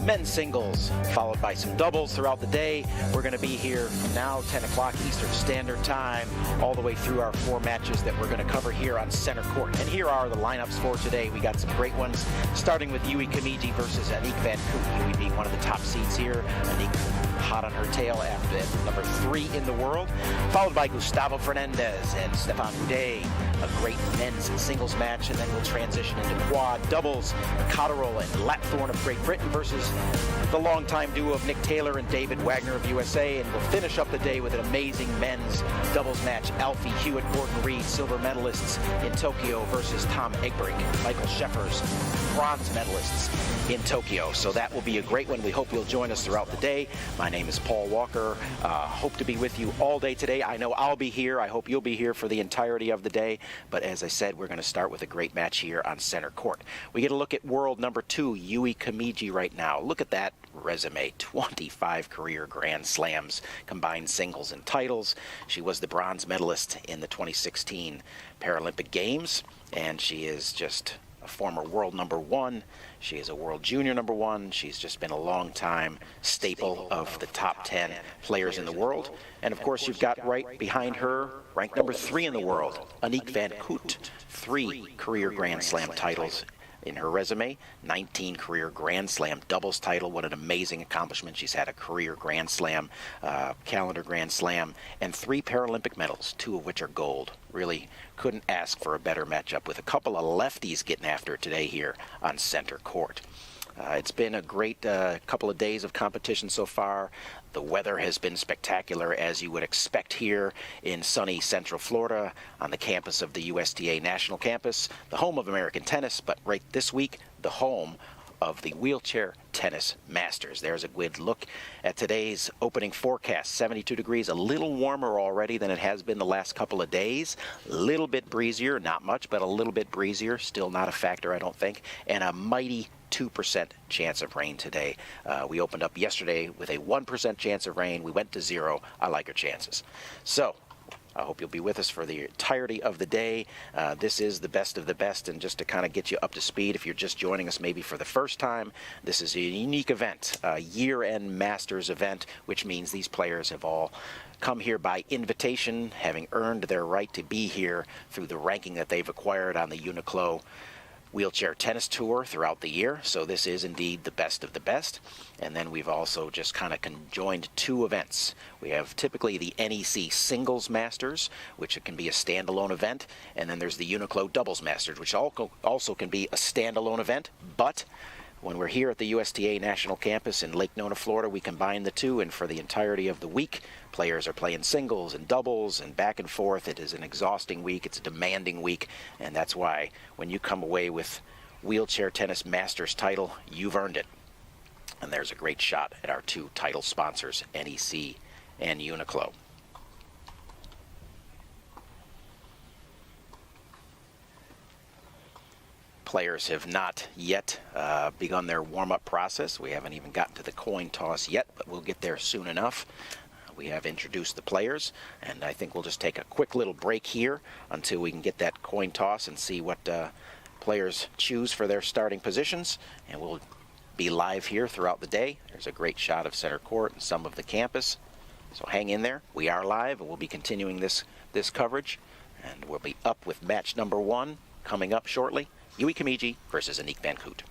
men's singles, followed by some doubles throughout the day. We're going to be here now, 10 o'clock Eastern Standard Time, all the way through our 4 matches that we're going to cover here on center court. And here are the lineups for today. We got some great ones, starting with Yui Kamiji versus Anique Vancoot. Yui being one of the top seeds here. Anique hot on her tail after number 3 in the world, followed by Gustavo Fernandez and Stefan Hudde. A great men's singles match, and then we'll transition into quad doubles. Cotterill and Lapthorne of Great Britain versus the longtime duo of Nick Taylor and David Wagner of USA, and we'll finish up the day with an amazing men's doubles match. Alfie Hewitt, Gordon Reed, silver medalists in Tokyo versus Tom Egbrink, Michael Scheffers, bronze medalists in Tokyo. So that will be a great one. We hope you'll join us throughout the day. My name is Paul Walker. Hope to be with you all day today. I know I'll be here. I hope you'll be here for the entirety of the day. But as I said, we're going to start with a great match here on center court. We get a look at world number 2, Yui Kamiji right now. Look at that resume. 25 career Grand Slams, combined singles and titles. She was the bronze medalist in the 2016 Paralympic Games, and she is just a former world number 1. She is a world junior number 1. She's just been a long time staple of the top 10 players in the world. And of course, you've got right behind her, ranked number 3 in the world, Anique Vancoot. 3 career Grand Slam titles in her resume, 19 career Grand Slam doubles title. What an amazing accomplishment. She's had a career Grand Slam, calendar Grand Slam, and 3 Paralympic medals, 2 of which are gold. Really couldn't ask for a better matchup with a couple of lefties getting after it today here on center court. It's been a great couple of days of competition so far. The weather has been spectacular, as you would expect here in sunny Central Florida on the campus of the USTA National Campus, the home of American tennis, but right this week, the home of the Wheelchair Tennis Masters. There's a good look at today's opening forecast. 72 degrees, a little warmer already than it has been the last couple of days. A little bit breezier, not much, but a little bit breezier. Still not a factor, I don't think. And a mighty 2% chance of rain today. We opened up yesterday with a 1% chance of rain. We went to 0. I like our chances. So I hope you'll be with us for the entirety of the day. This is the best of the best, and just to kind of get you up to speed, if you're just joining us maybe for the first time, this is a unique event, a year-end Masters event, which means these players have all come here by invitation, having earned their right to be here through the ranking that they've acquired on the UNIQLO Wheelchair Tennis Tour throughout the year. So this is indeed the best of the best. And then we've also just kind of conjoined 2 events. We have typically the NEC Singles Masters, which can be a standalone event, and then there's the UNIQLO Doubles Masters, which also can be a standalone event. But when we're here at the USTA National Campus in Lake Nona, Florida, we combine the 2, and for the entirety of the week, players are playing singles and doubles and back and forth. It is an exhausting week. It's a demanding week, and that's why when you come away with Wheelchair Tennis Masters title, you've earned it. And there's a great shot at our 2 title sponsors, NEC and UNIQLO. Players have not yet begun their warm-up process. We haven't even gotten to the coin toss yet, but we'll get there soon enough. We have introduced the players, and I think we'll just take a quick little break here until we can get that coin toss and see what players choose for their starting positions, and we'll be live here throughout the day. There's a great shot of center court and some of the campus, so hang in there. We are live, and we'll be continuing this coverage, and we'll be up with match number 1 coming up shortly. Yui Kamiji versus Anique Vancoot.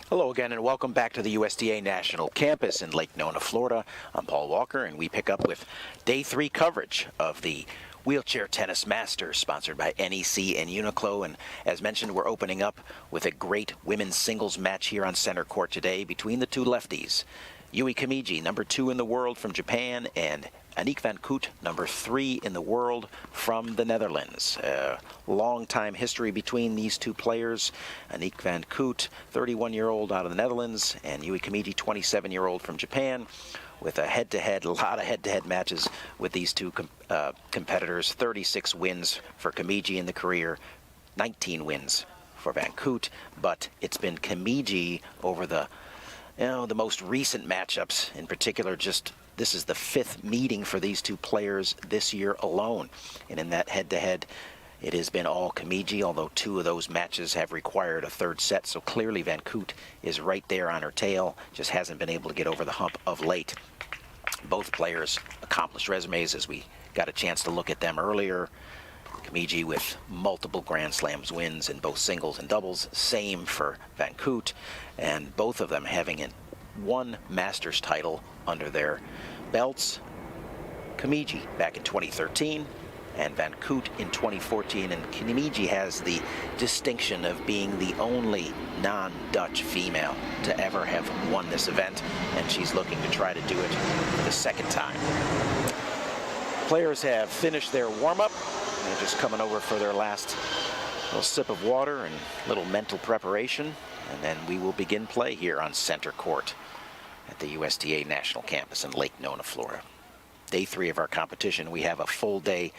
Hello again and welcome back to the USTA National Campus in Lake Nona, Florida. I'm Paul Walker and we pick up with Day 3 coverage of the Wheelchair Tennis Masters, sponsored by NEC and UNIQLO. And as mentioned, we're opening up with a great women's singles match here on center court today between the two lefties. Yui Kamiji, number 2 in the world from Japan, and Aniek Vancoot, number 3 in the world from the Netherlands. Long time history between these two players. Aniek Vancoot, 31-year-old out of the Netherlands, and Yui Kamiji, 27-year-old from Japan, with a head-to-head, a lot of head-to-head matches with these two competitors. 36 wins for Kamiji in the career, 19 wins for Vancoot, but it's been Kamiji over the most recent matchups. In particular, this is the 5th meeting for these two players this year alone. And in that head-to-head, it has been all Kamiji, although 2 of those matches have required a 3rd set. So clearly Vancoot is right there on her tail, just hasn't been able to get over the hump of late. Both players accomplished resumes, as we got a chance to look at them earlier. Kamiji with multiple Grand Slams wins in both singles and doubles. Same for Vancoot, and both of them having one Masters title under their belts. Kamiji back in 2013 and Vancoot in 2014, and Kamiji has the distinction of being the only non-Dutch female to ever have won this event, and she's looking to try to do it for the 2nd time. Players have finished their warm-up. They're just coming over for their last little sip of water and little mental preparation, and then we will begin play here on center court at the USTA National Campus in Lake Nona, Florida. Day 3 of our competition. We have a full day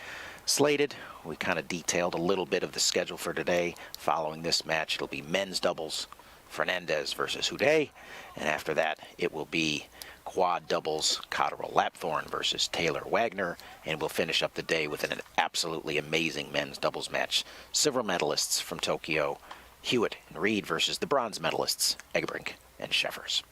slated. We kind of detailed a little bit of the schedule for today. Following this match, it'll be men's doubles, Fernandez versus Hudde, and after that, it will be quad doubles, Cotterill Lapthorne versus Taylor Wagner, and we'll finish up the day with an absolutely amazing men's doubles match. Silver medalists from Tokyo, Hewitt and Reed versus the bronze medalists, Eggebrink and Scheffers.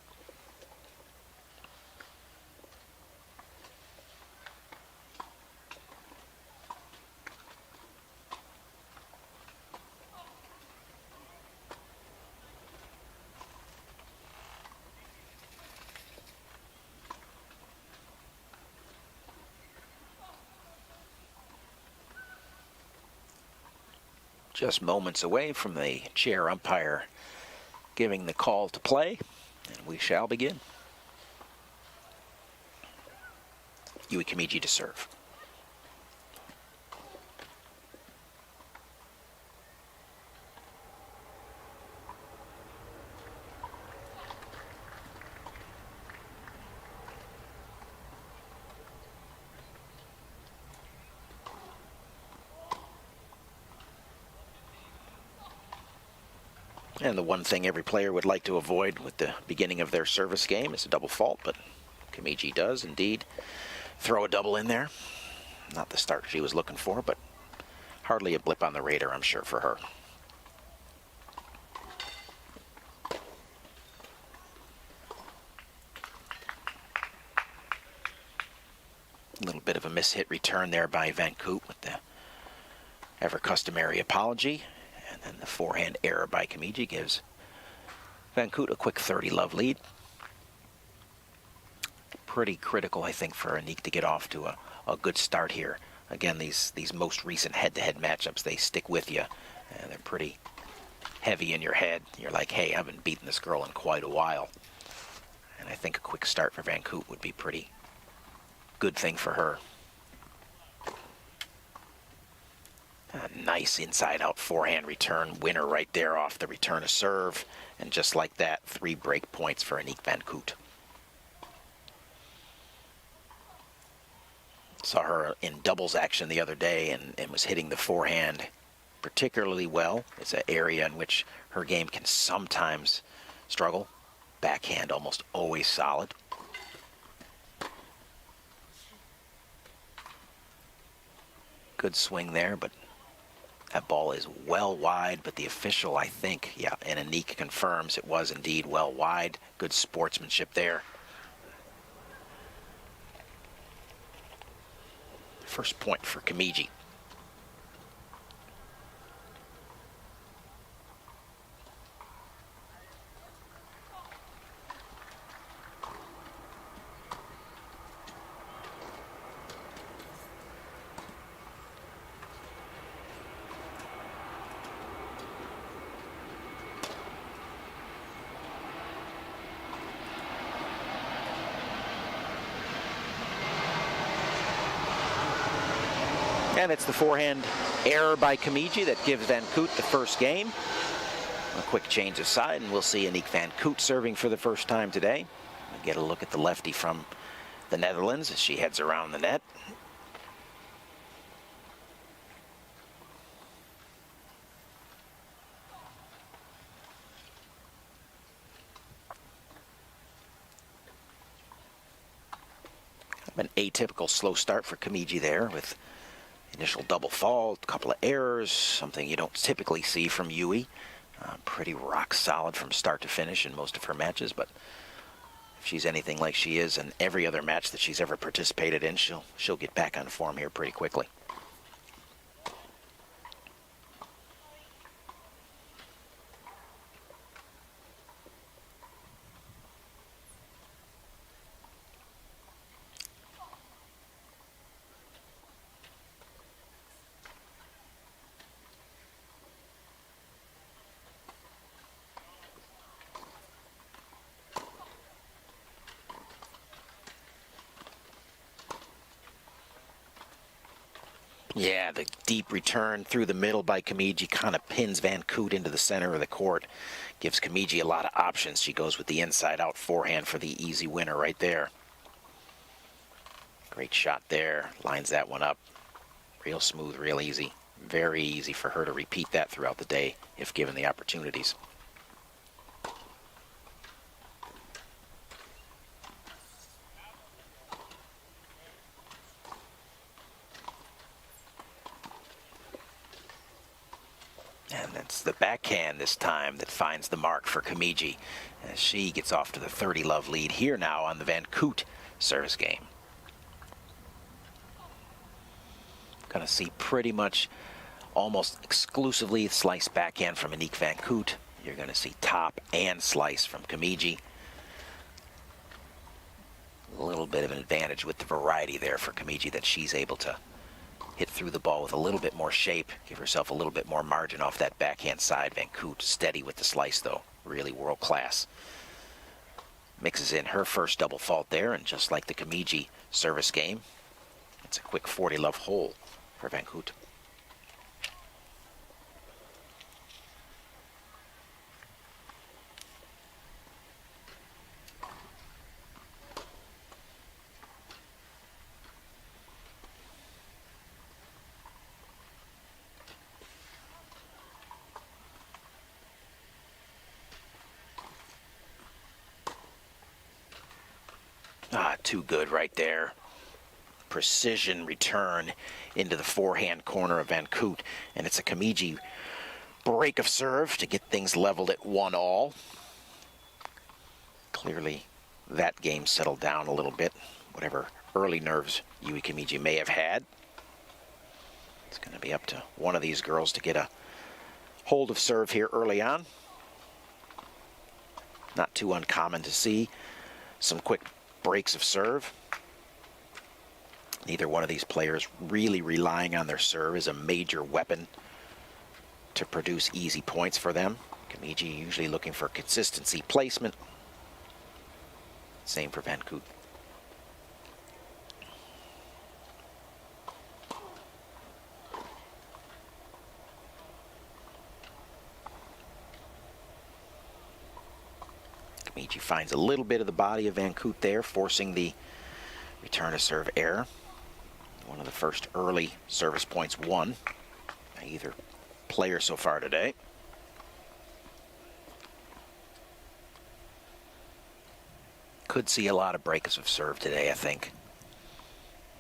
Just moments away from the chair umpire giving the call to play, and we shall begin. Yui Kamiji to serve. And the one thing every player would like to avoid with the beginning of their service game is a double fault, but Kamiji does indeed throw a double in there. Not the start she was looking for, but hardly a blip on the radar, I'm sure, for her. A little bit of a mishit return there by Vancoot with the ever customary apology. And then the forehand error by Kamiji gives Vancoot a quick 30-love lead. Pretty critical, I think, for Aniek to get off to a good start here. Again, these most recent head-to-head matchups, they stick with you, and they're pretty heavy in your head. You're like, hey, I haven't beaten this girl in quite a while. And I think a quick start for Vancoot would be pretty good thing for her. A nice inside-out forehand return, winner right there off the return of serve. And just like that, 3 break points for Aniek Vancoot. Saw her in doubles action the other day and was hitting the forehand particularly well. It's an area in which her game can sometimes struggle. Backhand almost always solid. Good swing there, but that ball is well wide, but the official, I think, yeah, and Aniek confirms it was indeed well wide. Good sportsmanship there. First point for Kamiji. And it's the forehand error by Kamiji that gives Vancoot the first game. A quick change of side, and we'll see Aniek Vancoot serving for the first time today. We'll get a look at the lefty from the Netherlands as she heads around the net. An atypical slow start for Kamiji there with initial double fault, a couple of errors, something you don't typically see from Yui. Pretty rock solid from start to finish in most of her matches, but if she's anything like she is in every other match that she's ever participated in, she'll get back on form here pretty quickly. Yeah, the deep return through the middle by Kamiji kind of pins Vancoot into the center of the court. Gives Kamiji a lot of options. She goes with the inside-out forehand for the easy winner right there. Great shot there. Lines that one up. Real smooth, real easy. Very easy for her to repeat that throughout the day if given the opportunities. And it's the backhand this time that finds the mark for Kamiji as she gets off to the 30-love lead here now on the Vancoot service game. Going to see pretty much almost exclusively slice backhand from Aniek Vancoot. You're going to see top and slice from Kamiji. A little bit of an advantage with the variety there for Kamiji that she's able to hit through the ball with a little bit more shape, give herself a little bit more margin off that backhand side. Vancoot steady with the slice though, really world class. Mixes in her first double fault there, and just like the Kamiji service game, it's a quick 40-love hole for Vancoot. Too good right there. Precision return into the forehand corner of Vancoot, and it's a Kamiji break of serve to get things leveled at 1-all. Clearly that game settled down a little bit, whatever early nerves Yui Kamiji may have had. It's going to be up to one of these girls to get a hold of serve here early on. Not too uncommon to see some quick breaks of serve. Neither one of these players really relying on their serve as a major weapon to produce easy points for them. Kamiji usually looking for consistency placement. Same for Vancoot. Kamiji finds a little bit of the body of Vancoot there, forcing the return to serve error. One of the first early service points won by either player so far today. Could see a lot of breaks of serve today, I think.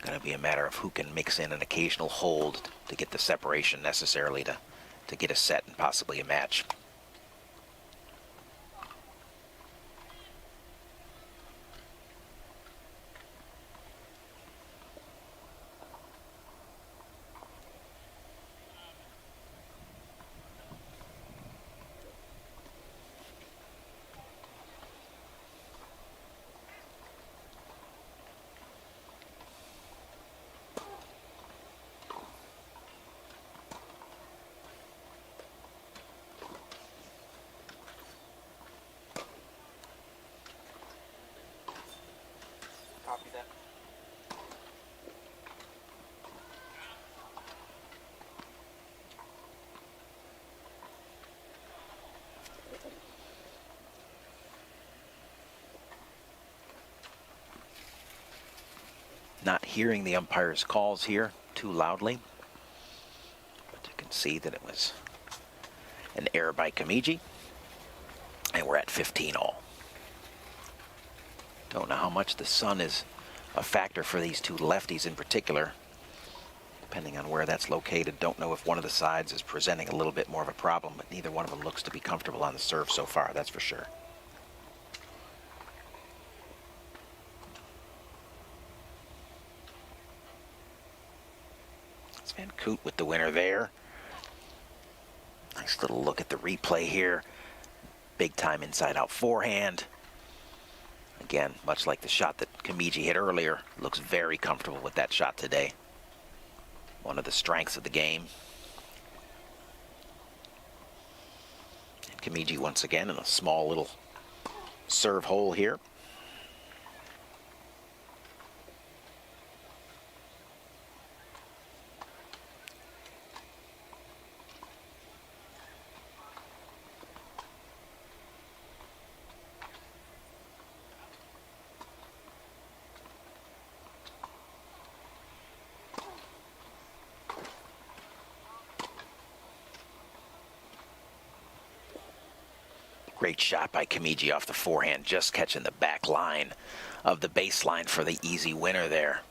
Going to be a matter of who can mix in an occasional hold to get the separation necessarily to get a set and possibly a match. not hearing the umpire's calls here too loudly. But you can see that it was an error by Kamiji. And we're at 15 all. Don't know how much the sun is a factor for these two lefties in particular. Depending on where that's located, don't know if one of the sides is presenting a little bit more of a problem, but neither one of them looks to be comfortable on the serve so far, that's for sure. It's Vancoot with the winner there. Nice little look at the replay here. Big time inside out forehand. Again, much like the shot that Kamiji hit earlier, looks very comfortable with that shot today. One of the strengths of the game. And Kamiji once again in a small little serve hole here. Great shot by Kamiji off the forehand, just catching the back line of the baseline for the easy winner there.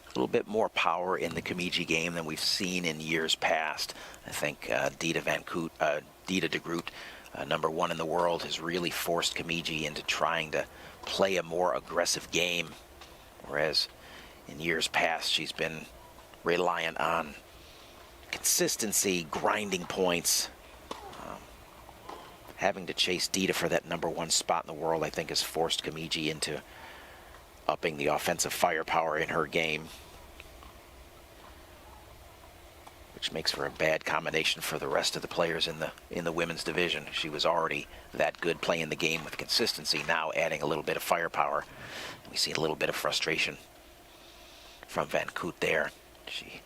A little bit more power in the Kamiji game than we've seen in years past. I think Dita de Groot, #1 in the world, has really forced Kamiji into trying to play a more aggressive game, whereas in years past she's been reliant on consistency, grinding points. Having to chase Dita for that #1 spot in the world, I think, has forced Kamiji into upping the offensive firepower in her game, which makes for a bad combination for the rest of the players in the women's division. She was already that good playing the game with consistency, now adding a little bit of firepower. We see a little bit of frustration from Vancoot there. She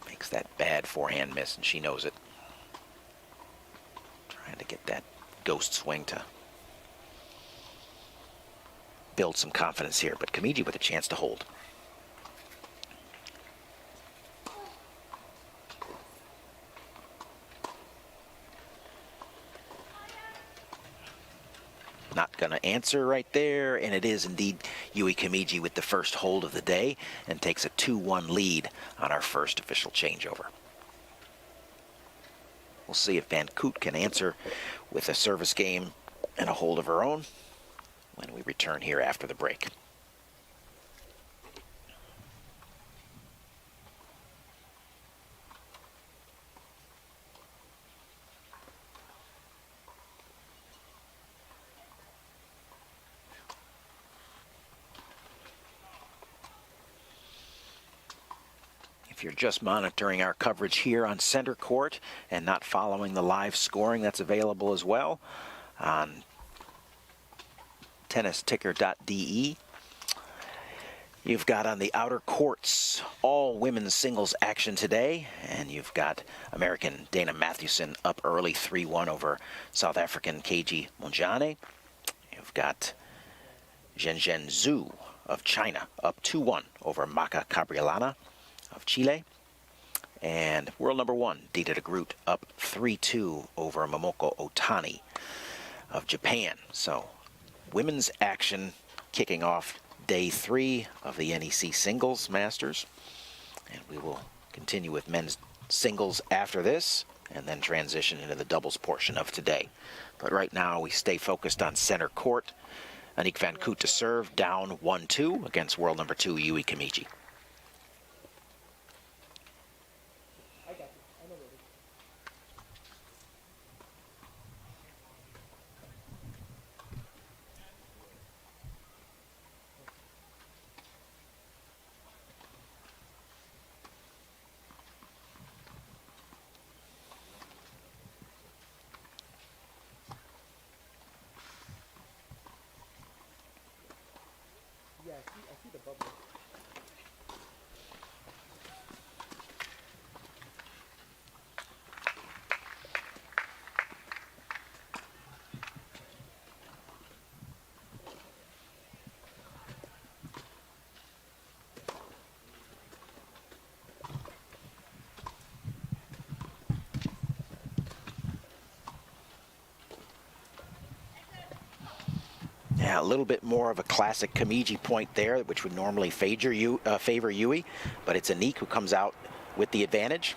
makes that bad forehand miss, and she knows it. Trying to get that ghost swing to build some confidence here, but Kamiji with a chance to hold. Not going to answer right there, and it is indeed Yui Kamiji with the first hold of the day and takes a 2-1 lead on our first official changeover. We'll see if Vancoot can answer with a service game and a hold of her own when we return here after the break. If you're just monitoring our coverage here on center court and not following the live scoring, that's available as well on tennisticker.de. You've got on the outer courts all women's singles action today, and you've got American Dana Mathewson up early 3-1 over South African Keiji Monjane. You've got Zhenzhen Zhu of China up 2-1 over Maka Cabriolana of Chile. And world #1, Dita de Groot, up 3-2 over Momoko Otani of Japan. So women's action kicking off day 3 of the NEC Singles Masters. And we will continue with men's singles after this and then transition into the doubles portion of today. But right now we stay focused on center court. Anique Vancoot to serve, down 1-2 against world #2 Yui Kamiji. Yeah, I see the bubble. Yeah, a little bit more of a classic Kamiji point there, which would normally favor Yui, but it's Anique who comes out with the advantage.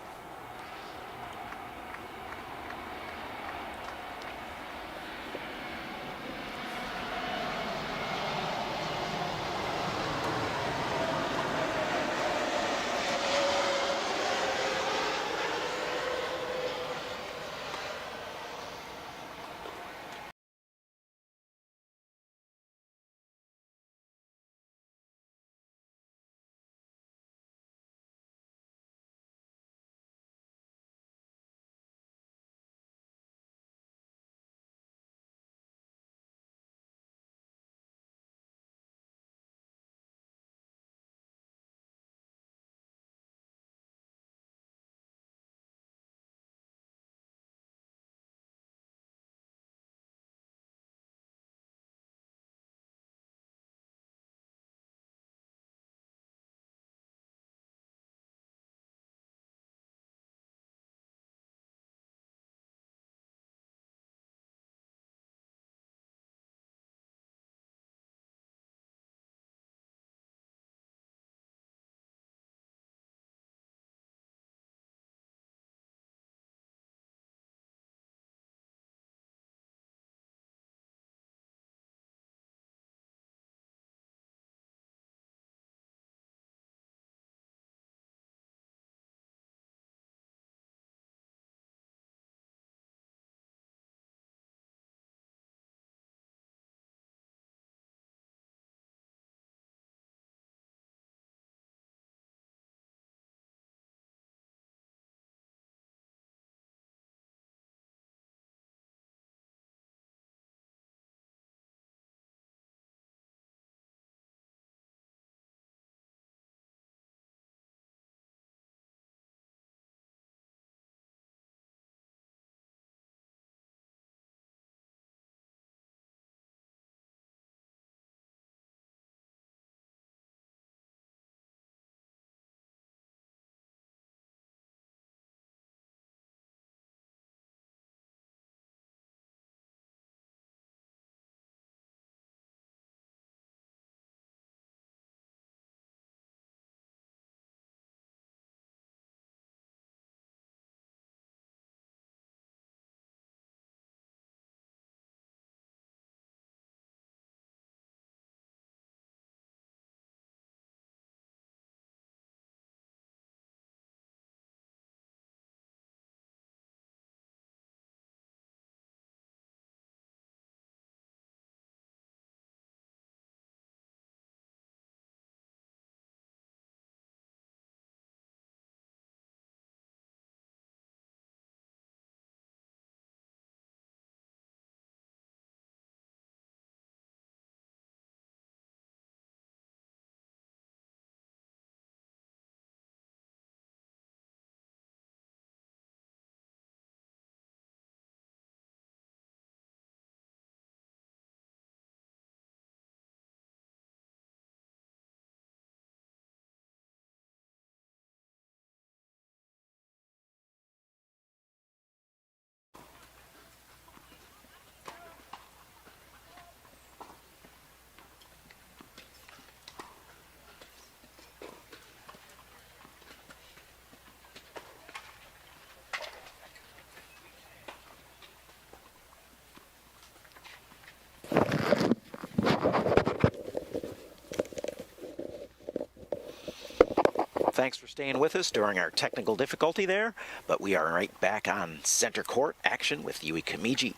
Thanks for staying with us during our technical difficulty there, but we are right back on center court action with Yui Kamiji.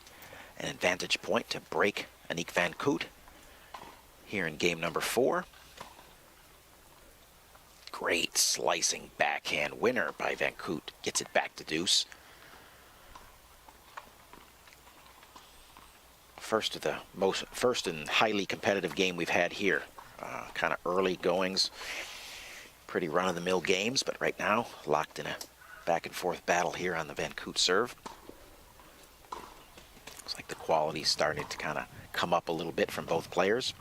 An advantage point to break Anique Vancoot here in game number 4. Great slicing backhand winner by Vancoot. Gets it back to deuce. First and highly competitive game we've had here. Kind of early goings. Pretty run-of-the-mill games, but right now locked in a back-and-forth battle here on the Vancoot serve. Looks like the quality's starting to kind of come up a little bit from both players.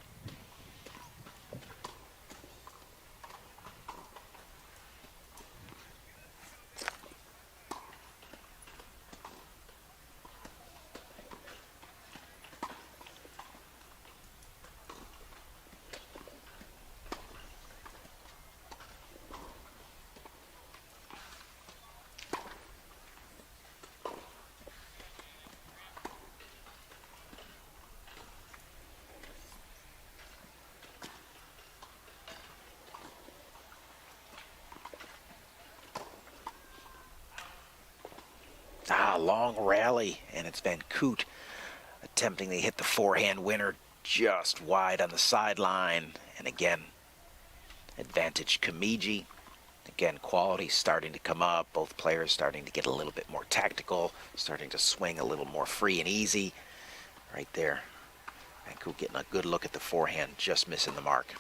long rally, and it's Vancoot attempting to hit the forehand winner just wide on the sideline. And again, advantage Kamiji. Again, quality starting to come up. Both players starting to get a little bit more tactical, starting to swing a little more free and easy. Right there, Vancoot getting a good look at the forehand, just missing the mark.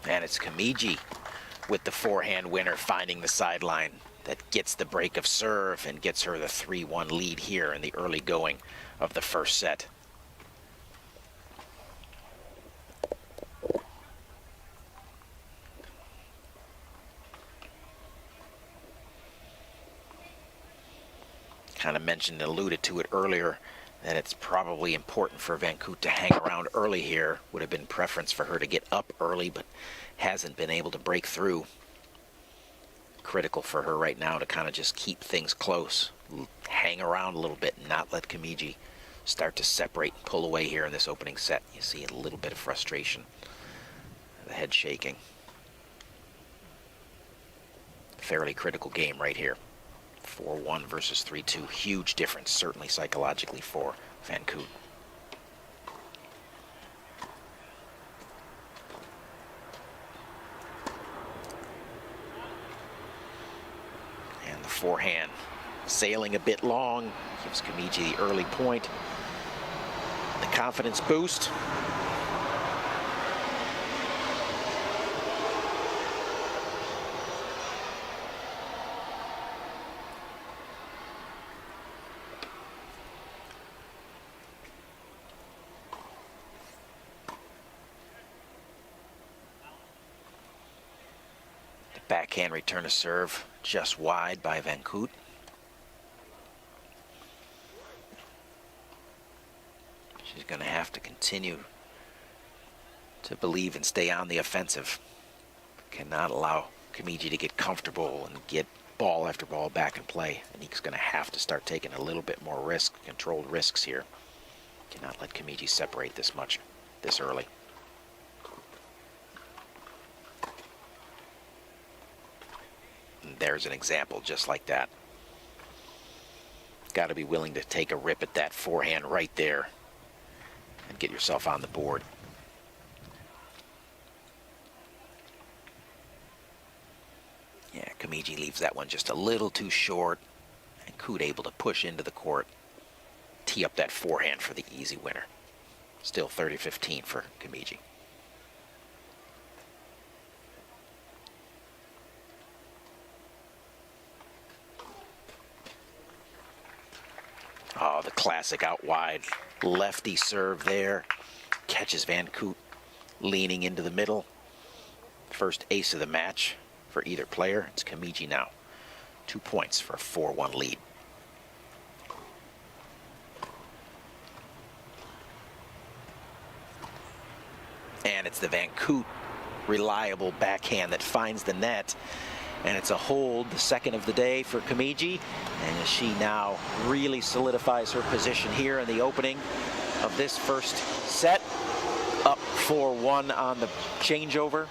And it's Kamiji with the forehand winner finding the sideline that gets the break of serve and gets her the 3-1 lead here in the early going of the first set. Kind of mentioned and alluded to it earlier that it's probably important for Vancoot to hang around early here. Would have been preference for her to get up early, but hasn't been able to break through. Critical for her right now to kind of just keep things close, hang around a little bit, and not let Kamiji start to separate and pull away here in this opening set. You see a little bit of frustration, the head shaking. Fairly critical game right here. 4-1 versus 3-2. Huge difference, certainly psychologically, for Vancoot. And the forehand sailing a bit long, gives Kamiji the early point. The confidence boost. Backhand return to serve just wide by Vancoot. She's going to have to continue to believe and stay on the offensive. Cannot allow Kamiji to get comfortable and get ball after ball back in play. And he's going to have to start taking a little bit more risk, controlled risks here. Cannot let Kamiji separate this much this early. There's an example just like that. Got to be willing to take a rip at that forehand right there and get yourself on the board. Yeah, Kamiji leaves that one just a little too short, and Vancoot able to push into the court, tee up that forehand for the easy winner. Still 30-15 for Kamiji. Oh, the classic out wide lefty serve there. Catches Vancoot leaning into the middle. First ace of the match for either player. It's Kamiji now. 2 points for a 4-1 lead. And it's the Vancoot reliable backhand that finds the net. And it's a hold, the second of the day for Kamiji. And she now really solidifies her position here in the opening of this first set. Up 4-1 on the changeover.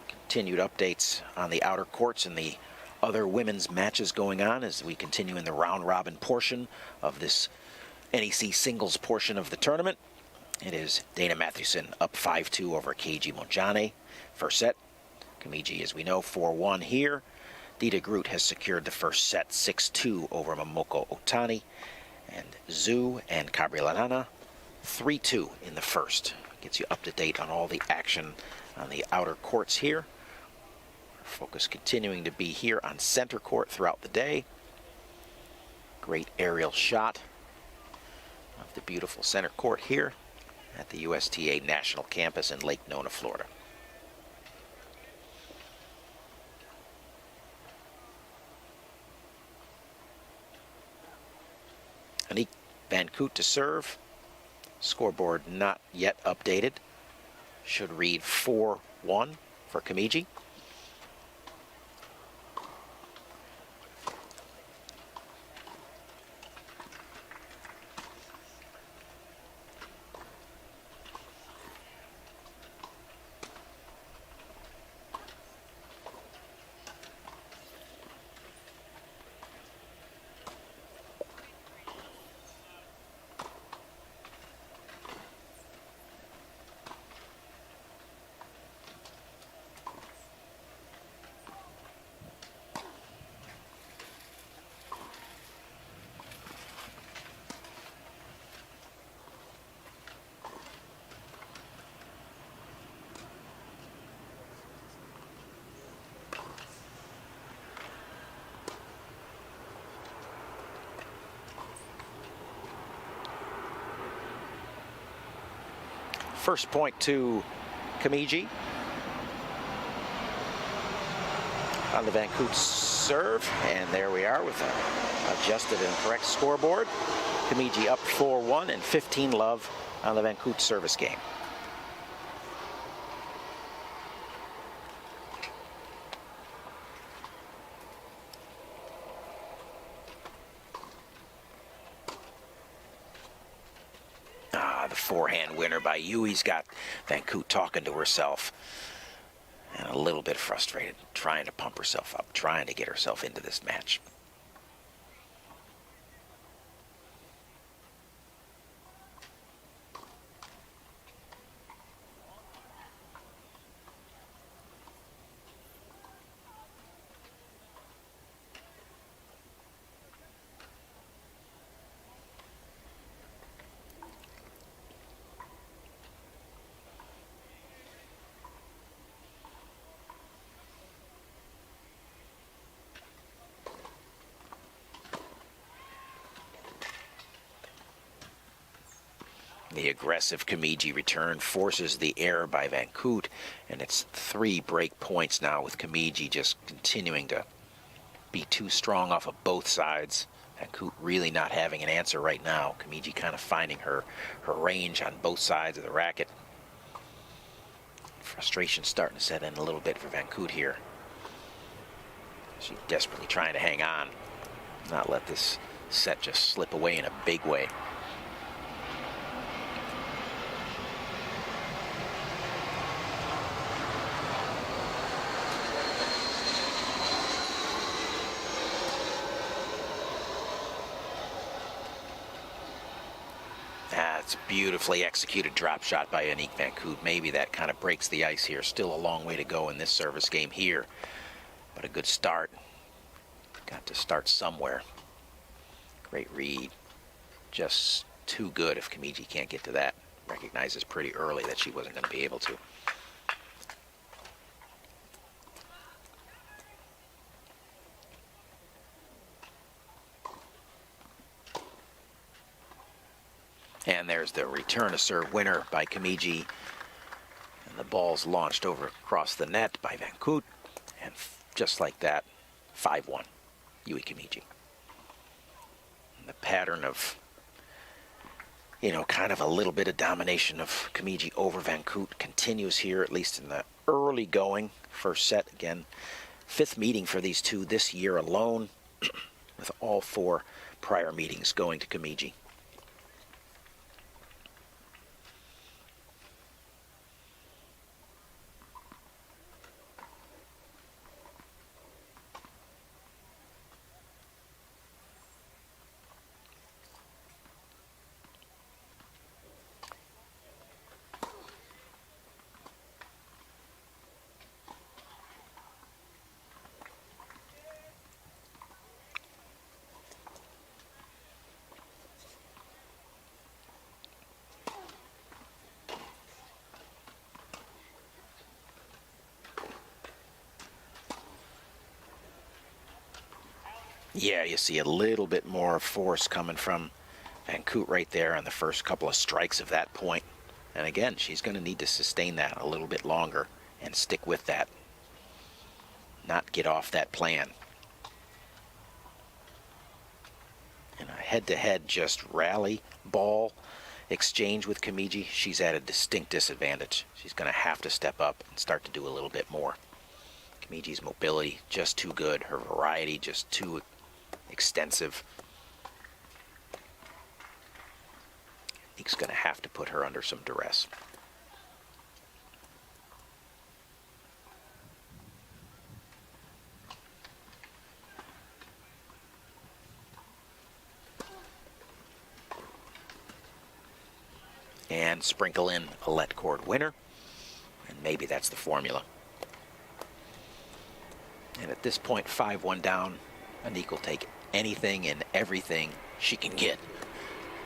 Continued updates on the outer courts and the other women's matches going on as we continue in the round robin portion of this NEC singles portion of the tournament. It is Dana Mathewson up 5-2 over Keiji Mojane. First set, Kamiji, as we know, 4-1 here. Dita Groot has secured the first set 6-2 over Momoko Otani. And Zhu and Cabriolana 3-2 in the first. Gets you up to date on all the action on the outer courts here. Our focus continuing to be here on center court throughout the day. Great aerial shot of the beautiful center court here at the USTA National Campus in Lake Nona, Florida. Vancoot to serve. Scoreboard not yet updated. Should read 4-1 for Kamiji. First point to Kamiji on the Vancoot serve, and there we are with an adjusted and correct scoreboard. Kamiji up 4-1 and 15-love on the Vancoot service game. The forehand winner by Yui's got Vancoot talking to herself and a little bit frustrated, trying to pump herself up, trying to get herself into this match. The aggressive Kamiji return forces the error by Vancoot, and it's 3 break points now with Kamiji just continuing to be too strong off of both sides. Vancoot really not having an answer right now. Kamiji kind of finding her range on both sides of the racket. Frustration starting to set in a little bit for Vancoot here. She's desperately trying to hang on, not let this set just slip away in a big way. That's a beautifully executed drop shot by Yannick Vancoot. Maybe that kind of breaks the ice here. Still a long way to go in this service game here, but a good start. Got to start somewhere. Great read. Just too good if Kamiji can't get to that. Recognizes pretty early that she wasn't going to be able to. And there's the return to serve winner by Kamiji. And the ball's launched over across the net by Vancoot. And just like that, 5-1, Yui Kamiji. And the pattern of, kind of a little bit of domination of Kamiji over Vancoot continues here, at least in the early going. First set, again, 5th meeting for these two this year alone, with all 4 prior meetings going to Kamiji. Yeah, you see a little bit more force coming from Vancoot right there on the first couple of strikes of that point. And again, she's going to need to sustain that a little bit longer and stick with that. Not get off that plan. in a head-to-head just rally ball exchange with Kamiji, she's at a distinct disadvantage. She's going to have to step up and start to do a little bit more. Kamiji's mobility just too good, her variety just too extensive. He's going to have to put her under some duress. And sprinkle in a let cord winner, and maybe that's the formula. And at this point, 5-1 down, Anique will take anything and everything she can get.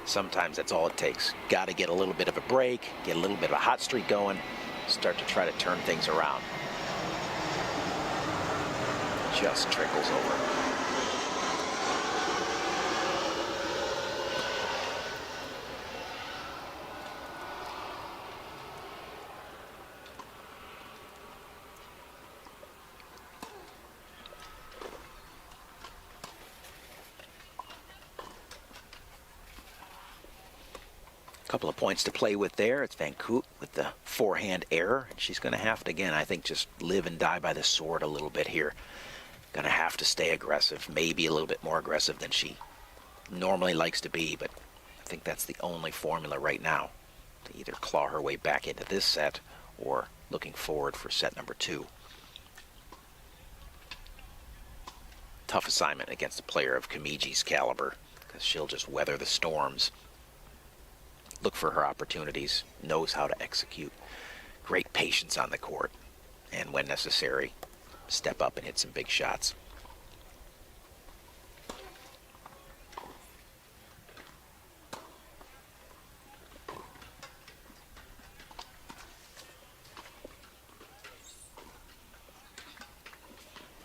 Sometimes that's all it takes. Got to get a little bit of a break, get a little bit of a hot streak going, start to try to turn things around. Just trickles over. Couple of points to play with there. It's Vancoot with the forehand error. She's going to have to, again, I think, just live and die by the sword a little bit here. Going to have to stay aggressive, maybe a little bit more aggressive than she normally likes to be, but I think that's the only formula right now to either claw her way back into this set or looking forward for set number 2. Tough assignment against a player of Kamiji's caliber, because she'll just weather the storms. Look for her opportunities, knows how to execute. Great patience on the court, and when necessary, step up and hit some big shots.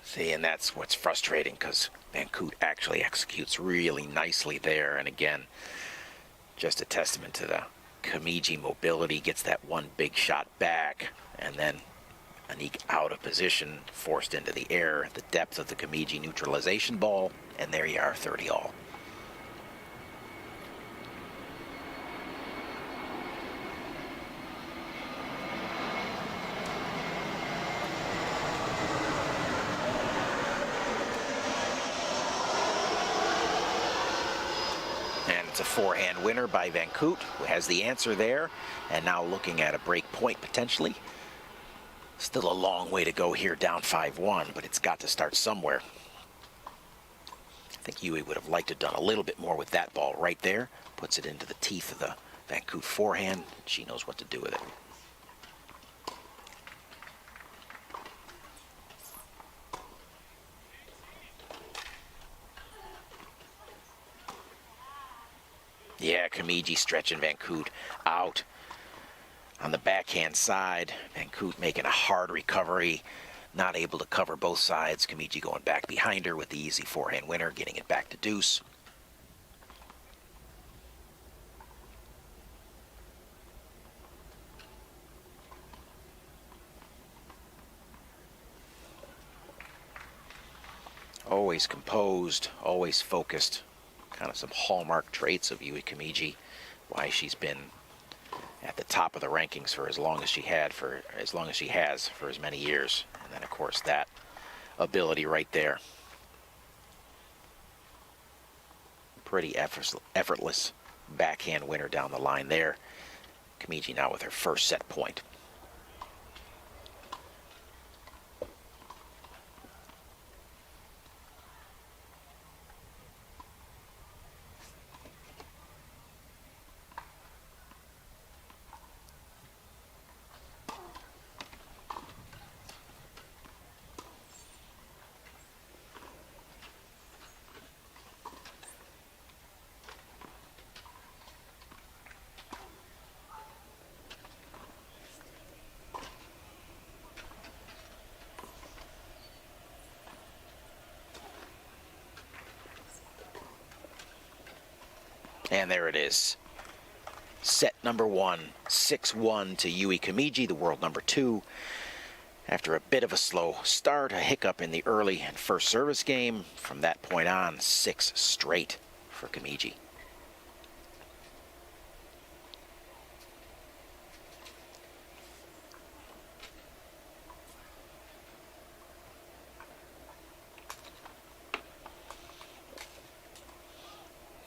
See, and that's what's frustrating, because Vancoot actually executes really nicely there, and again, just a testament to the Kamiji mobility, gets that one big shot back, and then Anique out of position, forced into the air, the depth of the Kamiji neutralization ball, and there you are, 30-all. It's a forehand winner by Vancoot, who has the answer there, and now looking at a break point potentially. Still a long way to go here, down 5-1, but it's got to start somewhere. I think Yui would have liked to have done a little bit more with that ball right there. Puts it into the teeth of the Vancoot forehand. She knows what to do with it. Yeah, Kamiji stretching Vancoot out on the backhand side. Vancoot making a hard recovery, not able to cover both sides. Kamiji going back behind her with the easy forehand winner, getting it back to deuce. Always composed, always focused. Kind of some hallmark traits of Yui Kamiji, why she's been at the top of the rankings for as long as she has for as many years. And then of course that ability right there. Pretty effortless backhand winner down the line there. Kamiji now with her first set point. And there it is. Set number 1, 6-1 to Yui Kamiji, the world number 2. After a bit of a slow start, a hiccup in the early and first service game. From that point on, 6 straight for Kamiji.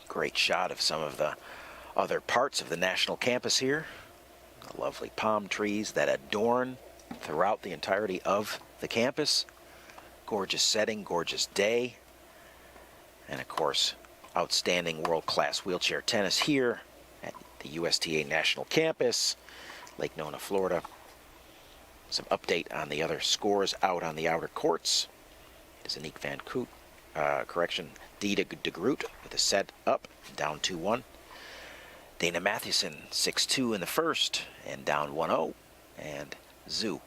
Great shot of some of the other parts of the national campus here. The lovely palm trees that adorn throughout the entirety of the campus. Gorgeous setting, gorgeous day. And of course, outstanding world-class wheelchair tennis here at the USTA National Campus, Lake Nona, Florida. Some update on the other scores out on the outer courts. Is Aniek Vancoot, Dida de Groot with a set up, down 2-1. Dana Mathewson, 6-2 in the first, and down 1-0. And Zhu,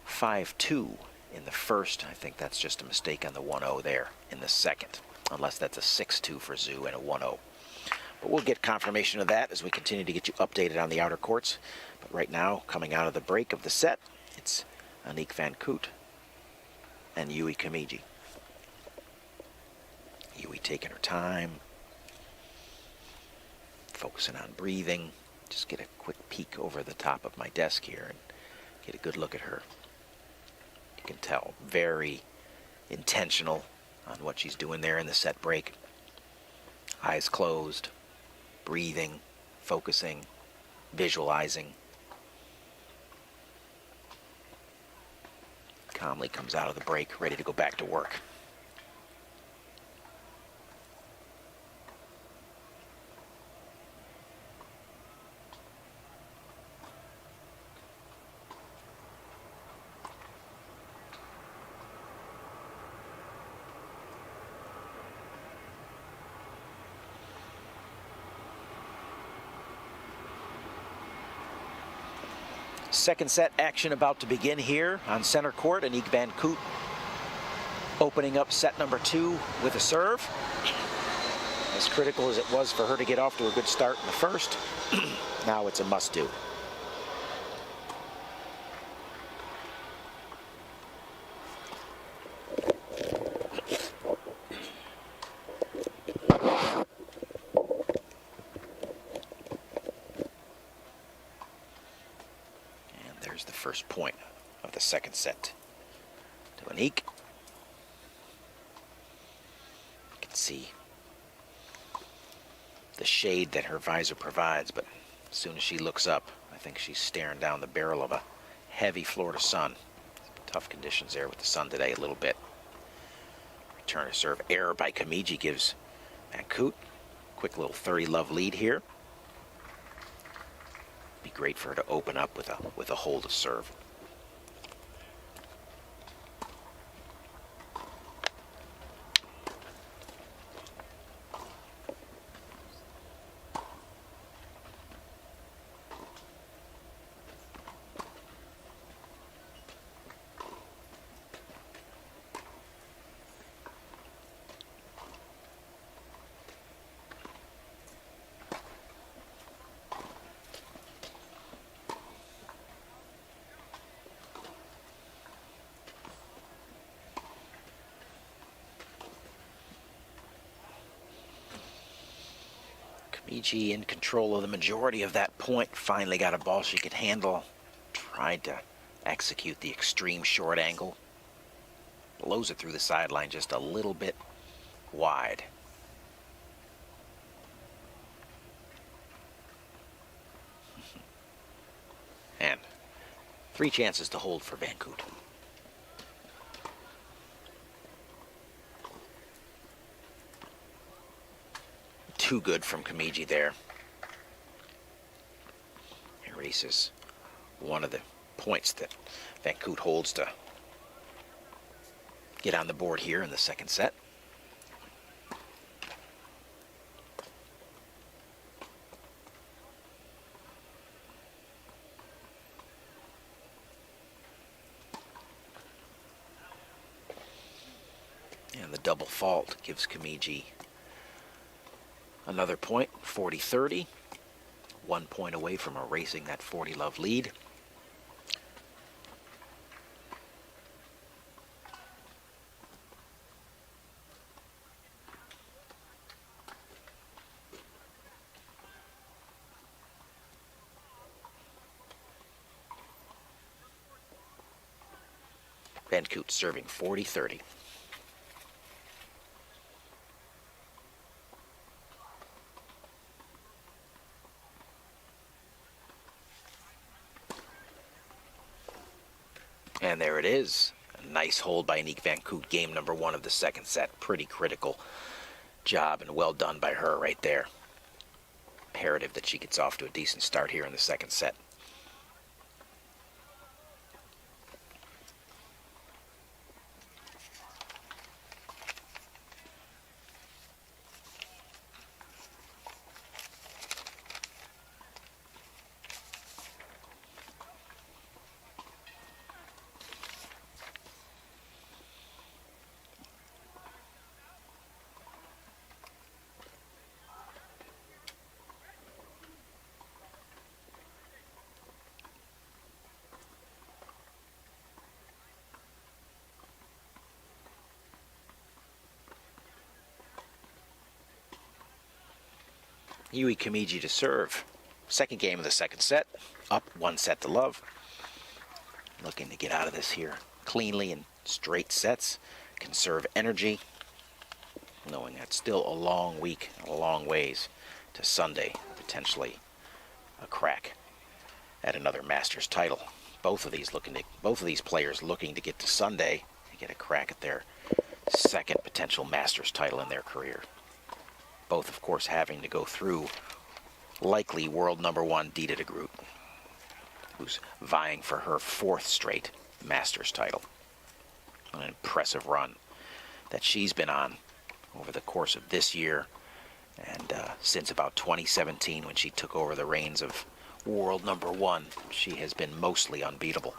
5-2 in the first. I think that's just a mistake on the 1-0 there in the second, unless that's a 6-2 for Zhu and a 1-0. But we'll get confirmation of that as we continue to get you updated on the outer courts. But right now, coming out of the break of the set, it's Aniek Vancoot and Yui Kamiji. Yui taking her time, focusing on breathing. Just get a quick peek over the top of my desk here and get a good look at her. You can tell, very intentional on what she's doing there in the set break. Eyes closed, breathing, focusing, visualizing. Calmly comes out of the break, ready to go back to work. Second set action about to begin here on center court. Aniek Vancoot opening up set number 2 with a serve. As critical as it was for her to get off to a good start in the first, now it's a must-do. The first point of the second set to Aniek. You can see the shade that her visor provides, but as soon as she looks up, I think she's staring down the barrel of a heavy Florida sun. Tough conditions there with the sun today a little bit. Return to serve error by Kamiji gives Vancoot quick little 30-love lead here. Be great for her to open up with a hold of serve. Kamiji in control of the majority of that point. Finally got a ball she could handle. Tried to execute the extreme short angle. Blows it through the sideline just a little bit wide. And 3 chances to hold for Vancoot. Too good from Kamiji there. Erases one of the points that Vancoot holds to get on the board here in the second set. And the double fault gives Kamiji another point, 40-30. 1 point away from erasing that 40-love lead. Vancoot serving 40-30. And there it is. A nice hold by Anique Vancoot, game number 1 of the second set. Pretty critical job and well done by her right there. Imperative that she gets off to a decent start here in the second set. Yui Kamiji to serve. Second game of the second set. Up 1-0. Looking to get out of this here cleanly in straight sets. Conserve energy. Knowing that's still a long week, a long ways to Sunday. Potentially a crack at another Masters title. Both of these players looking to get to Sunday to get a crack at their second potential Masters title in their career. Both, of course, having to go through likely world number 1 Dida de Groot, who's vying for her 4th straight Masters title. An impressive run that she's been on over the course of this year and since about 2017 when she took over the reins of world number 1. She has been mostly unbeatable.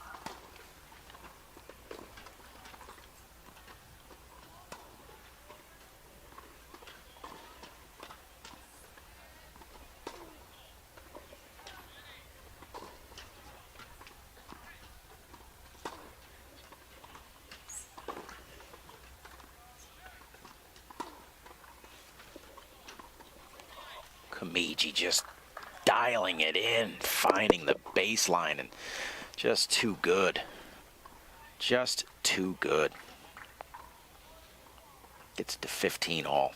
Kamiji just dialing it in, finding the baseline, and just too good. Just too good. Gets to 15 all.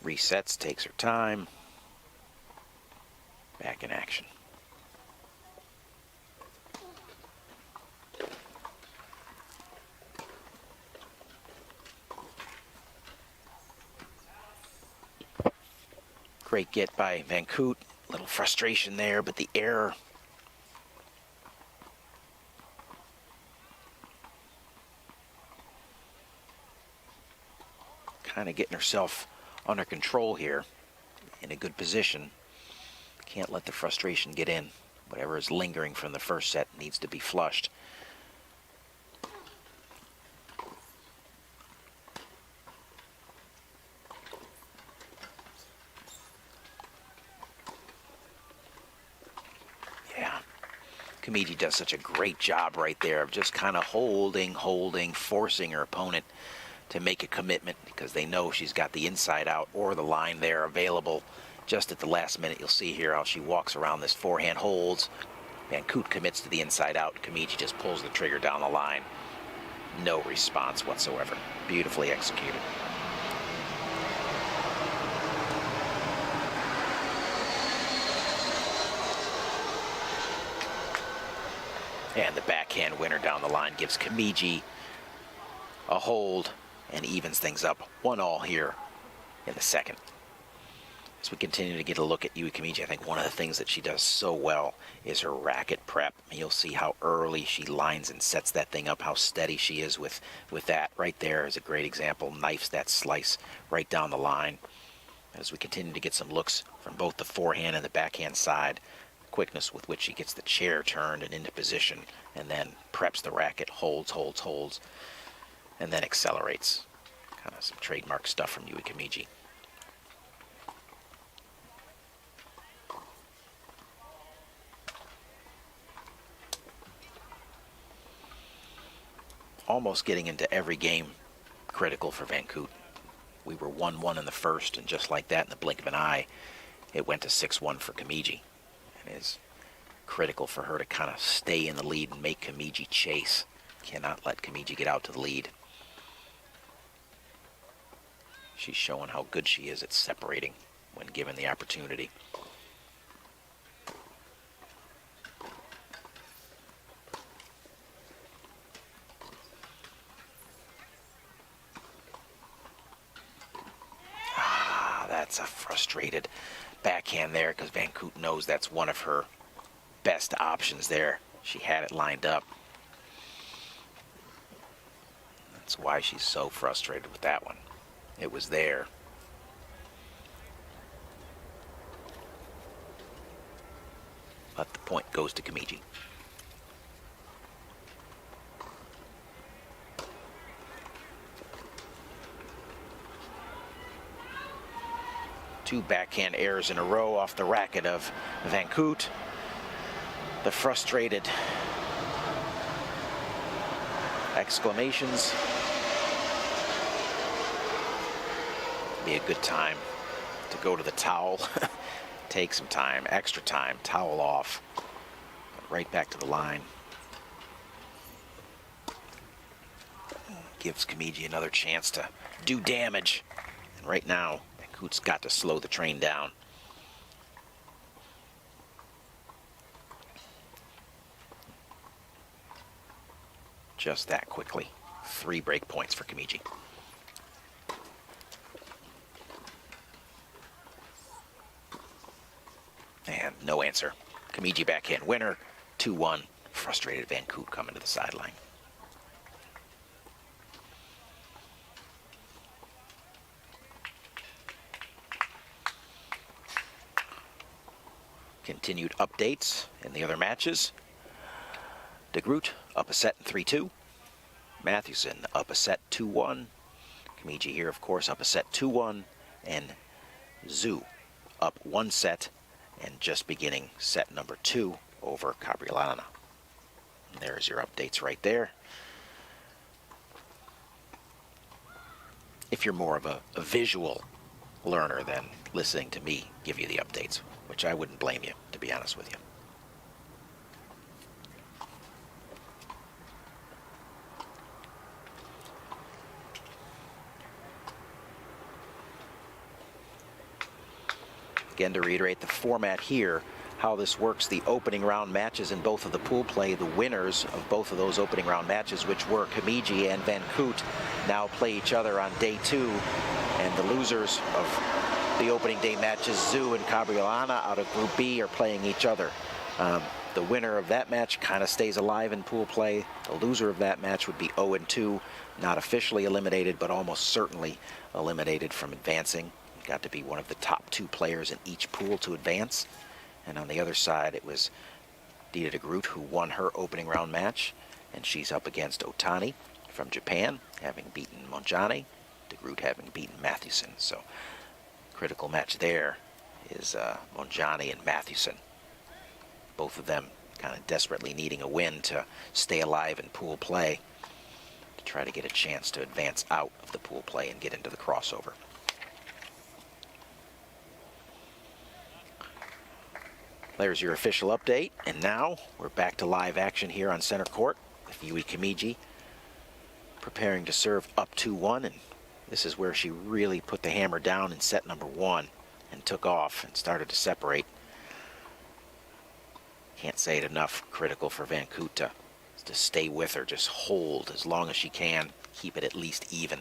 Resets, takes her time. Back in action. Great get by Vancoot. Little frustration there, but the error. Kind of getting herself under control here. In a good position. Can't let the frustration get in. Whatever is lingering from the first set needs to be flushed. Kamiji does such a great job right there of just kind of holding, forcing her opponent to make a commitment because they know she's got the inside out or the line there available. Just at the last minute, you'll see here how she walks around this forehand, holds. Vancoot commits to the inside out. Kamiji just pulls the trigger down the line. No response whatsoever. Beautifully executed. And the backhand winner down the line gives Kamiji a hold and evens things up 1-1 here in the second. As we continue to get a look at Yui Kamiji, I think one of the things that she does so well is her racket prep. And you'll see how early she lines and sets that thing up, how steady she is with that. Right there is a great example. Knifes that slice right down the line. As we continue to get some looks from both the forehand and the backhand side, quickness with which she gets the chair turned and into position and then preps the racket, holds, and then accelerates. Kind of some trademark stuff from Yui Kamiji. Almost getting into every game critical for Vancoot. We were 1-1 in the first, and just like that, in the blink of an eye, it went to 6-1 for Kamiji. And is Critical for her to kind of stay in the lead and make Kamiji chase. Cannot let Kamiji get out to the lead. She's showing how good she is at separating when given the opportunity. That's a frustrated backhand there because Vancoot knows that's one of her best options there. She had it lined up. That's why she's so frustrated with that one. It was there. But the point goes to Kamiji. Two backhand errors in a row off the racket of Vancoot. The frustrated exclamations. Be a good time to go to the towel. Take some time, extra time, towel off. Right back to the line. Gives Kamiji another chance to do damage. And right now, Vancoot's got to slow the train down. Just that quickly. 3 break points for Kamiji. And no answer. Kamiji backhand winner, 2-1. Frustrated Vancoot coming to the sideline. Continued updates in the other matches. De Groot up a set in 3-2. Mathewson up a set 2-1. Kamiji here, of course, up a set 2-1. And Zhu up 1 set and just beginning set number 2 over Cabriolana. There's your updates right there. If you're more of a visual learner than listening to me give you the updates, which I wouldn't blame you, to be honest with you. Again, to reiterate the format here, how this works, the opening round matches in both of the pool play, the winners of both of those opening round matches, which were Kamiji and Vancoot, now play each other on day 2, and the losers of the opening day matches, Zhu and Cabriolana out of Group B, are playing each other. The winner of that match kind of stays alive in pool play. The loser of that match would be 0-2, not officially eliminated, but almost certainly eliminated from advancing. Got to be one of the top 2 players in each pool to advance. And on the other side, it was Dita de Groot who won her opening round match, and she's up against Otani from Japan, having beaten Monjani, de Groot having beaten Mathewson. So critical match there is Monjani and Mathewson. Both of them kind of desperately needing a win to stay alive in pool play, to try to get a chance to advance out of the pool play and get into the crossover. There's your official update, and now we're back to live action here on center court with Yui Kamiji preparing to serve up 2-1, and this is where she really put the hammer down in set number 1 and took off and started to separate. Can't say it enough, critical for Vancoot to stay with her, just hold as long as she can, keep it at least even.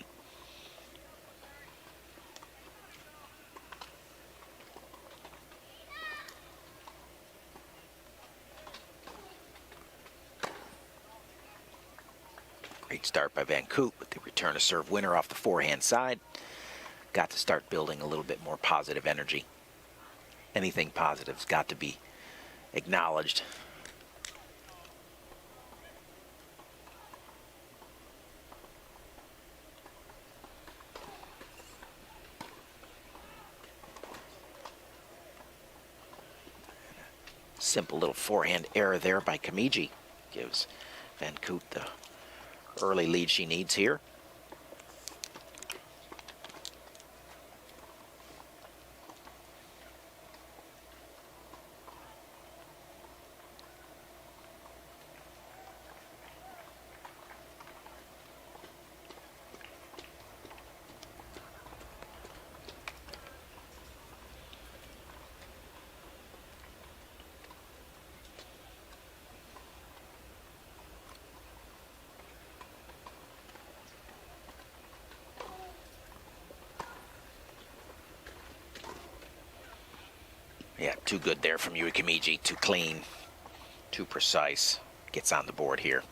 Great start by Vancoot with the return to serve winner off the forehand side. Got to start building a little bit more positive energy. Anything positive's got to be acknowledged. Simple little forehand error there by Kamiji gives Vancoot the early lead she needs here. Yeah, too good there from Yui Kamiji. Too clean, too precise. Gets on the board here.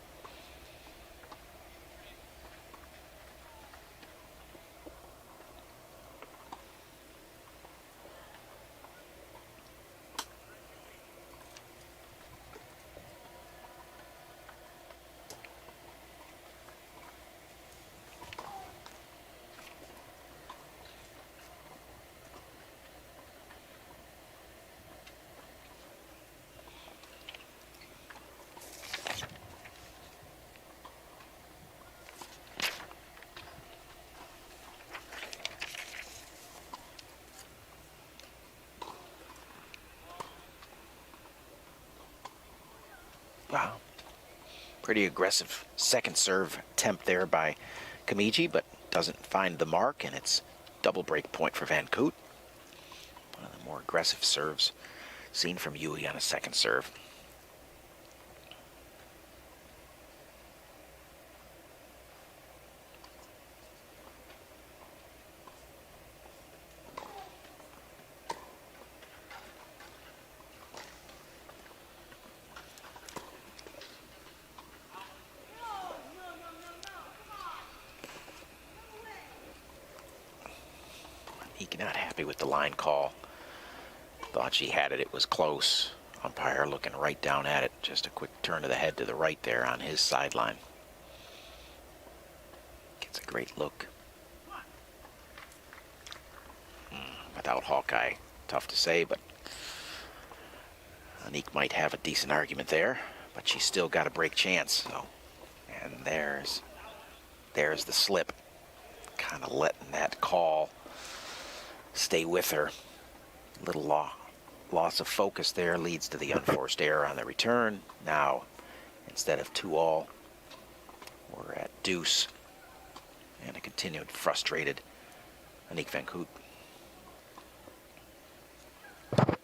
Wow. Pretty aggressive second serve attempt there by Kamiji, but doesn't find the mark, and it's double break point for Vancoot. One of the more aggressive serves seen from Yui on a second serve. Not happy with the line call. Thought she had it. It was close. Umpire looking right down at it. Just a quick turn of the head to the right there on his sideline. Gets a great look. Without Hawkeye, tough to say, but Anique might have a decent argument there, but she's still got a break chance. So, and there's the slip. Kind of letting that call stay with her. Little loss of focus there leads to the unforced error on the return. Now, instead of 2-all, we're at deuce. And a continued frustrated Anique Vancoot.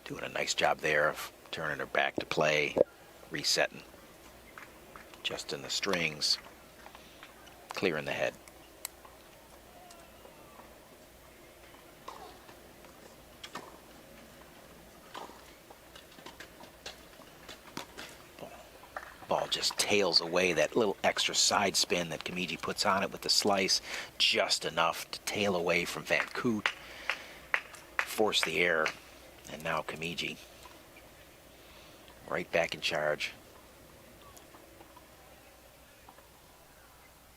Doing a nice job there of turning her back to play, resetting. Just in the strings, clearing the head. Ball just tails away. That little extra side spin that Kamiji puts on it with the slice, just enough to tail away from Vancoot, force the error, and now Kamiji right back in charge.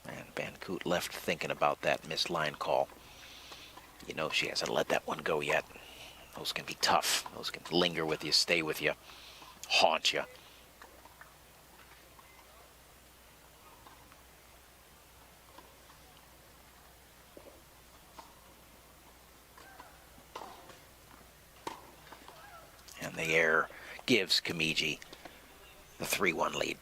And Vancoot left thinking about that missed line call. You know she hasn't let that one go yet. Those can be tough. Those can linger with you, stay with you, haunt you. And the error gives Kamiji the 3-1 lead.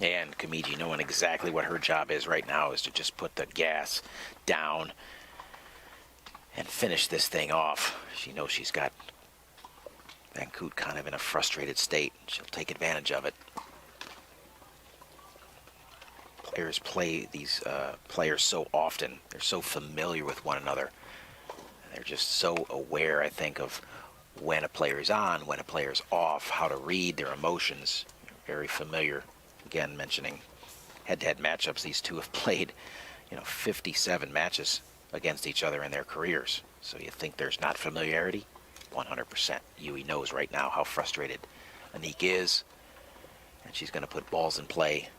And Kamiji, knowing exactly what her job is right now, is to just put the gas down and finish this thing off. She knows she's got Vancoot kind of in a frustrated state. She'll take advantage of it. Players play these players so often. They're so familiar with one another. They're just so aware, I think, of when a player is on, when a player is off, how to read their emotions. Very familiar. Again, mentioning head-to-head matchups, these two have played, 57 matches against each other in their careers. So you think there's not familiarity? 100%. Yui knows right now how frustrated Anique is, and she's going to put balls in play.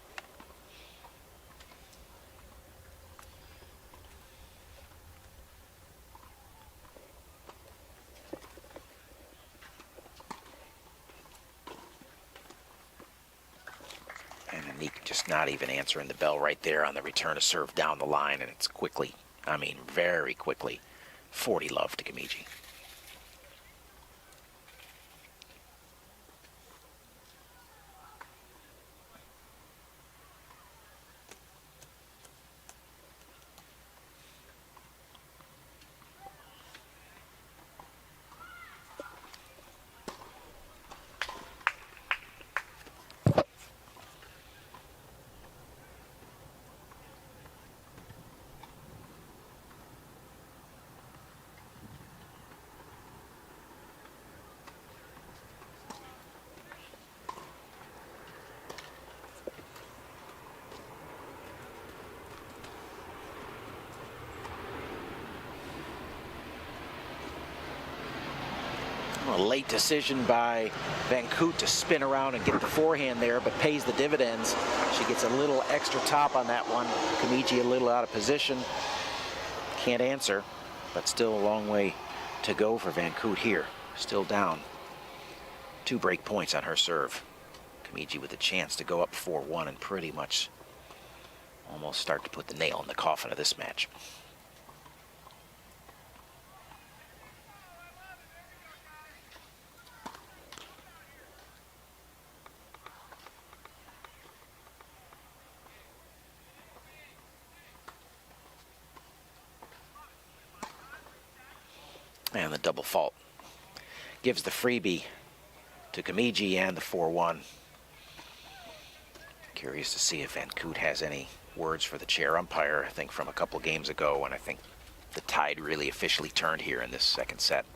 Just not even answering the bell right there on the return to serve down the line, and it's quickly, very quickly, 40 love to Kamiji. A late decision by Vancoot to spin around and get the forehand there, but pays the dividends. She gets a little extra top on that one. Kamiji a little out of position. Can't answer, but still a long way to go for Vancoot here. Still down 2 break points on her serve. Kamiji with a chance to go up 4-1 and pretty much almost start to put the nail in the coffin of this match. And the double fault gives the freebie to Kamiji and the 4-1. Curious to see if Vancoot has any words for the chair umpire, I think from a couple games ago, and I think the tide really officially turned here in this second set.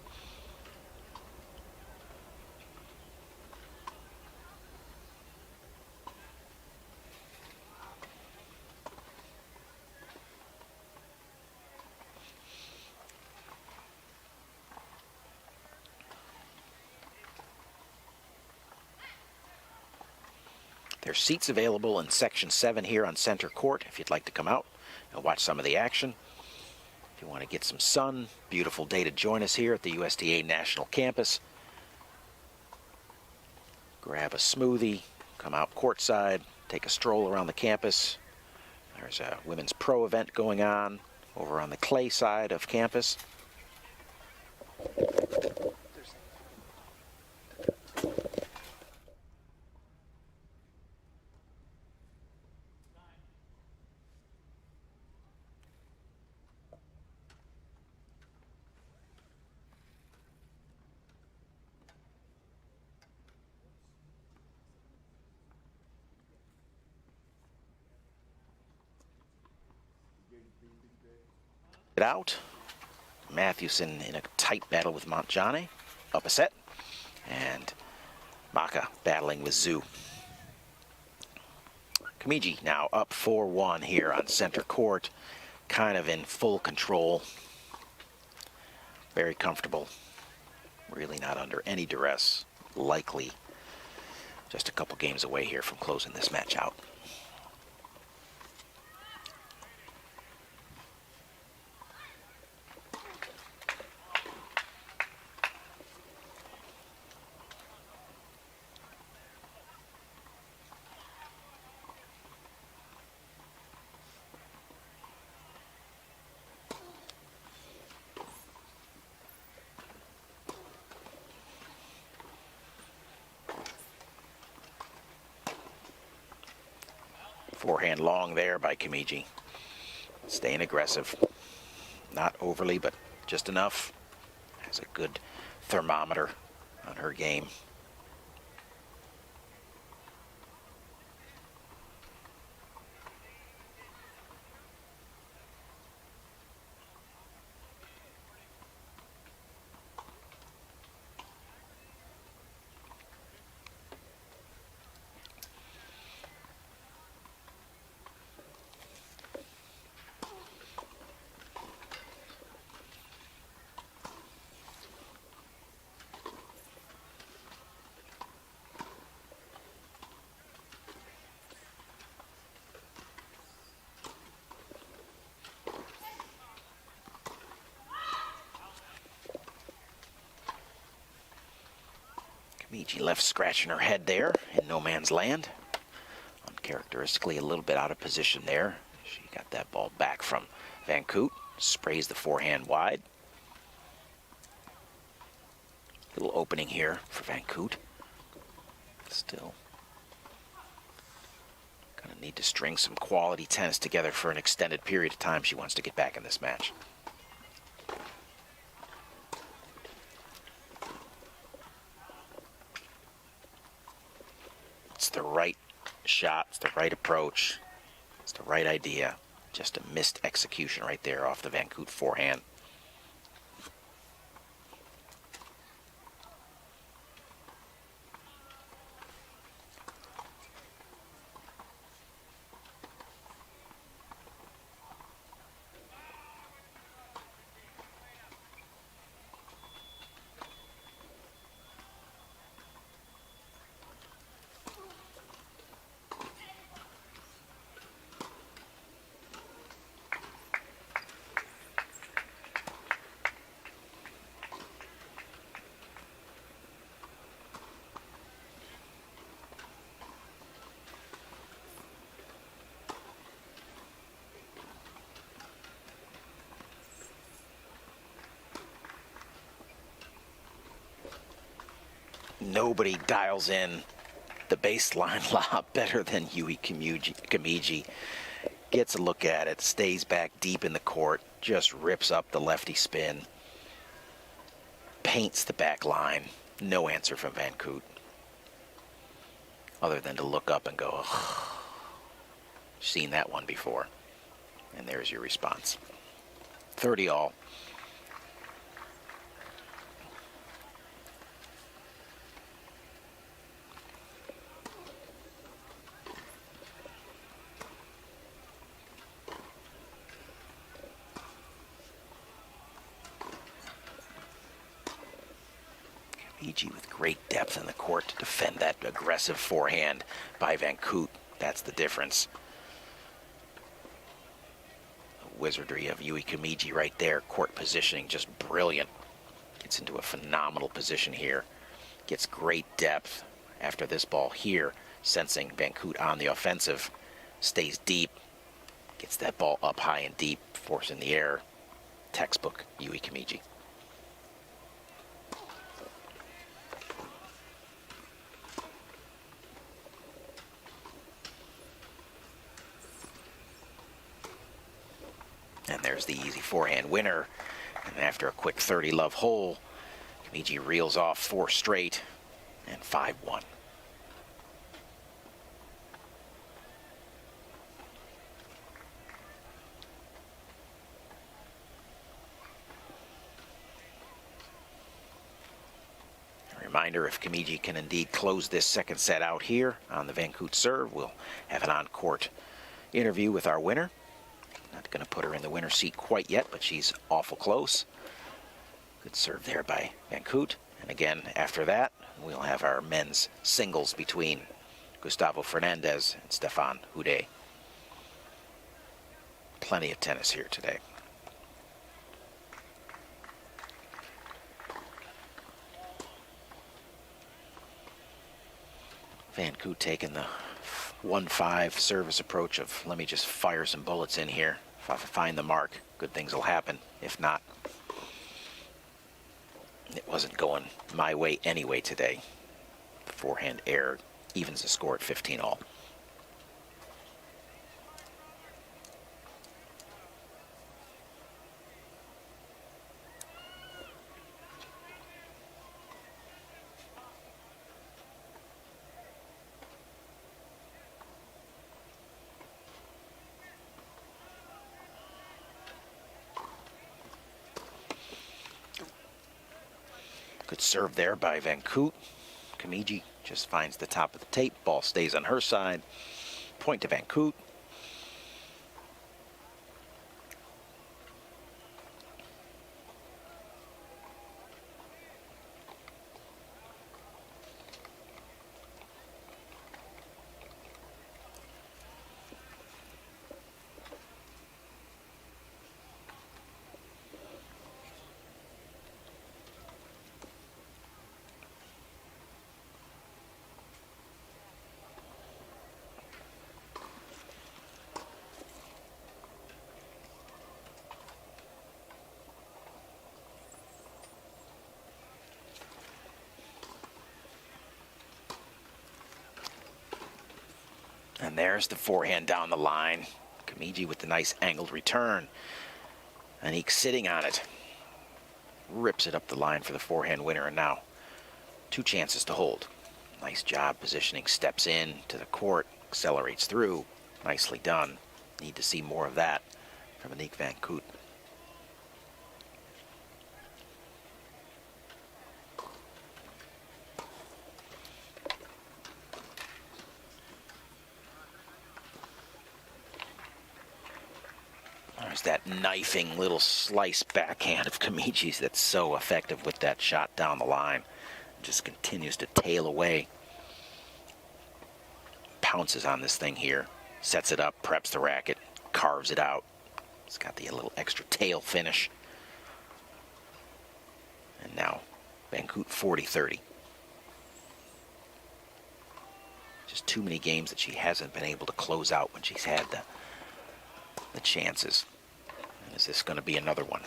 There's seats available in Section 7 here on center court if you'd like to come out and watch some of the action. If you want to get some sun, beautiful day to join us here at the USTA National Campus. Grab a smoothie, come out courtside, take a stroll around the campus. There's a women's pro event going on over on the clay side of campus. It out. Matthewson in a tight battle with Montjane, up a set, and Maka battling with Zhu. Kamiji now up 4-1 here on center court, kind of in full control, very comfortable, really not under any duress, likely just a couple games away here from closing this match out. Forehand long there by Kamiji. Staying aggressive. Not overly, but just enough. Has a good thermometer on her game. Kamiji left scratching her head there in no man's land. Uncharacteristically a little bit out of position there. She got that ball back from Vancoot. Sprays the forehand wide. Little opening here for Vancoot. Still gonna need to string some quality tennis together for an extended period of time. She wants to get back in this match. It's the right shot, it's the right approach, it's the right idea. Just a missed execution right there off the Vancoot forehand. Nobody dials in the baseline lob better than Yui Kamiji. Gets a look at it, stays back deep in the court, just rips up the lefty spin, paints the back line. No answer from Vancoot, other than to look up and go, ugh, seen that one before. And there's your response. 30 all. With great depth in the court to defend that aggressive forehand by Vancoot. That's the difference. The wizardry of Yui Kamiji right there. Court positioning just brilliant. Gets into a phenomenal position here. Gets great depth after this ball here. Sensing Vancoot on the offensive. Stays deep. Gets that ball up high and deep. Forcing the error. Textbook Yui Kamiji. And there's the easy forehand winner. And after a quick 30-love hole, Kamiji reels off 4 straight and 5-1. A reminder, if Kamiji can indeed close this second set out here on the Vancoot serve, we'll have an on-court interview with our winner. Not going to put her in the winner's seat quite yet, but she's awful close. Good serve there by Vancoot. And again, after that, we'll have our men's singles between Gustavo Fernandez and Stefan Hudde. Plenty of tennis here today. Vancoot taking the 1-5 service approach of, let me just fire some bullets in here. If I find the mark, good things will happen. If not, it wasn't going my way anyway today. Forehand error evens the score at 15 all. Good serve there by Vancoot. Kamiji just finds the top of the tape. Ball stays on her side. Point to Vancoot. And there's the forehand down the line. Kamiji with the nice angled return. Anique sitting on it. Rips it up the line for the forehand winner, and now 2 chances to hold. Nice job positioning, steps in to the court, accelerates through. Nicely done. Need to see more of that from Anique Vancoot. There's that knifing little slice backhand of Kamiji's that's so effective with that shot down the line. Just continues to tail away. Pounces on this thing here. Sets it up, preps the racket, carves it out. It's got the little extra tail finish. And now Vancoot 40-30. Just too many games that she hasn't been able to close out when she's had the chances. Is this going to be another one?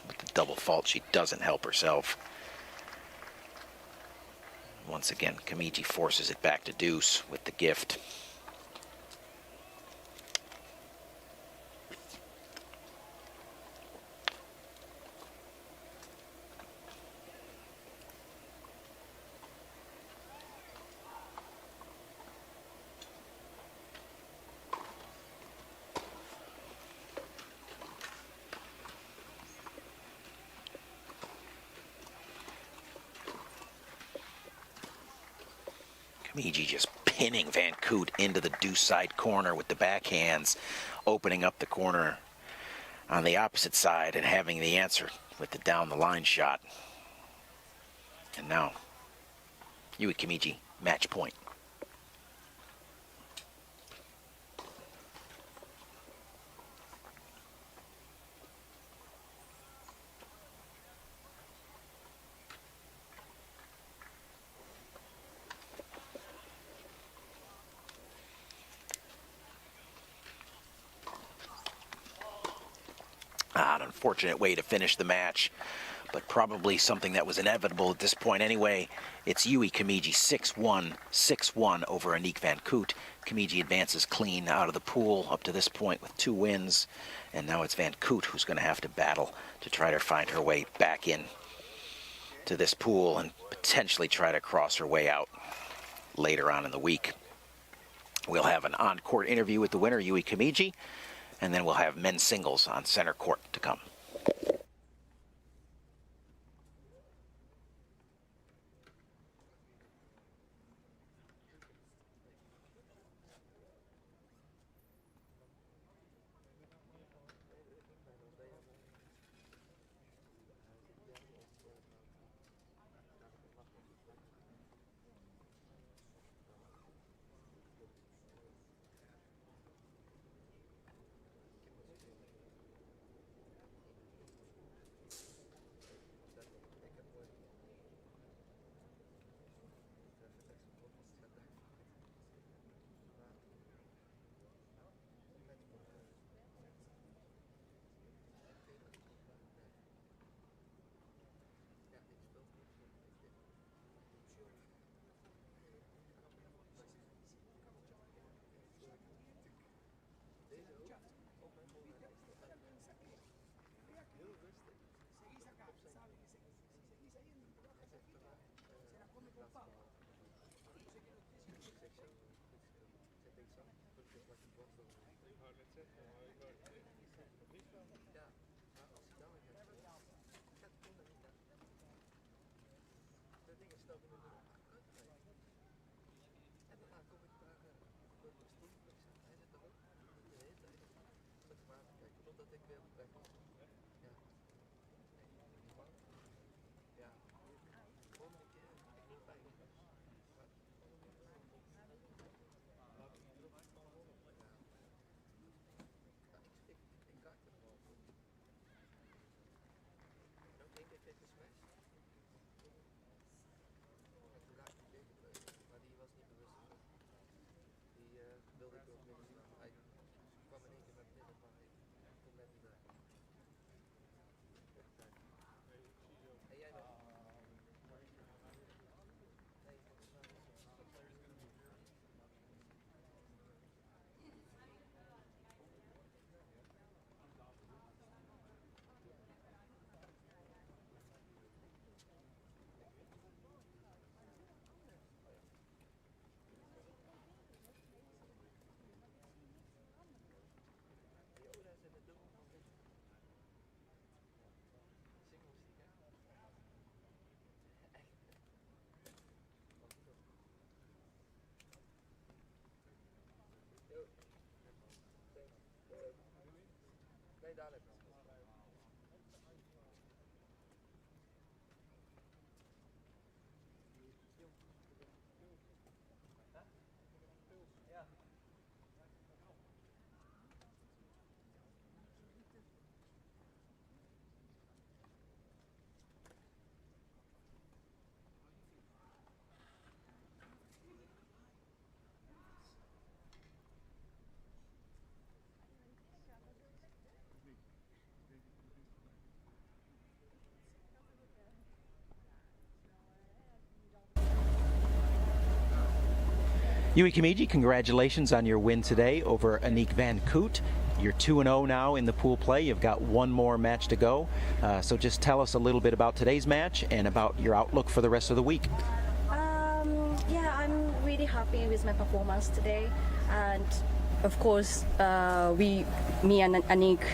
With the double fault, she doesn't help herself. Once again, Kamiji forces it back to deuce with the gift. Kamiji just pinning Vancoot into the deuce side corner with the backhands, opening up the corner on the opposite side and having the answer with the down the line shot. And now, Yui Kamiji, match point. An unfortunate way to finish the match, but probably something that was inevitable at this point anyway. It's Yui Kamiji 6-1, 6-1 over Anique Vancoot. Kamiji advances clean out of the pool up to this point with 2 wins, and now it's Vancoot who's going to have to battle to try to find her way back in to this pool and potentially try to cross her way out later on in the week. We'll have an on-court interview with the winner, Yui Kamiji, and then we'll have men's singles on center court to come. Yui Kamiji, congratulations on your win today over Anique Vancoot. You're 2-0 now in the pool play. You've got one more match to go. So just tell us a little bit about today's match and about your outlook for the rest of the week. Yeah, I'm really happy with my performance today. And of course, me and Anique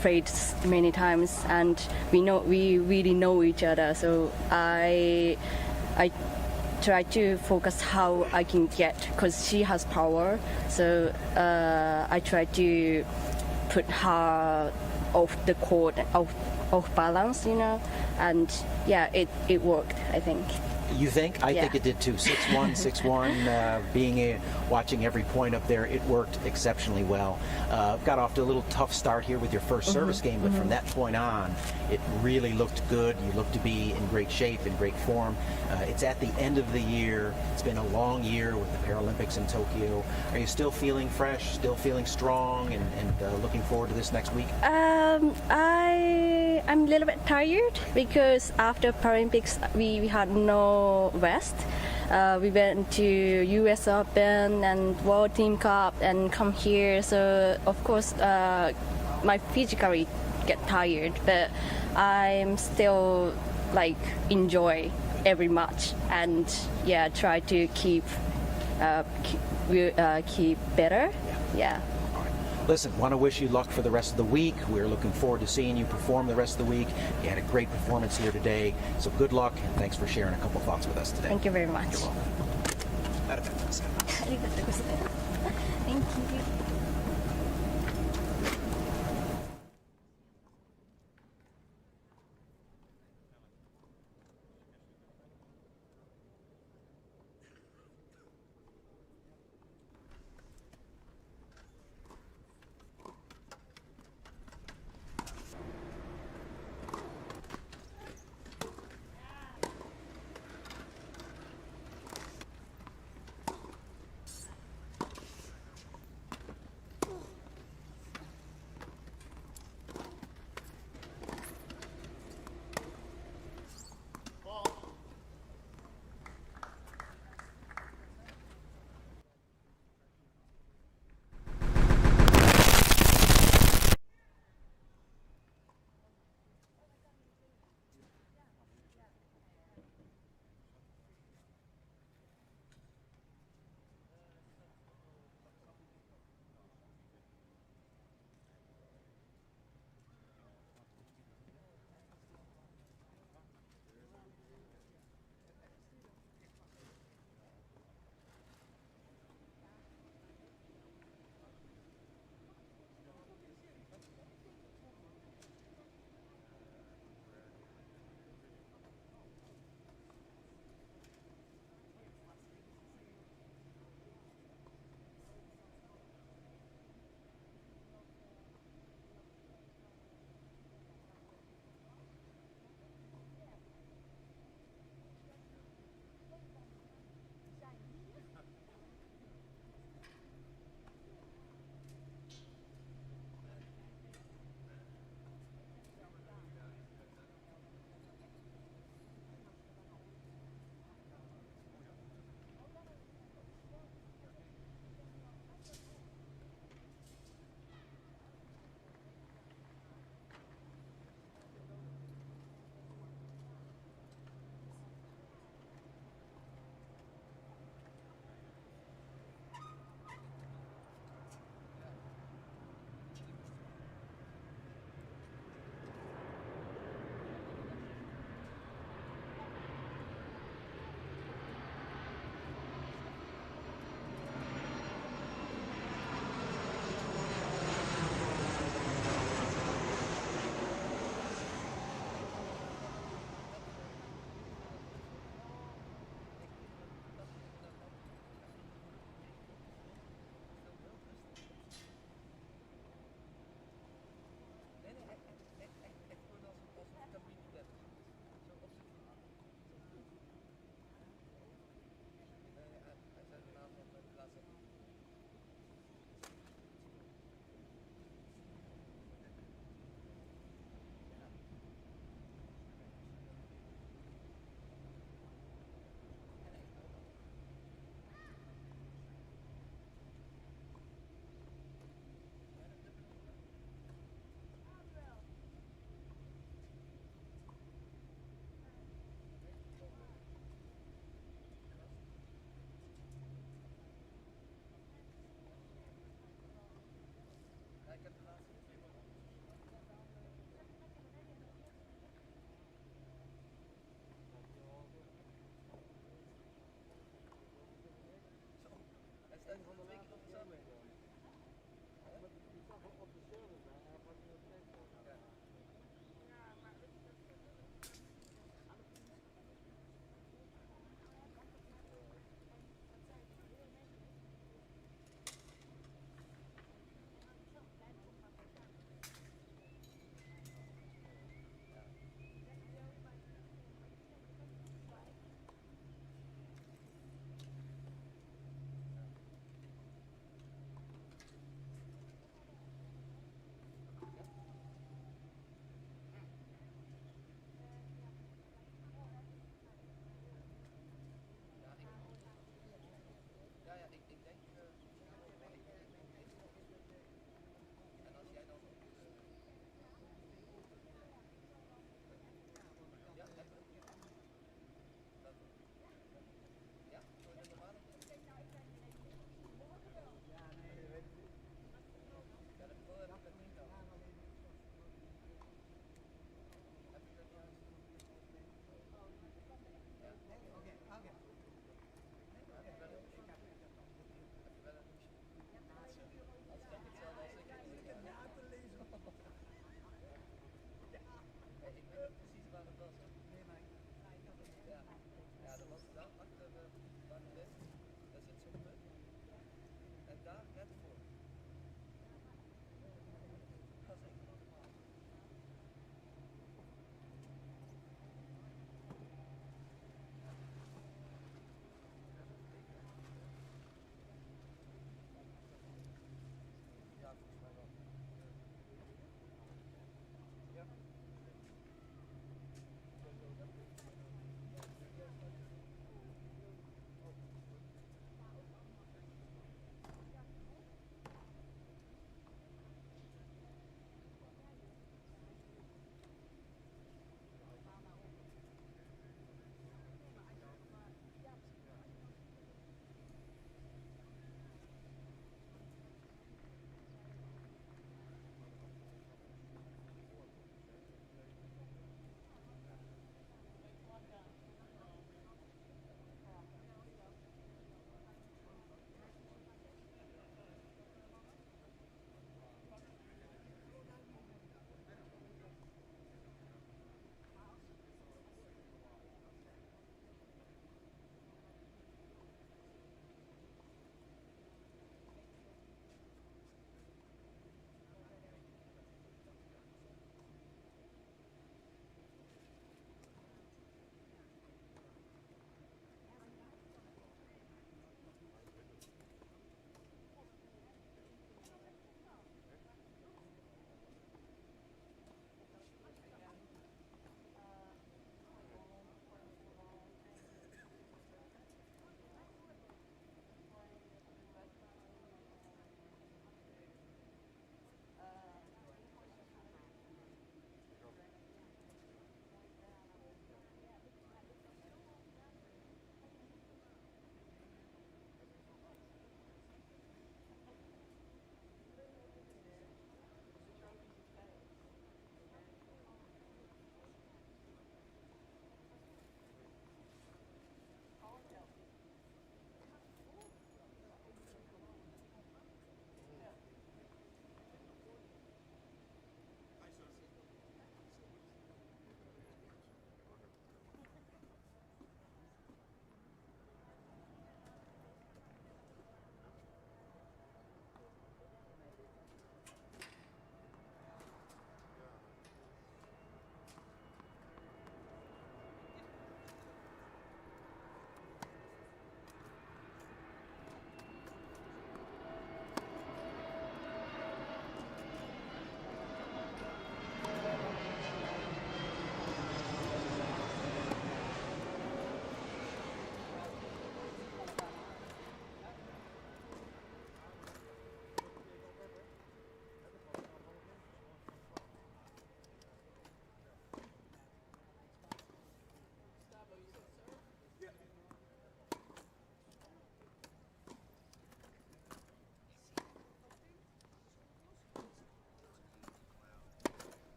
played many times, and we really know each other. So I try to focus how I can get, because she has power. So I try to put her off the court, off balance, and yeah, it worked, I think. You think? I think it did too. 6-1, 6-1. Watching every point up there, it worked exceptionally well. Got off to a little tough start here with your first service game, but from that point on, it really looked good. You looked to be in great shape, in great form. It's at the end of the year. It's been a long year with the Paralympics in Tokyo. Are you still feeling fresh, still feeling strong, and looking forward to this next week? I'm a little bit tired because after Paralympics we had no rest. We went to US Open and World Team Cup and come here, so of course my physically get tired, but I'm still enjoy every match and try to keep better. Yeah. Listen, want to wish you luck for the rest of the week. We're looking forward to seeing you perform the rest of the week. You had a great performance here today, so good luck, and thanks for sharing a couple thoughts with us today. Thank you very much. You're welcome. Thank you.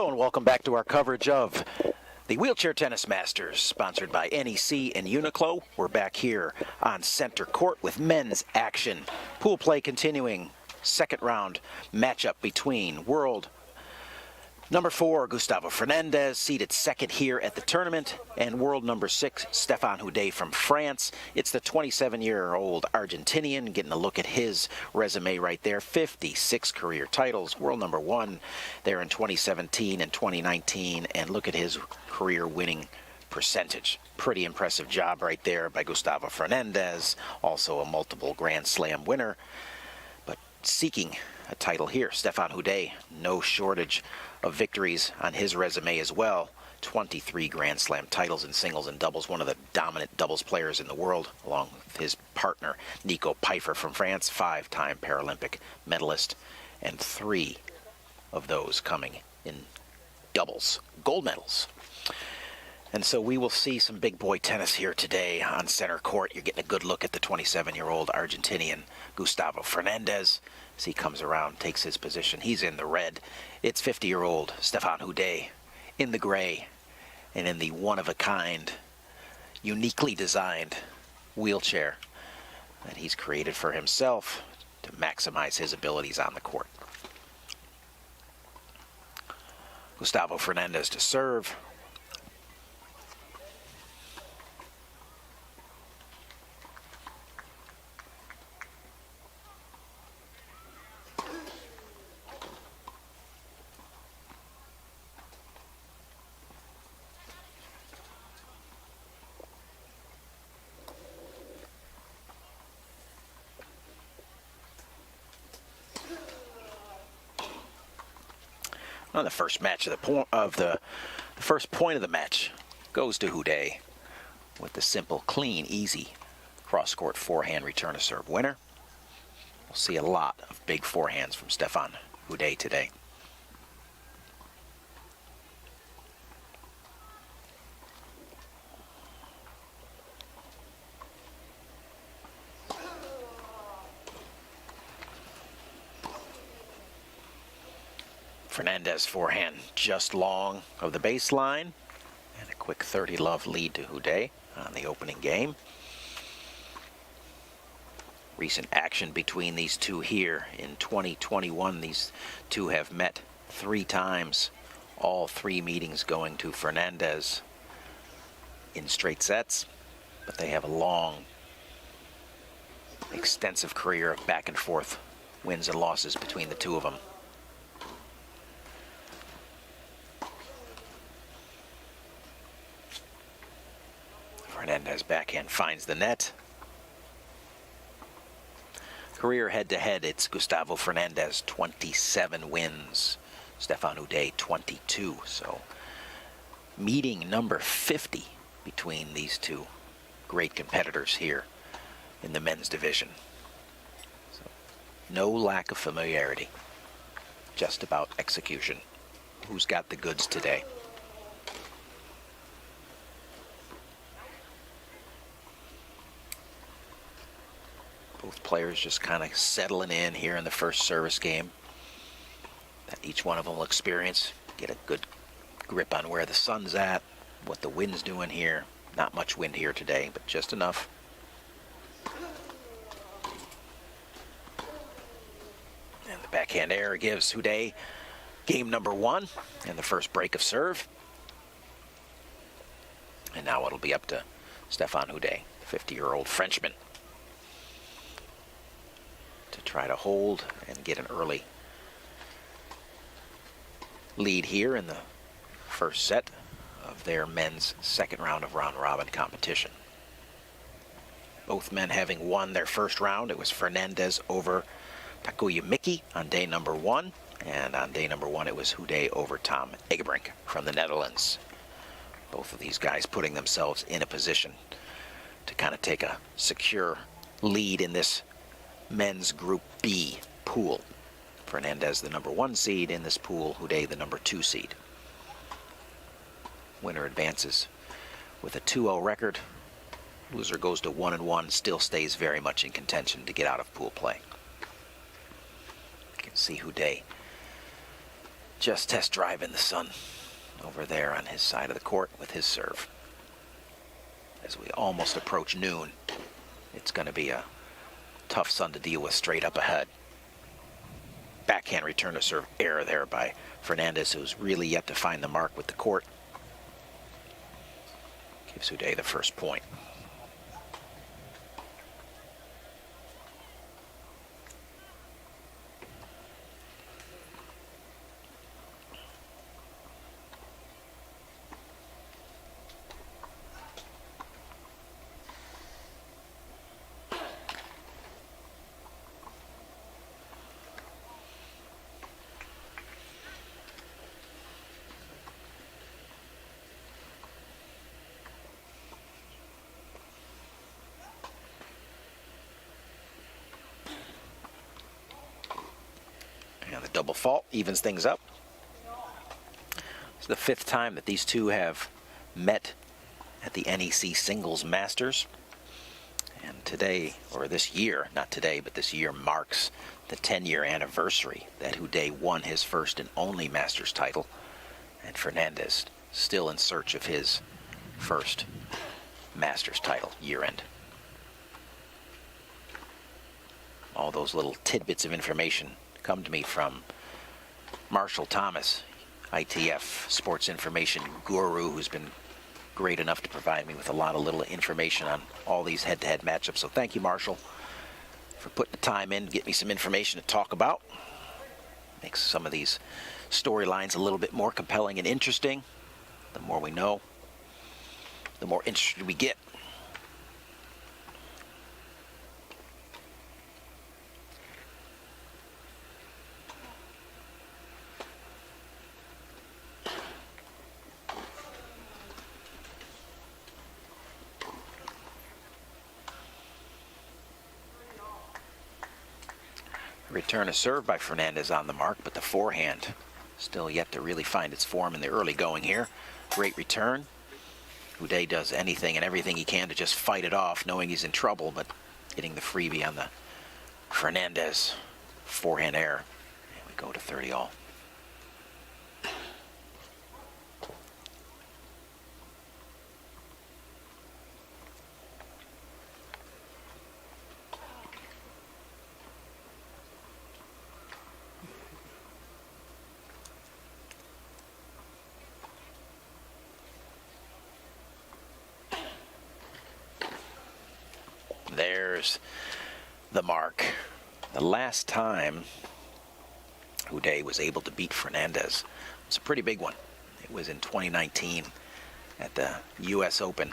Hello and welcome back to our coverage of the Wheelchair Tennis Masters, sponsored by NEC and UNIQLO. We're back here on center court with men's action. Pool play continuing. Second round matchup between world number 4, Gustavo Fernandez, seated second here at the tournament, and world number 6, Stéphane Hudde from France. It's the 27-year-old Argentinian, getting a look at his resume right there. 56 career titles, world number 1 there in 2017 and 2019, and look at his career winning percentage. Pretty impressive job right there by Gustavo Fernandez, also a multiple Grand Slam winner, but seeking a title here. Stéphane Hudde, no shortage of victories on his resume as well. 23 Grand Slam titles in singles and doubles, one of the dominant doubles players in the world, along with his partner Nico Pfeiffer from France, 5-time Paralympic medalist, and 3 of those coming in doubles, gold medals. And so we will see some big boy tennis here today on center court. You're getting a good look at the 27-year-old Argentinian Gustavo Fernandez as he comes around, takes his position. He's in the red. It's 50-year-old Stéphane Hudde in the gray and in the one-of-a-kind, uniquely designed wheelchair that he's created for himself to maximize his abilities on the court. Gustavo Fernandez to serve. Well, the first match of the first point of the match goes to Hudde with the simple, clean, easy cross-court forehand return to serve winner. We'll see a lot of big forehands from Stéphane Hudde today. Fernandez forehand just long of the baseline, and a quick 30-love lead to Hudde on the opening game. Recent action between these two here in 2021. These two have met 3 times, all 3 meetings going to Fernandez in straight sets, but they have a long, extensive career of back and forth wins and losses between the two of them. Fernandez backhand finds the net. Career head-to-head, it's Gustavo Fernandez, 27 wins. Stéphane Hudde, 22. So meeting number 50 between these two great competitors here in the men's division. So no lack of familiarity, just about execution. Who's got the goods today? Both players just kind of settling in here in the first service game that each one of them will experience. Get a good grip on where the sun's at, what the wind's doing here. Not much wind here today, but just enough. And the backhand error gives Hudde game number 1 and the first break of serve. And now it'll be up to Stéphane Hudde, the 50-year-old Frenchman, to try to hold and get an early lead here in the first set of their men's second round of round-robin competition. Both men having won their first round. It was Fernandez over Takuya Miki on day number 1, and on day number 1 it was Hudde over Tom Egebrink from the Netherlands. Both of these guys putting themselves in a position to kind of take a secure lead in this men's Group B pool. Fernandez the number 1 seed in this pool, Hudde the number 2 seed. Winner advances with a 2-0 record. Loser goes to 1-1, still stays very much in contention to get out of pool play. You can see Hudde Just test driving the sun over there on his side of the court with his serve. As we almost approach noon, it's going to be a tough sun to deal with straight up ahead. Backhand return to serve error there by Fernandez, who's really yet to find the mark with the court. Gives Hudde the first point. And the double fault evens things up. It's the 5th time that these two have met at the NEC Singles Masters. And today, or this year, not today, but this year marks the 10-year anniversary that Hudde won his first and only Masters title. And Fernandez still in search of his first Masters title year-end. All those little tidbits of information come to me from Marshall Thomas, ITF sports information guru, who's been great enough to provide me with a lot of little information on all these head-to-head matchups. So thank you, Marshall, for putting the time in to get me some information to talk about. Makes some of these storylines a little bit more compelling and interesting. The more we know, the more interested we get. Return a serve by Fernandez on the mark, but the forehand still yet to really find its form in the early going here. Great return. Hudde does anything and everything he can to just fight it off, knowing he's in trouble, but getting the freebie on the Fernandez forehand error. And we go to 30 all. There's the mark. The last time Hudde was able to beat Fernandez was a pretty big one. It was in 2019 at the U.S. Open,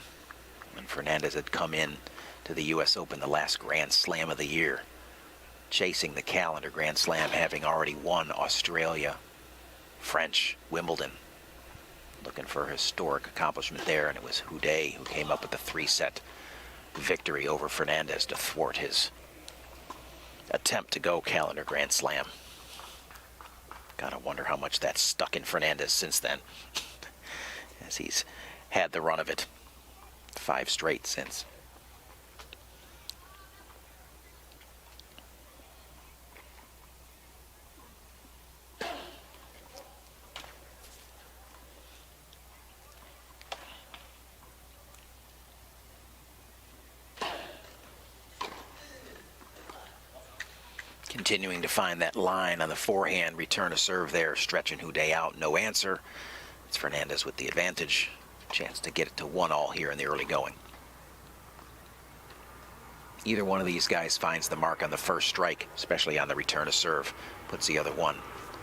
when Fernandez had come in to the U.S. Open, the last Grand Slam of the year, chasing the calendar Grand Slam, having already won Australia, French, Wimbledon. Looking for a historic accomplishment there, and it was Hudde who came up with the 3-set victory over Fernandez to thwart his attempt to go calendar Grand Slam. Gotta wonder how much that's stuck in Fernandez since then, as he's had the run of it. 5 straight since. Continuing to find that line on the forehand, return a serve there, stretching Hudde out, no answer. It's Fernandez with the advantage. Chance to get it to 1-all here in the early going. Either one of these guys finds the mark on the first strike, especially on the return of serve, puts the other one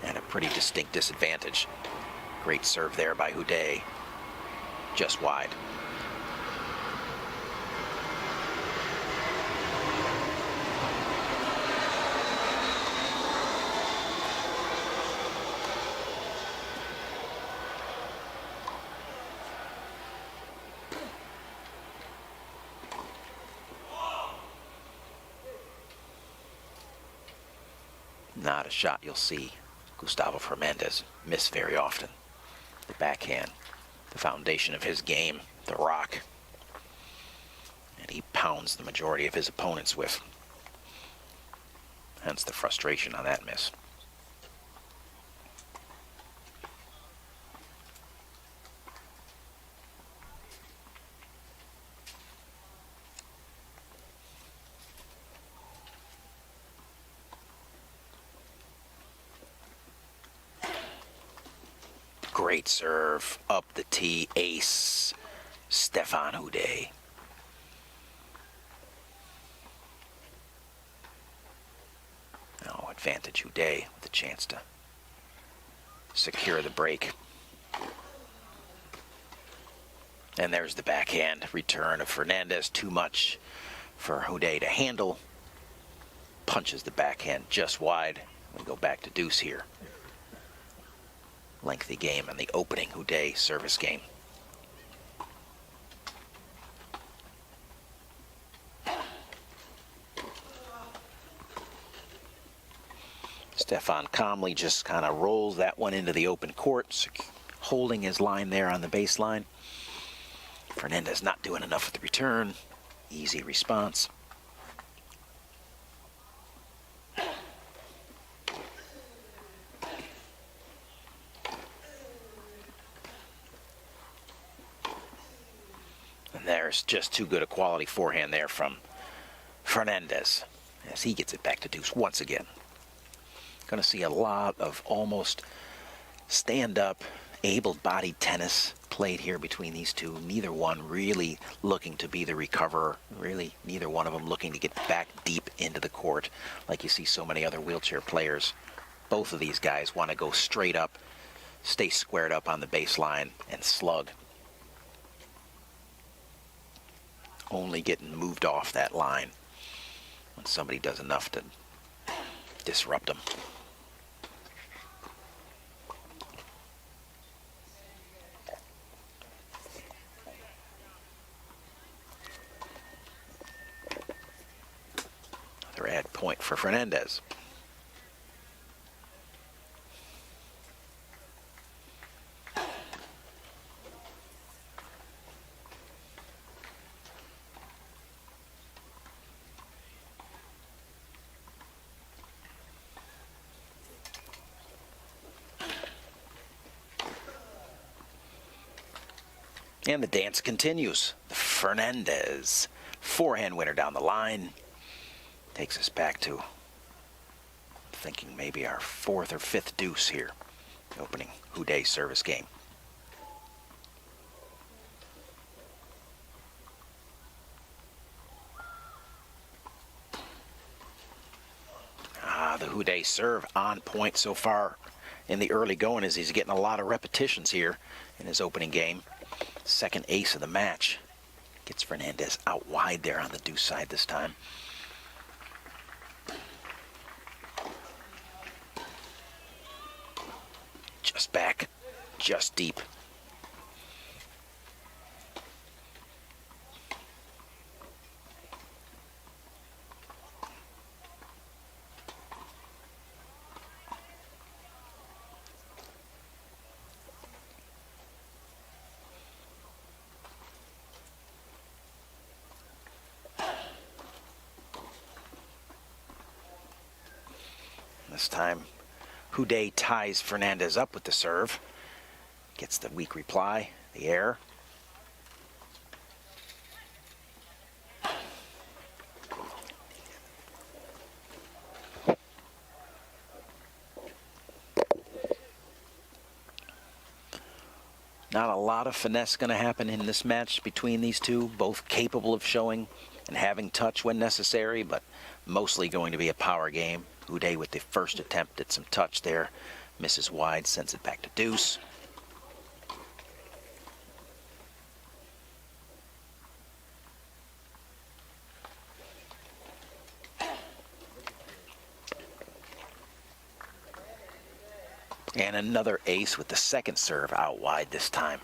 at a pretty distinct disadvantage. Great serve there by Hudde, just wide. Not a shot you'll see Gustavo Fernandez miss very often. The backhand, the foundation of his game, the rock. And he pounds the majority of his opponents with. Hence the frustration on that miss. Great serve up the tee, ace, Stefan Hudde. Now advantage Hudde with a chance to secure the break. And there's the backhand return of Fernandez. Too much for Hudde to handle. Punches the backhand just wide. We go back to deuce here. Lengthy game in the opening Hudde service game. Stefan calmly just kind of rolls that one into the open court, holding his line there on the baseline. Fernandez not doing enough with the return. Easy response. And there's just too good a quality forehand there from Fernandez as he gets it back to deuce once again. Going to see a lot of almost stand-up, able-bodied tennis played here between these two. Neither one really looking to be the recoverer. Really, neither one of them looking to get back deep into the court like you see so many other wheelchair players. Both of these guys want to go straight up, stay squared up on the baseline, and slug. Only getting moved off that line when somebody does enough to disrupt them. Another add point for Fernandez. And the dance continues. Fernandez, forehand winner down the line. Takes us back to thinking maybe our fourth or fifth deuce here. Opening Hudde service game. The Hudde serve on point so far in the early going as he's getting a lot of repetitions here in his opening game. Second ace of the match. Gets Fernandez out wide there on the deuce side this time. Just back, just deep. This time, Hudde ties Fernandez up with the serve. Gets the weak reply, the error. Not a lot of finesse going to happen in this match between these two, both capable of showing and having touch when necessary, but mostly going to be a power game. Hudde with the first attempt at some touch there. Misses wide, sends it back to deuce. And another ace with the second serve out wide this time.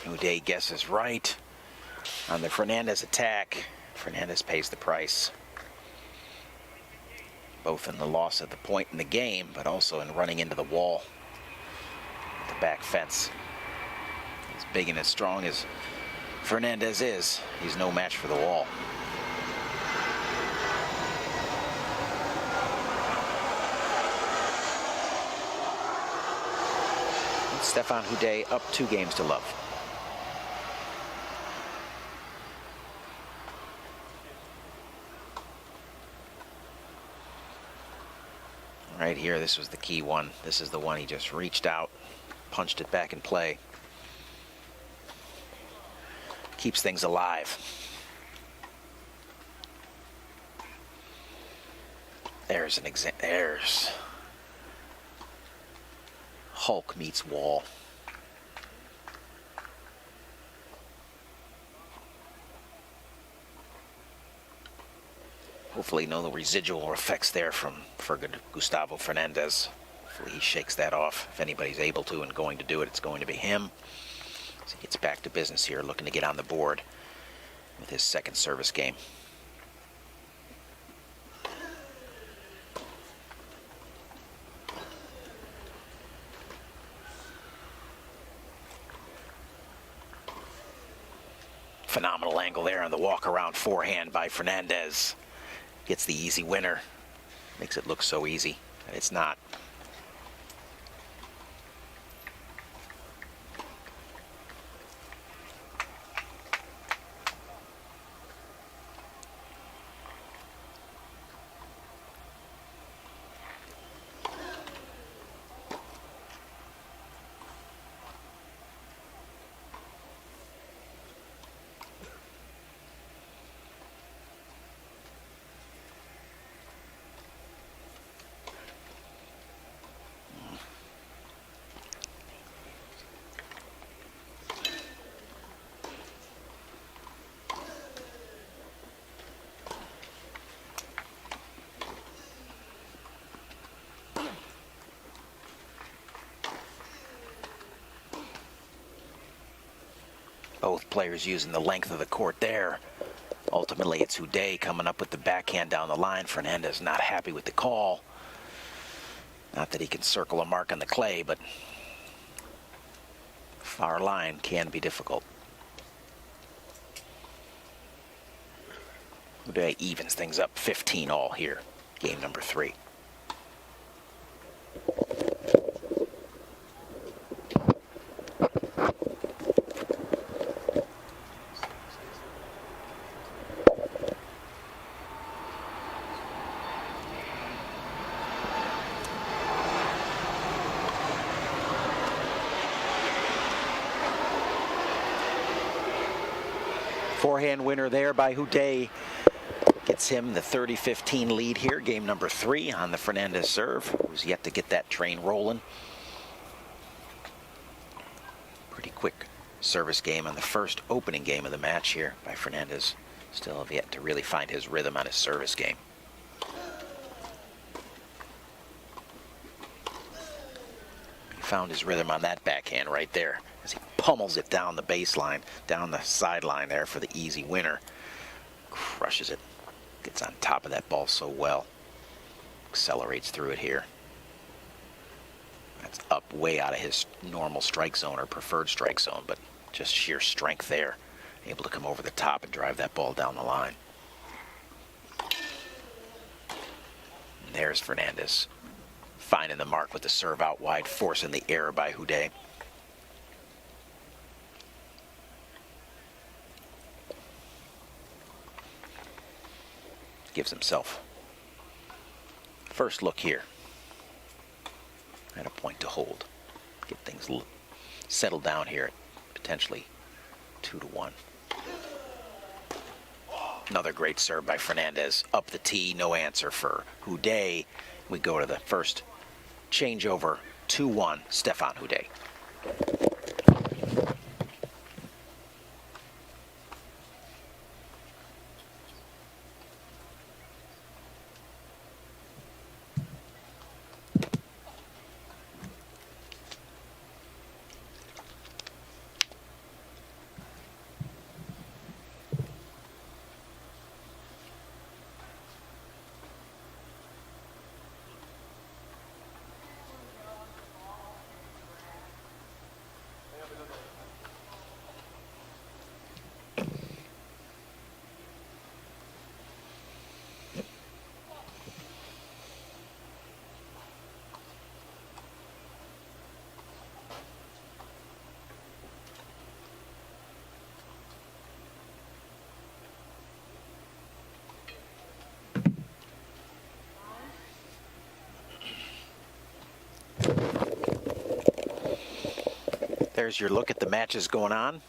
Hudde guesses right on the Fernandez attack. Fernandez pays the price, both in the loss of the point in the game, but also in running into the wall, the back fence. As big and as strong as Fernandez is, he's no match for the wall. And Stefan Hudde up 2-0. Right here, this was the key one. This is the one he just reached out, punched it back in play. Keeps things alive. There's an example. There's Hulk meets wall. Hopefully no residual effects there for Gustavo Fernandez. Hopefully he shakes that off. If anybody's able to and going to do it, it's going to be him. So he gets back to business here, looking to get on the board with his second service game. Phenomenal angle there on the walk around forehand by Fernandez. Gets the easy winner. Makes it look so easy, and it's not. Both players using the length of the court there. Ultimately, it's Hudde coming up with the backhand down the line. Fernandez not happy with the call. Not that he can circle a mark on the clay, but far line can be difficult. Hudde evens things up 15-all here, game number 3. Forehand winner there by Hudde. Gets him the 30-15 lead here, game number 3 on the Fernandez serve, who's yet to get that train rolling. Pretty quick service game on the first opening game of the match here by Fernandez. Still have yet to really find his rhythm on his service game. He found his rhythm on that backhand right there as he pummels it down the baseline, down the sideline there for the easy winner. Crushes it. Gets on top of that ball so well. Accelerates through it here. That's up way out of his normal strike zone or preferred strike zone, but just sheer strength there. Able to come over the top and drive that ball down the line. And there's Fernandez. Finding the mark with the serve out wide, forcing the error by Hudde. Gives himself first look here and a point to hold. Get things settled down here at potentially 2-1. Another great serve by Fernandez. Up the tee, no answer for Hudde. We go to the first changeover, 2-1, Stefan Hudde. There's your look at the matches going on.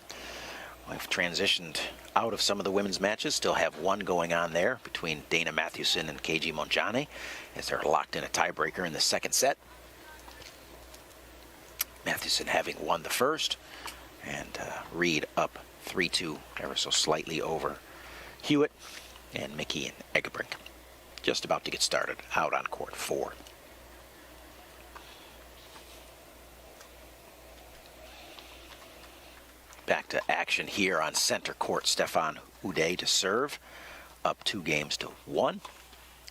We've transitioned out of some of the women's matches. Still have one going on there between Dana Mathewson and Keiji Monjane as they're locked in a tiebreaker in the second set. Mathewson having won the first, and Reed up 3-2, ever so slightly over Hewitt and Mickey and Eggebrink. Just about to get started out on court 4. Back to action here on center court. Stefan Hudde to serve, up 2-1,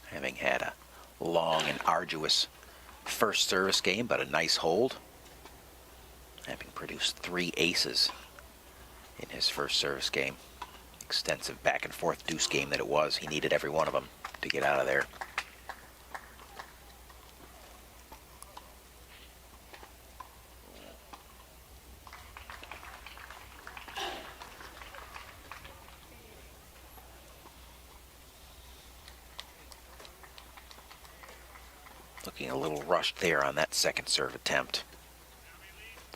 having had a long and arduous first service game, but a nice hold, having produced 3 aces in his first service game. Extensive back and forth deuce game that it was. He needed every one of them to get out of there. Looking a little rushed there on that second serve attempt.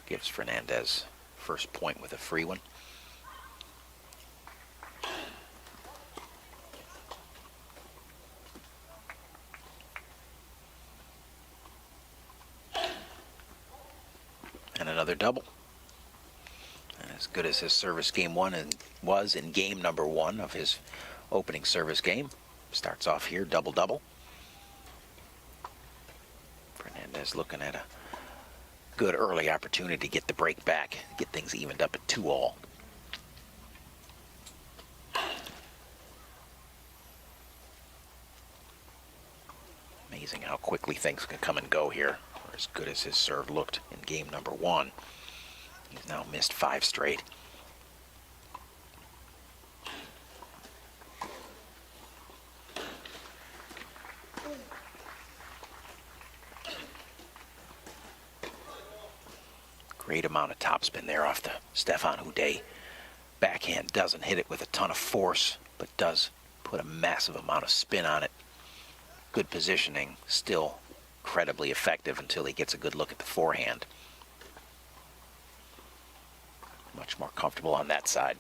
Gives Fernandez first point with a free one. And another double. And as good as his service game one and was in game number 1 of his opening service game. Starts off here double-double. Fernandez looking at a good early opportunity to get the break back, get things evened up at 2-all. Amazing how quickly things can come and go here. Or as good as his serve looked in game number 1. He's now missed 5 straight. Great amount of topspin there off the Stefan Hudde backhand. Doesn't hit it with a ton of force, but does put a massive amount of spin on it. Good positioning, still incredibly effective until he gets a good look at the forehand. Much more comfortable on that side.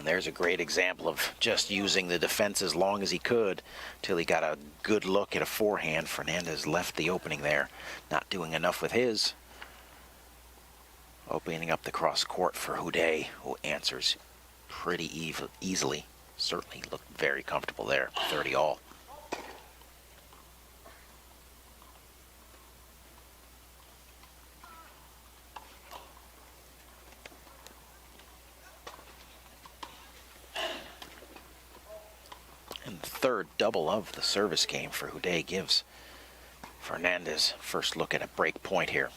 There's a great example of just using the defense as long as he could till he got a good look at a forehand. Fernandez left the opening there, not doing enough with his. Opening up the cross court for Hudde, who answers pretty easily. Certainly looked very comfortable there, 30-all. Third double of the service game for Hudde gives Fernandez first look at a break point here.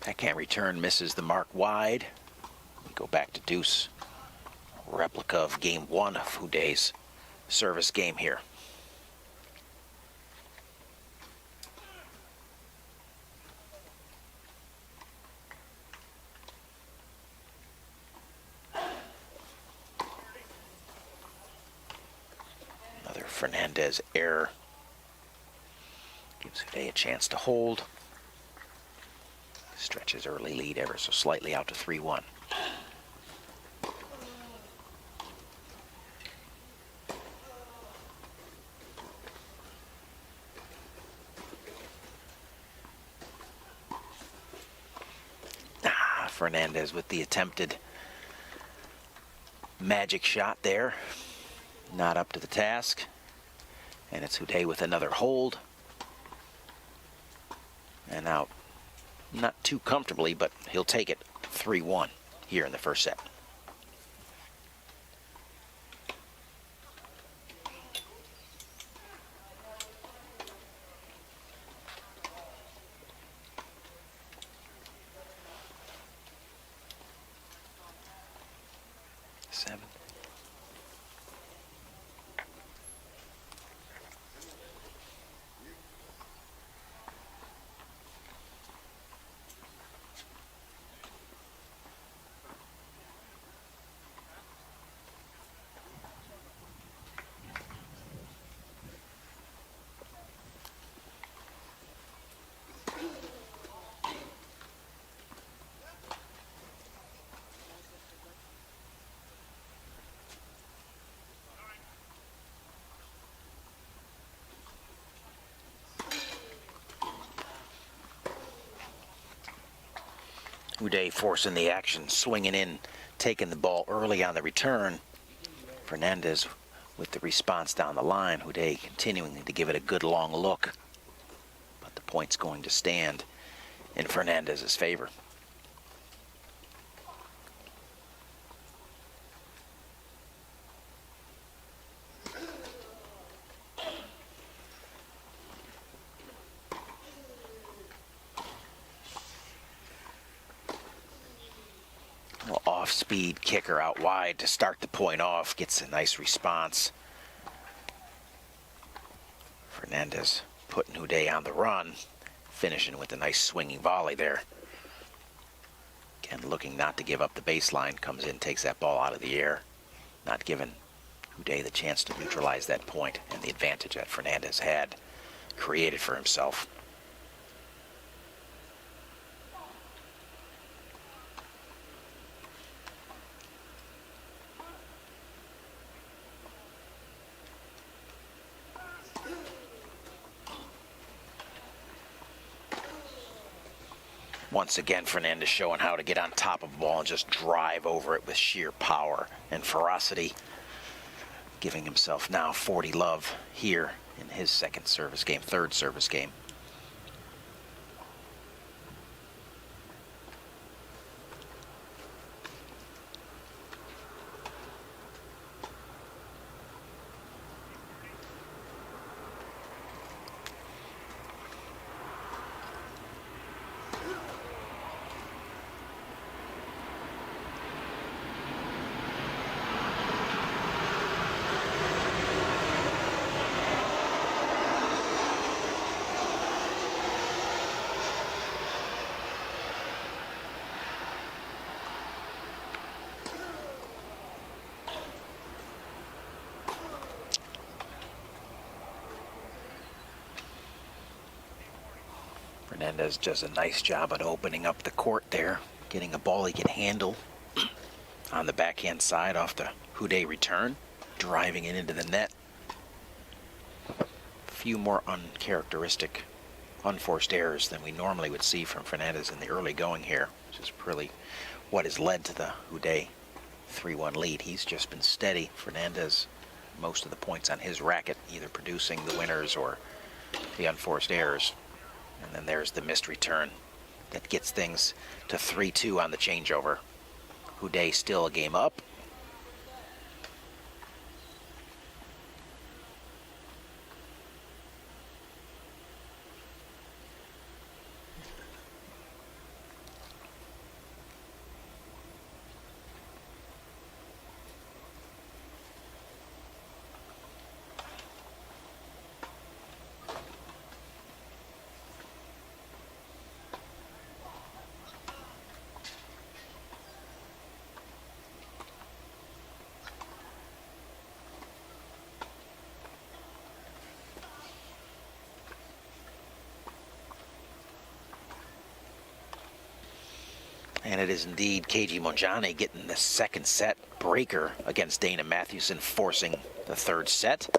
Backhand return misses the mark wide. We go back to deuce. Replica of game 1 of Hudde's service game here. Another Fernandez error. Gives Hudde a chance to hold. Stretches early lead ever so slightly out to 3-1. Fernandez with the attempted magic shot there. Not up to the task. And it's Hudde with another hold. And out. Not too comfortably, but he'll take it 3-1 here in the first set. 7. Hudde forcing the action, swinging in, taking the ball early on the return. Fernandez with the response down the line. Hudde continuing to give it a good long look. But the point's going to stand in Fernandez's favor. Off-speed kicker out wide to start the point off. Gets a nice response. Fernandez putting Hudde on the run. Finishing with a nice swinging volley there. Again, looking not to give up the baseline. Comes in, takes that ball out of the air. Not giving Hudde the chance to neutralize that point and the advantage that Fernandez had created for himself. Once again, Fernandez showing how to get on top of the ball and just drive over it with sheer power and ferocity. Giving himself now 40 love here in his third service game. Fernandez does a nice job at opening up the court there, getting a ball he can handle on the backhand side off the Hudde return, driving it into the net. A few more uncharacteristic, unforced errors than we normally would see from Fernandez in the early going here, which is really what has led to the Hudde 3-1 lead. He's just been steady. Fernandez, most of the points on his racket, either producing the winners or the unforced errors. And then there's the missed return that gets things to 3-2 on the changeover. Hudde still a game up. And it is indeed Keiji Monjane getting the second set breaker against Dana Matthewson, forcing the third set.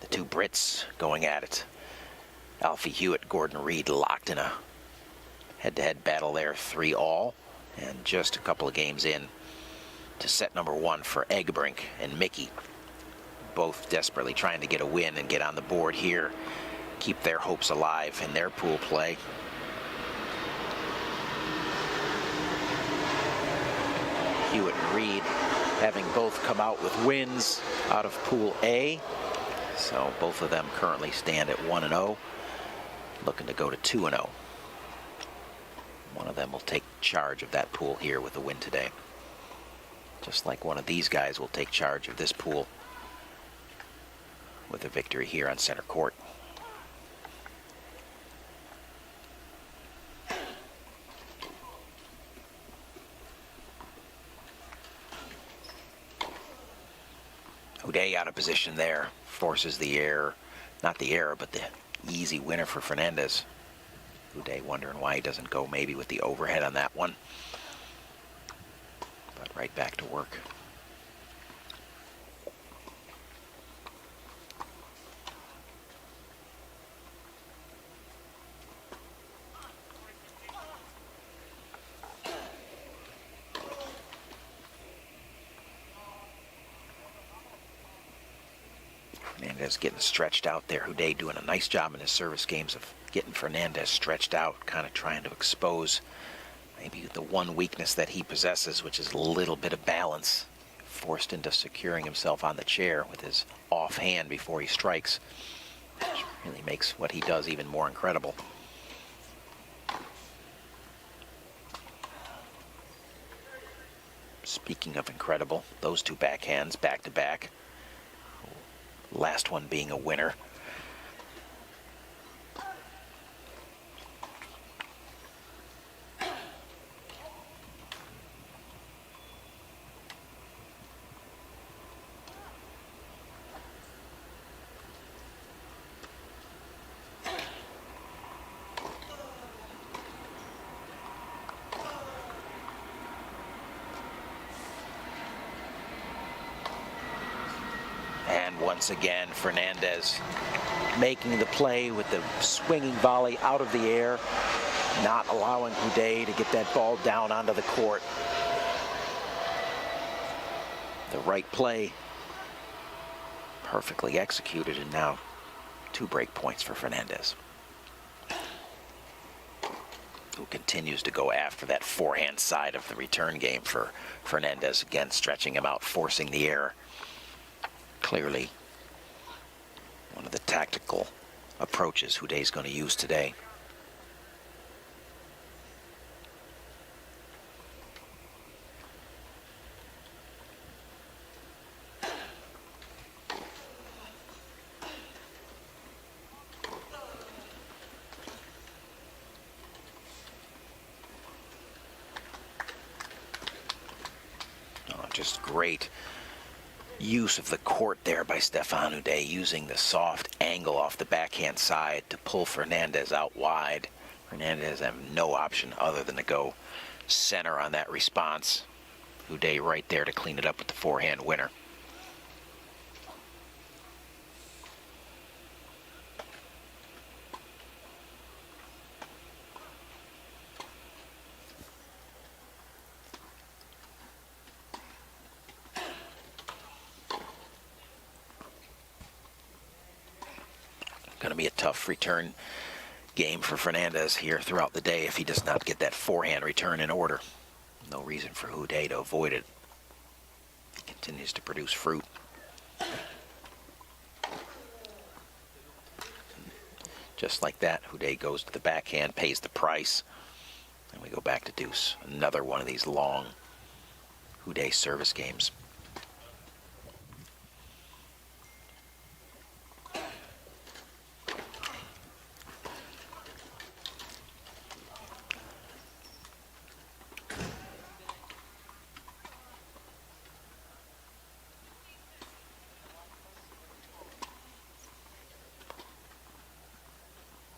The two Brits going at it. Alfie Hewitt, Gordon Reed locked in a head-to-head battle there, 3-all. And just a couple of games in to set number one for Eggebrink and Mickey. Both desperately trying to get a win and get on the board here. Keep their hopes alive in their pool play. Hewitt and Reed having both come out with wins out of Pool A. So both of them currently stand at 1-0, looking to go to 2-0. One of them will take charge of that pool here with a win today. Just like one of these guys will take charge of this pool with a victory here on center court. Hudde out of position there, forces the error, not the error, but the easy winner for Fernandez. Hudde wondering why he doesn't go maybe with the overhead on that one. But right back to work. Fernandez getting stretched out there. Hudde doing a nice job in his service games of getting Fernandez stretched out, kind of trying to expose maybe the one weakness that he possesses, which is a little bit of balance. Forced into securing himself on the chair with his offhand before he strikes, which really makes what he does even more incredible. Speaking of incredible, those two backhands back to back. Last one being a winner. Once again, Fernandez making the play with the swinging volley out of the air, not allowing Hudde to get that ball down onto the court. The right play, perfectly executed, and now 2 break points for Fernandez, who continues to go after that forehand side of the return game for Fernandez, again stretching him out, forcing the error. Clearly one of the tactical approaches Hudde's going to use today. Oh, just great use of the court there by Stefan Hudde, using the soft angle off the backhand side to pull Fernandez out wide. Fernandez have no option other than to go center on that response. Hudde right there to clean it up with the forehand winner. Going to be a tough return game for Fernandez here throughout the day if he does not get that forehand return in order. No reason for Hudde to avoid it. He continues to produce fruit. Just like that, Hudde goes to the backhand, pays the price, and we go back to deuce. Another one of these long Hudde service games.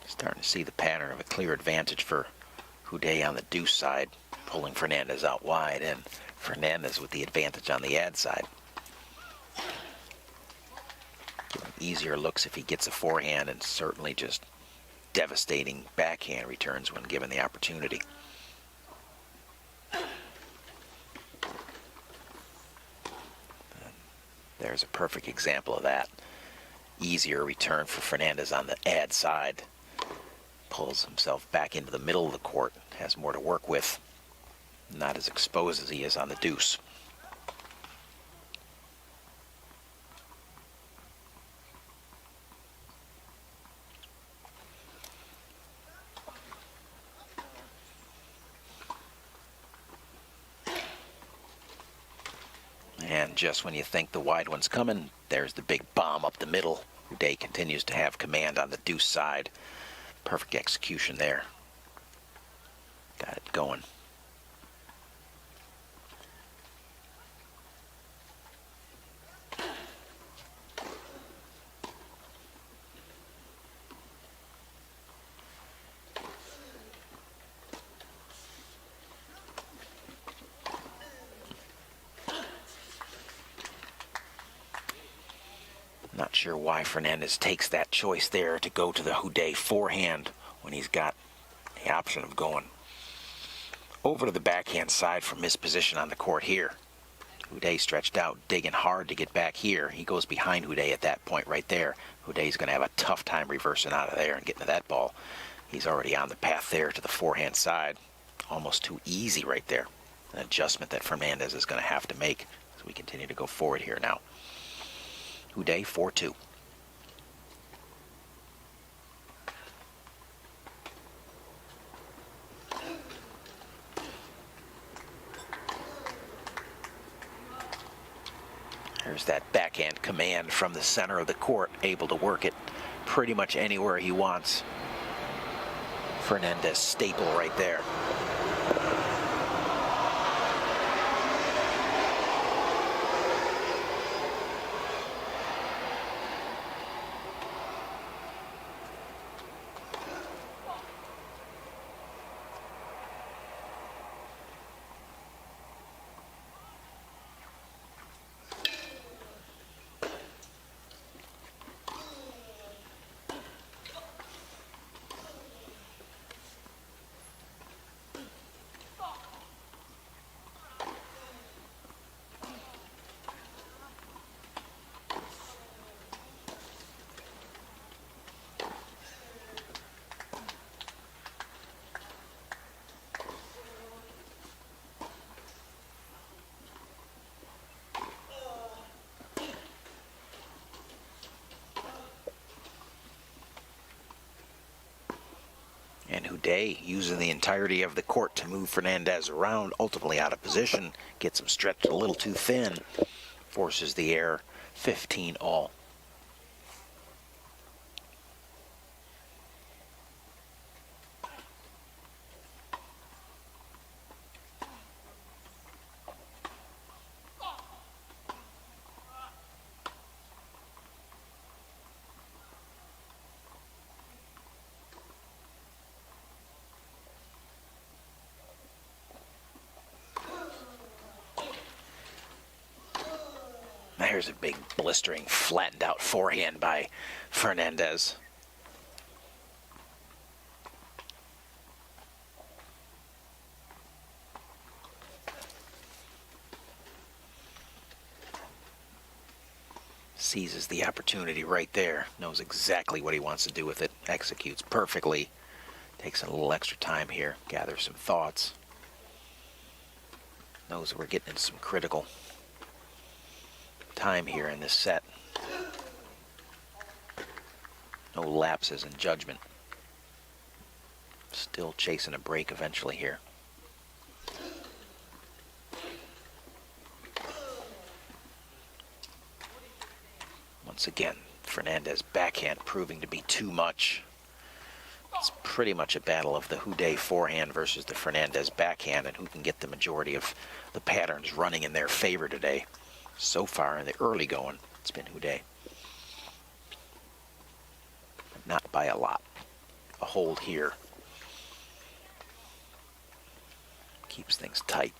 Starting to see the pattern of a clear advantage for Hudde on the deuce side, pulling Fernandez out wide, and Fernandez with the advantage on the ad side. Giving easier looks if he gets a forehand, and certainly just devastating backhand returns when given the opportunity. There's a perfect example of that. Easier return for Fernandez on the ad side. Pulls himself back into the middle of the court, has more to work with. Not as exposed as he is on the deuce. just when you think the wide one's coming, there's the big bomb up the middle. Hudde continues to have command on the deuce side. Perfect execution there. Got it going. Not sure why Fernandez takes that choice there to go to the Hudde forehand when he's got the option of going over to the backhand side from his position on the court here. Hudde stretched out, digging hard to get back here. He goes behind Hudde at that point right there. Hudde's going to have a tough time reversing out of there and getting to that ball. He's already on the path there to the forehand side. Almost too easy right there. An adjustment that Fernandez is going to have to make as we continue to go forward here now. Hudde 4-2. There's that backhand command from the center of the court, able to work it pretty much anywhere he wants. Fernandez staple right there. And Hudde using the entirety of the court to move Fernandez around, ultimately out of position, gets him stretched a little too thin, forces the error, 15 all. Here's a big blistering flattened out forehand by Fernandez. Seizes the opportunity right there, knows exactly what he wants to do with it, executes perfectly, takes a little extra time here, gathers some thoughts, knows we're getting into some critical time here in this set. No lapses in judgment. Still chasing a break eventually here. Once again, Fernandez backhand proving to be too much. It's pretty much a battle of the Hudde forehand versus the Fernandez backhand, and who can get the majority of the patterns running in their favor today. So far in the early going, it's been Hudde. Not by a lot. A hold here keeps things tight.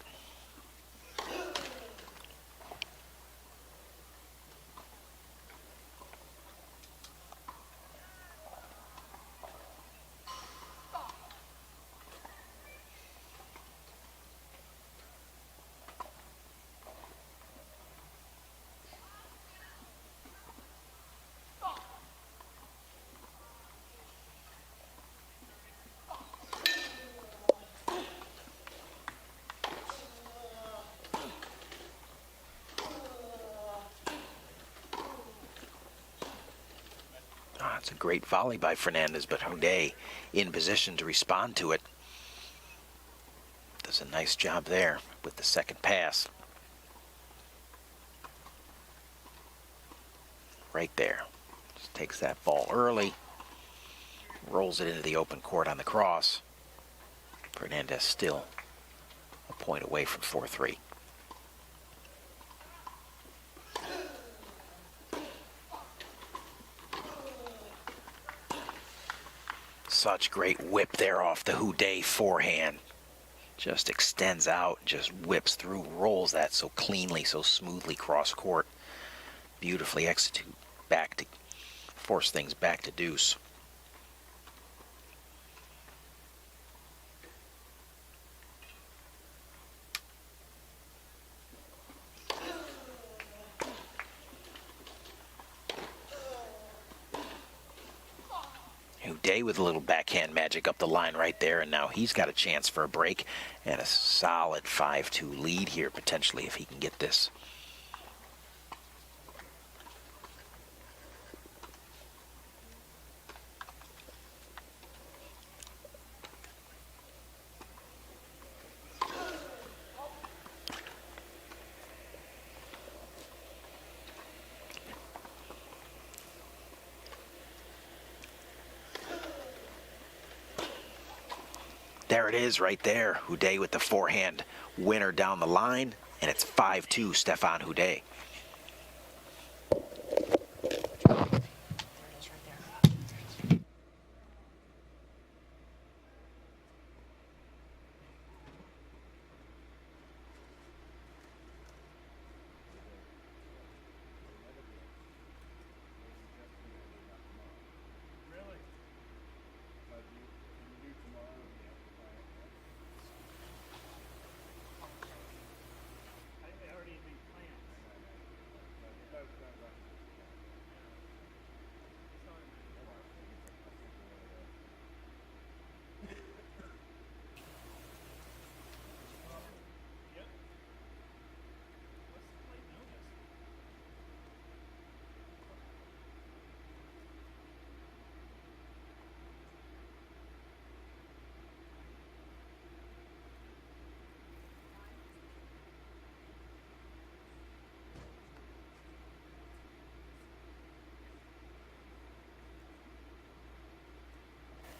It's a great volley by Fernandez, but Hudde in position to respond to it. Does a nice job there with the second pass. right there. Just takes that ball early, rolls it into the open court on the cross. Fernandez still a point away from 4-3. Such great whip there off the Hudde forehand. Just extends out, just whips through, rolls that so cleanly, so smoothly cross court. Beautifully execute back to force things back to deuce. Hudde with a little backhand magic up the line right there, and now he's got a chance for a break and a solid 5-2 lead here potentially if he can get this. There it is right there. Hudde with the forehand winner down the line, and it's 5-2 Stefan Hudde.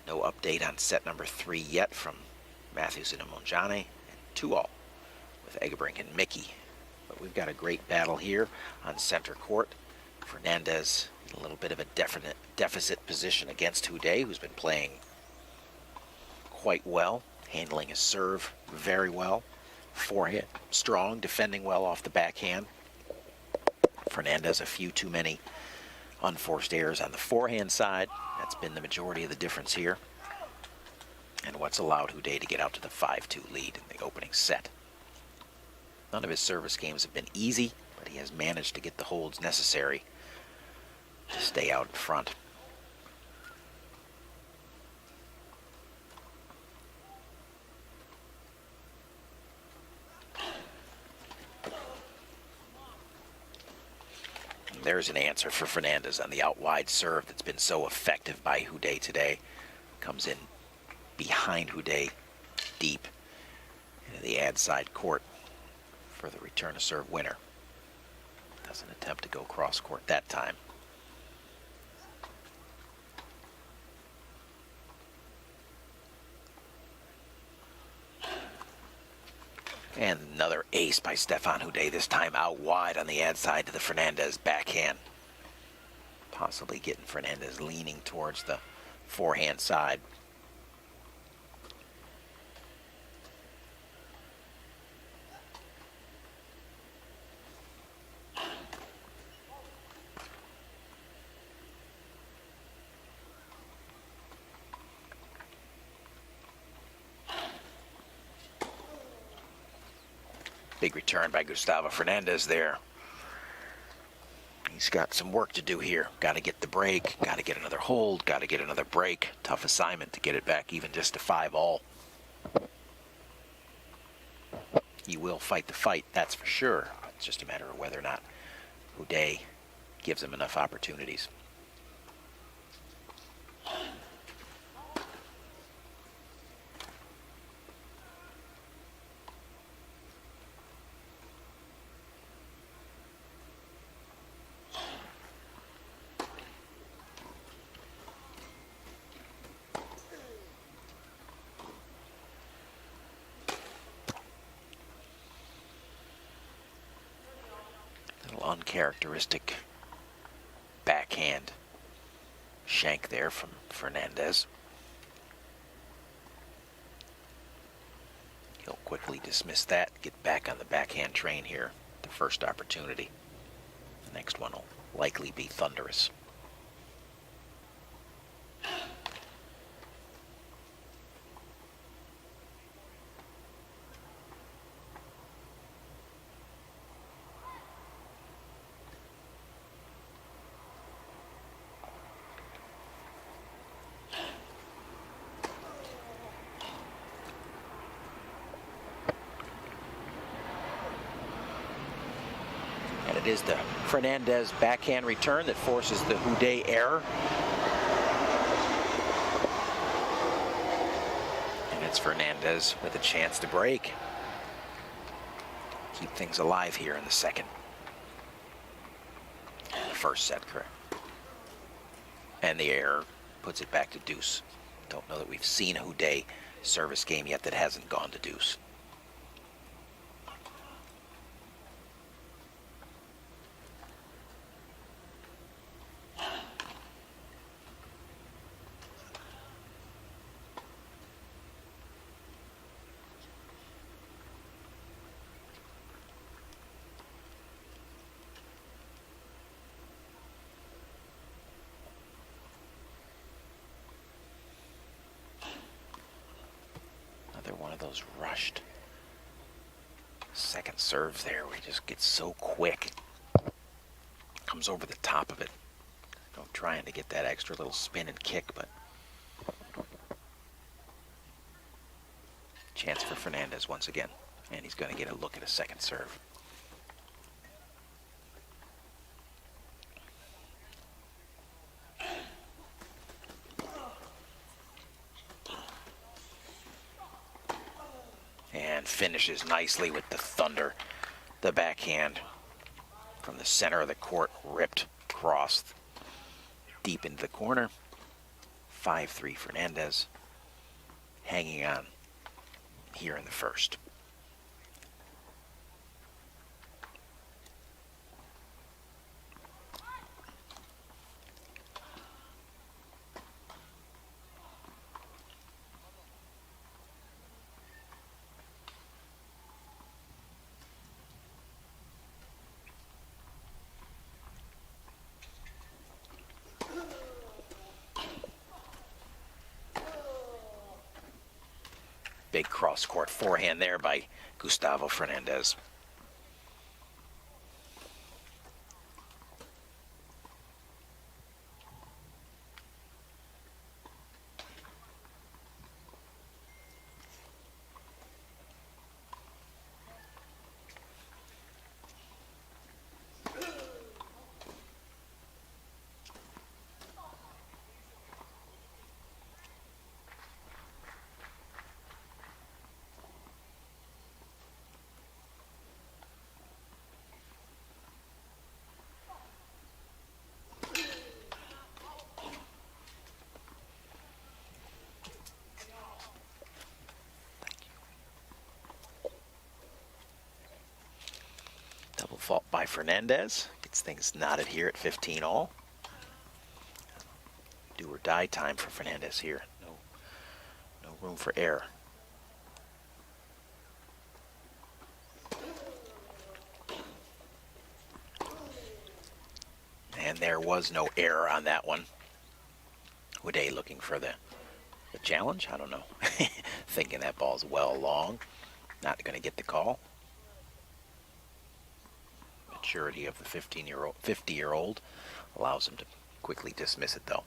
No update on set number 3 yet from Matthews and Monjane. 2-all with Egebrink and Mickey. But we've got a great battle here on center court. Fernandez in a little bit of a deficit position against Hudde, who's been playing quite well, handling his serve very well. Forehand strong, defending well off the backhand. Fernandez a few too many unforced errors on the forehand side. That's been the majority of the difference here. And what's allowed Hudde to get out to the 5-2 lead in the opening set. None of his service games have been easy, but he has managed to get the holds necessary to stay out in front. There's an answer for Fernandez on the out wide serve that's been so effective by Hudde today. Comes in behind Hudde deep into the ad side court for the return to serve winner. Doesn't attempt to go cross court that time. And another ace by Stefan Hudde, this time out wide on the ad side to the Fernandez backhand. Possibly getting Fernandez leaning towards the forehand side. Big return by Gustavo Fernandez there. He's got some work to do here. Got to get the break, got to get another hold, got to get another break. Tough assignment to get it back even just to 5-all. He will fight the fight, that's for sure. It's just a matter of whether or not Hudde gives him enough opportunities. uncharacteristic backhand shank there from Fernandez. He'll quickly dismiss that, get back on the backhand train here. The first opportunity. The next one will likely be thunderous. And it is the Fernandez backhand return that forces the Hudde error. And it's Fernandez with a chance to break. Keep things alive here in the second. The first set, correct. And the error puts it back to deuce. Don't know that we've seen a Hudde service game yet that hasn't gone to deuce. One of those rushed second serves there where he just gets so quick. Comes over the top of it. Trying to get that extra little spin and kick, but chance for Fernandez once again. And he's going to get a look at a second serve. And finishes nicely with the thunder. The backhand from the center of the court ripped across deep into the corner. 5-3 Fernandez hanging on here in the first. Big cross-court forehand there by Gustavo Fernandez. Double fault by Fernandez. Gets things knotted here at 15 all. Do or die time for Fernandez here. No room for error. And there was no error on that one. Hudde looking for the challenge? I don't know. Thinking that ball's well long. Not going to get the call. Maturity of the 50-year-old allows him to quickly dismiss it, though.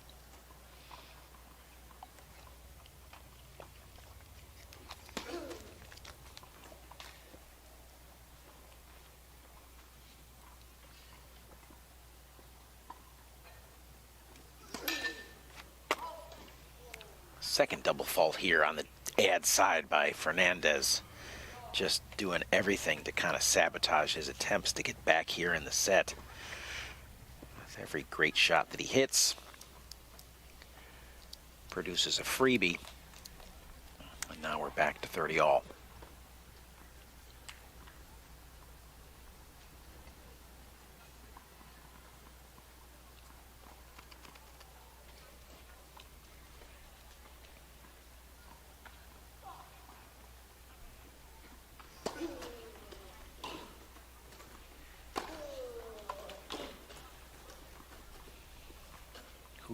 Second double fault here on the ad side by Fernandez. Just doing everything to kind of sabotage his attempts to get back here in the set. With every great shot that he hits, produces a freebie. And now we're back to 30 all.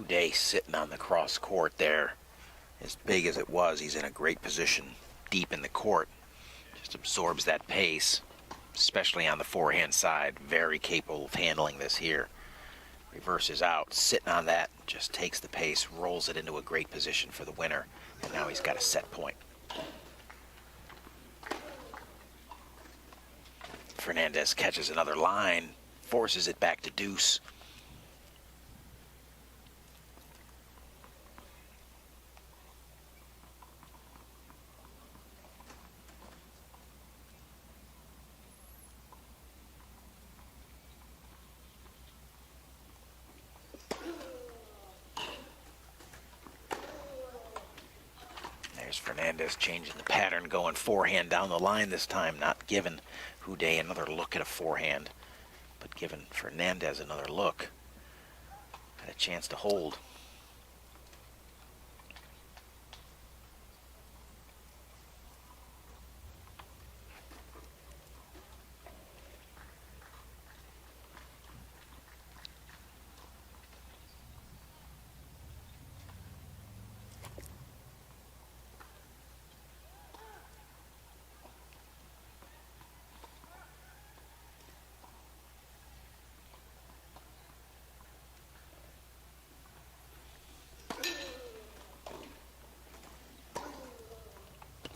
Hudde sitting on the cross court there. As big as it was, he's in a great position deep in the court. Just absorbs that pace, especially on the forehand side. Very capable of handling this here. Reverses out, sitting on that, just takes the pace, rolls it into a great position for the winner. And now he's got a set point. Fernandez catches another line, forces it back to deuce. There's Fernandez changing the pattern, going forehand down the line this time, not giving Hudde another look at a forehand, but giving Fernandez another look at a chance to hold.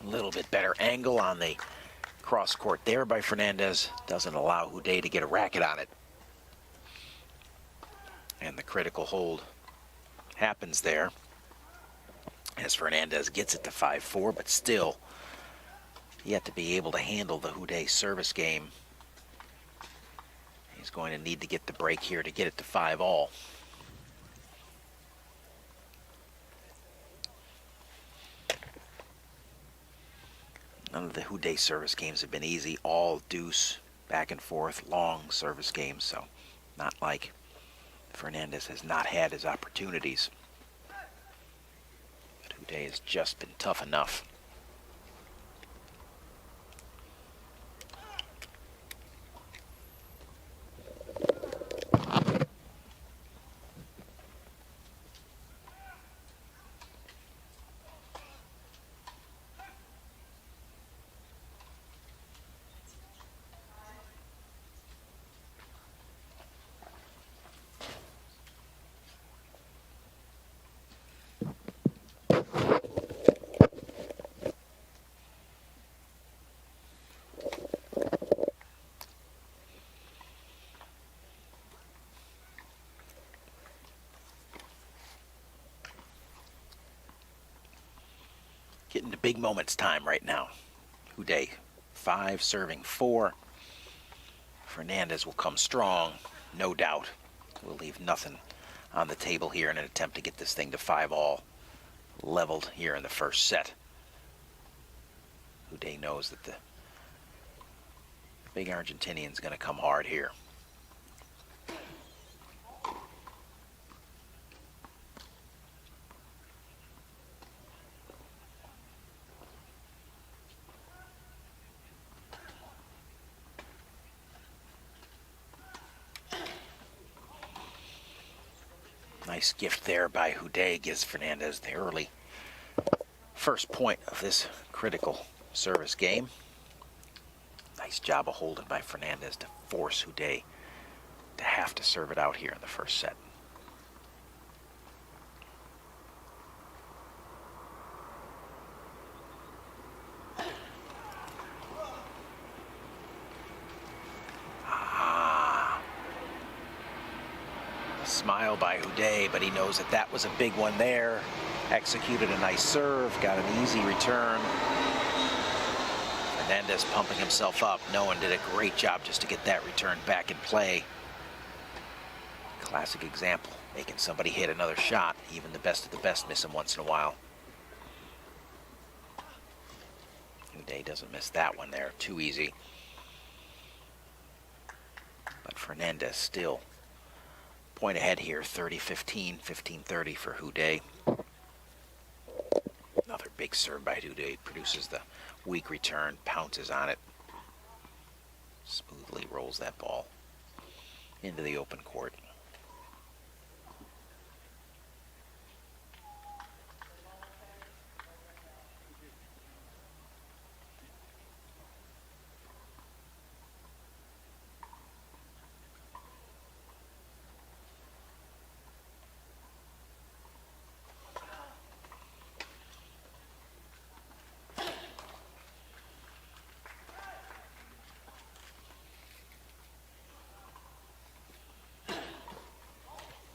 A little bit better angle on the cross court there by Fernandez. Doesn't allow Hudde to get a racket on it. And the critical hold happens there as Fernandez gets it to 5-4, but still yet to be able to handle the Hudde service game. He's going to need to get the break here to get it to 5-all. None of the Hudde service games have been easy. All deuce, back and forth, long service games. So not like Fernandez has not had his opportunities. But Hudde has just been tough enough. Getting to big moments time right now. Hudde 5, serving 4. Fernandez will come strong, no doubt. Will leave nothing on the table here in an attempt to get this thing to 5-all. Leveled here in the first set. Hudde knows that the big Argentinian's going to come hard here. Nice gift there by Hudde, gives Fernandez the early first point of this critical service game. Nice job of holding by Fernandez to force Hudde to have to serve it out here in the first set. Smile by Hudde, but he knows that that was a big one there. Executed a nice serve, got an easy return. Fernandez pumping himself up. No one did a great job just to get that return back in play. Classic example, making somebody hit another shot. Even the best of the best miss him once in a while. Hudde doesn't miss that one there, too easy. But Fernandez still point ahead here, 30-15, 15-30 for Hudde. Another big serve by Hudde, produces the weak return, pounces on it. Smoothly rolls that ball into the open court.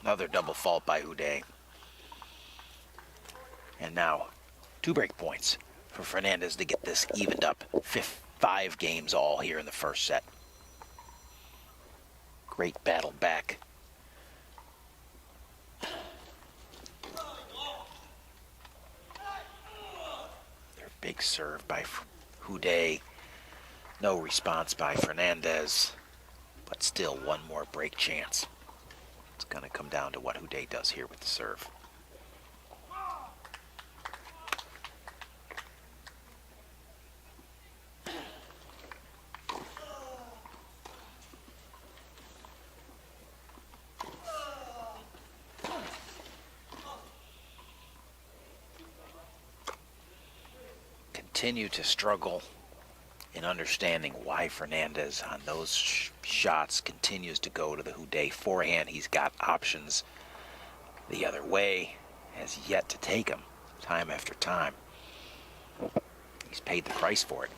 Another double fault by Hudde. And now 2 break points for Fernandez to get this evened up. 5 games all here in the first set. Great battle back. Their big serve by Hudde. No response by Fernandez, but still one more break chance. It's going to come down to what Hudde does here with the serve. Continue to struggle in understanding why Fernandez on those shots continues to go to the Hudde forehand. He's got options the other way, has yet to take them time after time. He's paid the price for it.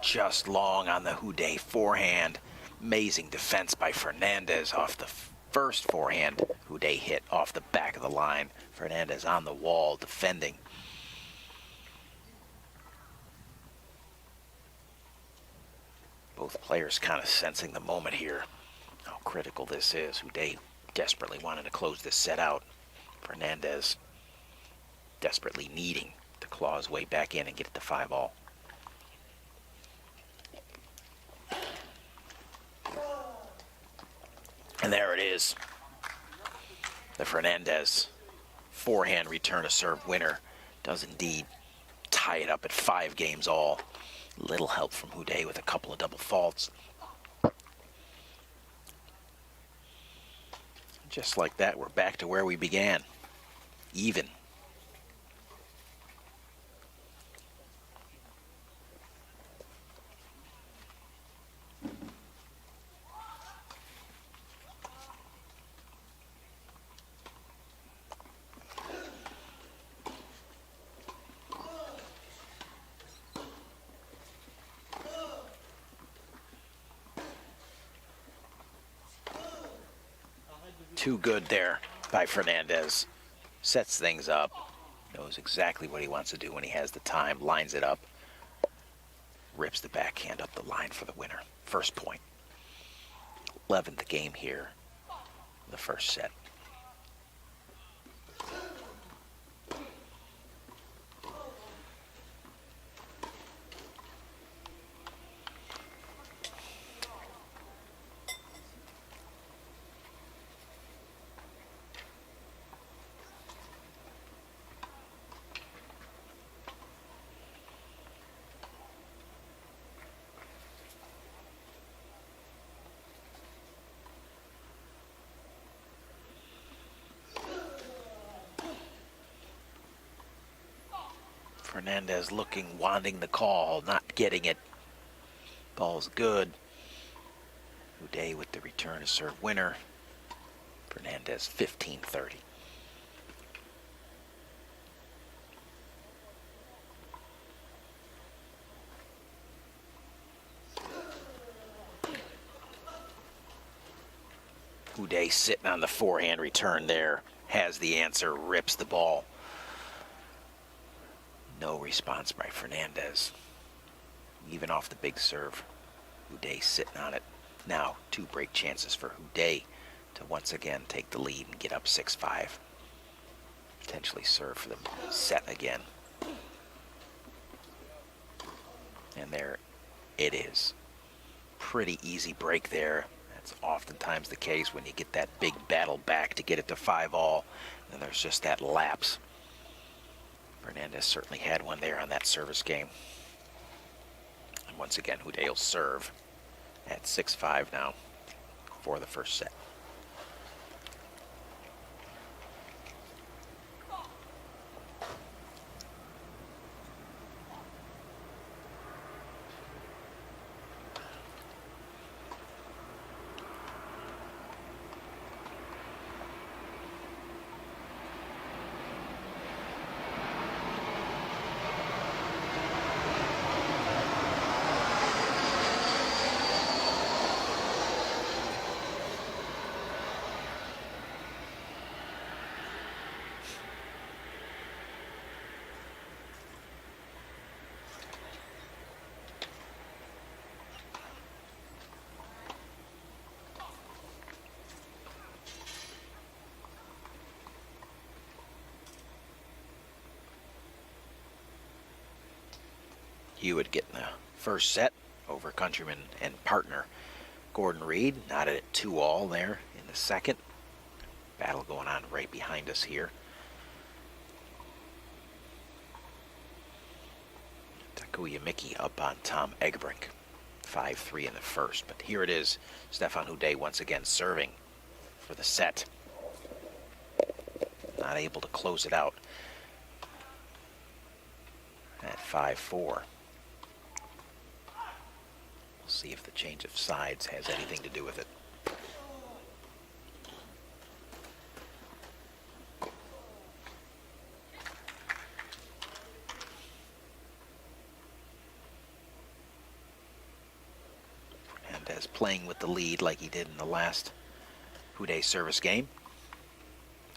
Just long on the Hudde forehand. Amazing defense by Fernandez off the first forehand. Hudde hit off the back of the line. Fernandez on the wall defending. Both players kind of sensing the moment here, how critical this is. Hudde desperately wanting to close this set out. Fernandez desperately needing to claw his way back in and get it to 5-all. And there it is. The Fernandez forehand return to serve winner does indeed tie it up at 5 games all. Little help from Hudde with a couple of double faults. Just like that, we're back to where we began. Even. Too good there by Fernandez. Sets things up. Knows exactly what he wants to do when he has the time. Lines it up. Rips the backhand up the line for the winner. First point. 11th game here. The first set. Fernandez looking, wanting the call, not getting it. Ball's good. Hudde with the return to serve winner. Fernandez 15-30. Hudde sitting on the forehand return there. Has the answer, rips the ball. No response by Fernandez. Even off the big serve. Hudde sitting on it. Now 2 break chances for Hudde to once again take the lead and get up 6-5. Potentially serve for the set again. And there it is. Pretty easy break there. That's oftentimes the case when you get that big battle back to get it to 5-all. And there's just that lapse. Fernandez certainly had one there on that service game. And once again, Hudde will serve at 6-5 now for the first set. Hewitt getting the first set over countryman and partner Gordon Reed. Knotted at 2-all there in the second. Battle going on right behind us here. Takuya Miki up on Tom Eggebrink. 5-3 in the first. But here it is. Stefan Hudde once again serving for the set. Not able to close it out at 5-4. We'll see if the change of sides has anything to do with it. Fernandez playing with the lead like he did in the last Hudde service game.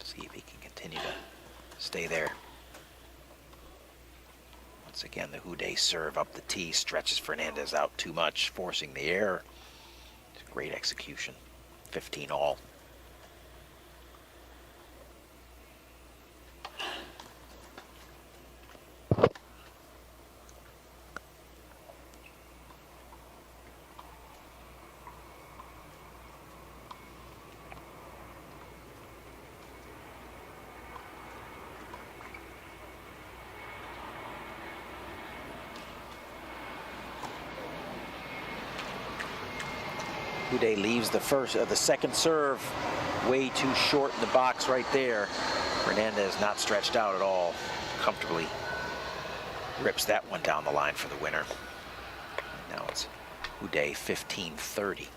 See if he can continue to stay there. Once again, the Hudde serve up the tee stretches Fernandez out too much, forcing the error. It's a great execution. 15-all. Hudde leaves the second serve way too short in the box right there. Fernandez not stretched out at all. Comfortably rips that one down the line for the winner. Now it's Hudde 15-30.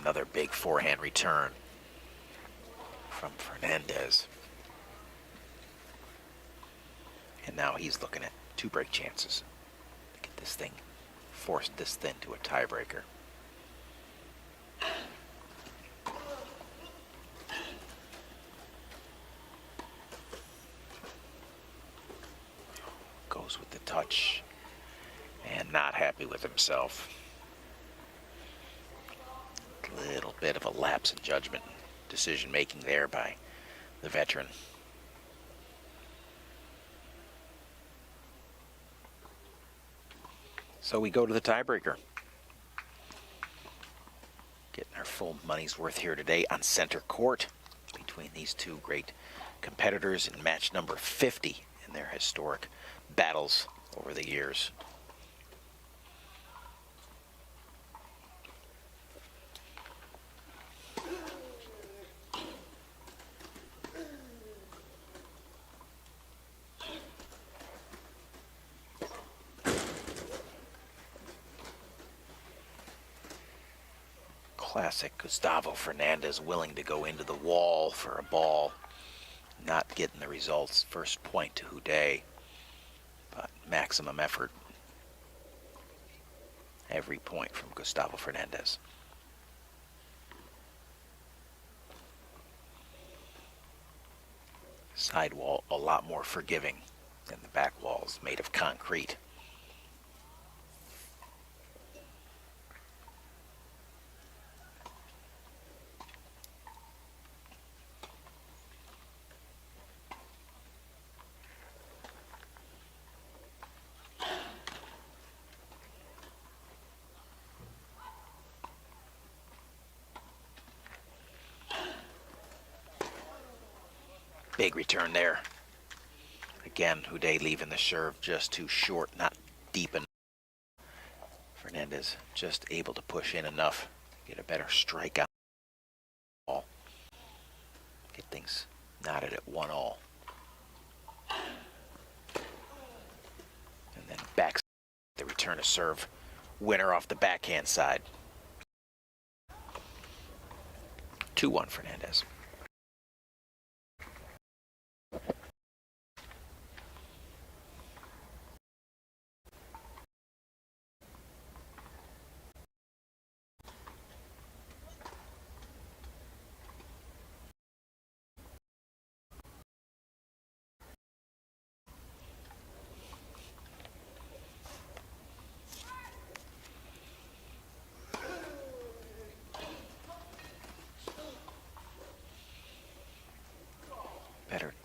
Another big forehand return from Fernandez. And now he's looking at 2 break chances to get this thing, force this thing to a tiebreaker. Goes with the touch and not happy with himself. Little bit of a lapse in judgment, decision making there by the veteran. So we go to the tiebreaker. Getting our full money's worth here today on center court between these two great competitors in match number 50 in their historic battles over the years. Classic Gustavo Fernandez, willing to go into the wall for a ball, not getting the results. First point to Hudde, but maximum effort. Every point from Gustavo Fernandez. Sidewall a lot more forgiving than the back walls, made of concrete. Big return there. Again, Hudde leaving the serve just too short, not deep enough. Fernandez just able to push in enough to get a better strike out. Get things knotted at 1-all. And then back the return to serve winner off the backhand side. 2-1 Fernandez.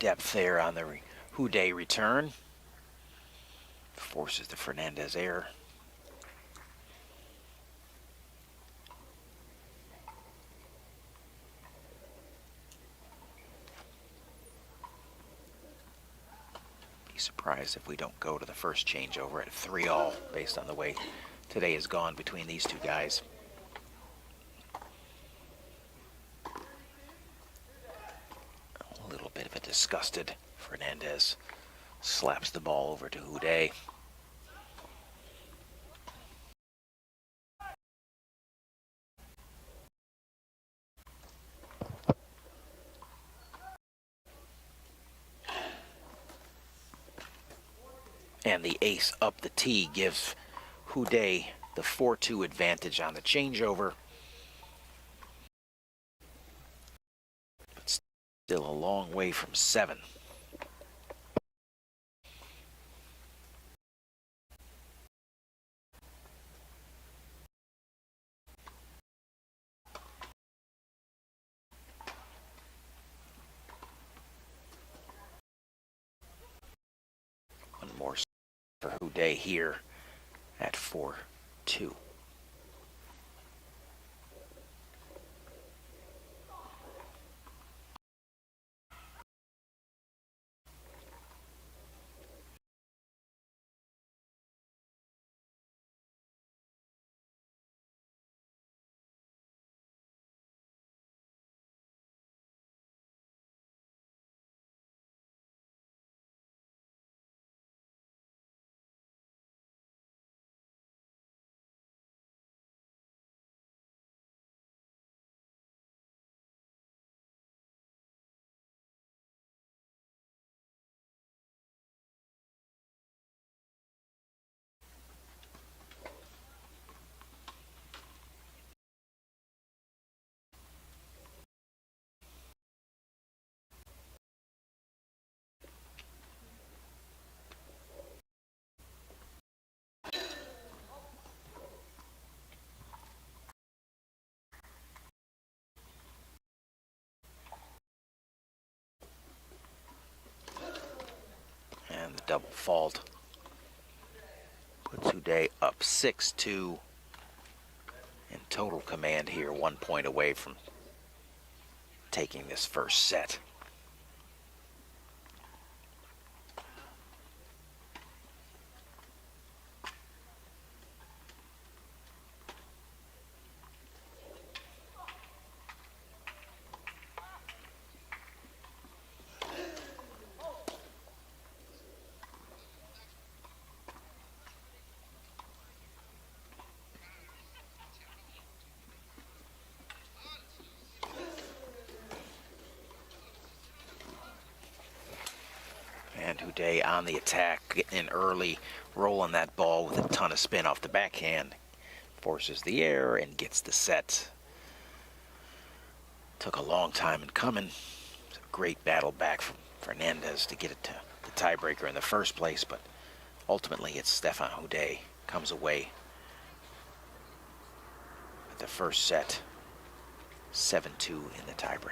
depth there on the Hudde return. Forces the Fernandez error. Be surprised if we don't go to the first changeover at 3-all based on the way today has gone between these two guys. A little bit of a disgusted Fernandez slaps the ball over to Hudde. And the ace up the tee gives Hudde the 4-2 advantage on the changeover. But still a long way from 7. One more for Hudde here at 4-2. And the double fault puts Hudde up 6-2 in total command here, 1 point away from taking this first set. And Hudde on the attack, getting in early, rolling that ball with a ton of spin off the backhand. Forces the error and gets the set. Took a long time in coming. It's a great battle back from Fernandez to get it to the tiebreaker in the first place, but ultimately it's Stefan Hudde comes away with the first set, 7-2 in the tiebreaker.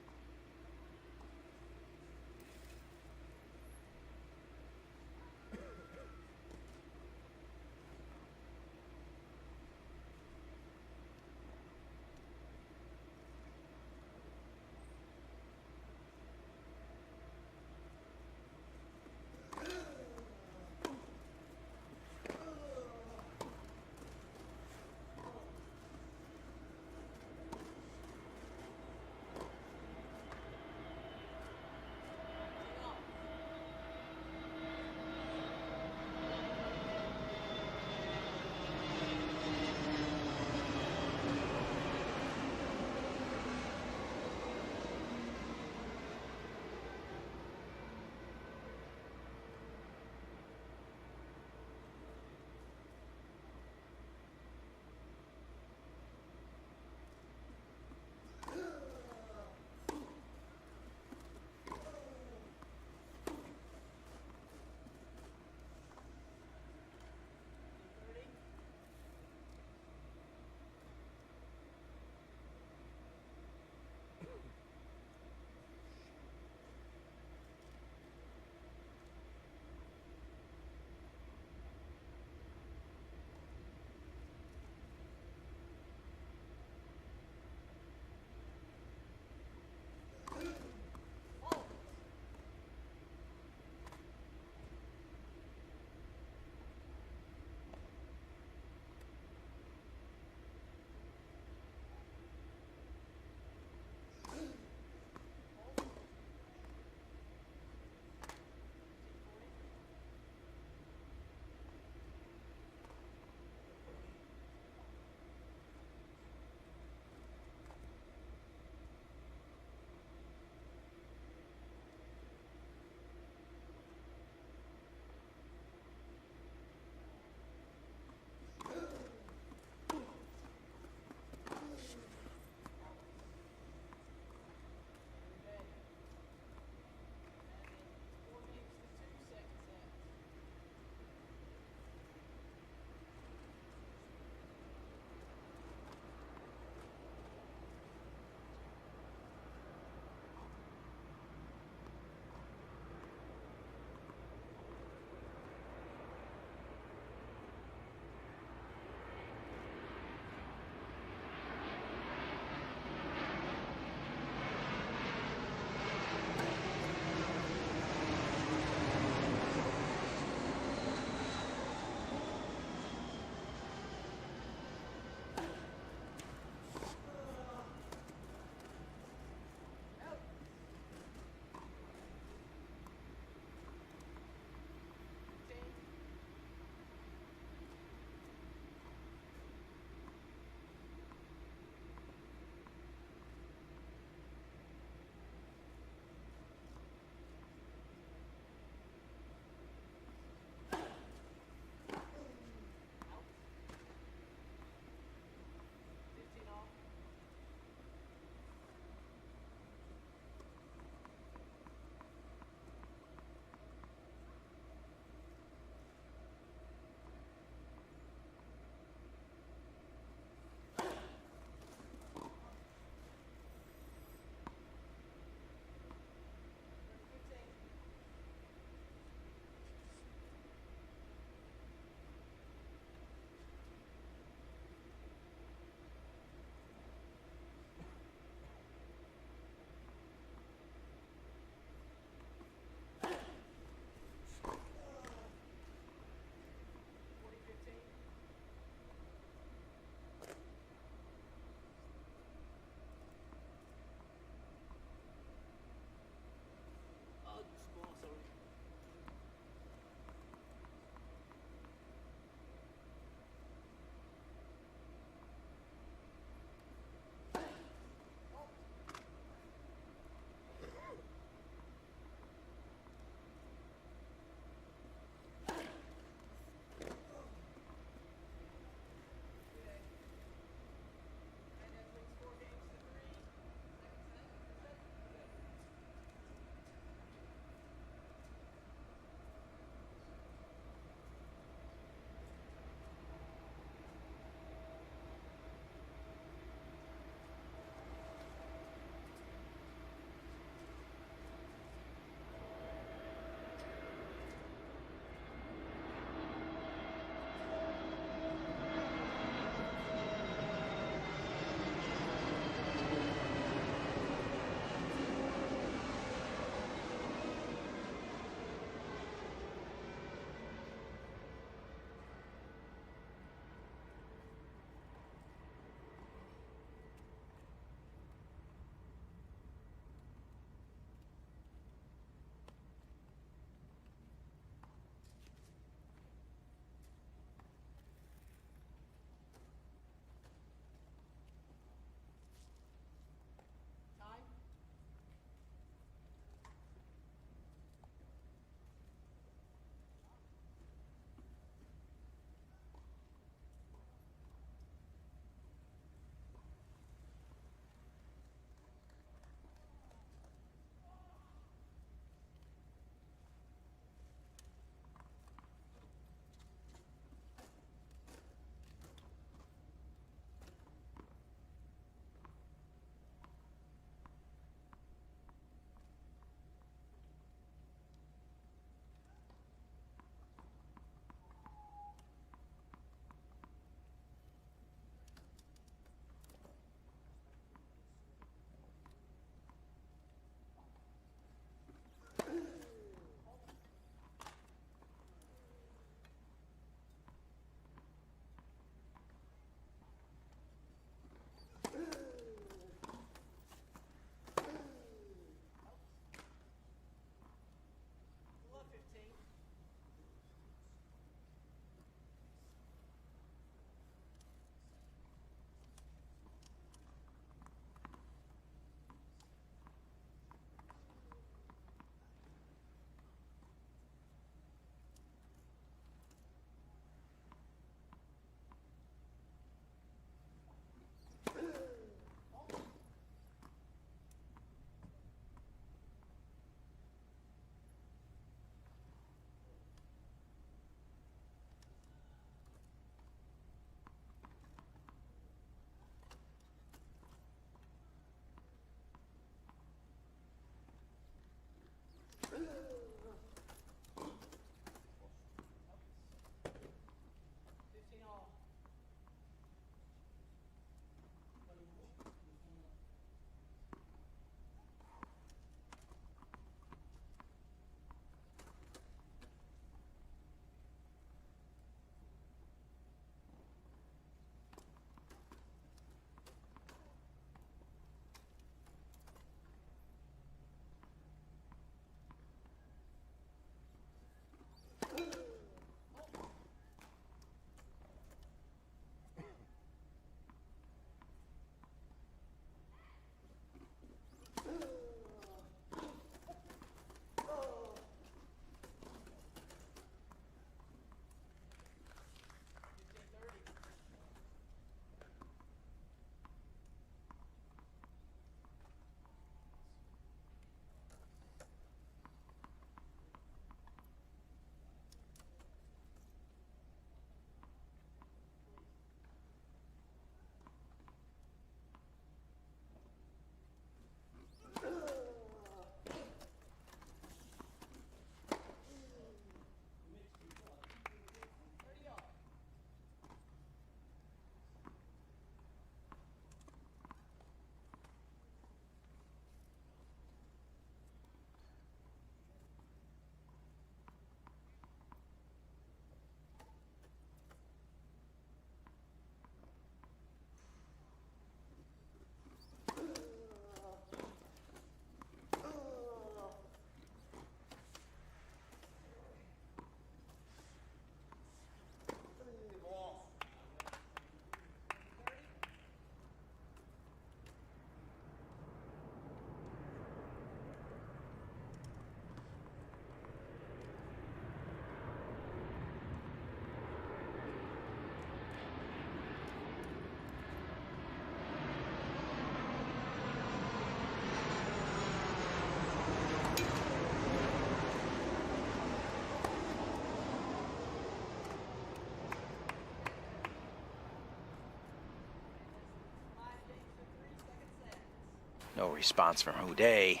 No response from Hudde.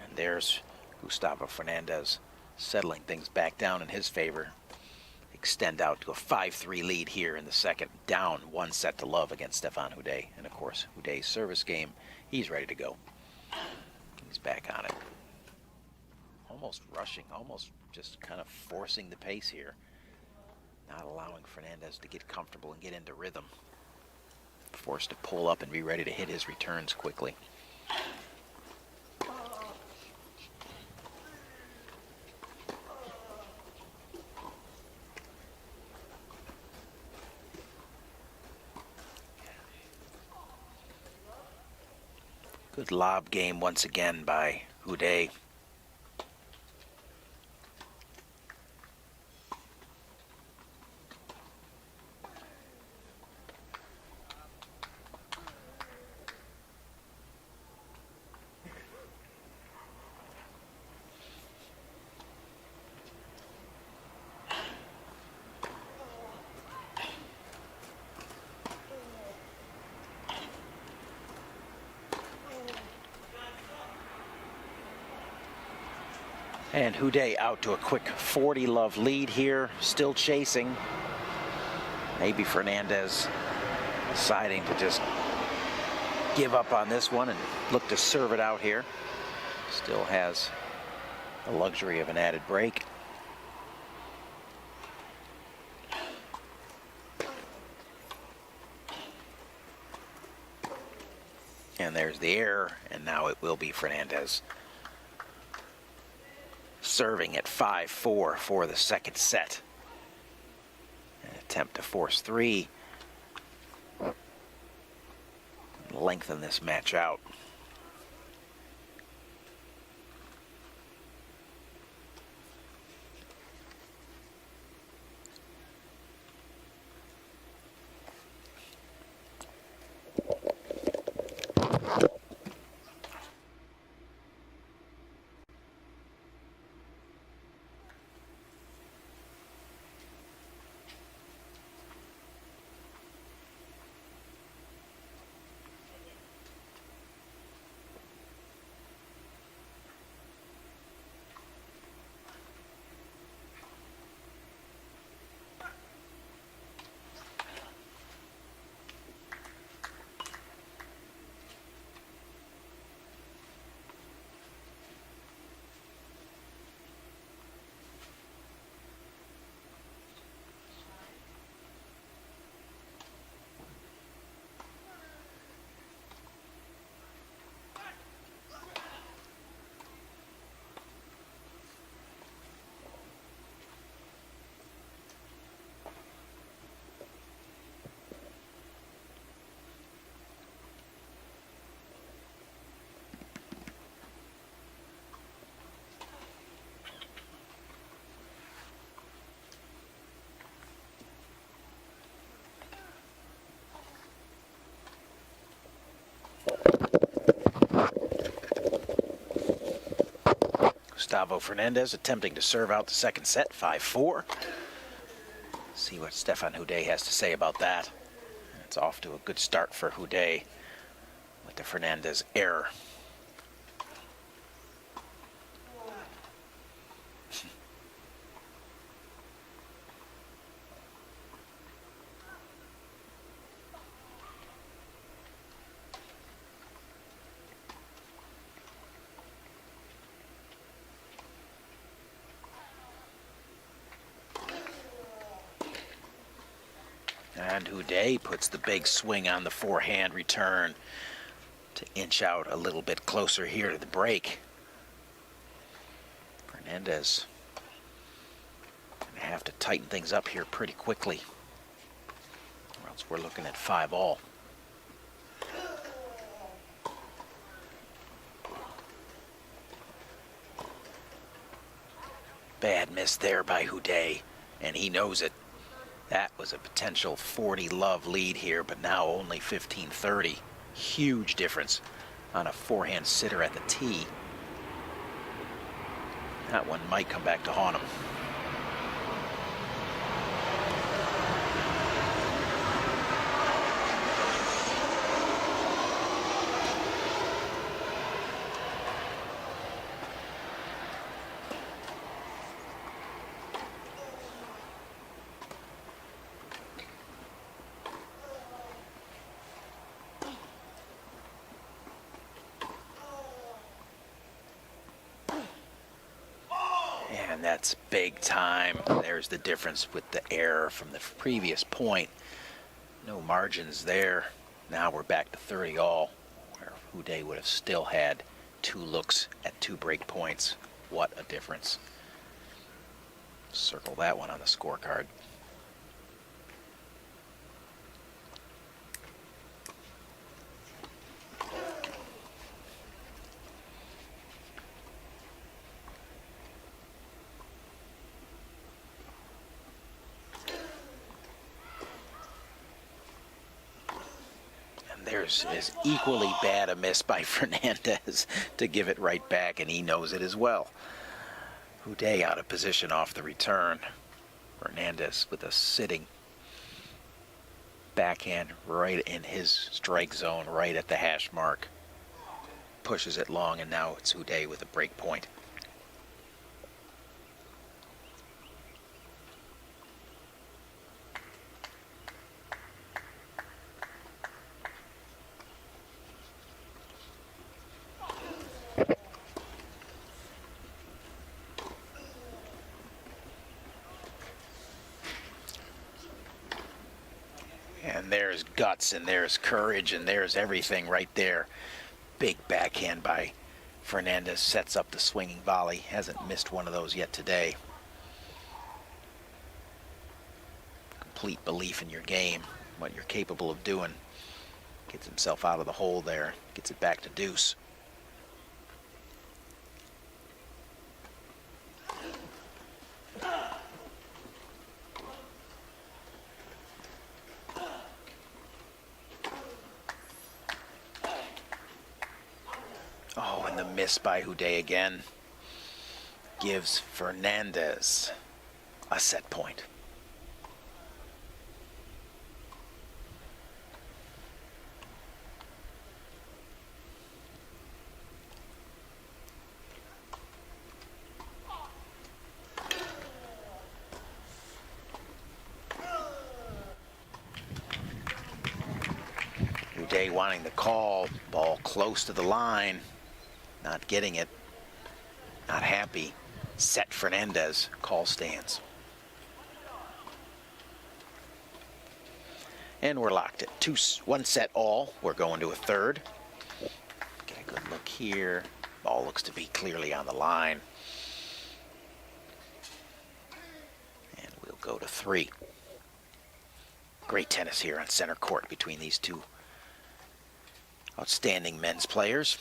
And there's Gustavo Fernandez settling things back down in his favor. Extend out to a 5-3 lead here in the second. Down 1-0 against Stefan Hudde. And of course, Hudde's service game, he's ready to go. He's back on it. Almost rushing, almost just kind of forcing the pace here. Not allowing Fernandez to get comfortable and get into rhythm. Forced to pull up and be ready to hit his returns quickly. Good lob game once again by Hudde. And Hudde out to a quick 40-love lead here, still chasing. Maybe Fernandez deciding to just give up on this one and look to serve it out here. Still has the luxury of an added break. And there's the error, and now it will be Fernandez serving at 5-4 for the second set. An attempt to force 3. Lengthen this match out. Gustavo Fernandez attempting to serve out the second set, 5-4. See what Stefan Hudde has to say about that. It's off to a good start for Hudde with the Fernandez error. And Hudde puts the big swing on the forehand return to inch out a little bit closer here to the break. Fernandez going to have to tighten things up here pretty quickly, or else we're looking at 5-all. Bad miss there by Hudde, and he knows it. That was a potential 40-love lead here, but now only 15-30. Huge difference on a forehand sitter at the tee. That one might come back to haunt him. And that's big time. There's the difference with the error from the previous point. No margins there. Now we're back to 30 all, where Hudde would have still had 2 looks at 2 break points. What a difference. Circle that one on the scorecard. There's is equally bad a miss by Fernandez to give it right back, and he knows it as well. Hudde out of position off the return. Fernandez with a sitting backhand right in his strike zone, right at the hash mark. Pushes it long, and now it's Hudde with a break point. And there's guts, and there's courage, and there's everything right there. Big backhand by Fernandez, sets up the swinging volley. Hasn't missed one of those yet today. Complete belief in your game, what you're capable of doing. Gets himself out of the hole there, gets it back to deuce. Oh, and the miss by Hudde again gives Fernandez a set point. Hudde wanting the call, ball close to the line. Not getting it, not happy. Set Fernandez, call stands. And we're locked at 1 set all. We're going to a third. Get a good look here. Ball looks to be clearly on the line. And we'll go to 3. Great tennis here on center court between these two outstanding men's players.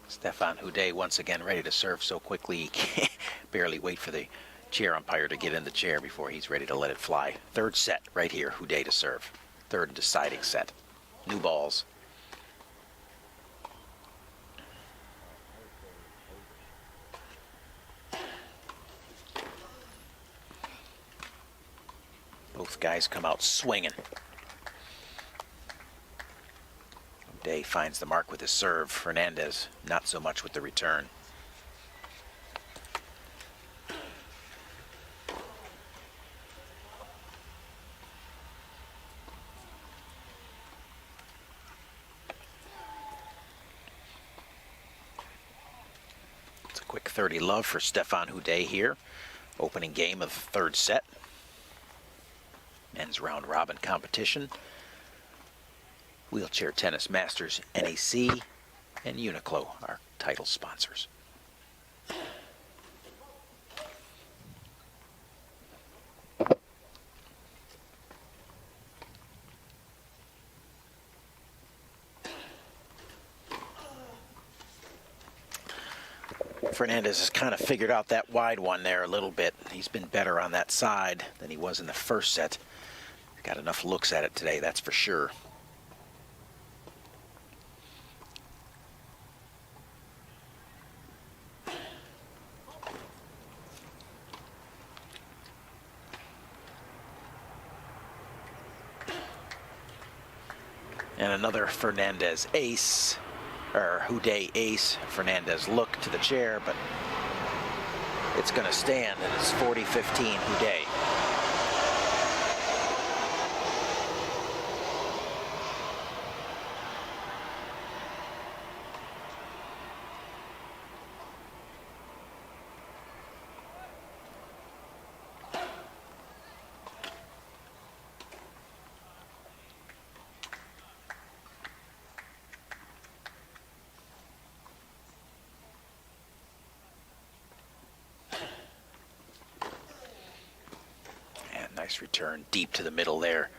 Stefan Hudde once again ready to serve so quickly he can't barely wait for the chair umpire to get in the chair before he's ready to let it fly. Third set right here, Hudde to serve. Third and deciding set. New balls. Both guys come out swinging. Hudde finds the mark with his serve. Fernandez not so much with the return. It's a quick 30 love for Stefan Hudde here. Opening game of the third set. Men's round robin competition. Wheelchair Tennis Masters, NAC, and UNIQLO are title sponsors. Fernandez has kind of figured out that wide one there a little bit. He's been better on that side than he was in the first set. Got enough looks at it today, that's for sure. And another Fernandez ace, or Hudde ace. Fernandez look to the chair, but it's going to stand, and it's 40-15 Hudde. Nice return deep to the middle there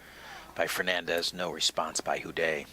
by Fernandez. No response by Hudde.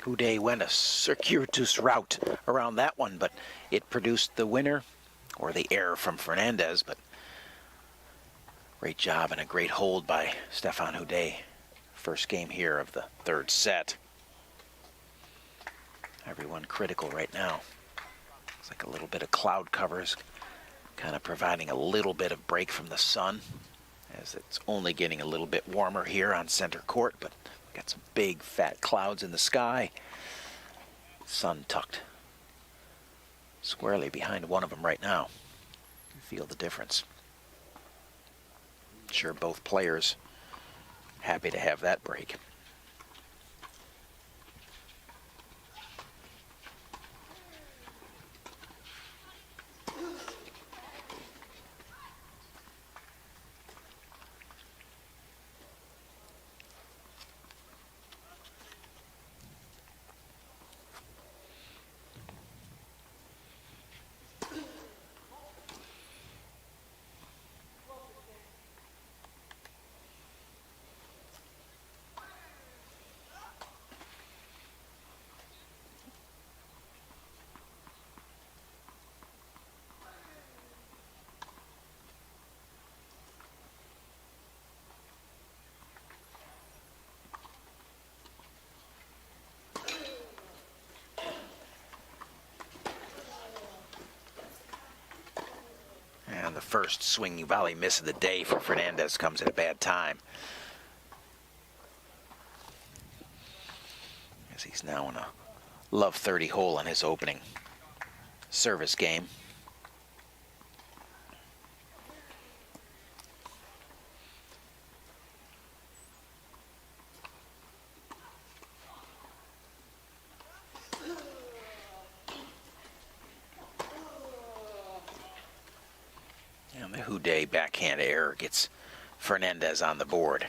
Hudde went a circuitous route around that one, but it produced the winner, or the error from Fernandez. But great job and a great hold by Stefan Hudde. First game here of the third set. Everyone critical right now. It's like a little bit of cloud covers, kind of providing a little bit of break from the sun, as it's only getting a little bit warmer here on center court, but got some big fat clouds in the sky. Sun tucked squarely behind one of them right now. You feel the difference. Sure, both players happy to have that break. And the first swinging volley miss of the day for Fernandez comes at a bad time, as he's now in a love 30 hole on his opening service game. And the Hudde backhand error gets Fernandez on the board.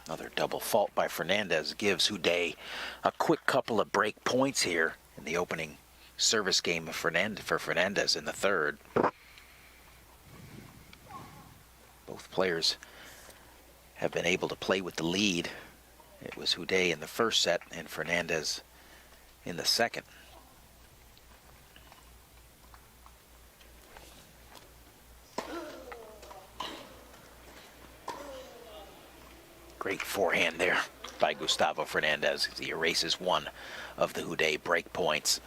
Another double fault by Fernandez gives Hudde a quick couple of break points here in the opening service game of for Fernandez in the third. Both players have been able to play with the lead. It was Hudde in the first set and Fernandez in the second. Great forehand there by Gustavo Fernandez as he erases one of the Hudde break points.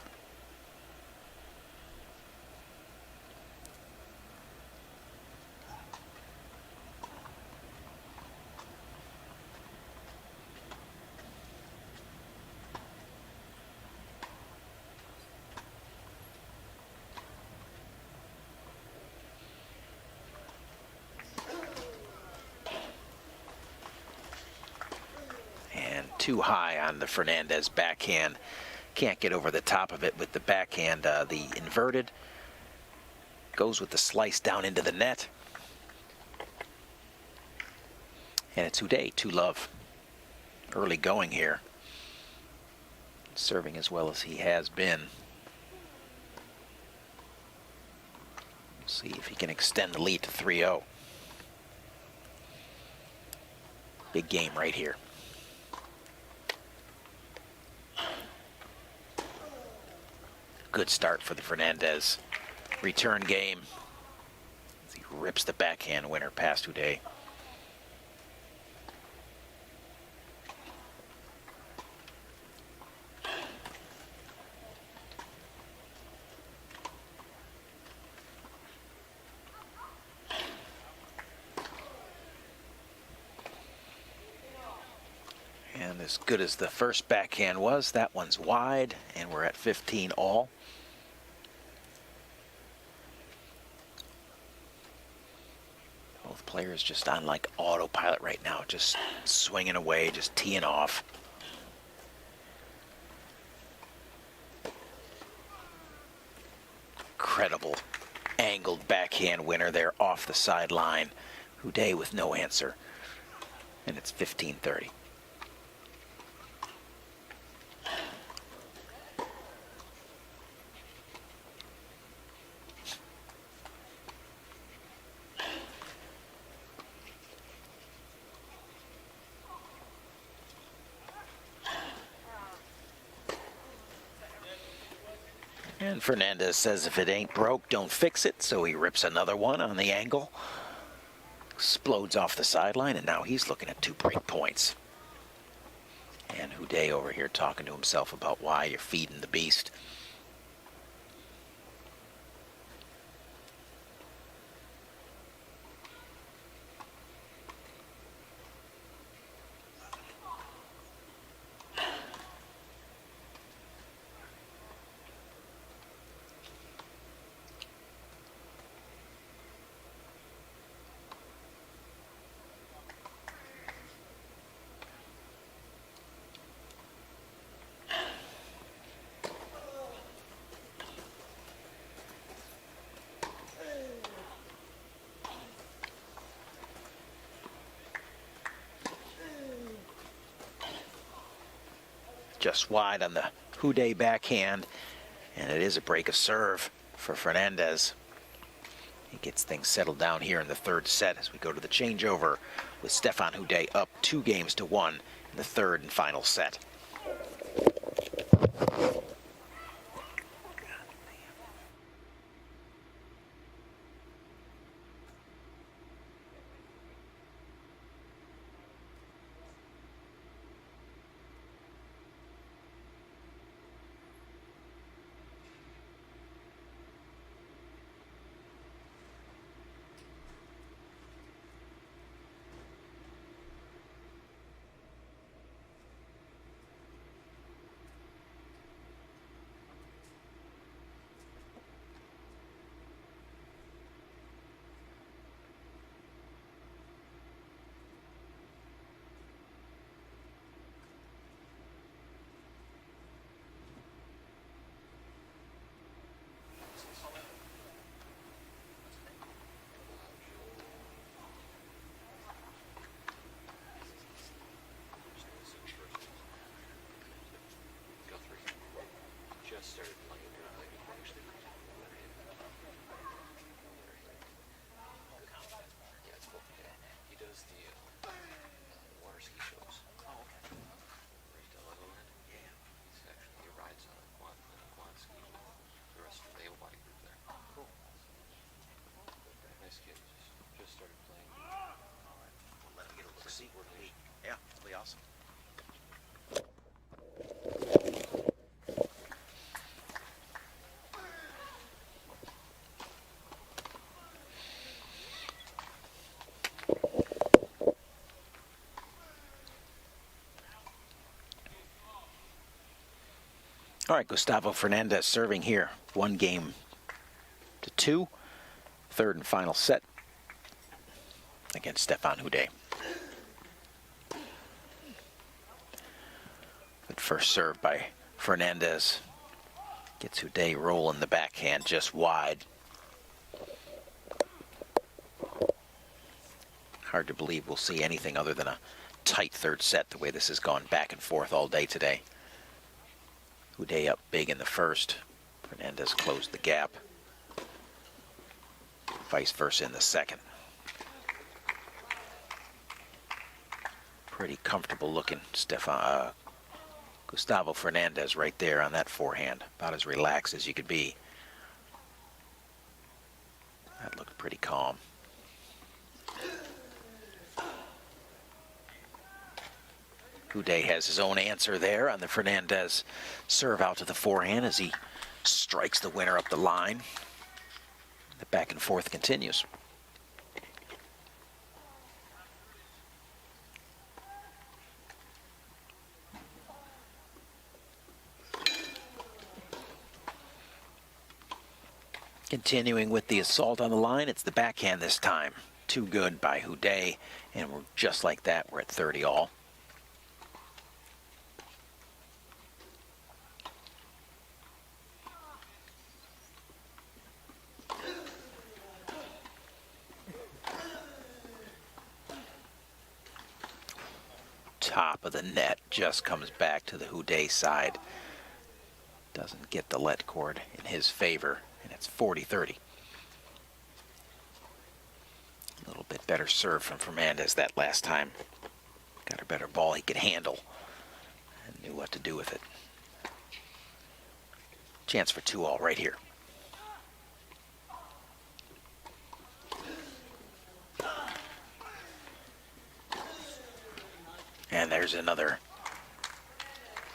Too high on the Fernandez backhand. Can't get over the top of it with the backhand. The inverted goes with the slice down into the net. And it's Hudde, 2-love. Early going here. Serving as well as he has been. We'll see if he can extend the lead to 3-0. Big game right here. Good start for the Fernandez return game as he rips the backhand winner past Hudde. And as good as the first backhand was, that one's wide, and we're at 15 all. Both players just on like autopilot right now, just swinging away, just teeing off. Incredible angled backhand winner there off the sideline. Hudde with no answer. And it's 15-30. And Fernandez says if it ain't broke, don't fix it. So he rips another one on the angle. Explodes off the sideline, and now he's looking at 2 break points. And Hudde over here talking to himself about why you're feeding the beast. just wide on the Hudde backhand, and it is a break of serve for Fernandez. He gets things settled down here in the third set as we go to the changeover with Stefan Hudde up 2-1 in the third and final set. Yeah, it'll be awesome. All right, Gustavo Fernandez serving here. 1-2. Third and final set against Stefan Hudde. Good first serve by Fernandez. Gets Hudde rolling the backhand just wide. Hard to believe we'll see anything other than a tight third set, the way this has gone back and forth all day today. Hudde up big in the first. Fernandez closed the gap. Vice versa in the second. Pretty comfortable looking Gustavo Fernandez right there on that forehand. About as relaxed as you could be. That looked pretty calm. Hudde has his own answer there on the Fernandez serve out to the forehand as he strikes the winner up the line. The back and forth continues. Continuing with the assault on the line, it's the backhand this time. Too good by Hudde, and we're just like that. We're at 30 all. Top of the net just comes back to the Hudde side. Doesn't get the let cord in his favor, and it's 40-30. A little bit better serve from Fernandez that last time. Got a better ball he could handle and knew what to do with it. Chance for 2-all right here. And there's another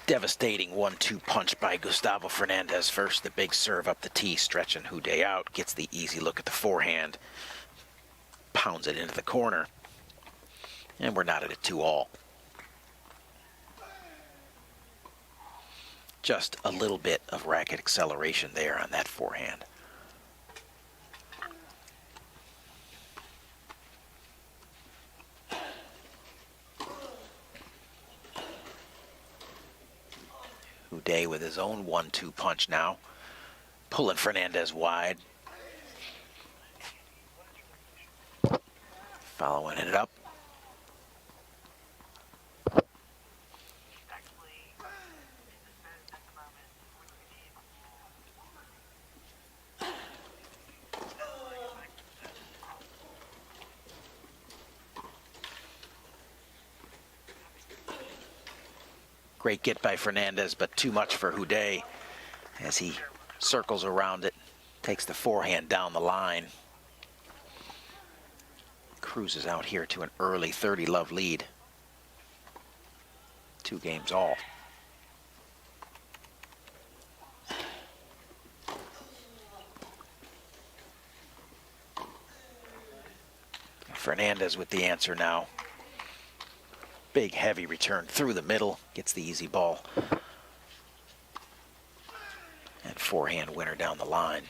devastating 1-2 punch by Gustavo Fernandez. First, the big serve up the tee, stretching Hudde out. Gets the easy look at the forehand. Pounds it into the corner. And we're not at a 2-all. Just a little bit of racket acceleration there on that forehand. Hudde with his own 1-2 punch now. Pulling Fernandez wide. Following it up. Great get by Fernandez, but too much for Hudde as he circles around it, takes the forehand down the line. Cruises out here to an early 30-love lead. 2 games all. Fernandez with the answer now. Big heavy return through the middle, gets the easy ball. And forehand winner down the line.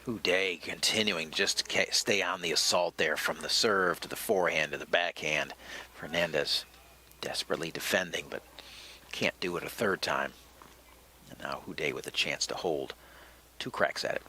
Hudde continuing just to stay on the assault there from the serve to the forehand to the backhand. Fernandez desperately defending, but can't do it a third time. And now Hudde with a chance to hold. 2 cracks at it.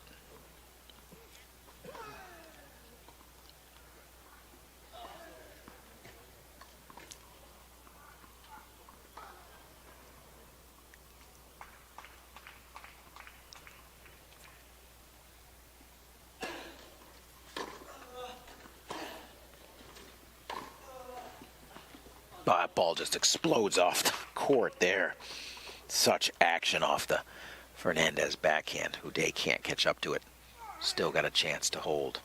That ball just explodes off the court there. Such action off the Fernandez backhand. Hudde can't catch up to it. Still got a chance to hold.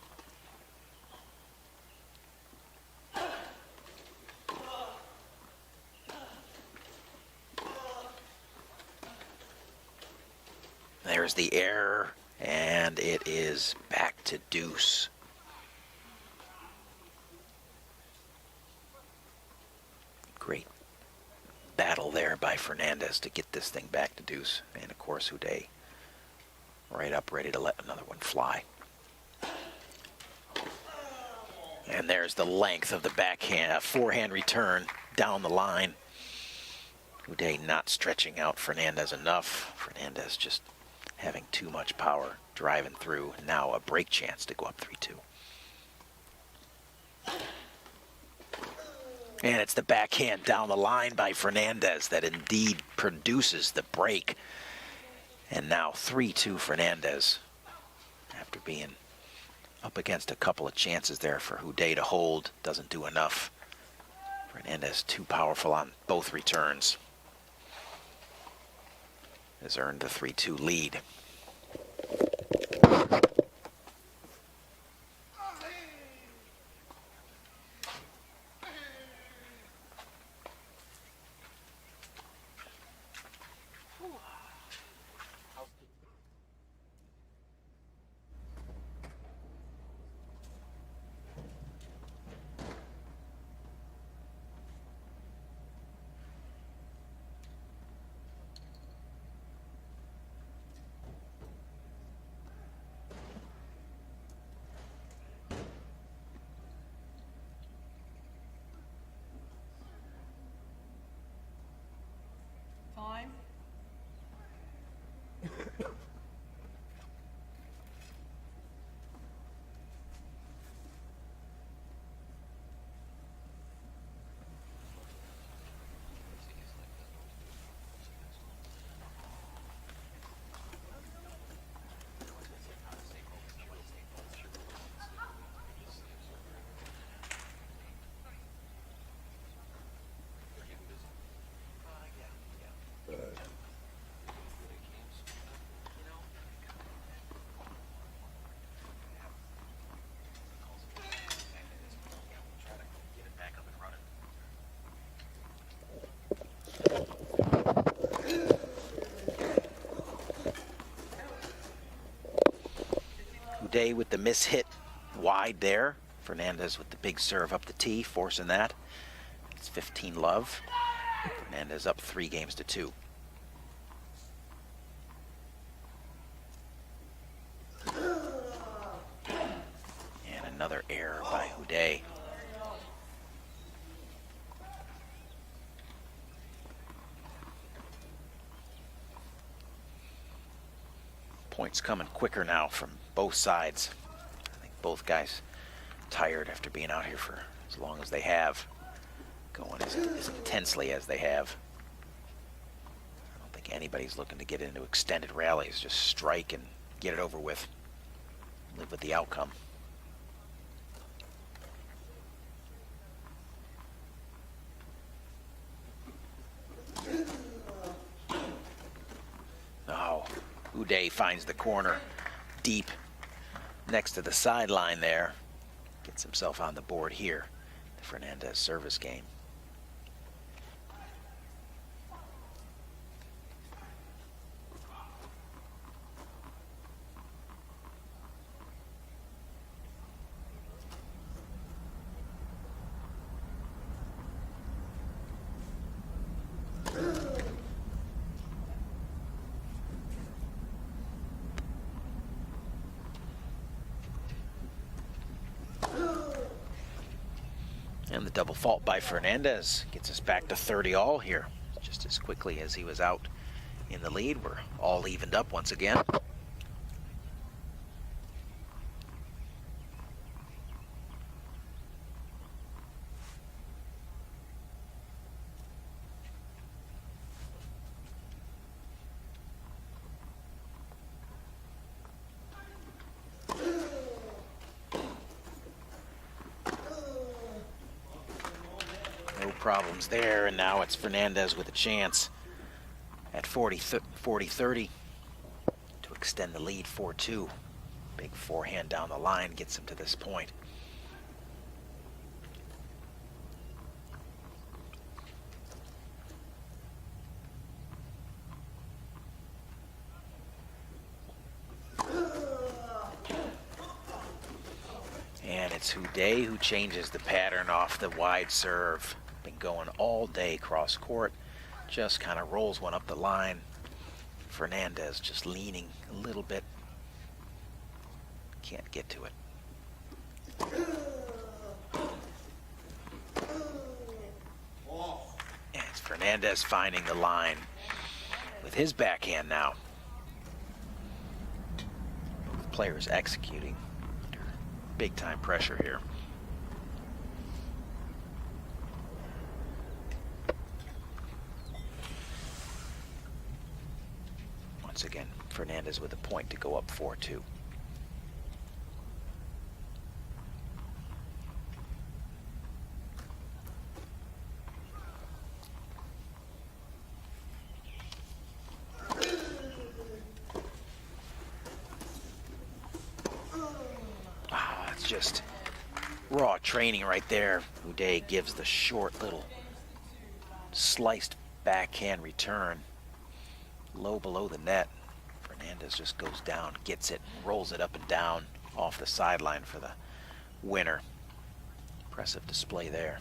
There's the error, and it is back to deuce. Great battle there by Fernandez to get this thing back to deuce. And of course, Hudde right up, ready to let another one fly. And there's the length of the backhand, forehand return down the line. Hudde not stretching out Fernandez enough. Fernandez just having too much power, driving through. Now a break chance to go up 3-2. And it's the backhand down the line by Fernandez that indeed produces the break. And now 3-2 Fernandez after being up against a couple of chances there for Hudde to hold. Doesn't do enough. Fernandez too powerful on both returns. Has earned the 3-2 lead. Hudde with the mishit wide there. Fernandez with the big serve up the tee, forcing that. It's 15-love. Fernandez up 3-2. And another error by Hudde. Points coming quicker now from both sides. I think both guys tired after being out here for as long as they have, going as intensely as they have. I don't think think anybody's looking to get into extended rallies. Just strike and get it over with. Live with the outcome. Oh, Hudde finds the corner deep next to the sideline there. Gets himself on the board here. The Fernandez service game. And the double fault by Fernandez gets us back to 30 all here. Just as quickly as he was out in the lead, we're all evened up once again. Problems there, and now it's Fernandez with a chance at 40-30 to extend the lead 4-2. Big forehand down the line gets him to this point. And it's Hudde who changes the pattern off the wide serve. Been going all day cross court, just kind of rolls one up the line. Fernandez just leaning a little bit, can't get to it. And it's Fernandez finding the line with his backhand now. Both players executing under big time pressure here. Once again, Fernandez with a point to go up 4-2. Wow, that's just raw training right there. Hudde gives the short little sliced backhand return. Low below the net. Fernandez just goes down, gets it, rolls it up and down off the sideline for the winner. Impressive display there.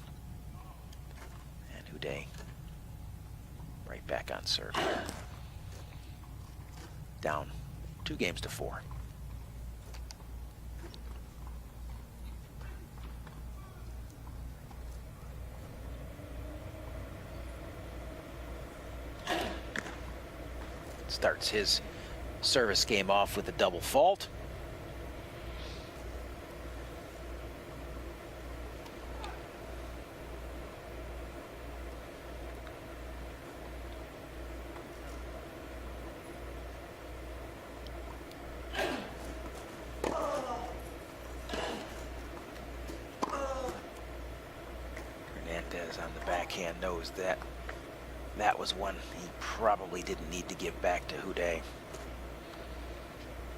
And Hudde right back on serve. Down 2-4. Starts his service game off with a double fault. Fernandez on the backhand knows that that was one he probably didn't need to give back to Hudde.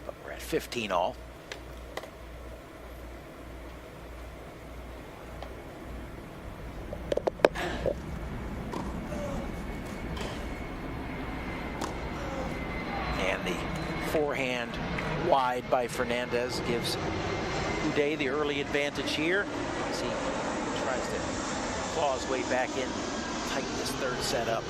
But we're at 15 all. And the forehand wide by Fernandez gives Hudde the early advantage here as he tries to claw his way back in. Tighten this third set up.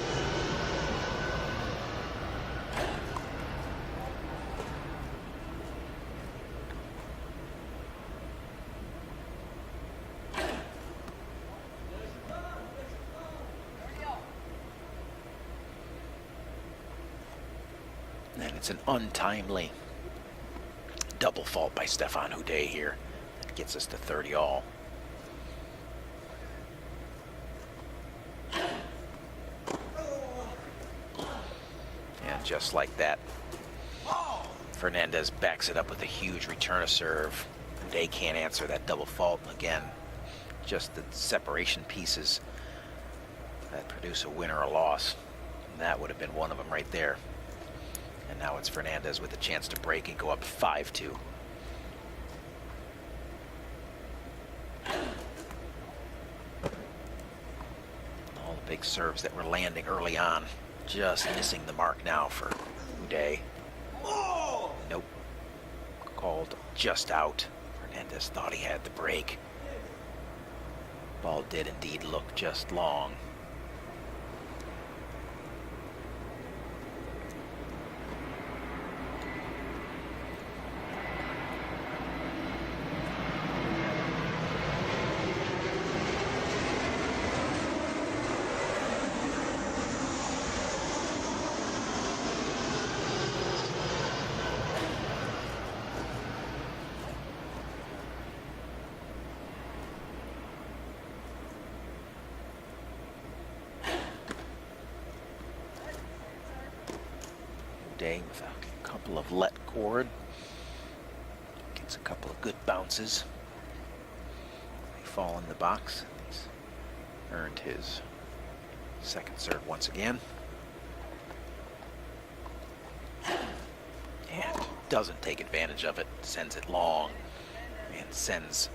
And it's an untimely double fault by Stefan Hudde here. That gets us to 30 all. And just like that, Fernandez backs it up with a huge return of serve. Hudde can't answer that double fault. Again, just the separation pieces that produce a win or a loss. And that would have been one of them right there. And now it's Fernandez with a chance to break and go up 5-2. All the big serves that were landing early on, just missing the mark now for Hudde. Nope. Called just out. Fernandez thought he had the break. Ball did indeed look just long. With a couple of let cord. Gets a couple of good bounces. They fall in the box. He's earned his second serve once again. And doesn't take advantage of it. Sends it long. And sends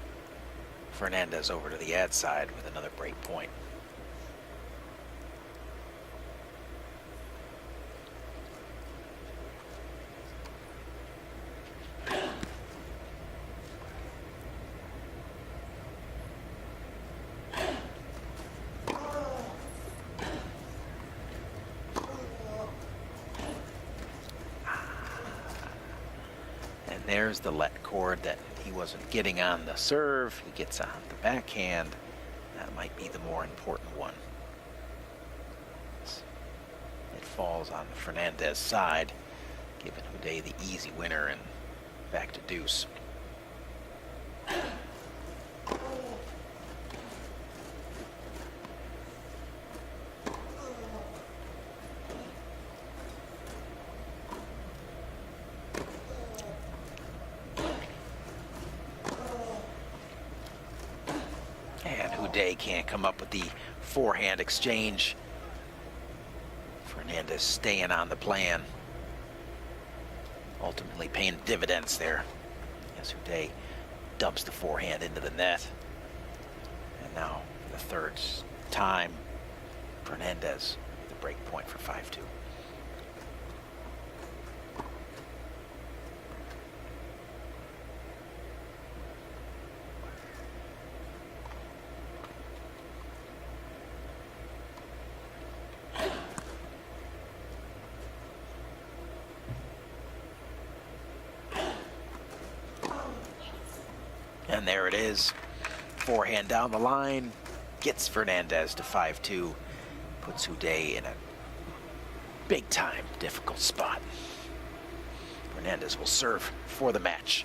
Fernandez over to the ad side with another break point. There's the let cord that he wasn't getting on the serve. He gets on the backhand. That might be the more important one. It falls on the Fernandez side, giving Hudde the easy winner and back to deuce. Hudde can't come up with the forehand exchange. Fernandez staying on the plan. Ultimately paying dividends there. As Hudde dumps the forehand into the net. And now, for the third time, Fernandez with a break point for 5-2. And there it is. Forehand down the line. Gets Fernandez to 5-2. Puts Hudde in a big time difficult spot. Fernandez will serve for the match.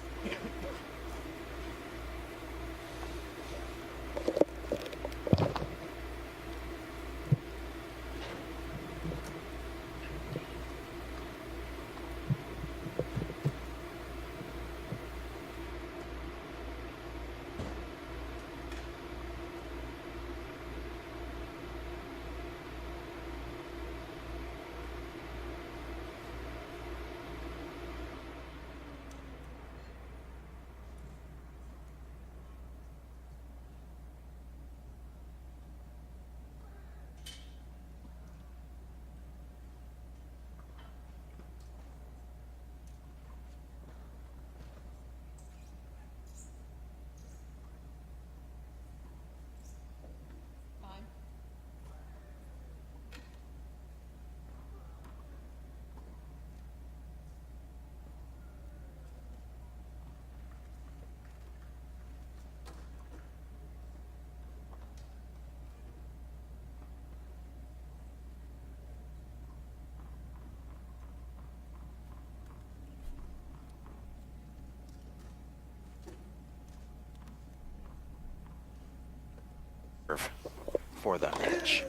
For the match.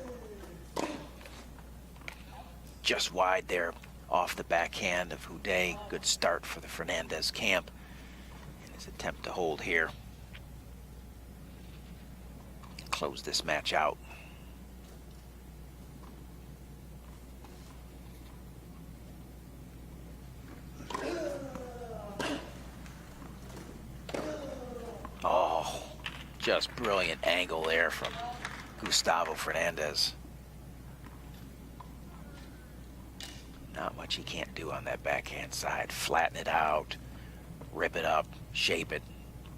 Just wide there, off the backhand of Hudde. Good start for the Fernandez camp in his attempt to hold here. Close this match out. Oh, just brilliant angle there from Gustavo Fernandez. Not much he can't do on that backhand side. Flatten it out, rip it up, shape it,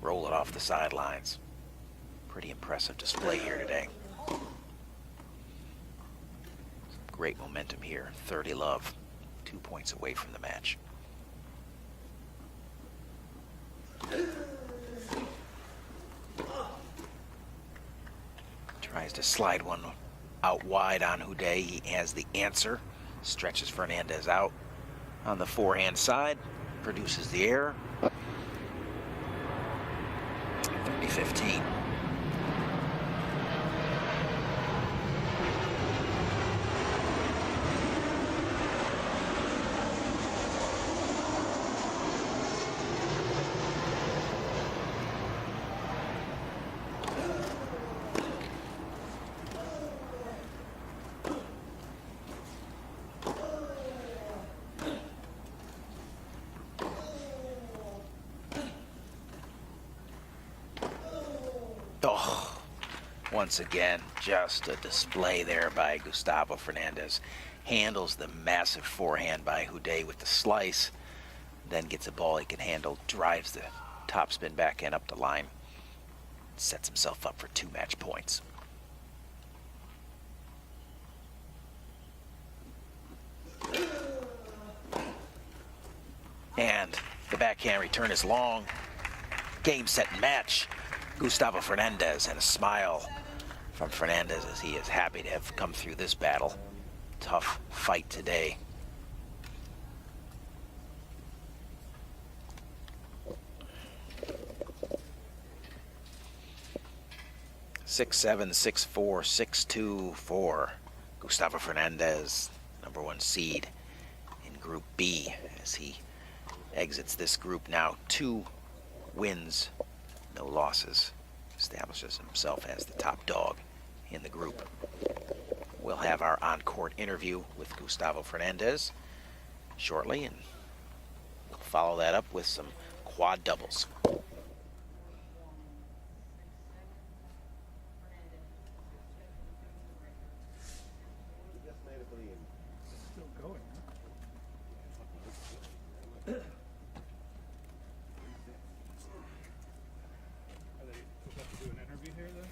roll it off the sidelines. Pretty impressive display here today. Great momentum here. 30 love, 2 points away from the match. Tries to slide one out wide on Hudde. He has the answer. Stretches Fernandez out on the forehand side. Produces the error. 30-15. Oh, once again, just a display there by Gustavo Fernandez. Handles the massive forehand by Hudde with the slice, then gets a ball he can handle, drives the topspin backhand up the line, sets himself up for 2 match points. And the backhand return is long. Game, set, and match. Gustavo Fernandez, and a smile from Fernandez as he is happy to have come through this battle. Tough fight today. Six, 7, 6-4, 6-2 for Gustavo Fernandez, #1 seed in Group B, as he exits this group now. 2 wins, no losses. Establishes himself as the top dog in the group. We'll have our on-court interview with Gustavo Fernandez shortly, and we'll follow that up with some quad doubles. Still going, huh? Are they supposed to do an interview here then?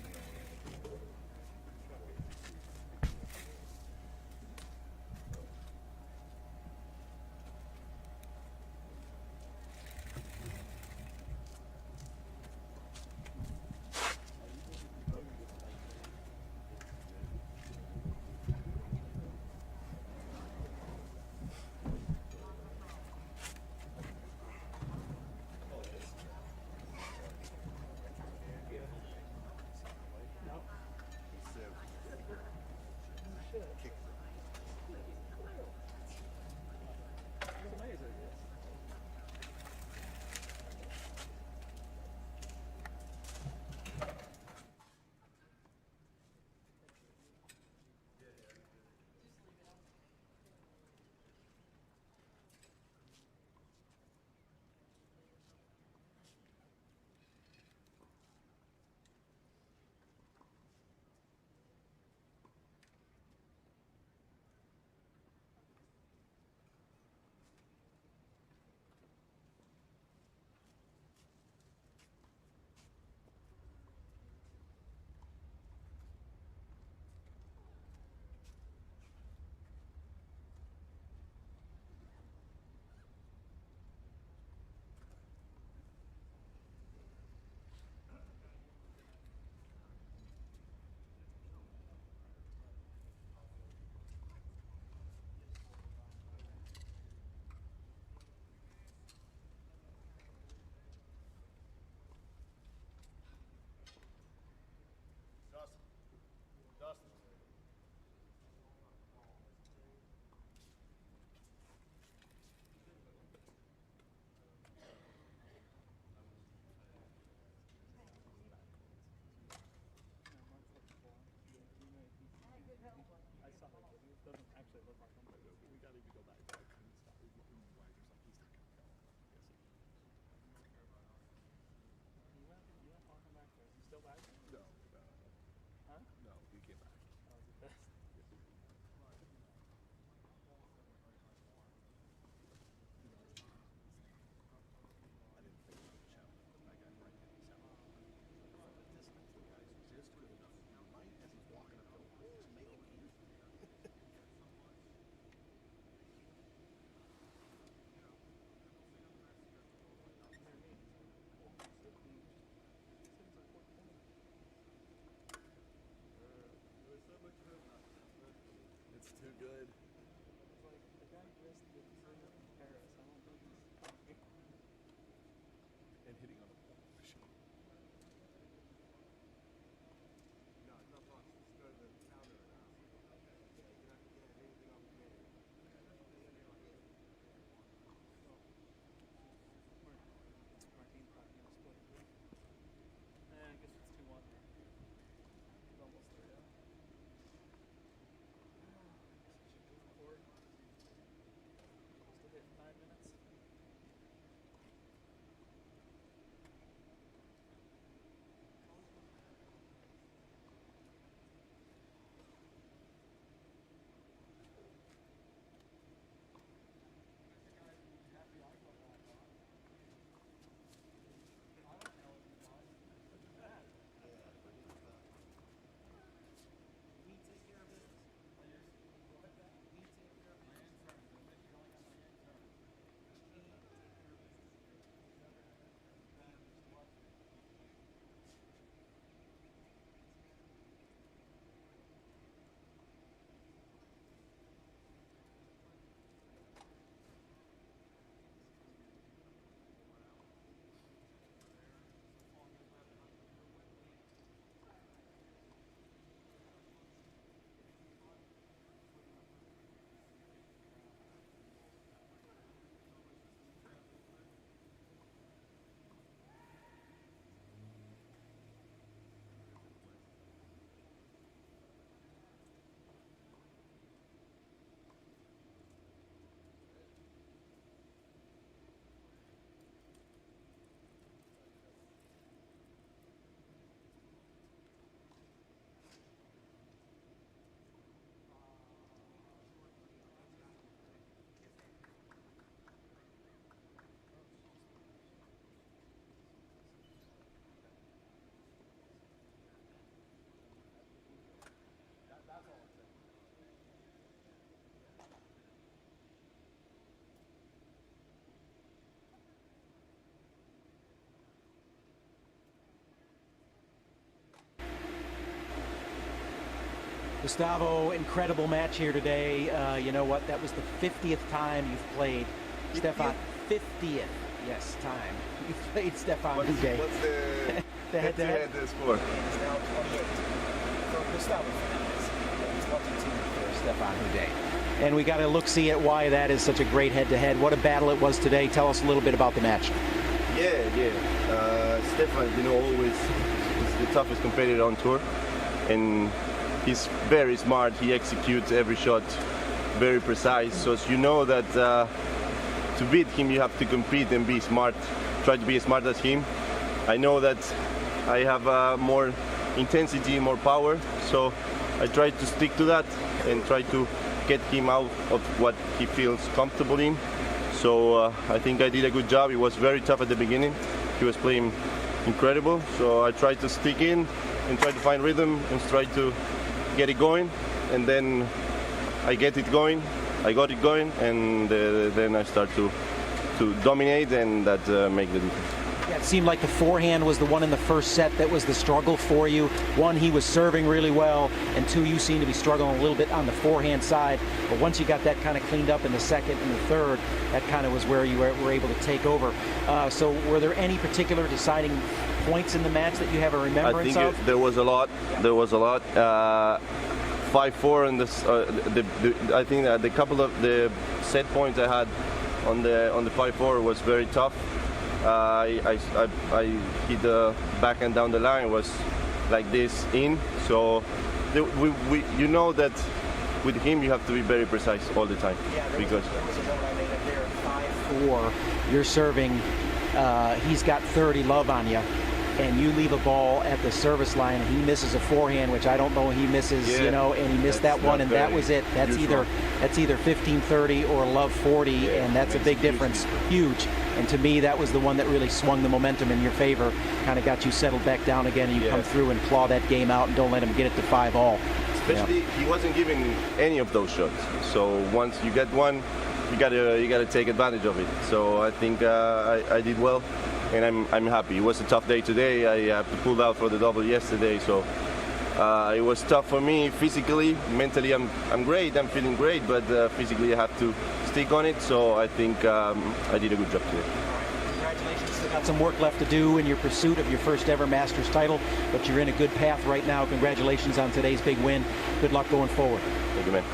Gustavo, incredible match here today. You know what? That was the 50th time you've played Stefan. 50th, yes, time you've played Stefan Hudde. What's the The head-to-head score? It's now 28 for Gustavo Fernandez, 22 for Stefan Hudde. And we got to look-see at why that is such a great head-to-head. What a battle it was today. Tell us a little bit about the match. Stefan, you know, always is the toughest competitor on tour, and he's very smart. He executes every shot very precise. So you know that to beat him, you have to compete and be smart. Try to be as smart as him. I know that I have more intensity, more power, so I try to stick to that and try to get him out of what he feels comfortable in. So I think I did a good job. It was very tough at the beginning. He was playing incredible, so I tried to stick in and try to find rhythm and try to get it going, and then I get it going. I got it going, and then I start to dominate, and that make the difference. Yeah, it seemed like the forehand was the one in the first set that was the struggle for you. One, he was serving really well, and two, you seem to be struggling a little bit on the forehand side. But once you got that kind of cleaned up in the second and the third, that kind of was where you were able to take over. So were there any particular deciding points in the match that you have a remembrance of? I think there was a lot. There was a lot. 5-4 in this. I think that the couple of the set points I had on the 5-4 was very tough. I hit the backhand down the line, was like this in. So you know that with him you have to be very precise all the time. Yeah, because there was a note I made up there, 5-4. You're serving. He's got 30 love on you, and you leave a ball at the service line, and he misses a forehand, which I don't know he misses, yeah, you know, and he missed that one, and that was it. That's either 15-30 or love 40, yeah, and that's a big difference, huge. And to me, that was the one that really swung the momentum in your favor, kind of got you settled back down again, and you come through and claw that game out, and don't let him get it to 5-all. Especially, he wasn't giving any of those shots. So once you get one, you gotta take advantage of it. So I think I did well, and I'm happy. It was a tough day today. I have to pull out for the double yesterday, so it was tough for me physically. Mentally, I'm great. I'm feeling great, but physically, I have to stick on it. So I think I did a good job today. Congratulations. Still got some work left to do in your pursuit of your first ever Masters title, but you're in a good path right now. Congratulations on today's big win. Good luck going forward. Thank you, man.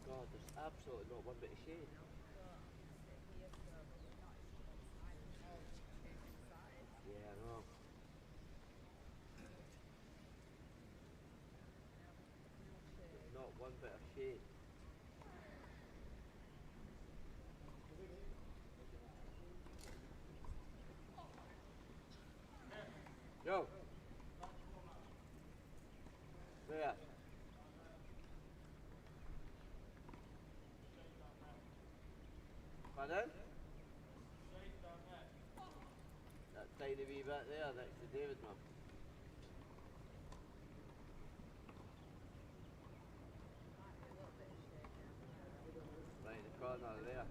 God, there's absolutely not one bit of shade. Yeah, I know. There's not one bit of shade. Yo! Where? Pardon? That tiny wee bit there next to David, mum. Right in the corner there.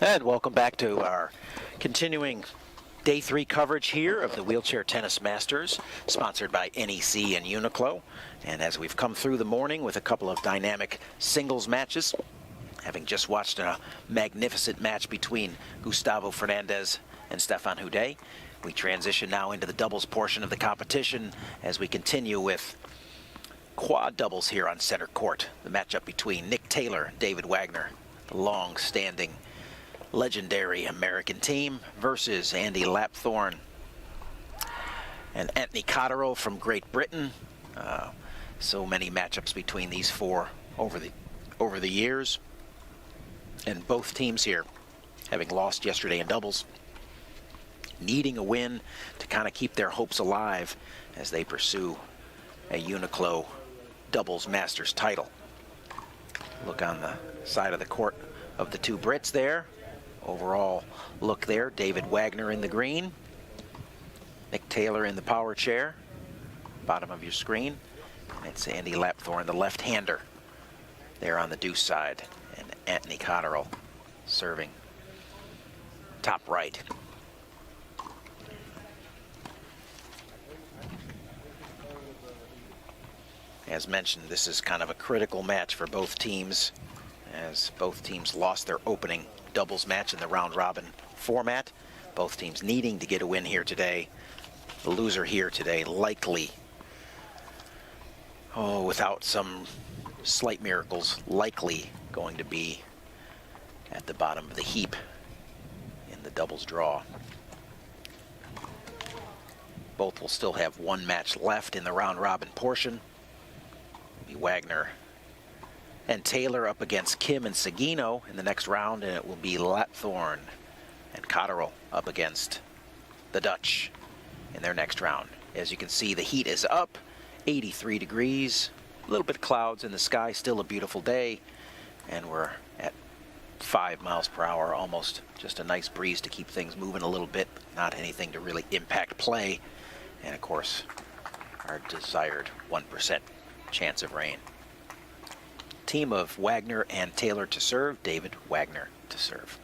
said, welcome back to our continuing Day 3 coverage here of the Wheelchair Tennis Masters, sponsored by NEC and UNIQLO. And as we've come through the morning with a couple of dynamic singles matches, having just watched a magnificent match between Gustavo Fernandez and Stefan Hudde, we transition now into the doubles portion of the competition as we continue with quad doubles here on center court. The matchup between Nick Taylor and David Wagner, the long-standing legendary American team, versus Andy Lapthorne and Anthony Cotterill from Great Britain. So many matchups between these four over the years, and both teams here having lost yesterday in doubles, needing a win to kind of keep their hopes alive as they pursue a UNIQLO doubles Masters title. Look on the side of the court of the two Brits there. Overall look there, David Wagner in the green, Nick Taylor in the power chair, bottom of your screen. And it's Andy Lapthorne, the left-hander, there on the deuce side, and Anthony Cotterill serving top right. As mentioned, this is kind of a critical match for both teams, as both teams lost their opening doubles match in the round-robin format. Both teams needing to get a win here today. The loser here today likely, without some slight miracles, likely going to be at the bottom of the heap in the doubles draw. Both will still have one match left in the round-robin portion. It'll be Wagner and Taylor up against Kim and Sagino in the next round, and it will be Lapthorne and Cotterill up against the Dutch in their next round. As you can see, the heat is up, 83 degrees, a little bit of clouds in the sky, still a beautiful day, and we're at 5 miles per hour, almost just a nice breeze to keep things moving a little bit, not anything to really impact play, and of course, our desired 1% chance of rain. Team of Wagner and Taylor to serve, David Wagner to serve.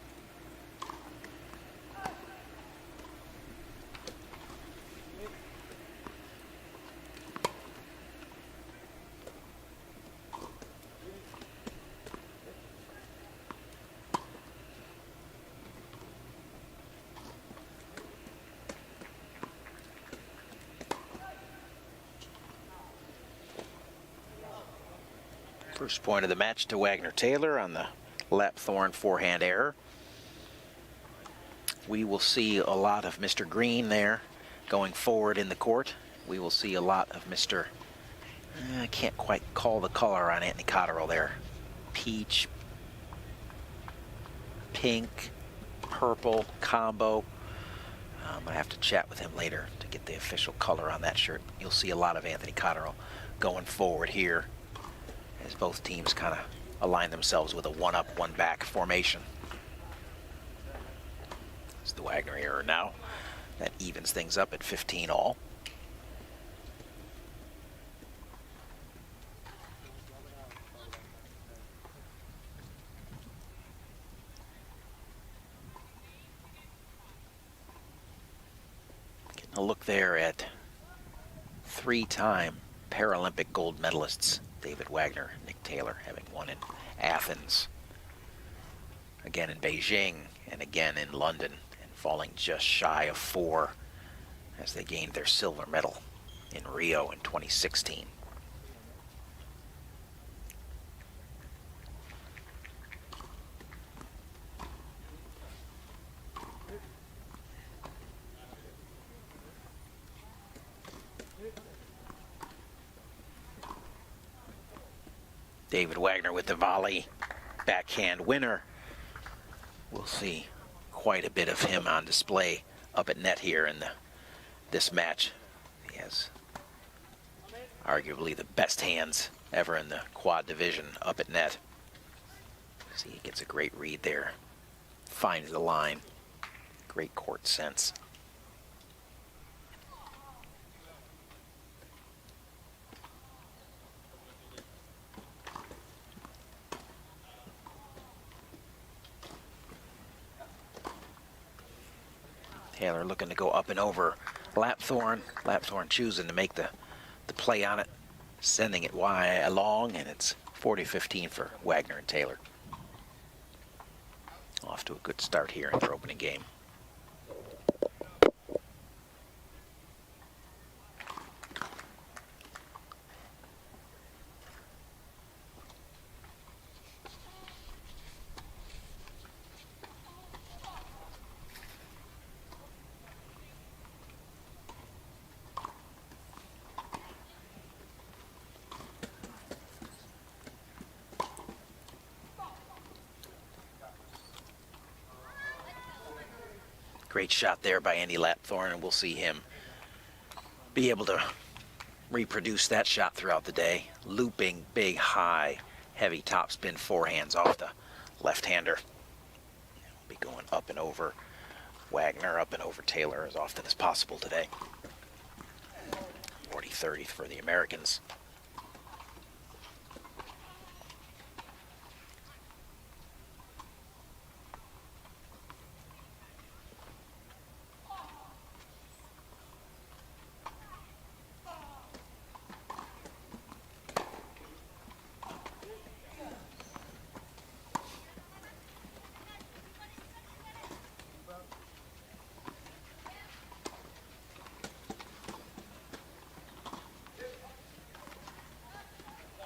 First point of the match to Wagner-Taylor on the Lapthorne forehand error. We will see a lot of Mr. Green there going forward in the court. We will see a lot of Mr. I can't quite call the color on Anthony Cotterill there. Peach, pink, purple combo. I have to chat with him later to get the official color on that shirt. You'll see a lot of Anthony Cotterill going forward here, as both teams kind of align themselves with a one-up, one-back formation. It's the Wagner error now. That evens things up at 15 all. Getting a look there at three-time Paralympic gold medalists, David Wagner, Nick Taylor, having won in Athens, again in Beijing, and again in London, and falling just shy of 4 as they gained their silver medal in Rio in 2016. David Wagner with the volley, backhand winner. We'll see quite a bit of him on display up at net here in this match. He has arguably the best hands ever in the quad division up at net. See, he gets a great read there, finds the line, great court sense. Taylor looking to go up and over Lapthorne. Lapthorne choosing to make the play on it, sending it wide along, and it's 40-15 for Wagner and Taylor. Off to a good start here in their opening game. Great shot there by Andy Lapthorne, and we'll see him be able to reproduce that shot throughout the day. Looping, big, high, heavy topspin forehands off the left-hander. Be going up and over Wagner, up and over Taylor as often as possible today. 40-30 for the Americans.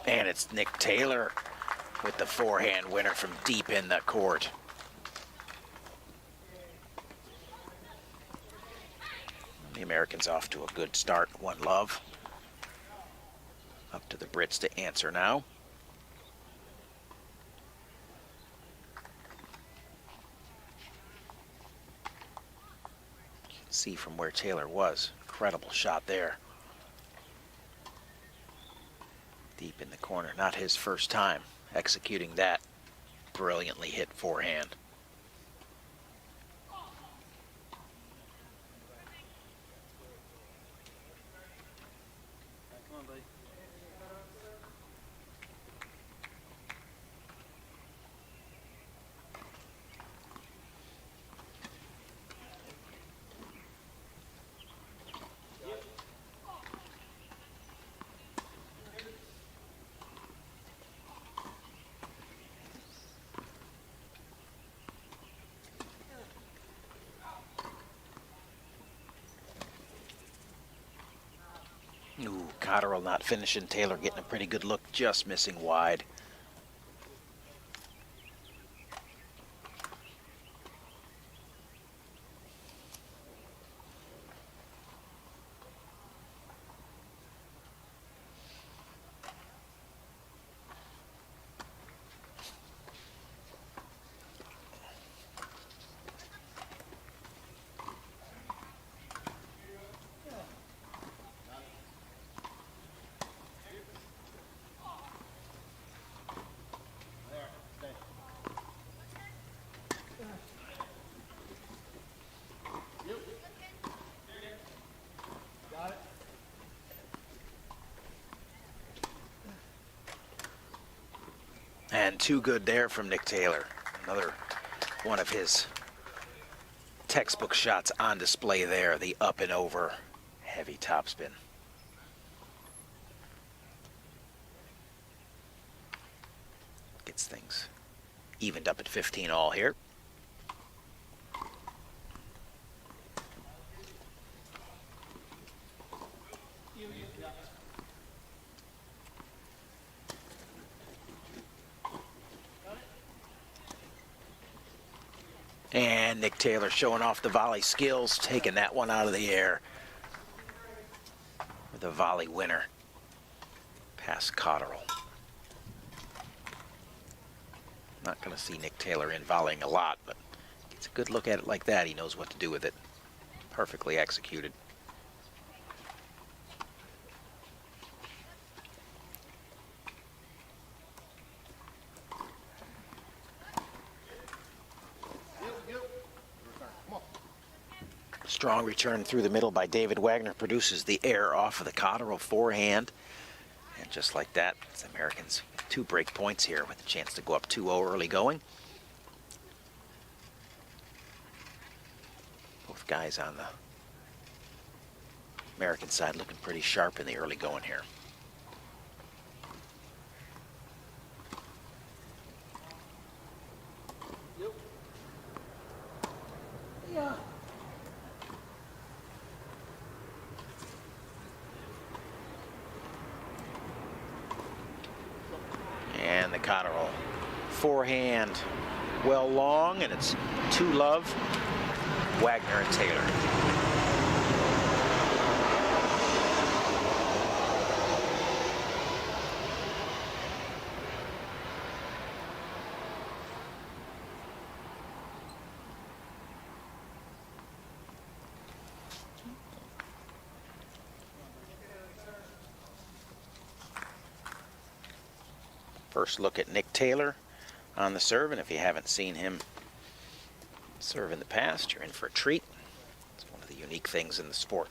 And it's Nick Taylor with the forehand winner from deep in the court. The Americans off to a good start, 1-love. Up to the Brits to answer now. You can see from where Taylor was, incredible shot there. Deep in the corner, not his first time executing that brilliantly hit forehand. Come on, buddy. Ooh, Cotterill not finishing. Taylor getting a pretty good look, just missing wide. And too good there from Nick Taylor. Another one of his textbook shots on display there, the up and over heavy topspin. Gets things evened up at 15 all here. And Nick Taylor showing off the volley skills, taking that one out of the air with a volley winner past Cotterill. Not going to see Nick Taylor in volleying a lot, but gets a good look at it like that. He knows what to do with it. Perfectly executed. Strong return through the middle by David Wagner produces the air off of the Cotterill forehand. And just like that, the Americans 2 break points here with a chance to go up 2-0 early going. Both Guys on the American side looking pretty sharp in the early going here. And the Cotterell forehand well long, and it's 2-love, Wagner and Taylor. First look at Nick Taylor on the serve, and if you haven't seen him serve in the past, you're in for a treat. It's one of the unique things in the sport.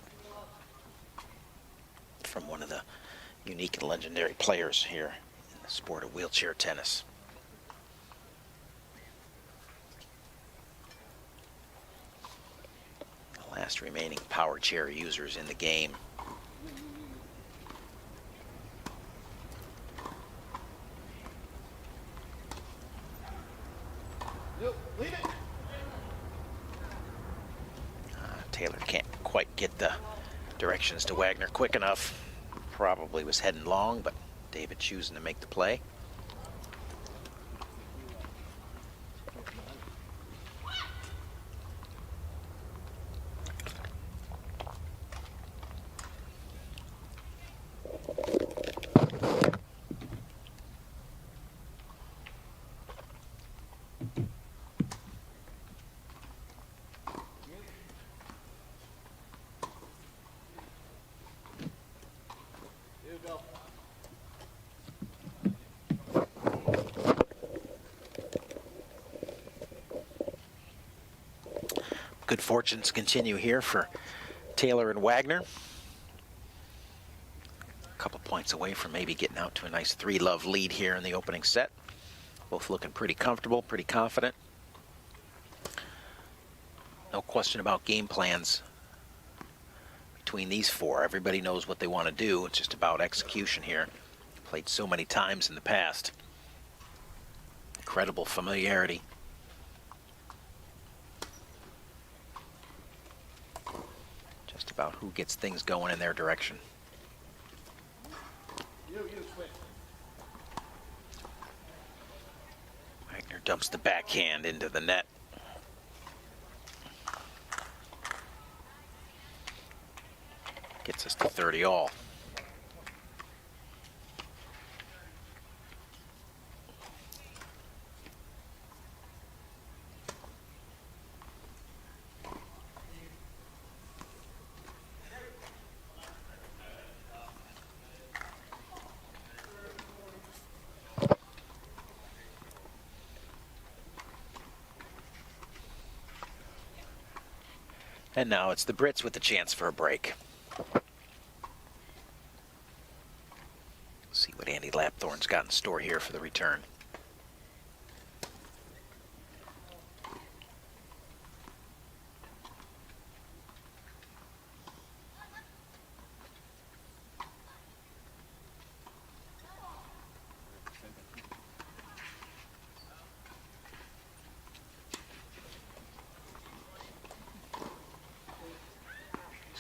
From one of the unique and legendary players here in the sport of wheelchair tennis. The last remaining power chair users in the game. Taylor can't quite get the directions to Wagner quick enough. Probably was heading long, but David choosing to make the play. Good fortunes continue here for Taylor and Wagner. A couple points away from maybe getting out to a nice 3-love lead here in the opening set. Both looking pretty comfortable, pretty confident. No question about game plans between these four. Everybody knows what they want to do. It's just about execution here. Played so many times in the past. Incredible familiarity. Just about who gets things going in their direction. Wagner dumps the backhand into the net. Gets us to 30 all. And now it's the Brits with the chance for a break. See what Andy Lapthorne's got in store here for the return.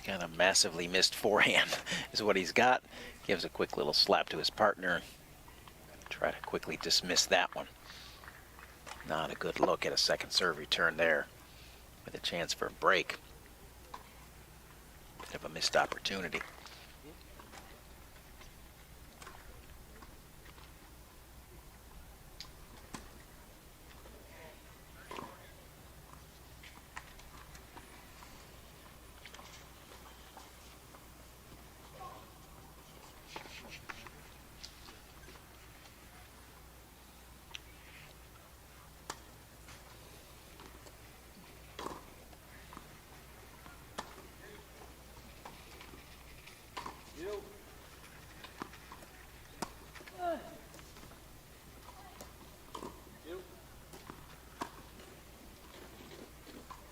Kind of massively missed forehand is what he's got. Gives a quick little slap to his partner. Try to quickly dismiss that one. Not a good look at a second serve return there with a chance for a break. Bit of a missed opportunity.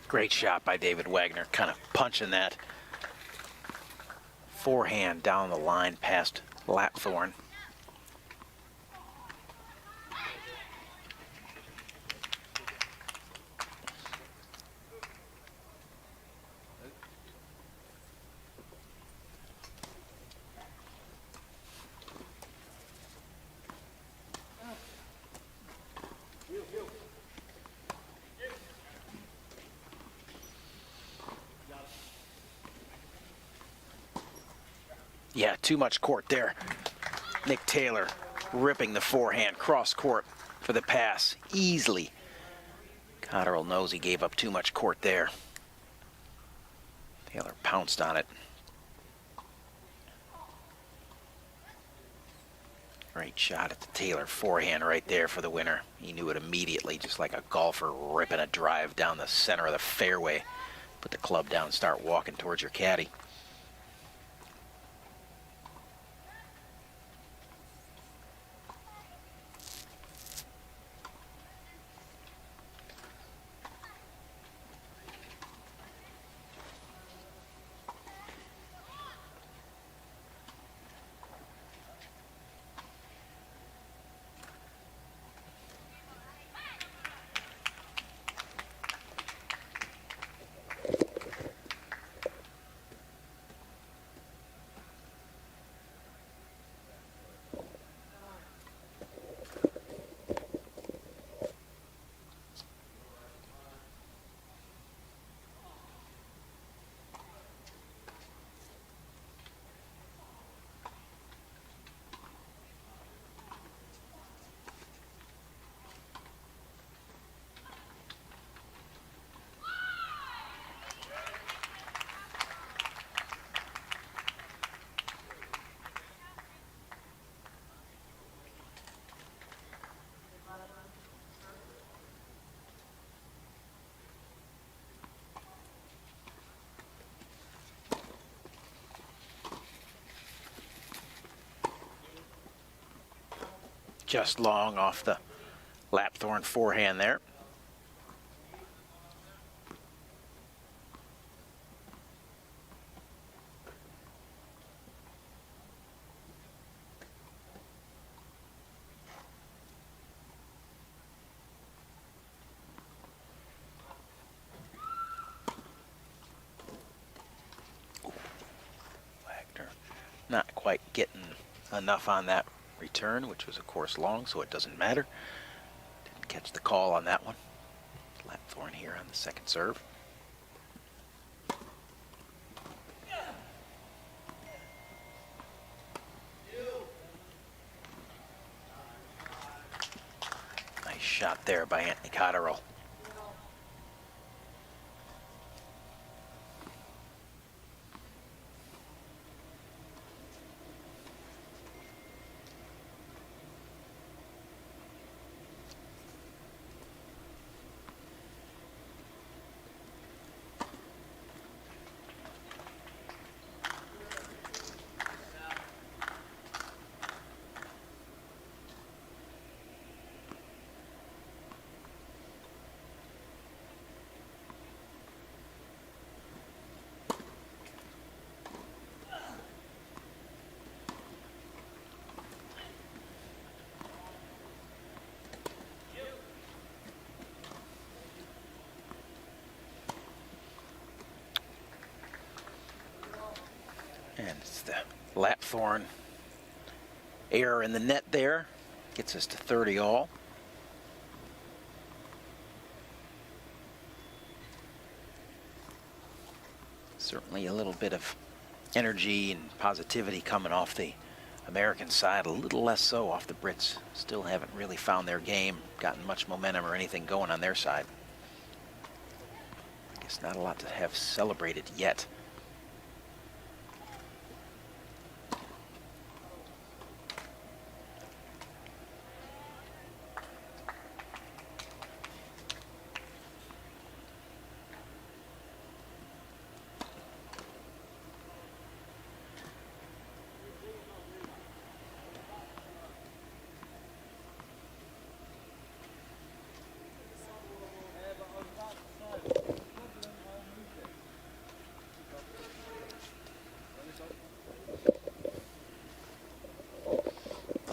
Great shot by David Wagner, kind of punching that forehand down the line past Lapthorne. Yeah, too much court there. Nick Taylor ripping the forehand cross court for the pass easily. Cotterill knows he gave up too much court there. Taylor pounced on it. Great shot at the Taylor forehand right there for the winner. He knew it immediately, just like a golfer ripping a drive down the center of the fairway. Put the club down, start walking towards your caddy. Just long off the Lapthorne forehand there. Wagner not quite getting enough on that return, which was of course long, so it doesn't matter. Didn't catch the call on that one. Lapthorne here on the second serve. Nice shot there by Anthony Cotterill. And it's the Lapthorne error in the net there. Gets us to 30 all. Certainly a little bit of energy and positivity coming off the American side, a little less so off the Brits. Still haven't really found their game, gotten much momentum or anything going on their side. I guess not a lot to have celebrated yet.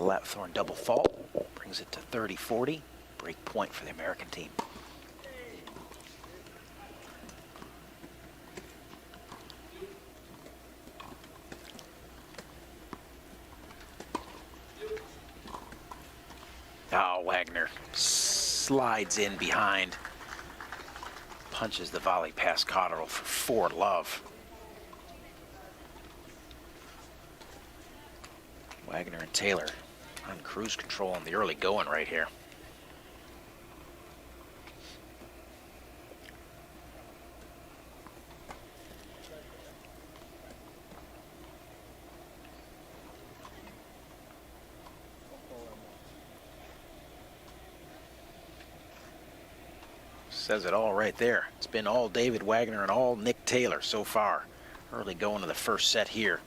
Lapthorn double fault brings it to 30-40. Break point for the American team. Oh, Wagner slides in behind. Punches the volley past Cotterill for 4-love. Wagner and Taylor on cruise control in the early going right here. Says it all right there. It's been all David Wagner and all Nick Taylor so far. Early going to the first set here.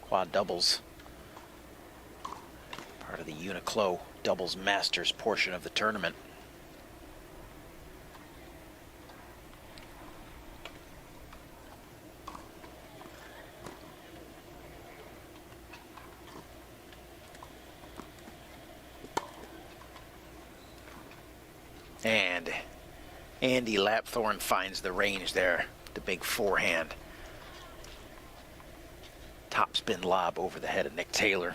Quad doubles. Part of the UNIQLO Doubles Masters portion of the tournament. And Andy Lapthorn finds the range there, the big forehand. Topspin lob over the head of Nick Taylor.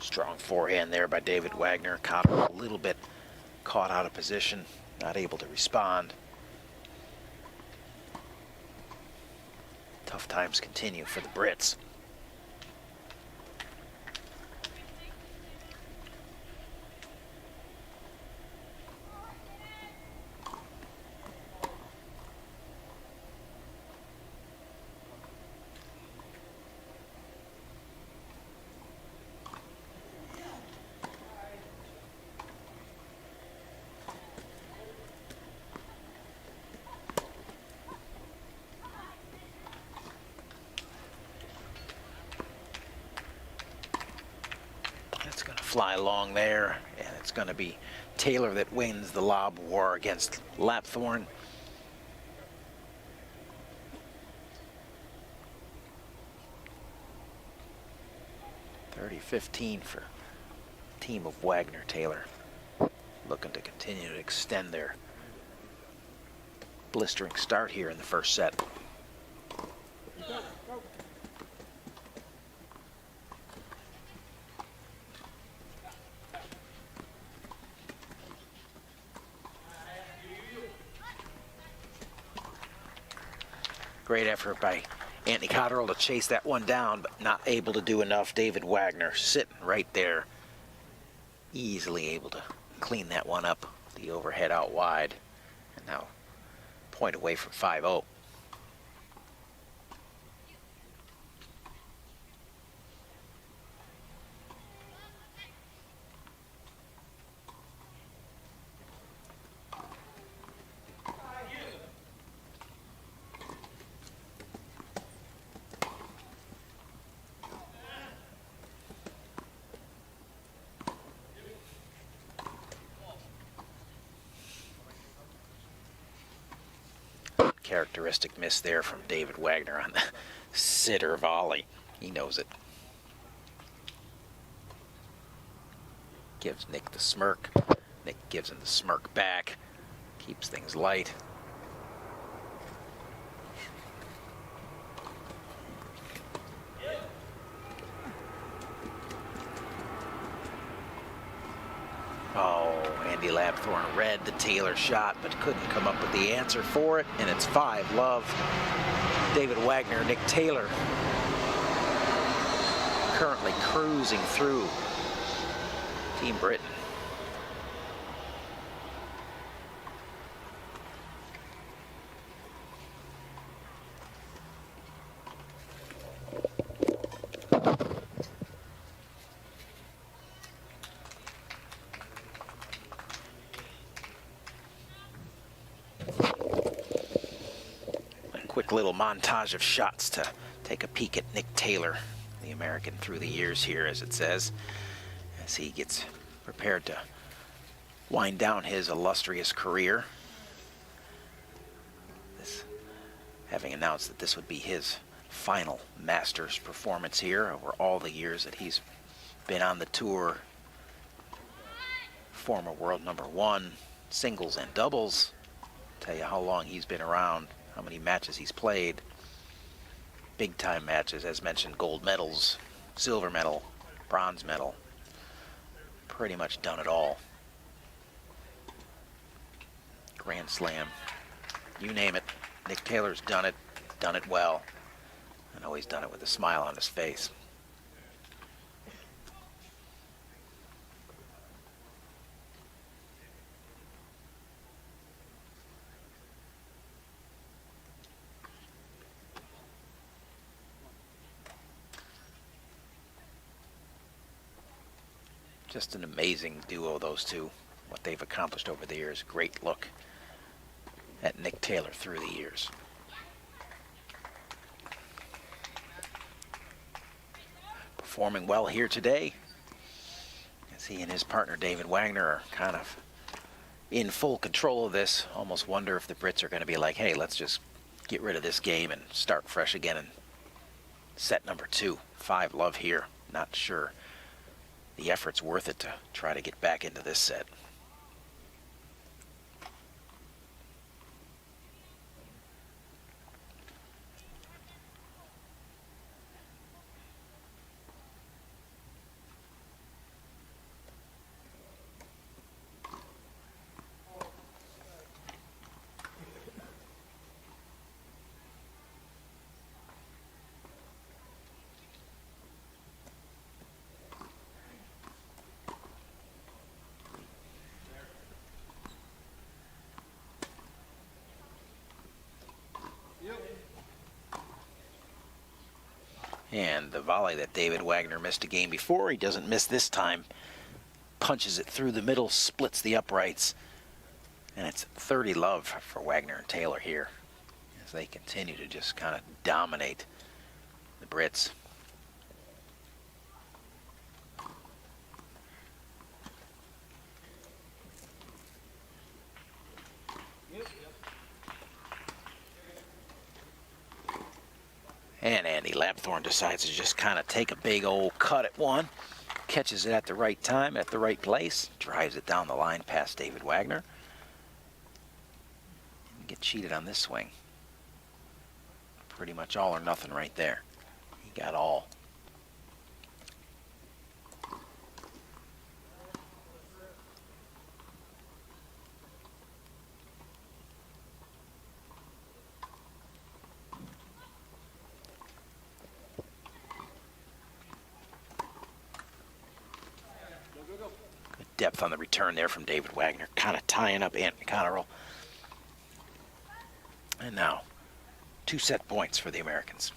Strong forehand there by David Wagner. Cotterill a little bit caught out of position, not able to respond. Tough times continue for the Brits. Fly along there, and it's going to be Taylor that wins the lob war against Lapthorn. (30-15) for team of Wagner Taylor, looking to continue to extend their blistering start here in the first set. Great effort by Anthony Cotterill to chase that one down, but not able to do enough. David Wagner sitting right there, easily able to clean that one up. The overhead out wide, and now point away from 5-0. Characteristic miss there from David Wagner on the sitter volley. He knows it. Gives Nick the smirk. Nick gives him the smirk back. Keeps things light. Oh, Andy Lapthorn read the Taylor shot, but couldn't come up with the answer for it, and it's 5-love. David Wagner, Nick Taylor, currently cruising through Team Britain. quick little montage of shots to take a peek at Nick Taylor, the American through the years here, as it says, as he gets prepared to wind down his illustrious career. This, having announced that this would be his final Masters performance here over all the years that he's been on the tour. Former world #1, singles and doubles. Tell you how long he's been around, how many matches he's played. Big time matches, as mentioned, gold medals, silver medal, bronze medal. Pretty much done it all. Grand Slam, you name it. Nick Taylor's done it well, and always done it with a smile on his face. Just an amazing duo, those two. What they've accomplished over the years. Great look at Nick Taylor through the years. Performing well here today, as he and his partner David Wagner are kind of in full control of this. Almost wonder if the Brits are going to be like, hey, let's just get rid of this game and start fresh again in set number 2. 5-love here. Not sure the effort's worth it to try to get back into this set. And the volley that David Wagner missed a game before, he doesn't miss this time. Punches it through the middle, splits the uprights. And it's 30-love for Wagner and Taylor here, as they continue to just kind of dominate the Brits. And Andy Lapthorne decides to just kind of take a big old cut at one. Catches it at the right time, at the right place. Drives it down the line past David Wagner. And get cheated on this swing. Pretty much all or nothing right there. He got all. Depth on the return there from David Wagner, kind of tying up Anthony Cotterill. And now, 2 set points for the Americans.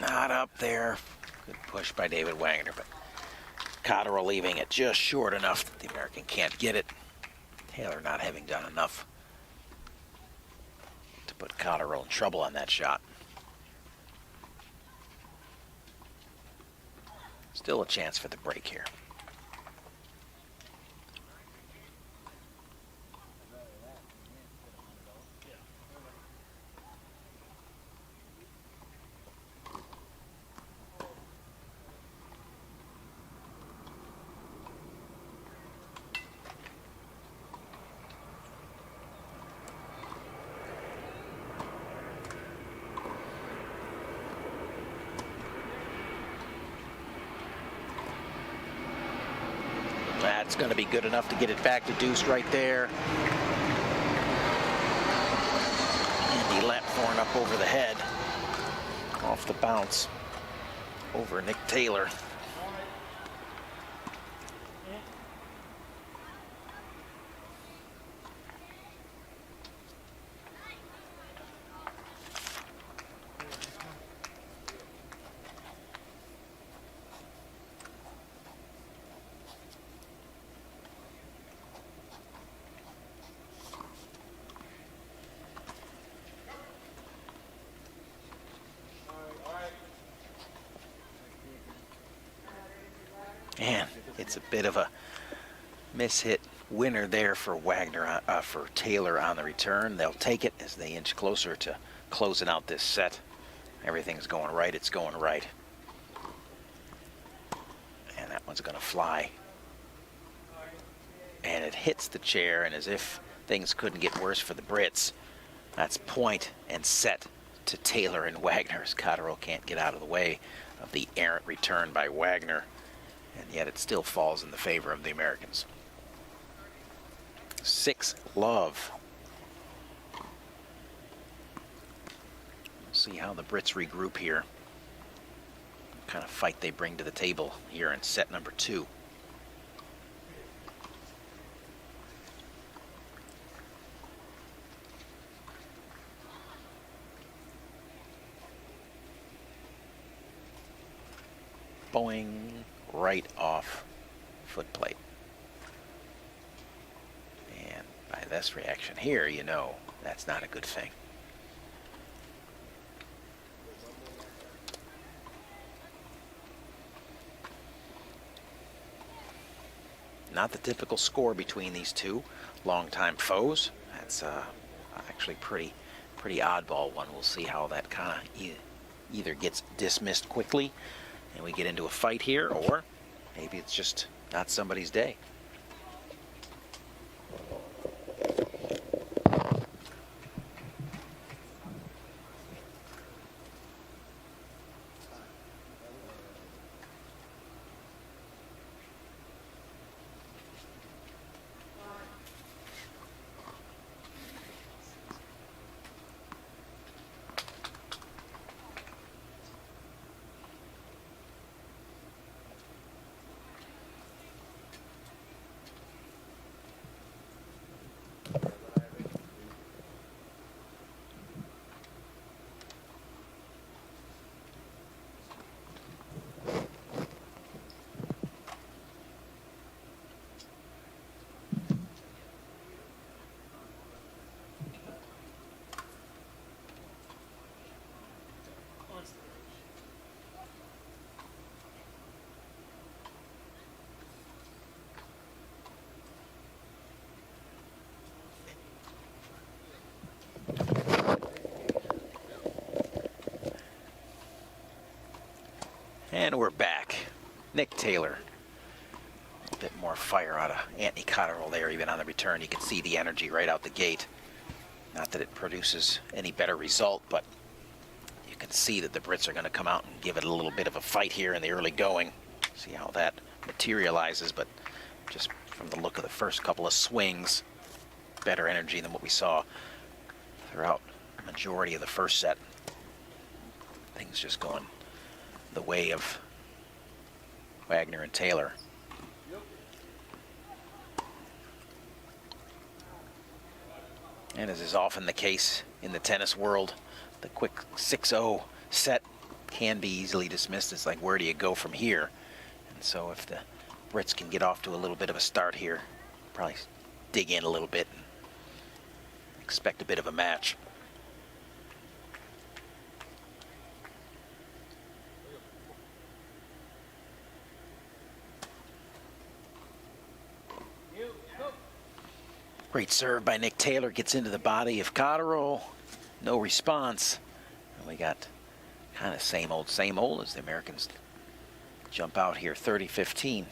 Not up there. Good push by David Wagner, but Cotterill leaving it just short enough that the American can't get it. Taylor not having done enough to put Cotterill in trouble on that shot. Still a chance for the break here. That's going to be good enough to get it back to deuce right there. And he let Thorne up over the head, off the bounce, over Nick Taylor. And it's a bit of a miss-hit winner there for Wagner, for Taylor on the return. They'll take it as they inch closer to closing out this set. Everything's going right. It's going right. And that one's going to fly. And it hits the chair, and as if things couldn't get worse for the Brits, that's point and set to Taylor and Wagner, as Cotterill can't get out of the way of the errant return by Wagner. And yet it still falls in the favor of the Americans. 6-love. We'll see how the Brits regroup here. What kind of fight they bring to the table here in set number 2. Boing. Right off foot plate. And by this reaction here, you know that's not a good thing. Not the typical score between these two longtime foes. That's actually pretty oddball one. We'll see how that kind of either gets dismissed quickly and we get into a fight here, or maybe it's just not somebody's day. And we're back. Nick Taylor. A bit more fire out of Anthony Cotterill there, even on the return. You can see the energy right out the gate. Not that it produces any better result, but you can see that the Brits are going to come out and give it a little bit of a fight here in the early going. See how that materializes, but just from the look of the first couple of swings, better energy than what we saw throughout the majority of the first set. Things just going the way of Wagner and Taylor. And as is often the case in the tennis world, the quick 6-0 set can be easily dismissed. It's like, where do you go from here? And so if the Brits can get off to a little bit of a start here, probably dig in a little bit and expect a bit of a match. Great serve by Nick Taylor, gets into the body of Cotterill. No response. And we got kind of same old as the Americans jump out here 30-15.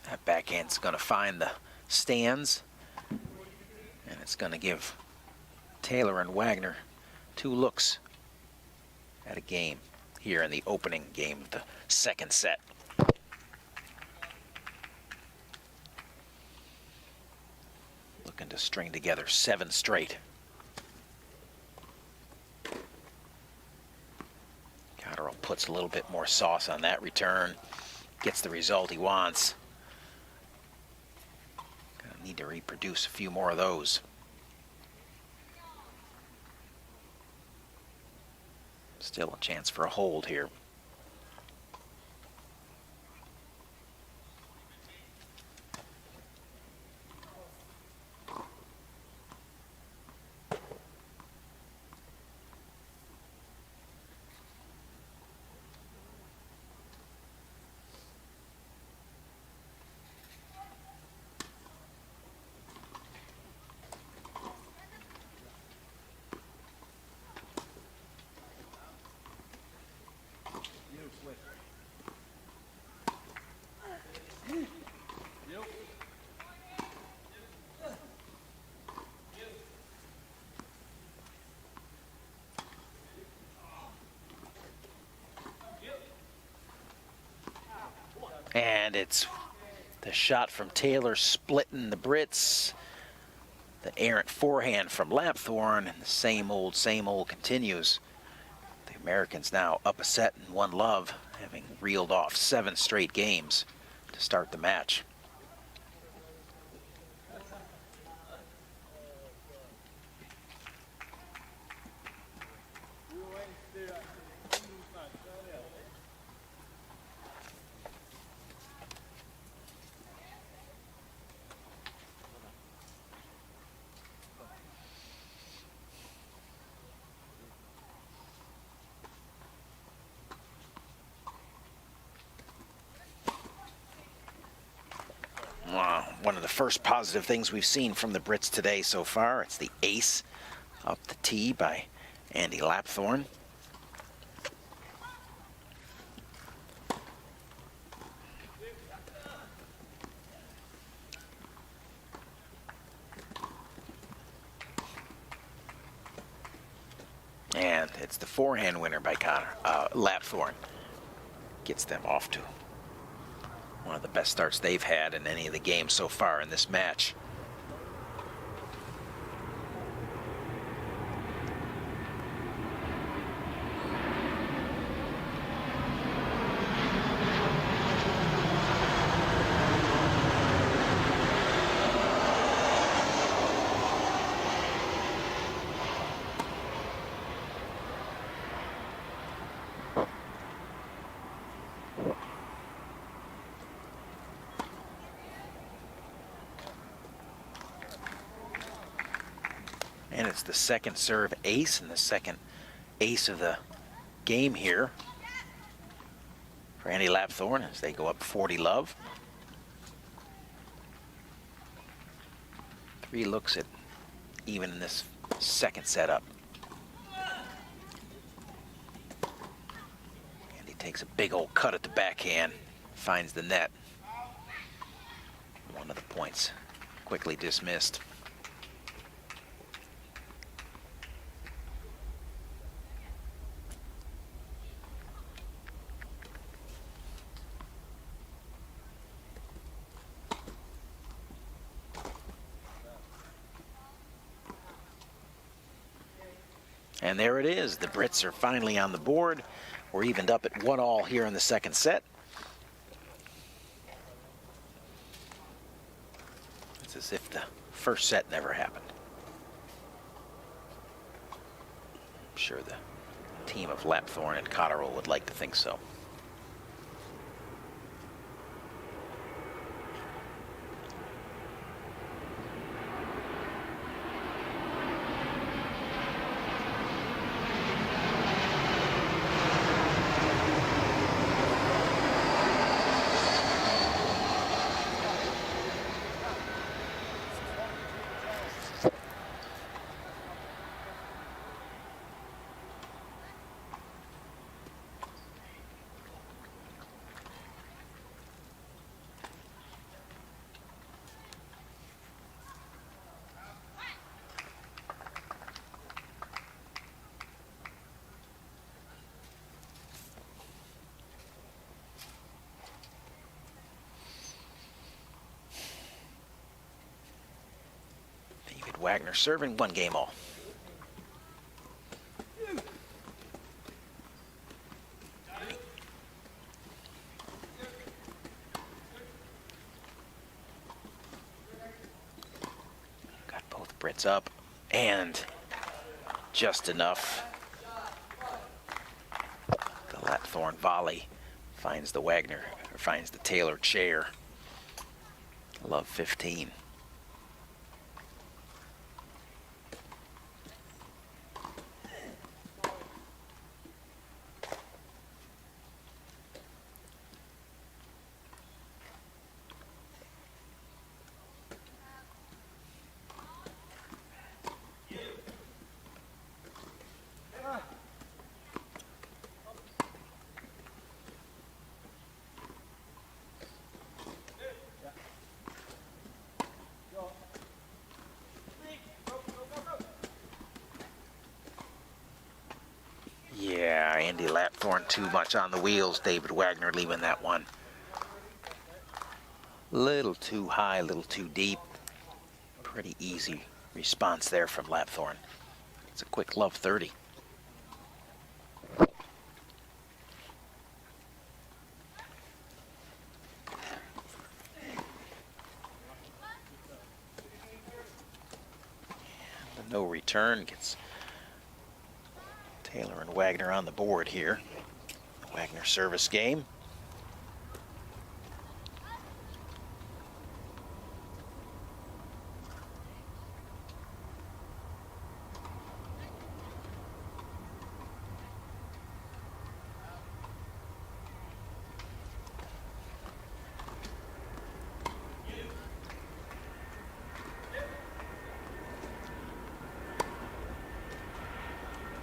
That backhand's going to find the stands. It's going to give Taylor and Wagner 2 looks at a game here in the opening game of the second set. Looking to string together 7 straight. Cotterill puts a little bit more sauce on that return. Gets the result he wants. Gonna need to reproduce a few more of those. Still a chance for a hold here. And it's the shot from Taylor splitting the Brits. The errant forehand from Lapthorne, and the same old continues. The Americans now up a set and 1 love, having reeled off 7 straight games to start the match. One of the first positive things we've seen from the Brits today so far. It's the ace up the tee by Andy Lapthorne. And it's the forehand winner by Lapthorne. Gets them off to one of the best starts they've had in any of the games so far in this match. And it's the second serve ace and the second ace of the game here for Andy Lapthorne as they go up 40 love. 3 looks at even in this second setup. And he takes a big old cut at the backhand, finds the net. One of the points quickly dismissed. And there it is. The Brits are finally on the board. We're evened up at 1-all here in the second set. It's as if the first set never happened. I'm sure the team of Lapthorne and Cotterill would like to think so. Wagner serving 1-game-all. Got both Brits up and just enough. The Lapthorne volley finds the Wagner, or finds the Taylor chair. Love 15. Yeah, Andy Lapthorne too much on the wheels. David Wagner leaving that one. Little too high, little too deep. Pretty easy response there from Lapthorne. It's a quick love 30. The no return gets Taylor and Wagner on the board here. Wagner service game.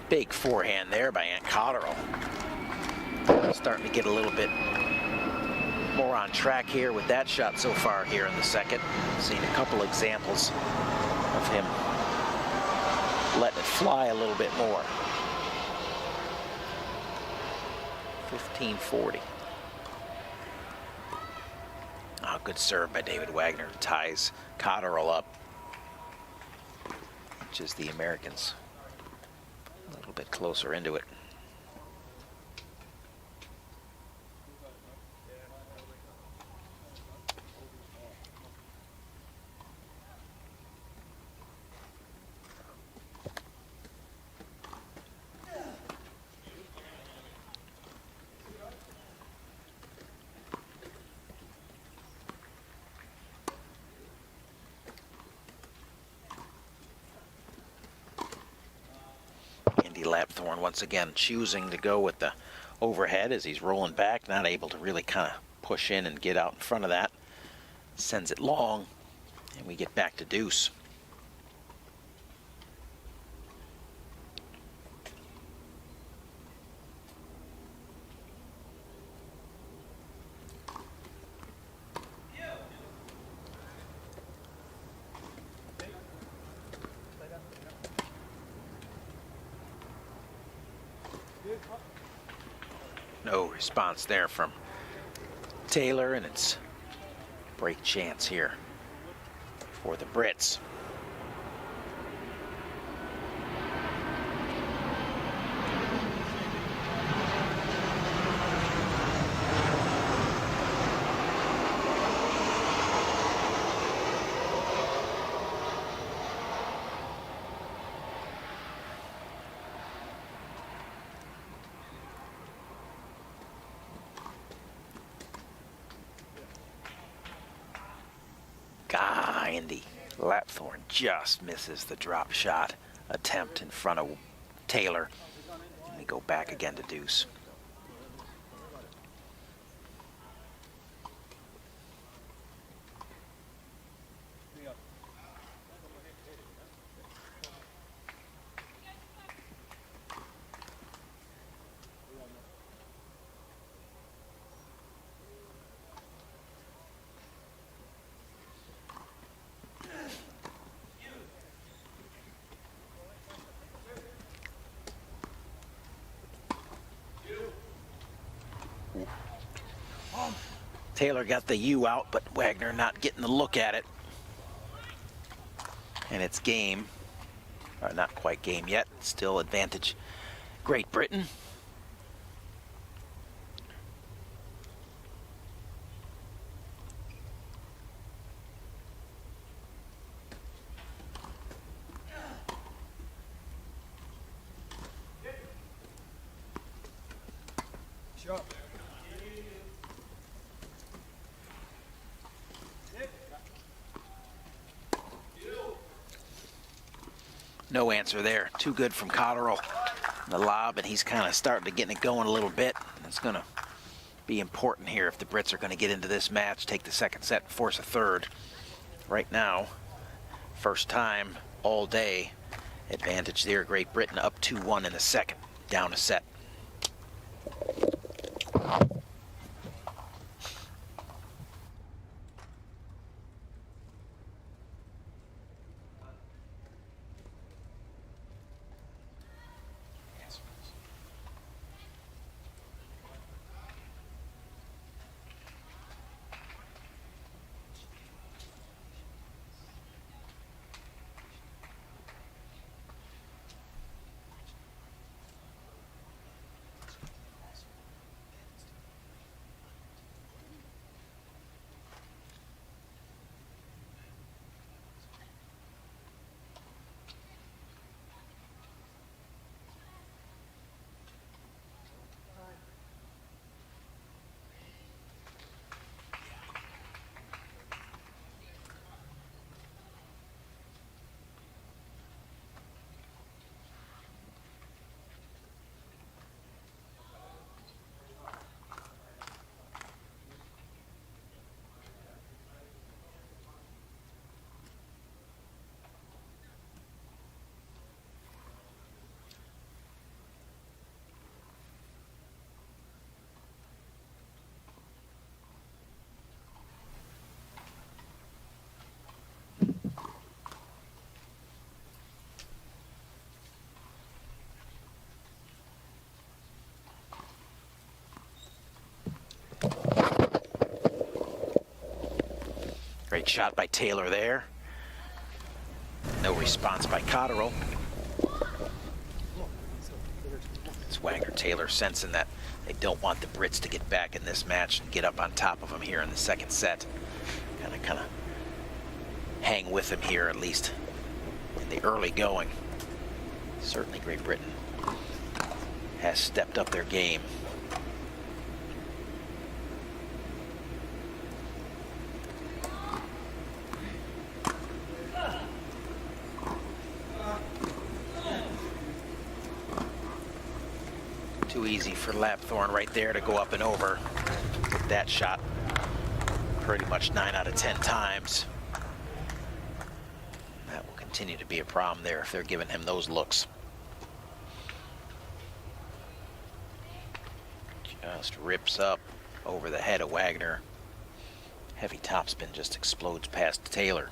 Big forehand there by Ant Cotterill. Starting to get a little bit more on track here with that shot so far here in the second. Seen a couple examples of him letting it fly a little bit more. 15-40. Oh, good serve by David Wagner. Ties Cotterill up. Which is the Americans a little bit closer into it. Lapthorne once again choosing to go with the overhead as he's rolling back, not able to really kind of push in and get out in front of that. Sends it long, and we get back to deuce. No response there from Taylor, and it's break chance here for the Brits. Andy Lapthorne just misses the drop shot attempt in front of Taylor. And we go back again to deuce. Taylor got the U out, but Wagner not getting the look at it. And it's game. Not quite game yet. Still advantage Great Britain. No answer there. Too good from Cotterill. The lob, and he's kind of starting to get it going a little bit. It's going to be important here if the Brits are going to get into this match, take the second set, and force a third. Right now, first time all day, advantage there. Great Britain up 2-1 in the second, down a set. Great shot by Taylor there. No response by Cotterill. It's Wagner-Taylor sensing that they don't want the Brits to get back in this match and get up on top of them here in the second set. Kind of hang with them here, at least in the early going. Certainly Great Britain has stepped up their game. Too easy for Lapthorne right there to go up and over with that shot. Pretty much 9 out of 10 times. That will continue to be a problem there if they're giving him those looks. Just rips up over the head of Wagner. Heavy topspin just explodes past Taylor.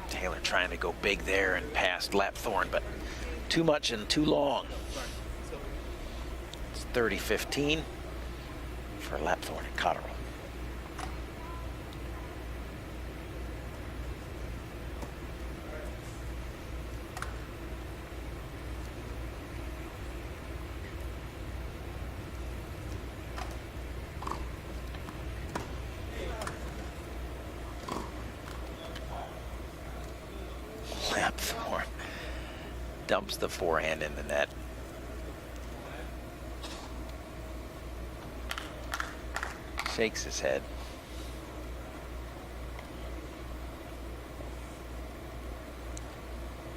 Taylor trying to go big there and past Lapthorne, but too much and too long. It's 30-15 for Lapthorne and Cotterill. Lapthorne dumps the forehand in the net. Shakes his head.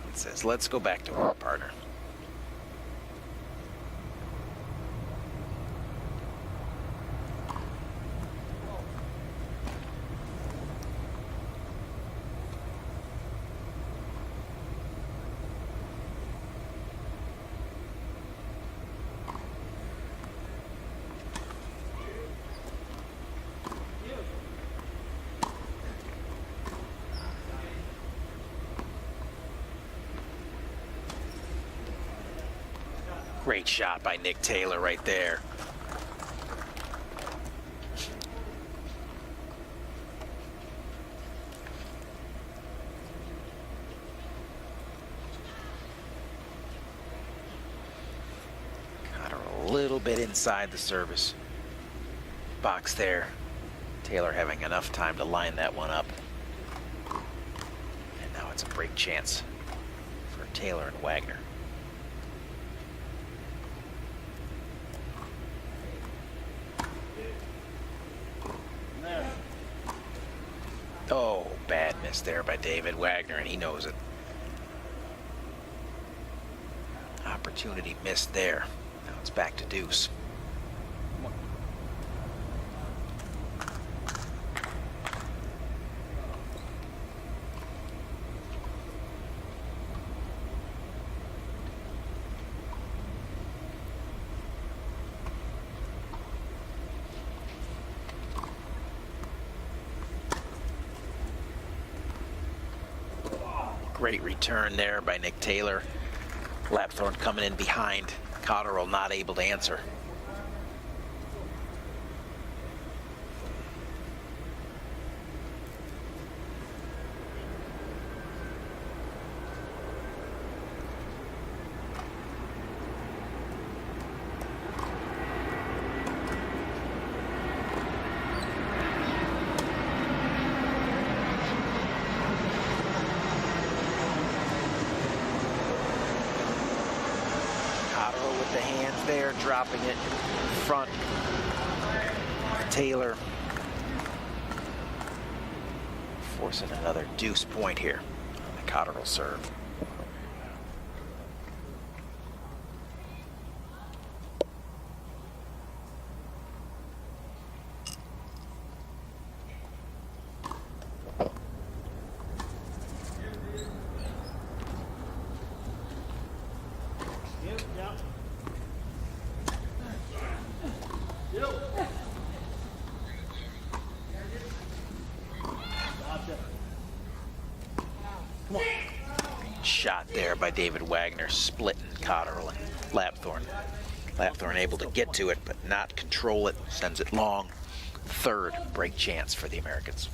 And says, let's go back to our partner. Great shot by Nick Taylor right there. Got her a little bit inside the service box there. Taylor having enough time to line that one up. And now it's a break chance for Taylor and Wagner. Oh, bad miss there by David Wagner, and he knows it. Opportunity missed there. Now it's back to deuce. Great return there by Nick Taylor. Lapthorne coming in behind. Cotterill not able to answer. The hands there, dropping it in front. Taylor forcing another deuce point here on the Cotterill serve. Shot there by David Wagner, splitting Cotterill and Lapthorne. Lapthorne able to get to it, but not control it, sends it long. Third break chance for the Americans.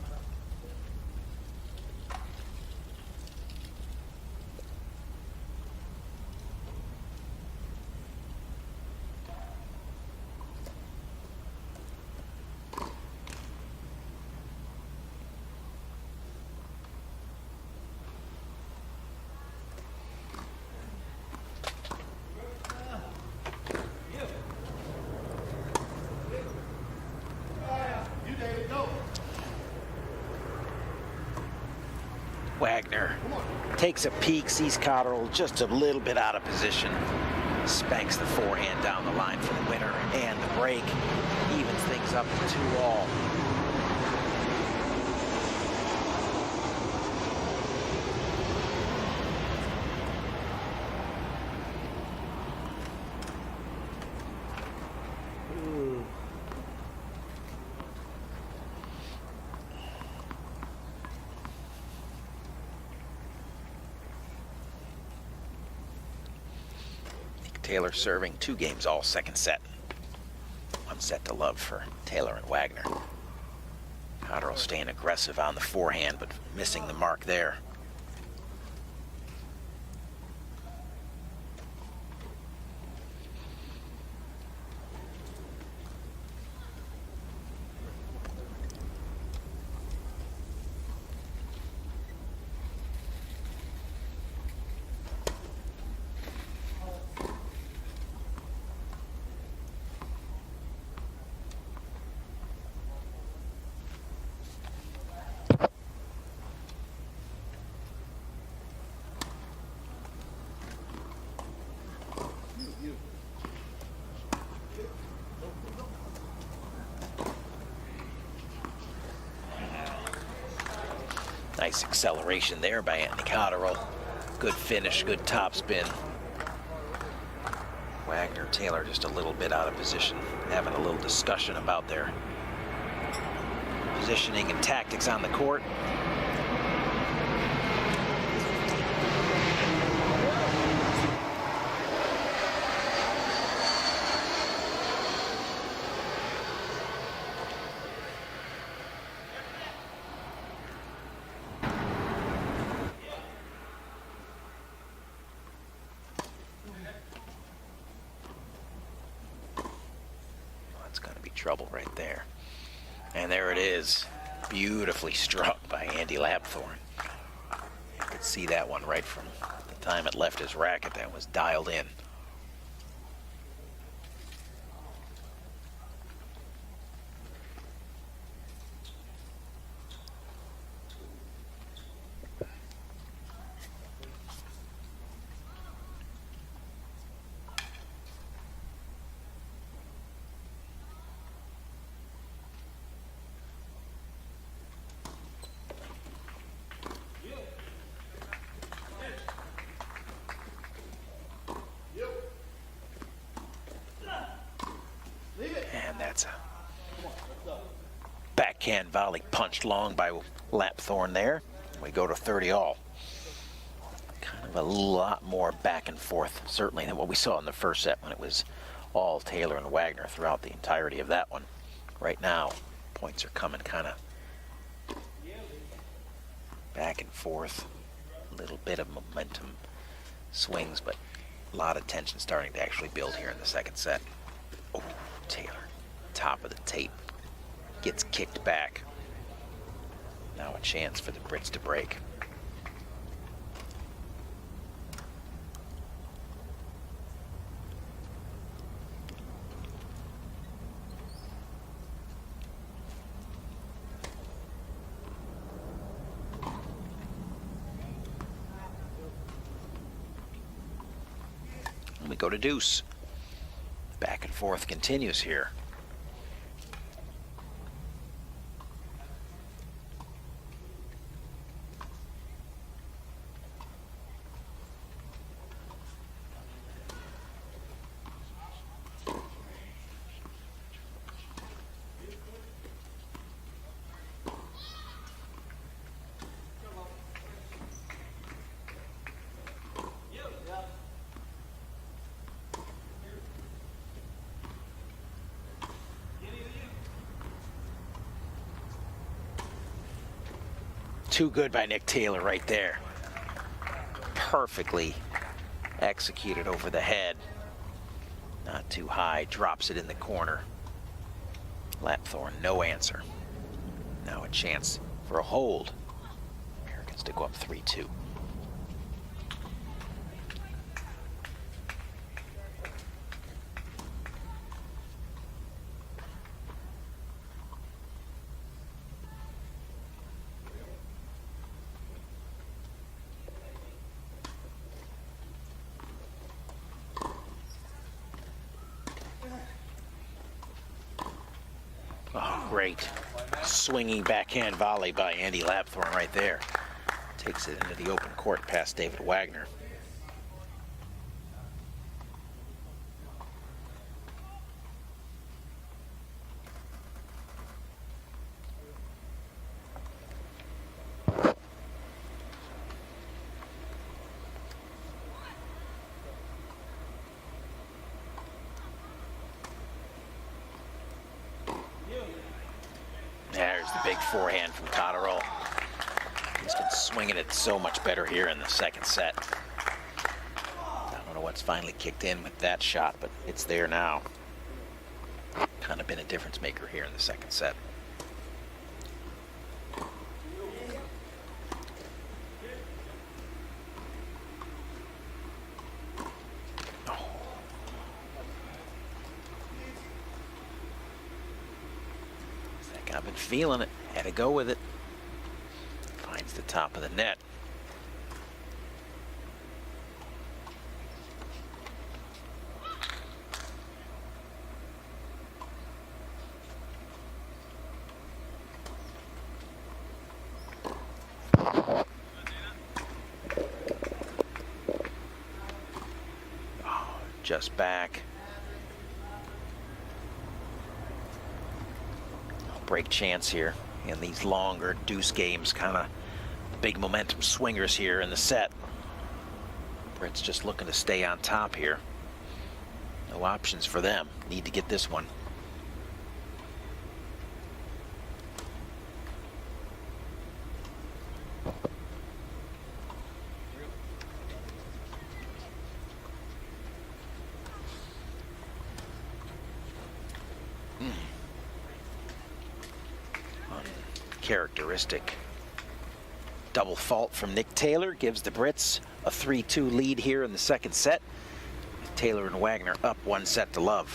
Wagner takes a peek, sees Cotterill just a little bit out of position, spanks the forehand down the line for the winner and the break, evens things up to 2-all. Taylor serving 2 games all second set. 1 set to love for Taylor and Wagner. Cotterill staying aggressive on the forehand, but missing the mark there. Nice acceleration there by Anthony Cotterill. Good finish, good topspin. Wagner, Taylor just a little bit out of position, having a little discussion about their positioning and tactics on the court. That's going to be trouble right there. And there it is. Beautifully struck by Andy Lapthorne. You could see that one right from the time it left his racket. That was dialed in. And that's a backhand volley punched long by Lapthorne there. We go to 30 all. Kind of a lot more back and forth, certainly, than what we saw in the first set when it was all Taylor and Wagner throughout the entirety of that one. Right now, points are coming kind of back and forth. A little bit of momentum swings, but a lot of tension starting to actually build here in the second set. Oh, Taylor, top of the tape, gets kicked back. Now a chance for the Brits to break. And we go to deuce. Back and forth continues here. Too good by Nick Taylor right there. Perfectly executed over the head. Not too high, drops it in the corner. Lapthorne, no answer. Now a chance for a hold. Americans to go up 3-2. Oh, great. Swinging backhand volley by Andy Lapthorne right there. Takes it into the open court past David Wagner. There's the big forehand from Cotterill. He's been swinging it so much better here in the second set. I don't know what's finally kicked in with that shot, but it's there now. Kind of been a difference maker here in the second set. I've been feeling it, had to go with it. Finds the top of the net. Oh, just back. Break chance here in these longer deuce games, kind of big momentum swingers here in the set. Brits just looking to stay on top here. No options for them. Need to get this one. characteristic. Double fault from Nick Taylor gives the Brits a 3-2 lead here in the second set. Taylor and Wagner up 1-0.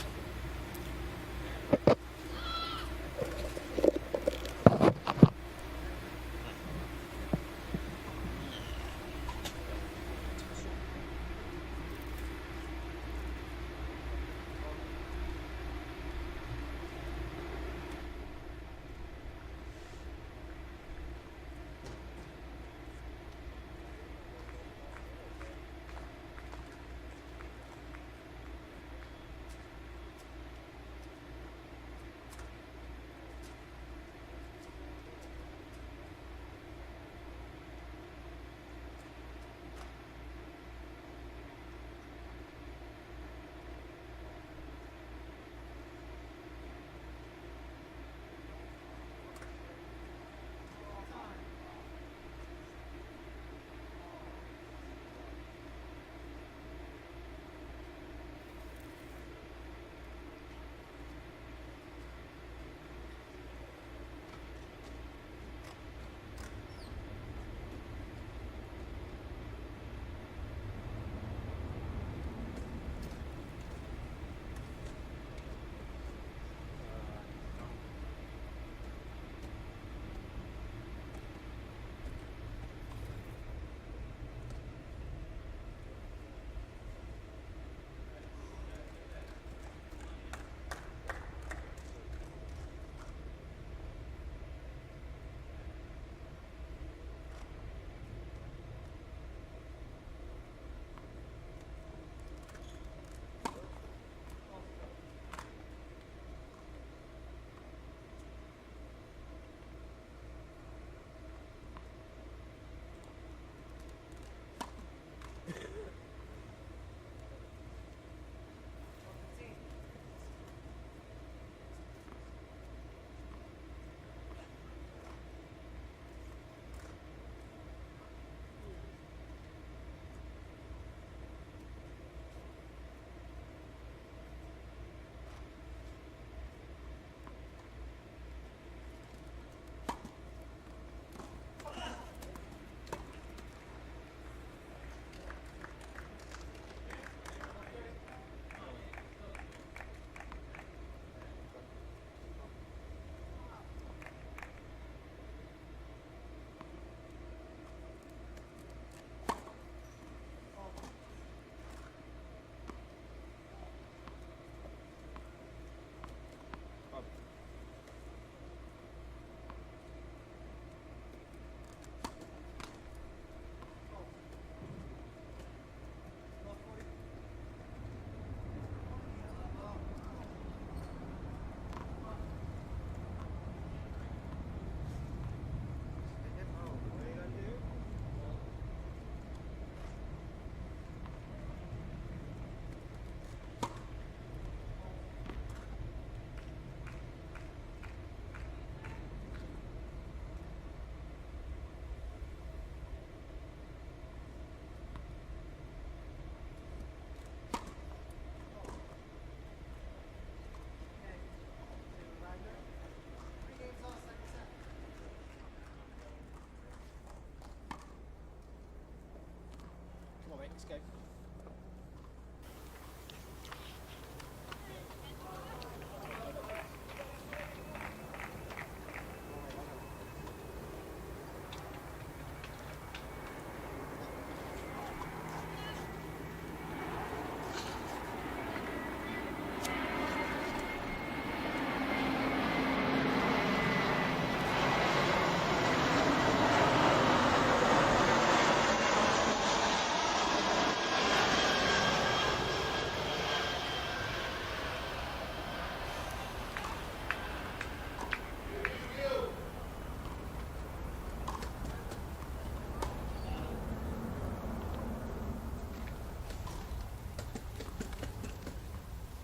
Let's go.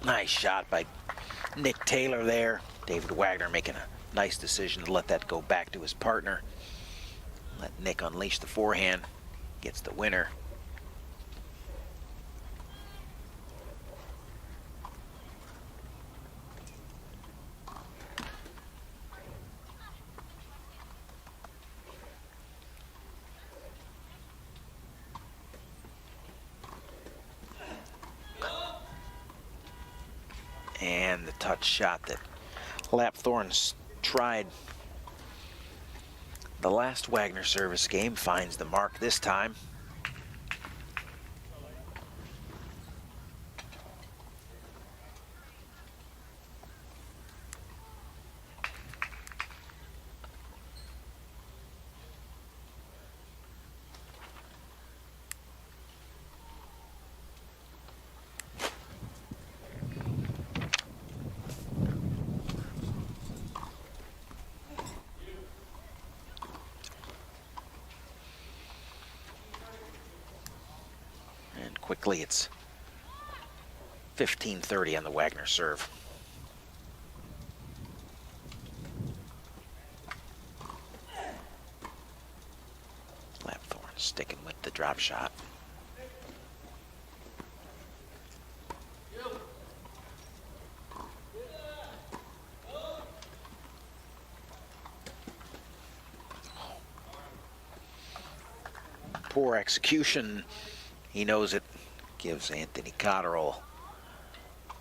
Nice shot by Nick Taylor there. David Wagner making a nice decision to let that go back to his partner. Let Nick unleash the forehand. Gets the winner. Again, the touch shot that Lapthorne's tried the last Wagner service game finds the mark this time. Quickly, it's 15-30 on the Wagner serve. Lapthorne sticking with the drop shot. Poor execution. He knows it. Gives Anthony Cotterill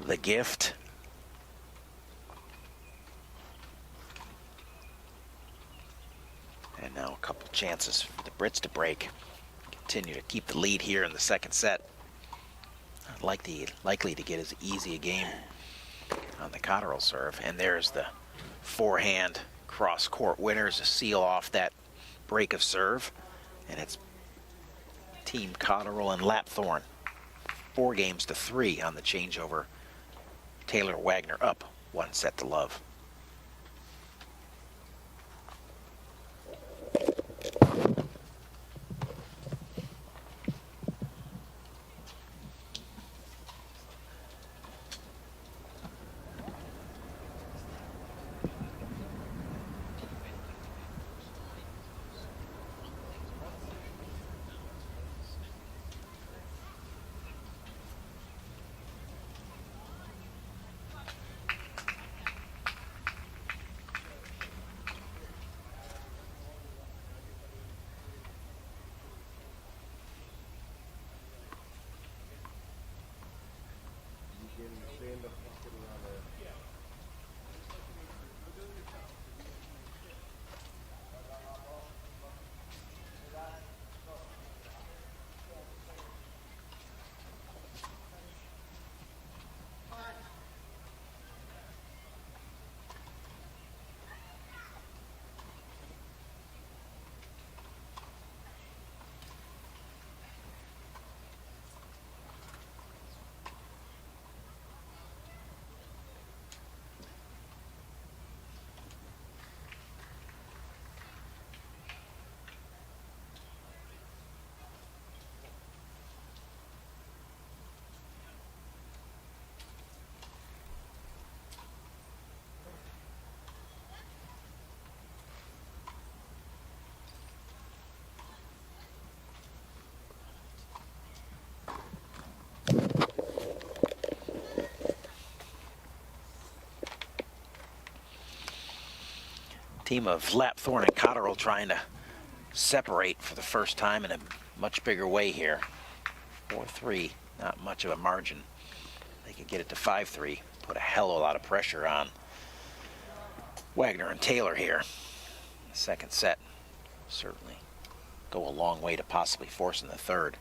the gift. And now a couple chances for the Brits to break. Continue to keep the lead here in the second set. Likely to get as easy a game on the Cotterill serve. And there's the forehand cross-court winner to seal off that break of serve. And it's Team Cotterill and Lapthorne. 4-3 on the changeover. Taylor Wagner up 1-0. Team of Lapthorne and Cotterill trying to separate for the first time in a much bigger way here. 4-3, not much of a margin. They could get it to 5-3, put a hell of a lot of pressure on Wagner and Taylor here. The second set certainly go a long way to possibly forcing the third.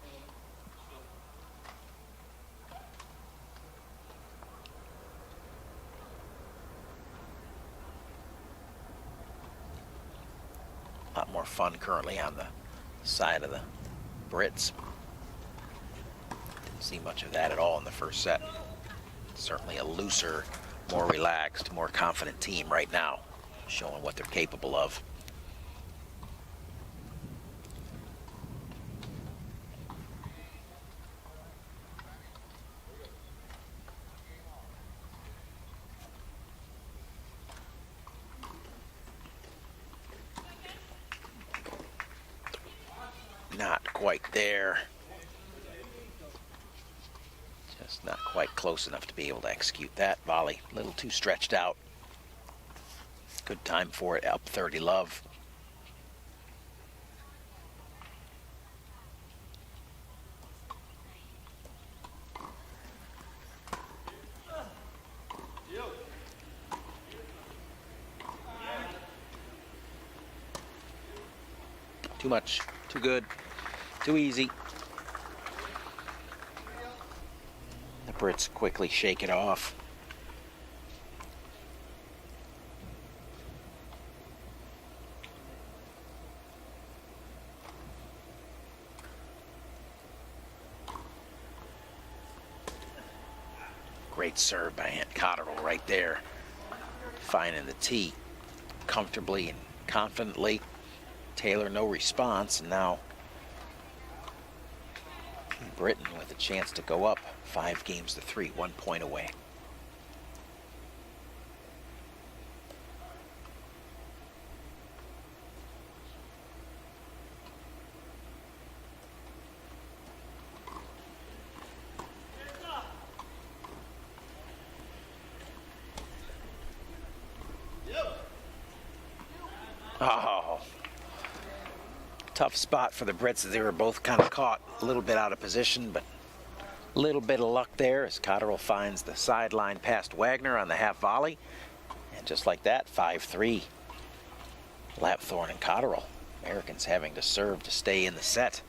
A lot more fun currently on the side of the Brits. Didn't see much of that at all in the first set. Certainly a looser, more relaxed, more confident team right now, showing what they're capable of. Not quite there. Just not quite close enough to be able to execute that volley. A little too stretched out. Good time for it, up 30-love. Too much, too good, too easy. The Brits quickly shake it off. Great serve by Ant Cotterill right there. Finding the tee comfortably and confidently. Taylor no response, and now Britain with a chance to go up 5 games to 3, 1 point away. Oh, tough spot for the Brits as they were both kind of caught a little bit out of position, but a little bit of luck there as Cotterill finds the sideline past Wagner on the half volley. And just like that, 5-3. Lapthorne and Cotterill. Americans having to serve to stay in the set.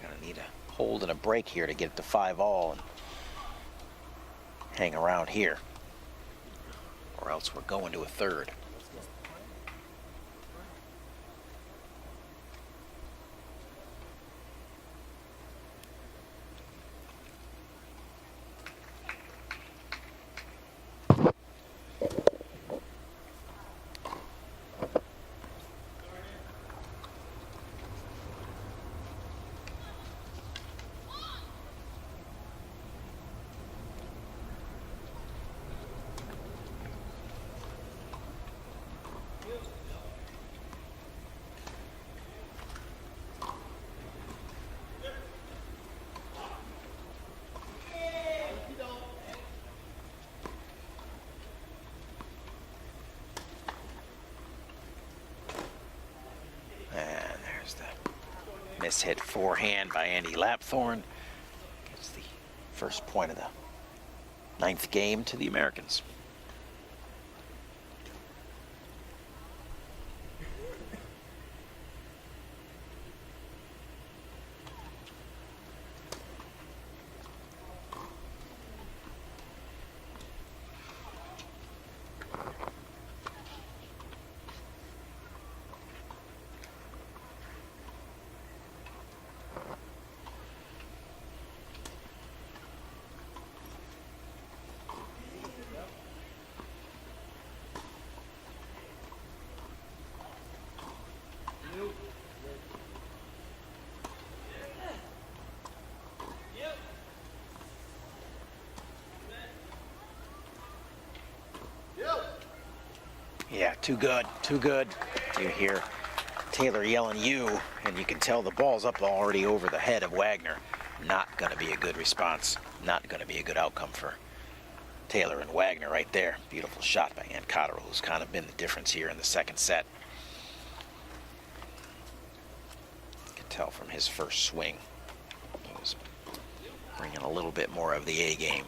Gonna need a hold and a break here to get it to 5-all and hang around here. Or else we're going to a third. Mishit forehand by Andy Lapthorne. Gives the first point of the 9th game to the Americans. Yeah, too good, too good. You hear Taylor yelling you, and you can tell the ball's up already over the head of Wagner. Not going to be a good response. Not going to be a good outcome for Taylor and Wagner right there. Beautiful shot by Ant Cotterill, who's kind of been the difference here in the second set. You can tell from his first swing, he was bringing a little bit more of the A game.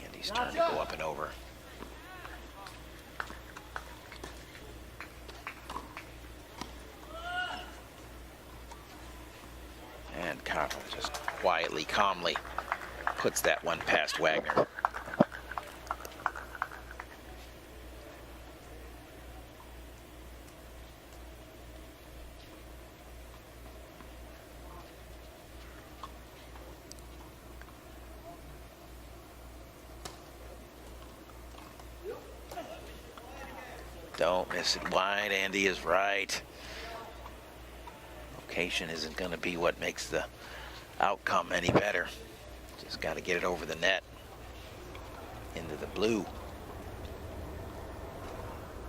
Andy's turn to go up and over. And Cotterill just quietly, calmly puts that one past Wagner. Don't miss it wide. Andy is right. Location isn't going to be what makes the outcome any better. Just got to get it over the net into the blue.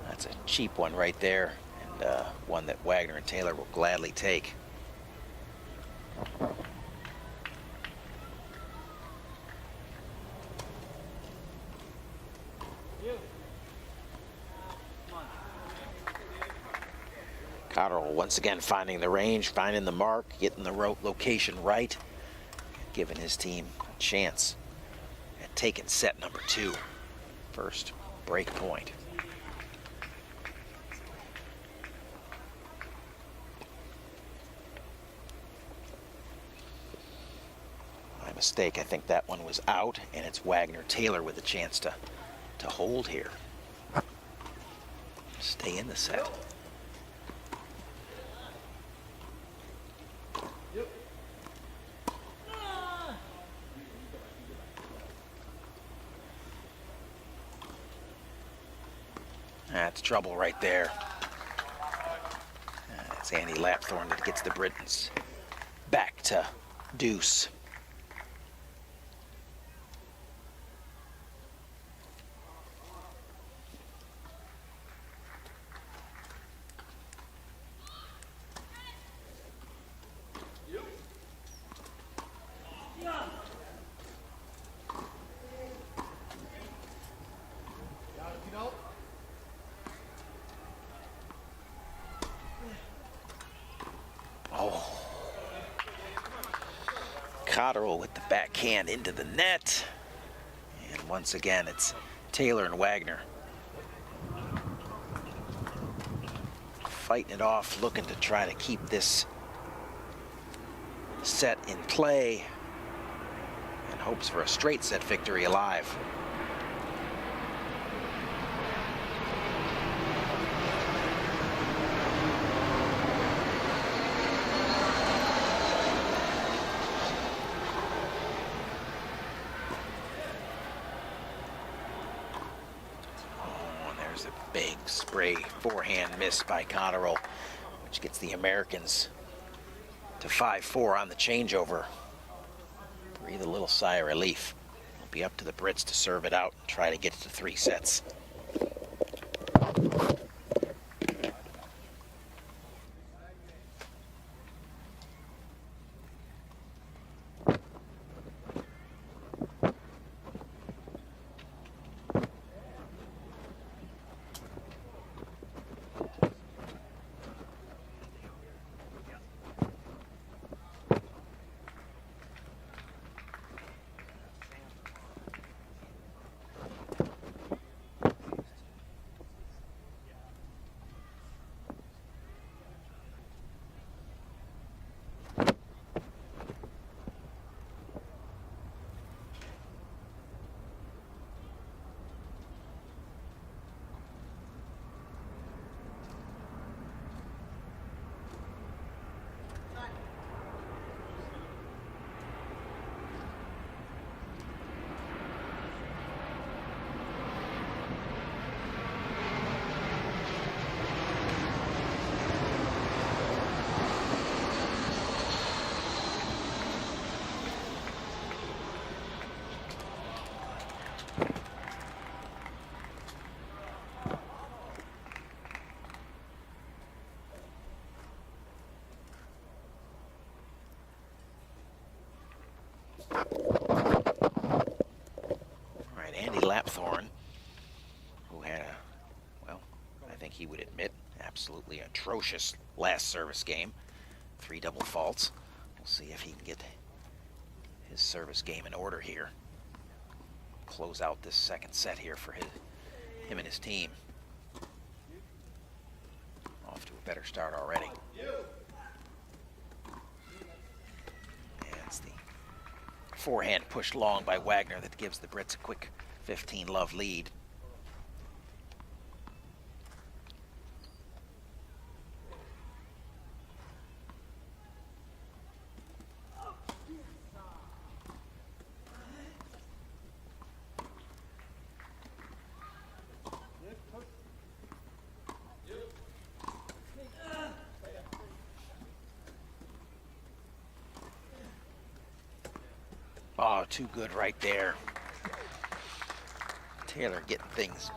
That's a cheap one right there, and one that Wagner and Taylor will gladly take. Cotterill once again finding the range, finding the mark, getting the location right, giving his team a chance at and taken set number 2. First break point. My mistake, I think that one was out, and it's Wagner-Taylor with a chance to hold here. Stay in the set. That's trouble right there. It's Andy Lapthorne that gets the Britons back to deuce. Cotterill with the backhand into the net. And once again, it's Taylor and Wagner fighting it off, looking to try to keep this set in play and hopes for a straight set victory alive. Big spray forehand miss by Cotterill, which gets the Americans to 5-4 on the changeover. Breathe a little sigh of relief. It'll be up to the Brits to serve it out and try to get to 3 sets. Lapthorne, who had a, well, I think he would admit, absolutely atrocious last service game. 3 double faults. We'll see if he can get his service game in order here. Close out this second set here for him and his team. Off to a better start already. And it's the forehand pushed long by Wagner that gives the Brits a quick 15-love lead. Oh, too good right there. Taylor getting things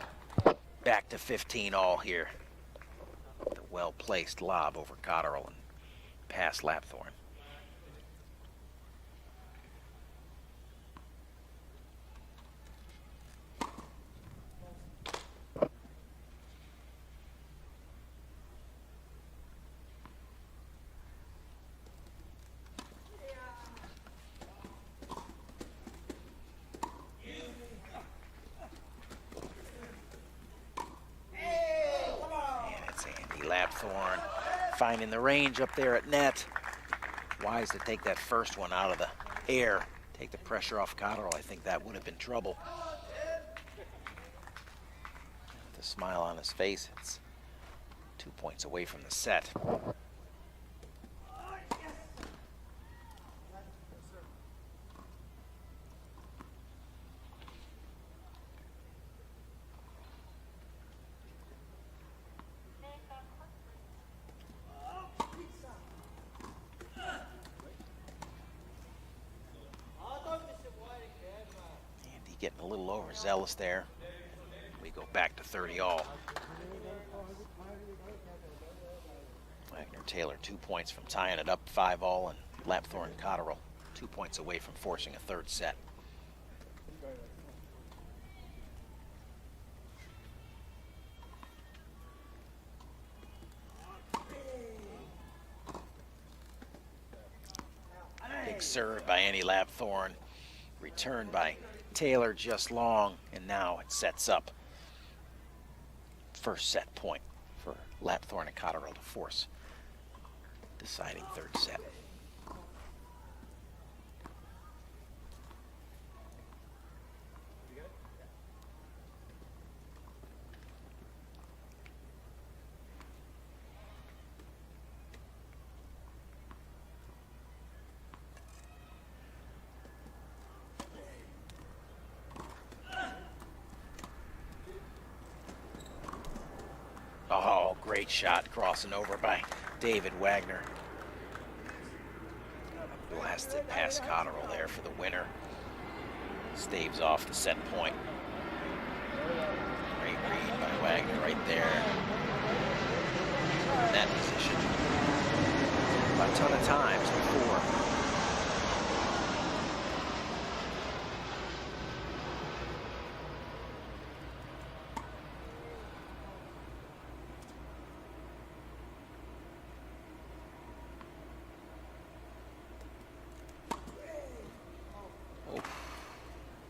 back to 15 all here. The well-placed lob over Cotterill and past Lapthorne. finding the range up there at net. Wise to take that first one out of the air, take the pressure off Cotterill. I think that would have been trouble. The smile on his face, it's 2 points away from the set. Getting a little overzealous there. We go back to 30-all. Wagner-Taylor 2 points from tying it up 5-all, and Lapthorne-Cotterill 2 points away from forcing a third set. Big serve by Andy Lapthorne, returned by Taylor just long, and now it sets up first set point for Lapthorne and Cotterill to force deciding third set. Oh, great shot crossing over by David Wagner. Blasted past Cotterill there for the winner. Staves off the set point. Great read by Wagner right there. In that position. A ton of times before.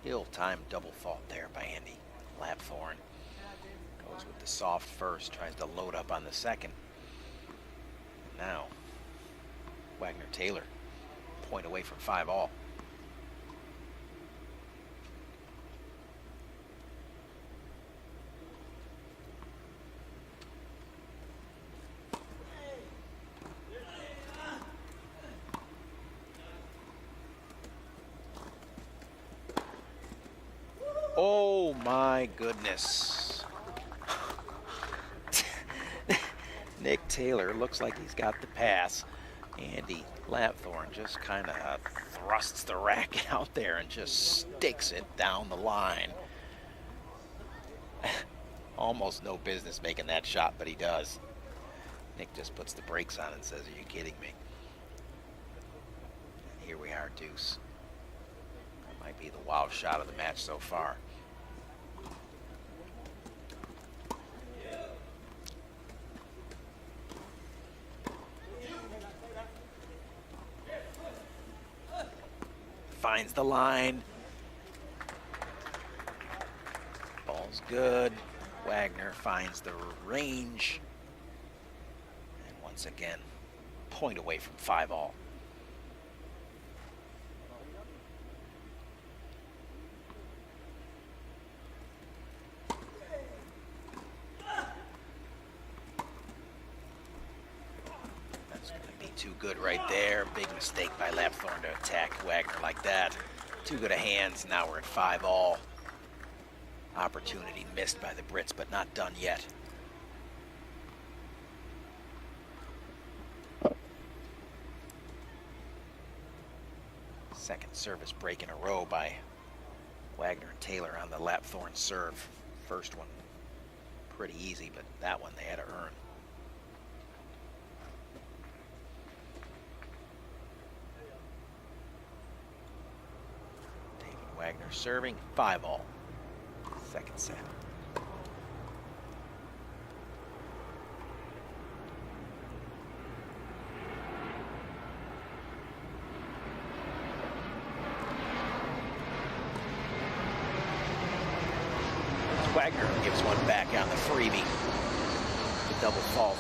Ill-timed double fault there by Andy Lapthorne. Goes with the soft first, tries to load up on the second. Now, Wagner-Taylor, point away from 5-all. Oh my goodness. Nick Taylor looks like he's got the pass. Andy Lapthorne just kind of thrusts the racket out there and just sticks it down the line. Almost no business making that shot, but he does. Nick just puts the brakes on and says, "Are you kidding me?" And here we are, deuce. That might be the wow shot of the match so far. Finds the line. Ball's good. Wagner finds the range. And once again, point away from 5-all. Too good right there. Big mistake by Lapthorne to attack Wagner like that. Too good of hands. Now we're at 5-all. Opportunity missed by the Brits, but not done yet. Second service break in a row by Wagner and Taylor on the Lapthorne serve. First one pretty easy, but that one they had to earn. Wagner serving, 5-all. Second set. Wagner gives one back on the freebie. The double fault.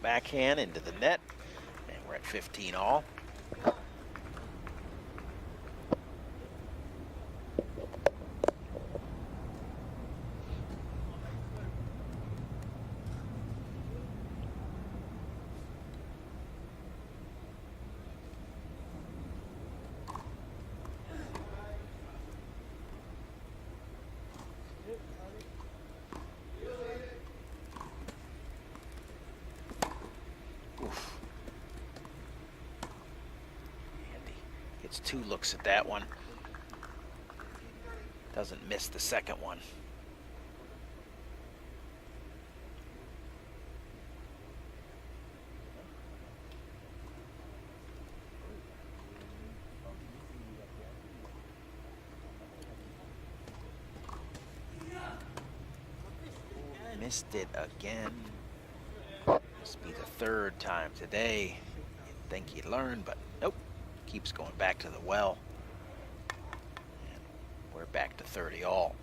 backhand into the net, and we're at 15 all. Gets 2 looks at that one. Doesn't miss the second one. Missed it again. This will be the 3rd time today. You'd think you'd learn, but nope. Keeps going back to the well. And we're back to 30 all.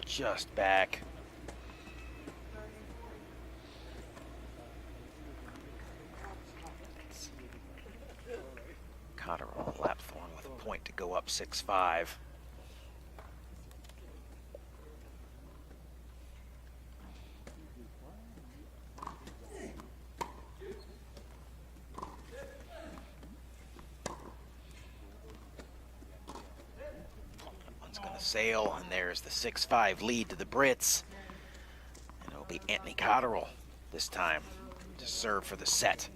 Just back. Cotterill and Lapthorne with a point to go up 6-5. One's going to sail, and there's the 6-5 lead to the Brits. And it'll be Anthony Cotterill this time to serve for the set.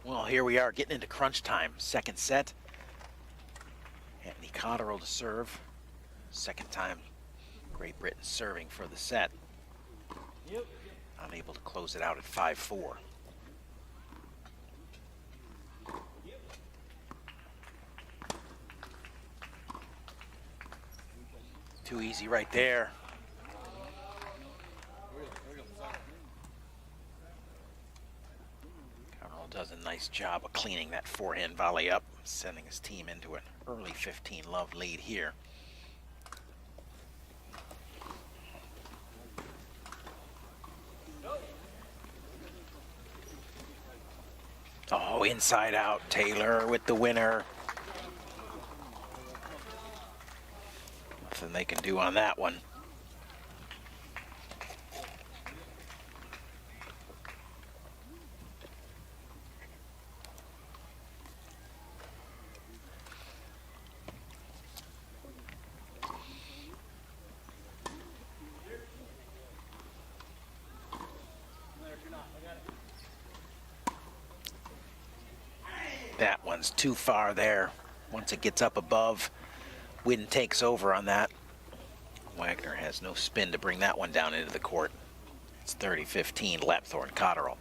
Well, here we are getting into crunch time. Second set. Anthony Cotterill to serve. Second time Great Britain serving for the set. Unable to close it out at 5-4. Too easy right there. Cotterill does a nice job of cleaning that forehand volley up, sending his team into an early 15-love lead here. Oh, inside out, Taylor with the winner. Nothing they can do on that one. That one's too far there. Once it gets up above, wind takes over on that. Wagner has no spin to bring that one down into the court. It's 30-15, Lapthorne Cotterill.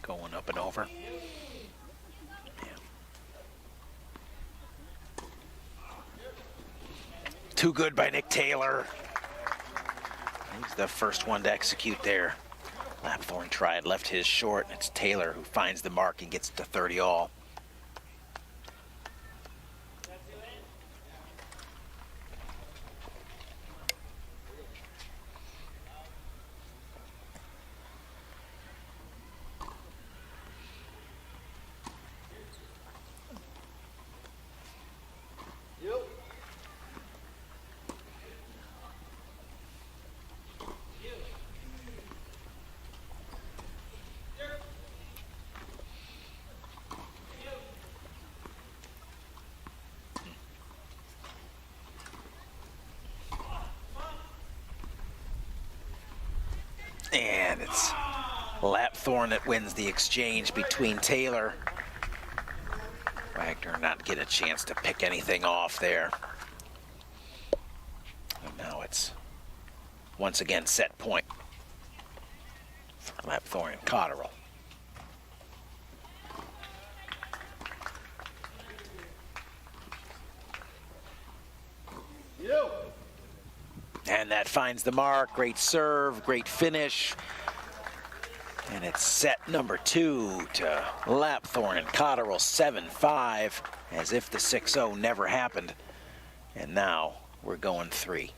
Going up and over. Yeah. Too good by Nick Taylor. He's the first one to execute there. Lapthorne tried, left his short. It's Taylor who finds the mark and gets to 30 all. And it's Lapthorne that wins the exchange between Taylor. Wagner not get a chance to pick anything off there. And now it's once again set point for Lapthorne and Cotterill. And that finds the mark. Great serve, great finish. And it's set number 2 to Lapthorne and Cotterill, 7-5, as if the 6-0 never happened. And now we're going 3.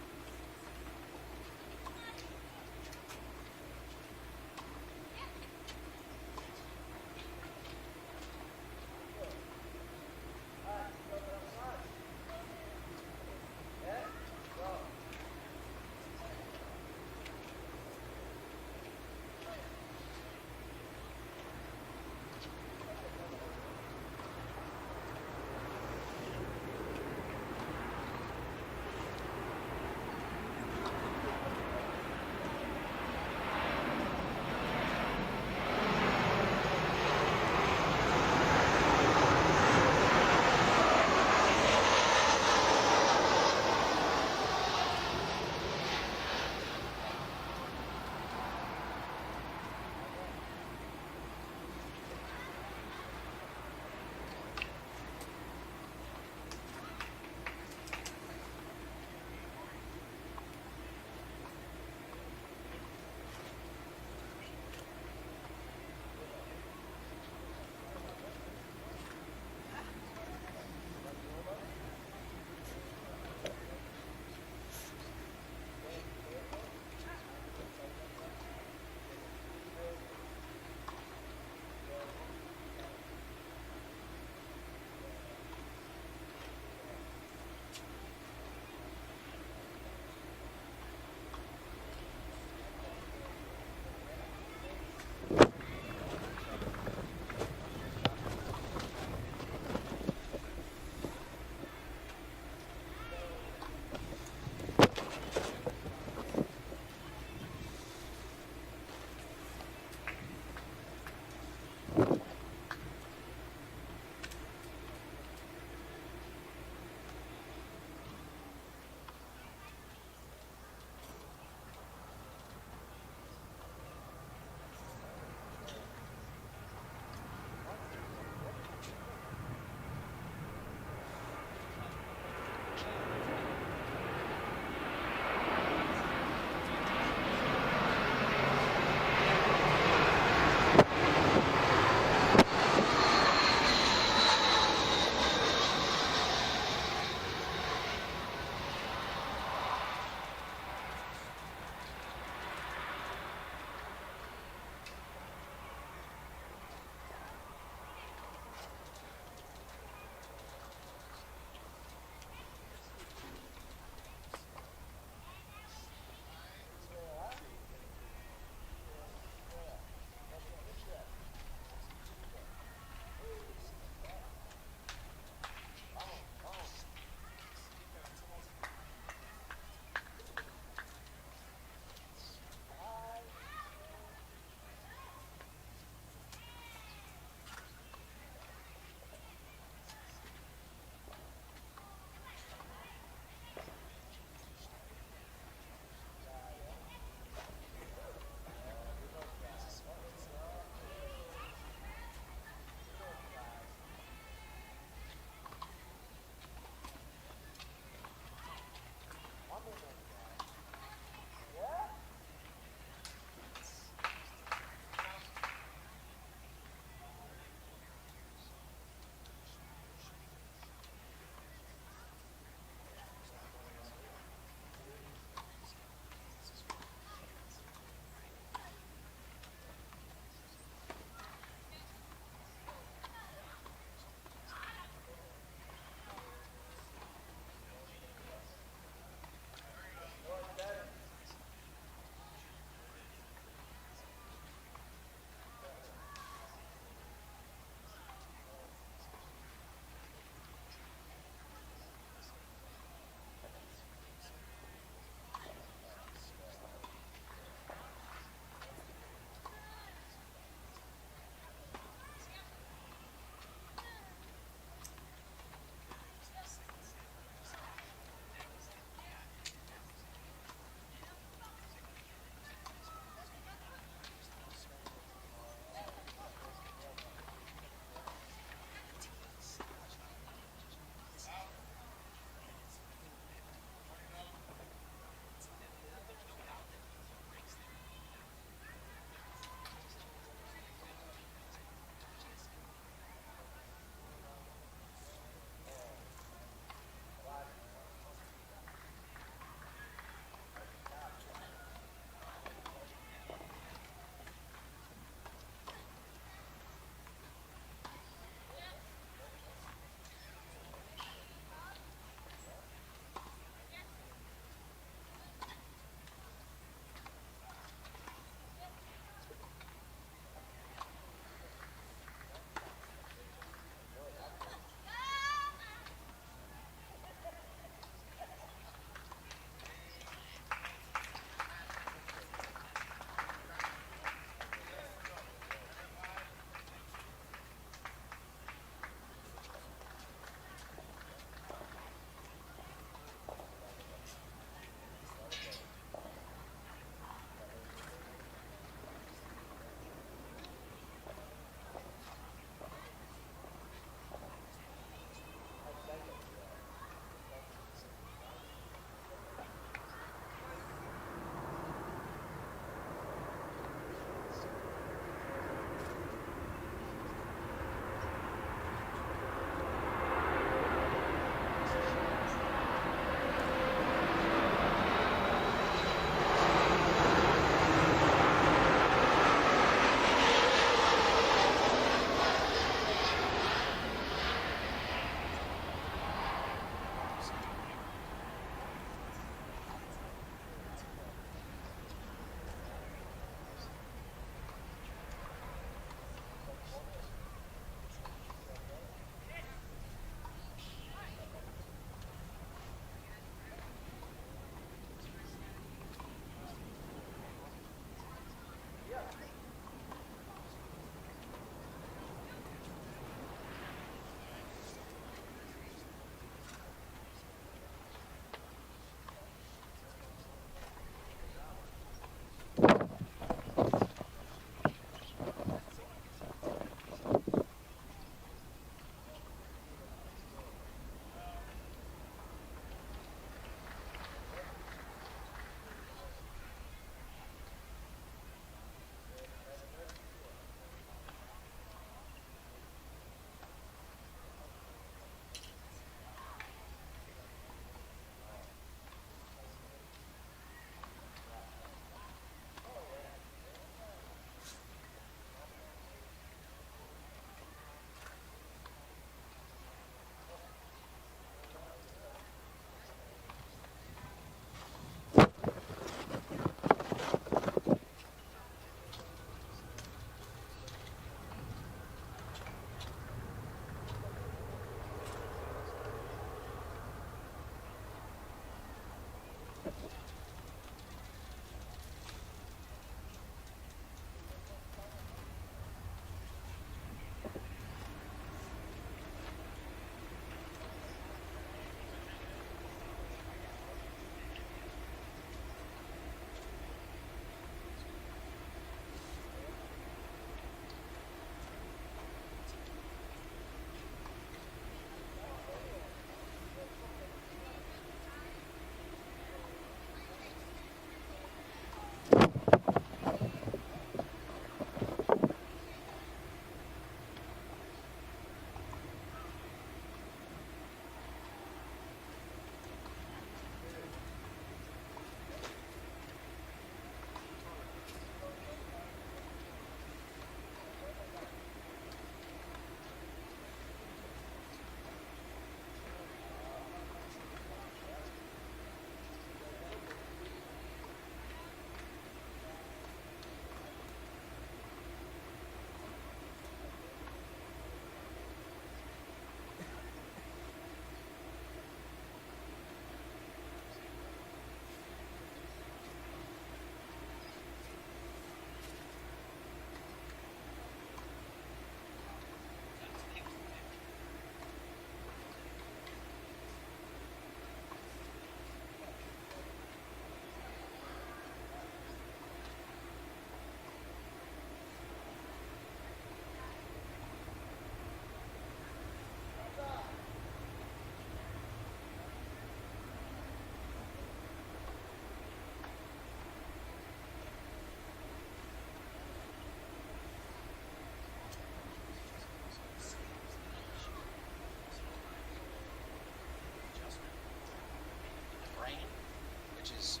matches.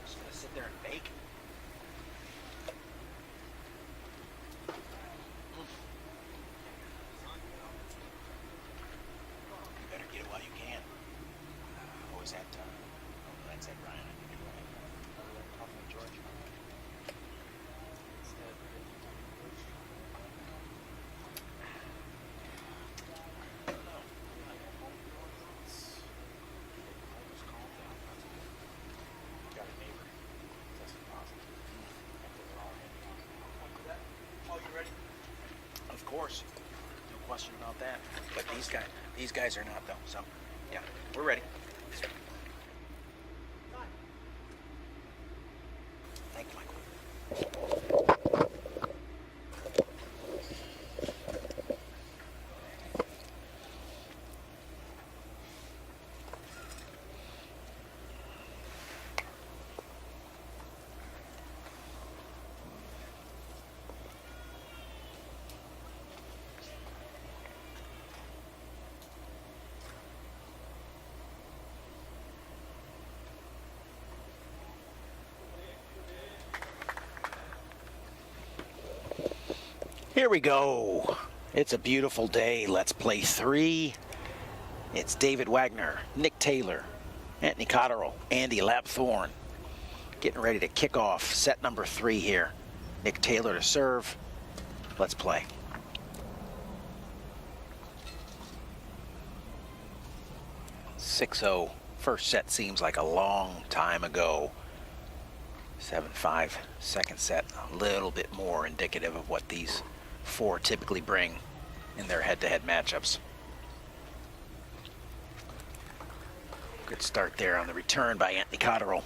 Just gonna sit there and bake. You better get it while you can. Oh, is that? Oh, that's it, Ryan. I think you're right. Coffee, George. Of course, no question about that. But these guys are not though. So, yeah, we're ready. Thank you, Michael. Here we go. It's a beautiful day. Let's play 3. It's David Wagner, Nick Taylor, Anthony Cotterill, Andy Lapthorne. Getting ready to kick off set number 3 here. Nick Taylor to serve. Let's play. (6-0). First set seems like a long time ago. 7-5. Second set, a little bit more indicative of what these 4 typically bring in their head-to-head matchups. Good start there on the return by Anthony Cotterill.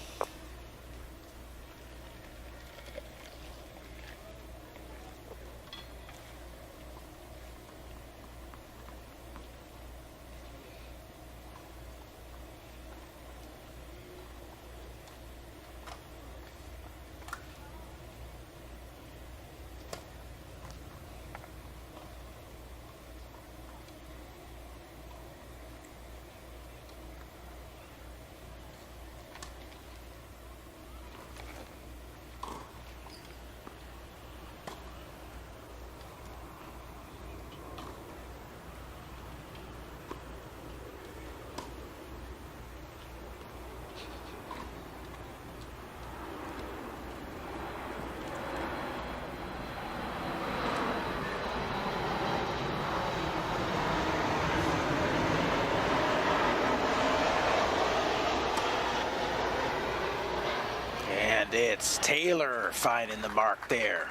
And it's Taylor finding the mark there.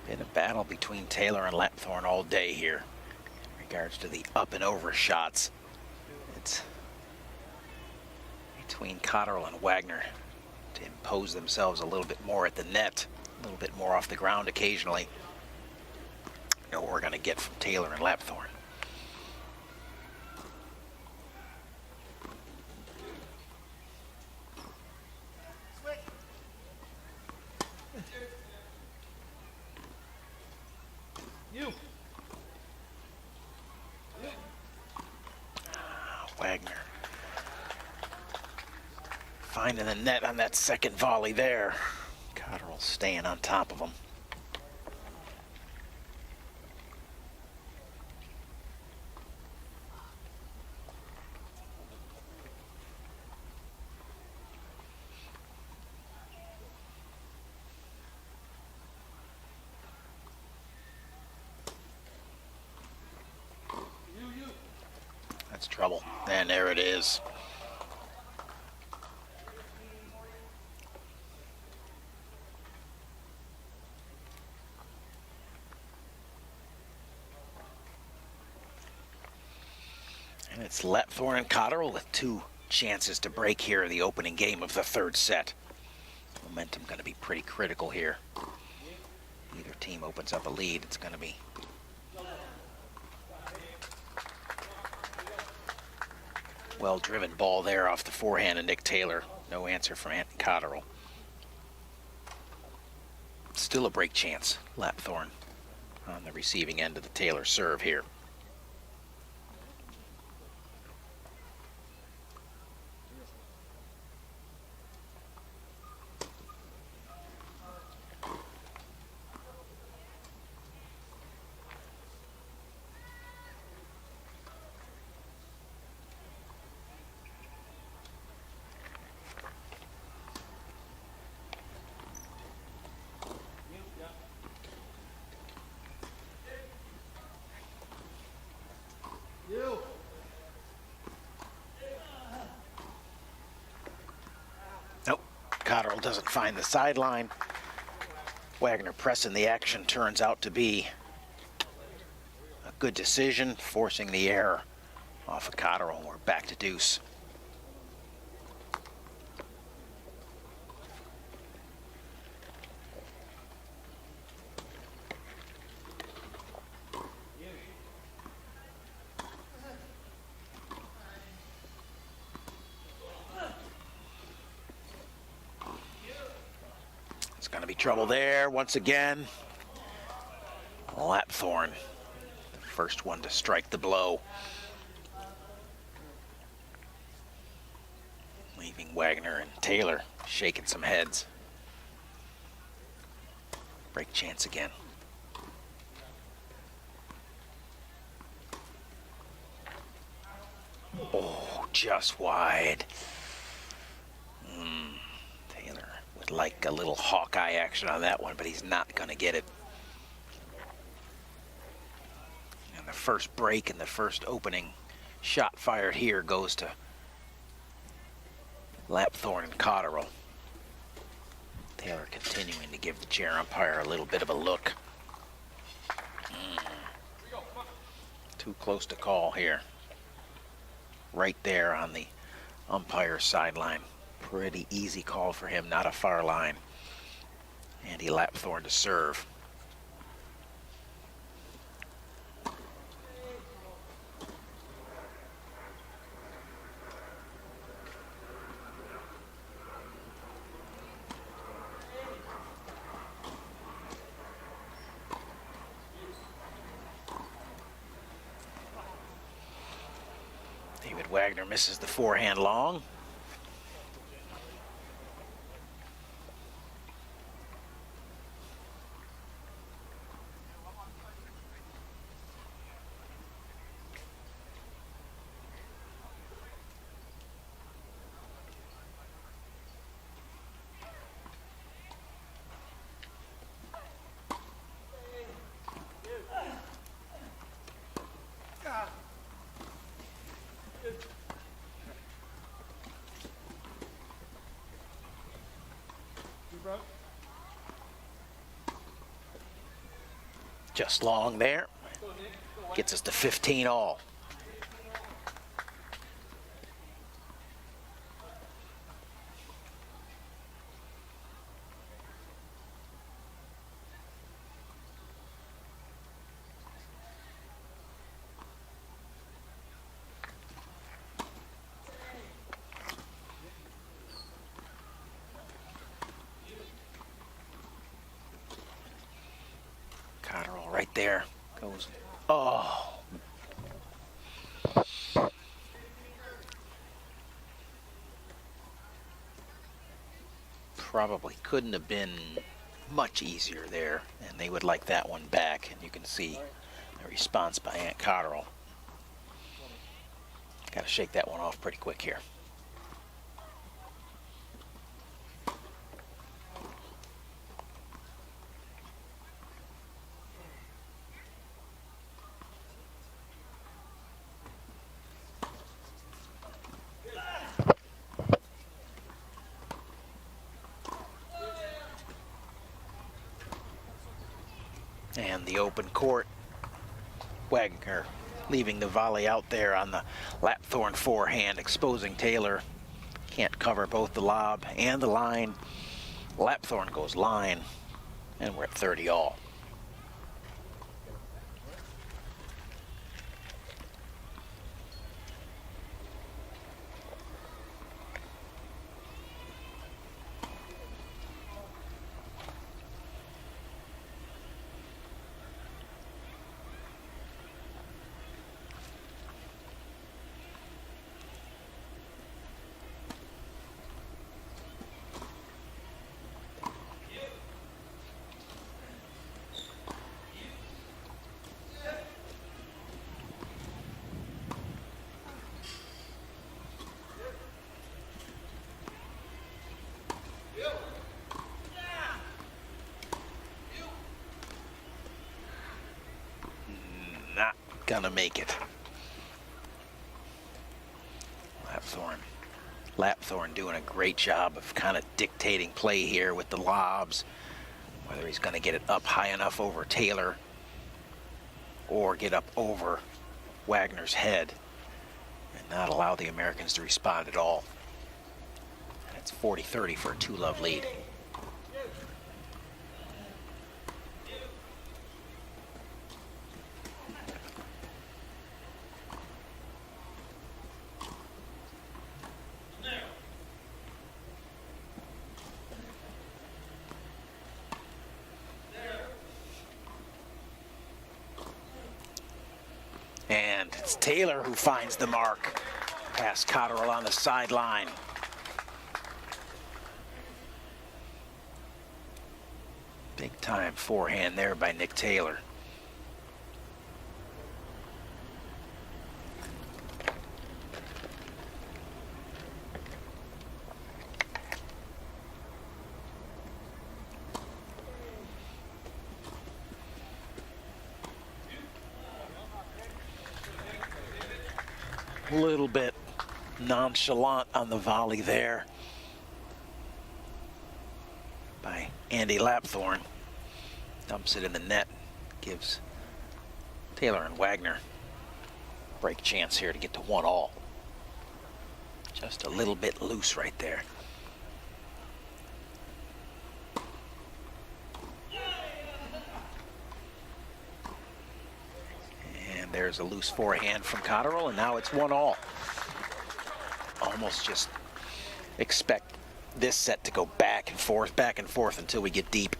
Been a battle between Taylor and Lapthorne all day here in regards to the up and over shots. It's between Cotterill and Wagner to impose themselves a little bit more at the net, a little bit more off the ground occasionally. You know what we're going to get from Taylor and Lapthorne. Wagner finding the net on that second volley there. Cotterill staying on top of him. That's trouble. And there it is. And it's Lapthorne and Cotterill with 2 chances to break here in the opening game of the 3rd set. Momentum going to be pretty critical here. Either team opens up a lead, it's going to be well-driven ball there off the forehand of Nick Taylor. No answer from Anthony Cotterill. Still a break chance. Lapthorn on the receiving end of the Taylor serve here. Nope, Cotterill doesn't find the sideline. Wagner pressing the action turns out to be a good decision, forcing the error off of Cotterill. We're back to deuce. Going to be trouble there once again. Lapthorn, the first one to strike the blow. Leaving Wagner and Taylor shaking some heads. Break chance again. Oh, just wide. Taylor would like a little Hawkeye action on that one, but he's not going to get it. And the first break and the first opening shot fired here goes to Lapthorn and Cotterill. Taylor continuing to give the chair umpire a little bit of a look. Too close to call here. Right there on the umpire's sideline. Pretty easy call for him, not a far line. Andy Lapthorn to serve. David Wagner misses the forehand long. Just long there. Gets us to 15 all. Cotterill right there goes. Oh. Probably couldn't have been much easier there, and they would like that one back, and you can see a response by Ant Cotterill. Got to shake that one off pretty quick here. And the open court, Wagner leaving the volley out there on the Lapthorn forehand, exposing Taylor. Can't cover both the lob and the line. Lapthorn goes line, and we're at 30 all. gonna make it. Lapthorne doing a great job of kind of dictating play here with the lobs. Whether he's gonna get it up high enough over Taylor or get up over Wagner's head and not allow the Americans to respond at all. And it's 40-30 for a 2-love lead. And it's Taylor who finds the mark past Cotterill on the sideline. Big time forehand there by Nick Taylor. A little bit nonchalant on the volley there by Andy Lapthorne. Dumps it in the net, gives Taylor and Wagner a break chance here to get to 1-all. Just a little bit loose right there. There's a loose forehand from Cotterill, and now it's 1-all. Almost just expect this set to go back and forth until we get deep.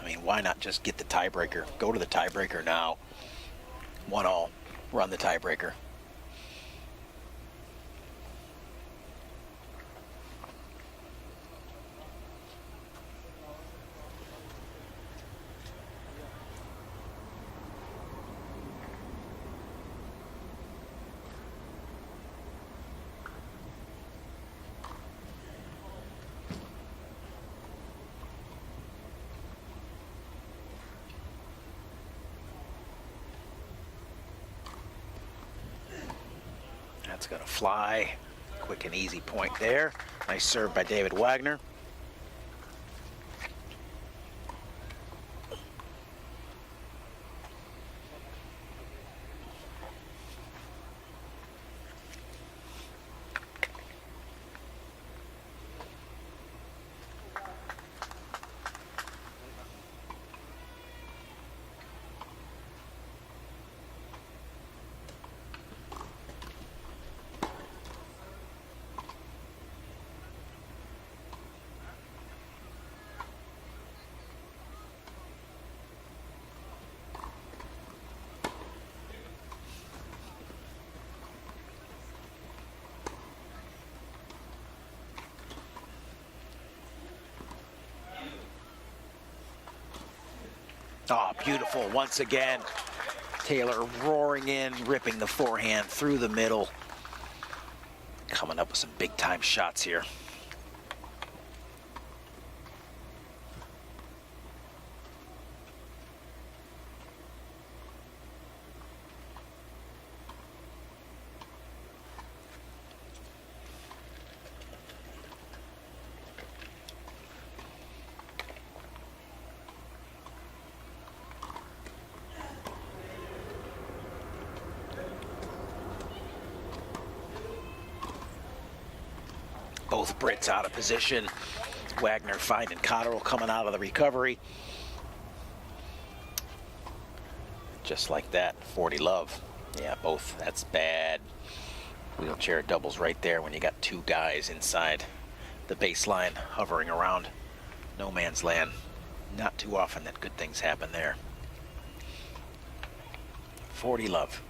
I mean, why not just get the tiebreaker? Go to the tiebreaker now. 1-all, run the tiebreaker. That's gonna fly. Quick and easy point there. Nice serve by David Wagner. Oh, beautiful once again. Taylor roaring in, ripping the forehand through the middle. Coming up with some big time shots here. Both Brits out of position. Wagner finding Cotterill coming out of the recovery. Just like that, 40-love. Yeah, both, that's bad. Wheelchair doubles right there when you got two guys inside the baseline hovering around no man's land. Not too often that good things happen there. 40-love.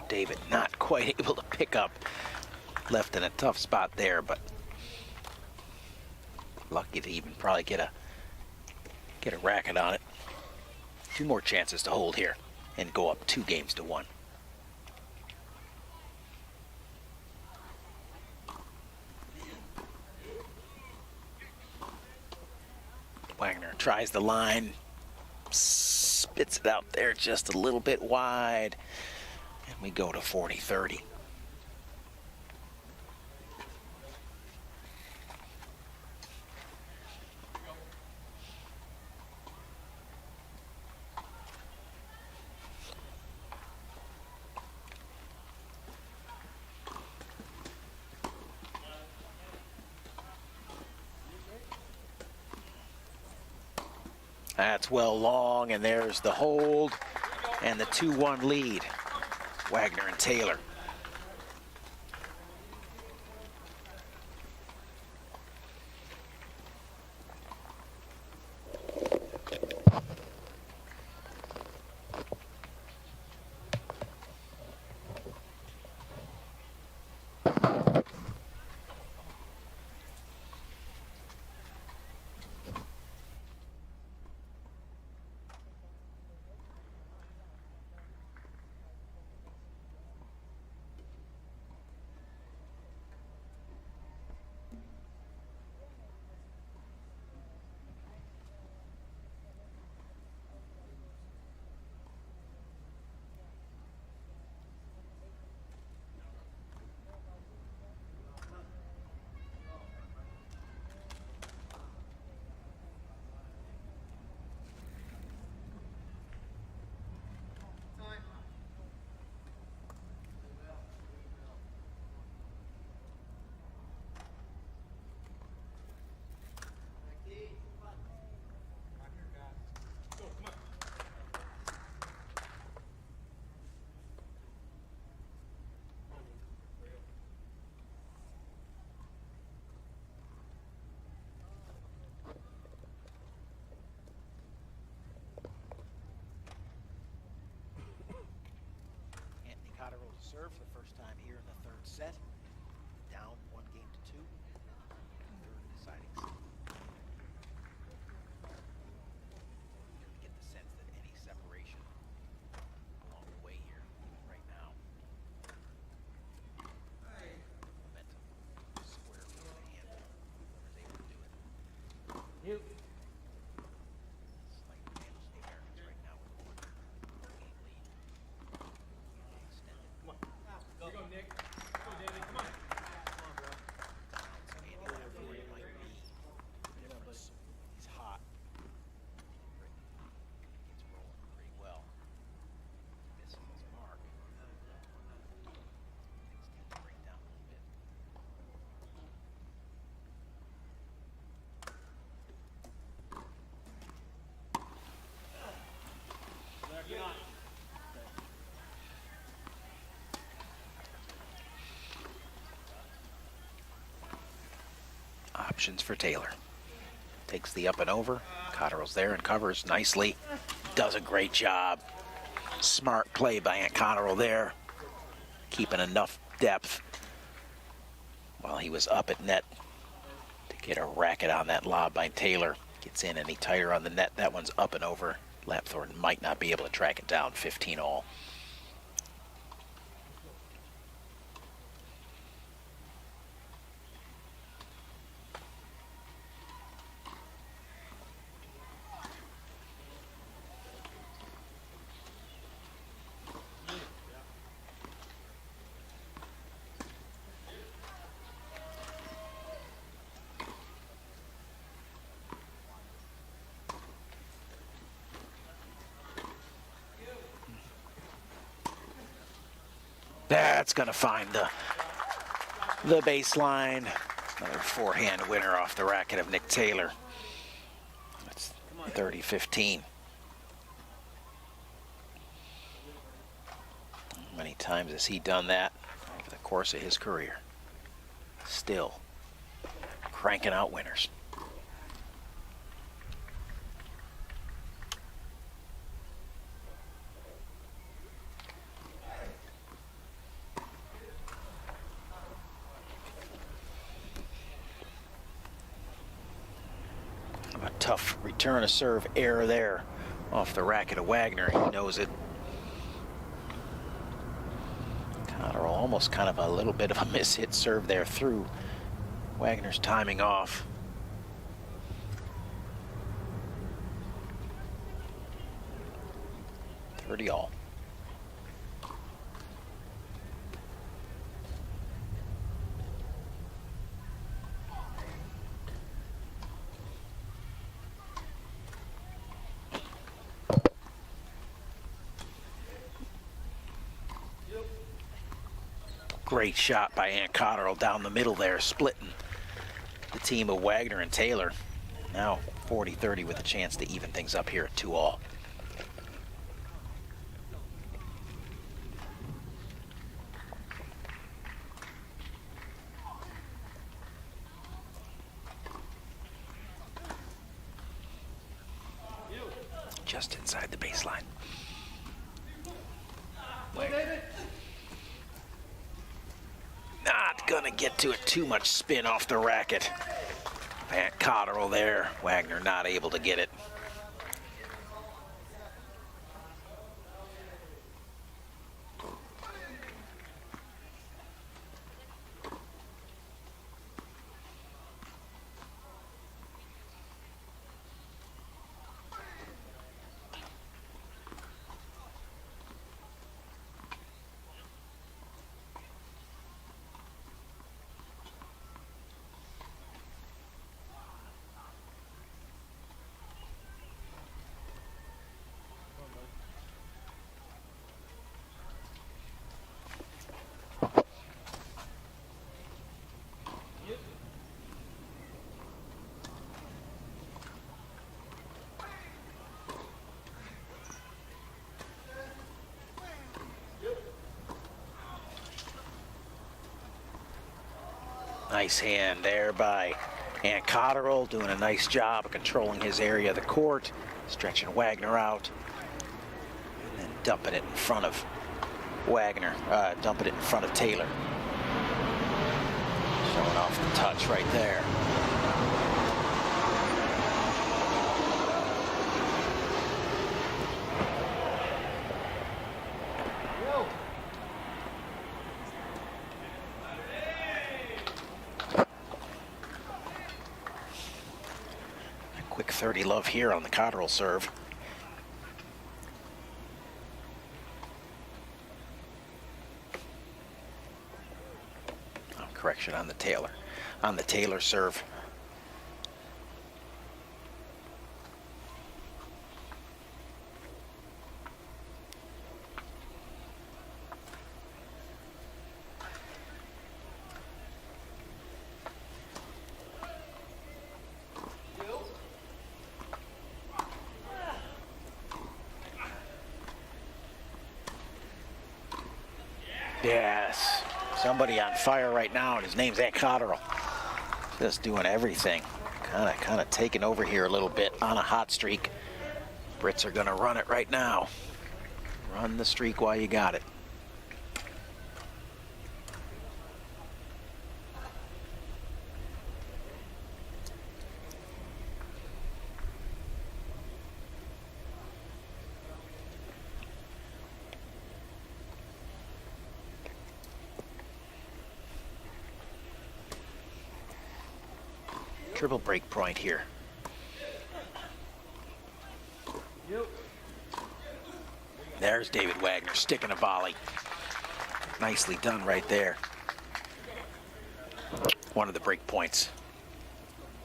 David not quite able to pick up. Left in a tough spot there, but Lucky to even probably get a racket on it. 2 more chances to hold here and go up 2 games to 1. Wagner tries the line, spits it out there just a little bit wide, and we go to 40-30. That's well long, and there's the hold and the 2-1 lead. Wagner and Taylor. Serve for the first time here in the 3rd set. Down 1 game to 2. 3rd deciding set. Get the sense that any separation along the way here right now. Momentum square for the hand. Whoever's able to do it. Slight advantage to the Americans right now with a 1-game lead. Extended. Here you go, Nick. Go, David. Come on. He's hot. Gets rolling pretty well. Missing his mark. Things tend to break down a little bit. Options for Taylor. Takes the up and over. Cotterill's there and covers nicely. Does a great job. Smart play by Aunt Cotterill there. Keeping enough depth while he was up at net to get a racket on that lob by Taylor. Gets in any tighter on the net. That one's up and over. Lapthorne might not be able to track it down. 15 all. That's going to find the baseline. Another forehand winner off the racket of Nick Taylor. That's 30-15. How many times has he done that over the course of his career? Still cranking out winners. tough return to serve error there off the racket of Wagner. He knows it. Cotterill almost kind of a little bit of a mishit serve there through Wagner's timing off. All. Great shot by Ant Cotterill down the middle there, splitting the team of Wagner and Taylor. Now 40-30 with a chance to even things up here at 2-all. Just inside the baseline. Not gonna get to it, too much spin off the racket. Van Cotterill there, Wagner not able to get it. Nice hand there by Ant Cotterill, doing a nice job of controlling his area of the court, stretching Wagner out, and then dumping it in front of Wagner, dumping it in front of Taylor. Showing off the touch right there. Quick 30 love here on the Cotterill serve. Oh, correction on the Taylor. On the Taylor serve. Yes, somebody on fire right now, and his name's Ant Cotterill. Just doing everything, kind of taking over here a little bit on a hot streak. Brits are gonna run it right now. Run the streak while you got it. Triple break point here. There's David Wagner sticking a volley. Nicely done right there. One of the break points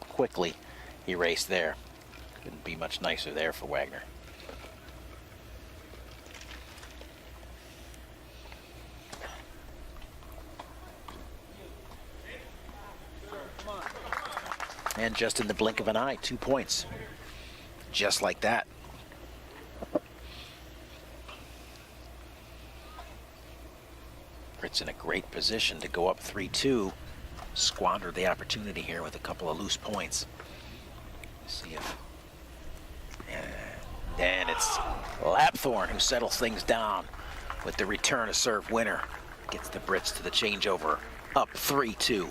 quickly erased there. Couldn't be much nicer there for Wagner. And just in the blink of an eye, 2 points. Just like that. Brits in a great position to go up 3-2. Squandered the opportunity here with a couple of loose points. See if... And it's Lapthorne who settles things down with the return to serve winner. Gets the Brits to the changeover, up 3-2.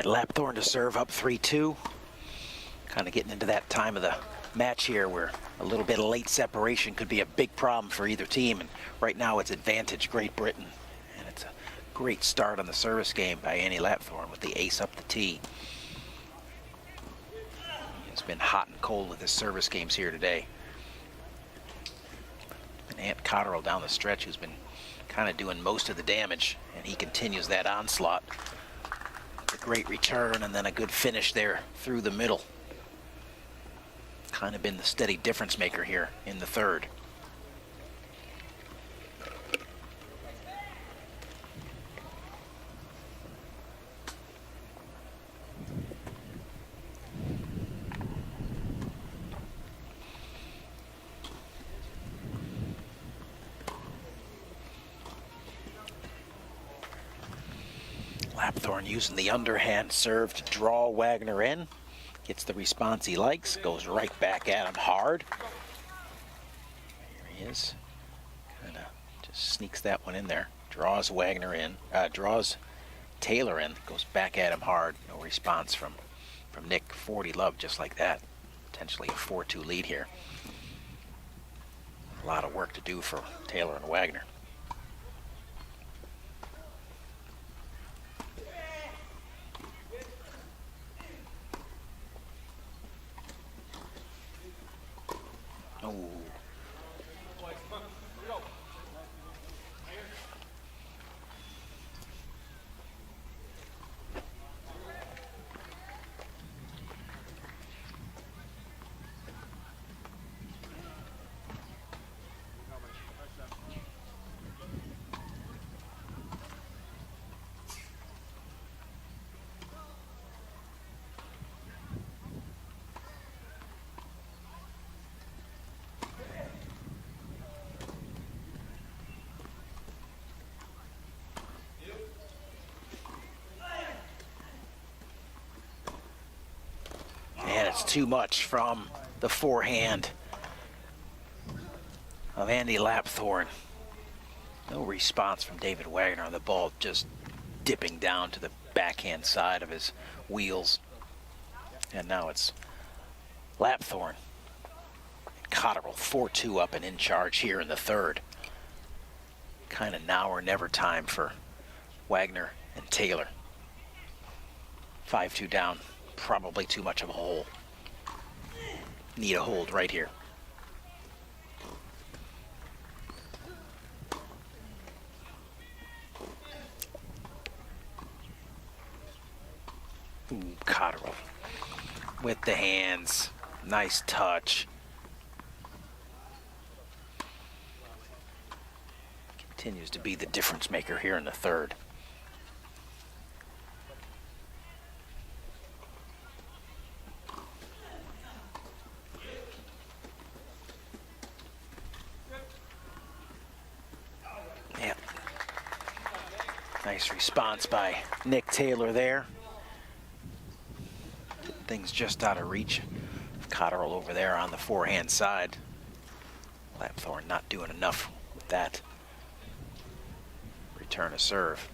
Lapthorn to serve up 3-2. Kind of getting into that time of the match here where a little bit of late separation could be a big problem for either team. And right now it's advantage Great Britain. And it's a great start on the service game by Andy Lapthorn with the ace up the tee. He's been hot and cold with his service games here today. And Ant Cotterill down the stretch, who's been kind of doing most of the damage, and he continues that onslaught. A great return and then a good finish there through the middle. Kind of been the steady difference maker here in the third. Lapthorn using the underhand serve to draw Wagner in. Gets the response he likes, goes right back at him hard. Here he is. Kind of just sneaks that one in there. Draws Wagner in, draws Taylor in, goes back at him hard. No response from Nick. 40 love just like that. Potentially a 4-2 lead here. A lot of work to do for Taylor and Wagner. Oh. And it's too much from the forehand of Andy Lapthorn. No response from David Wagner on the ball, just dipping down to the backhand side of his wheels. And now it's Lapthorn. Cotterill 4-2 up and in charge here in the third. Kind of now or never time for Wagner and Taylor. 5-2 down. Probably too much of a hole. Need a hold right here. Ooh, Cotterill with the hands. Nice touch. Continues to be the difference maker here in the third. Nice response by Nick Taylor there. Things just out of reach. Cotterill over there on the forehand side. Lapthorn not doing enough with that. Return a serve.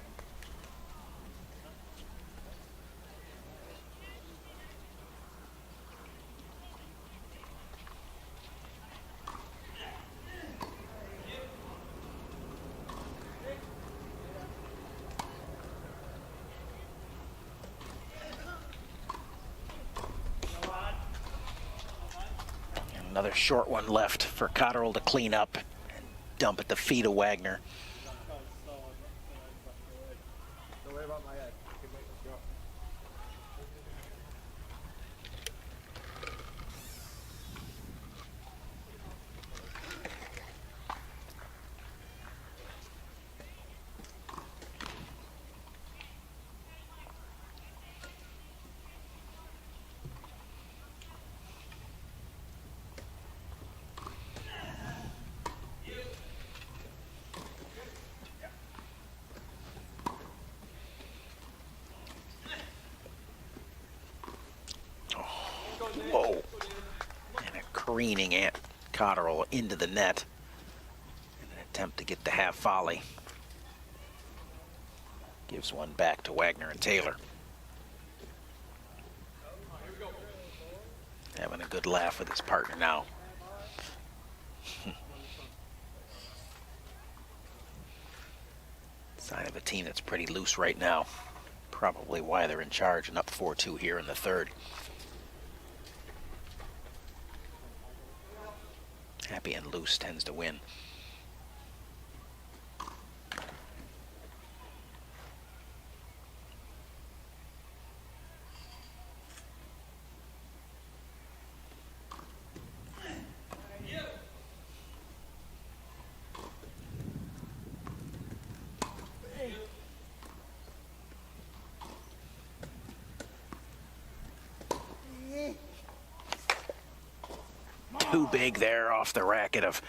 Another short one left for Cotterill to clean up and dump at the feet of Wagner. Don't worry about my head. You can make us go. Whoa. And a careening Ant Cotterill into the net in an attempt to get the half volley. Gives one back to Wagner and Taylor. Having a good laugh with his partner now. Sign of a team that's pretty loose right now. Probably why they're in charge and up 4-2 here in the third. Happy and loose tends to win. Too big there off the racket of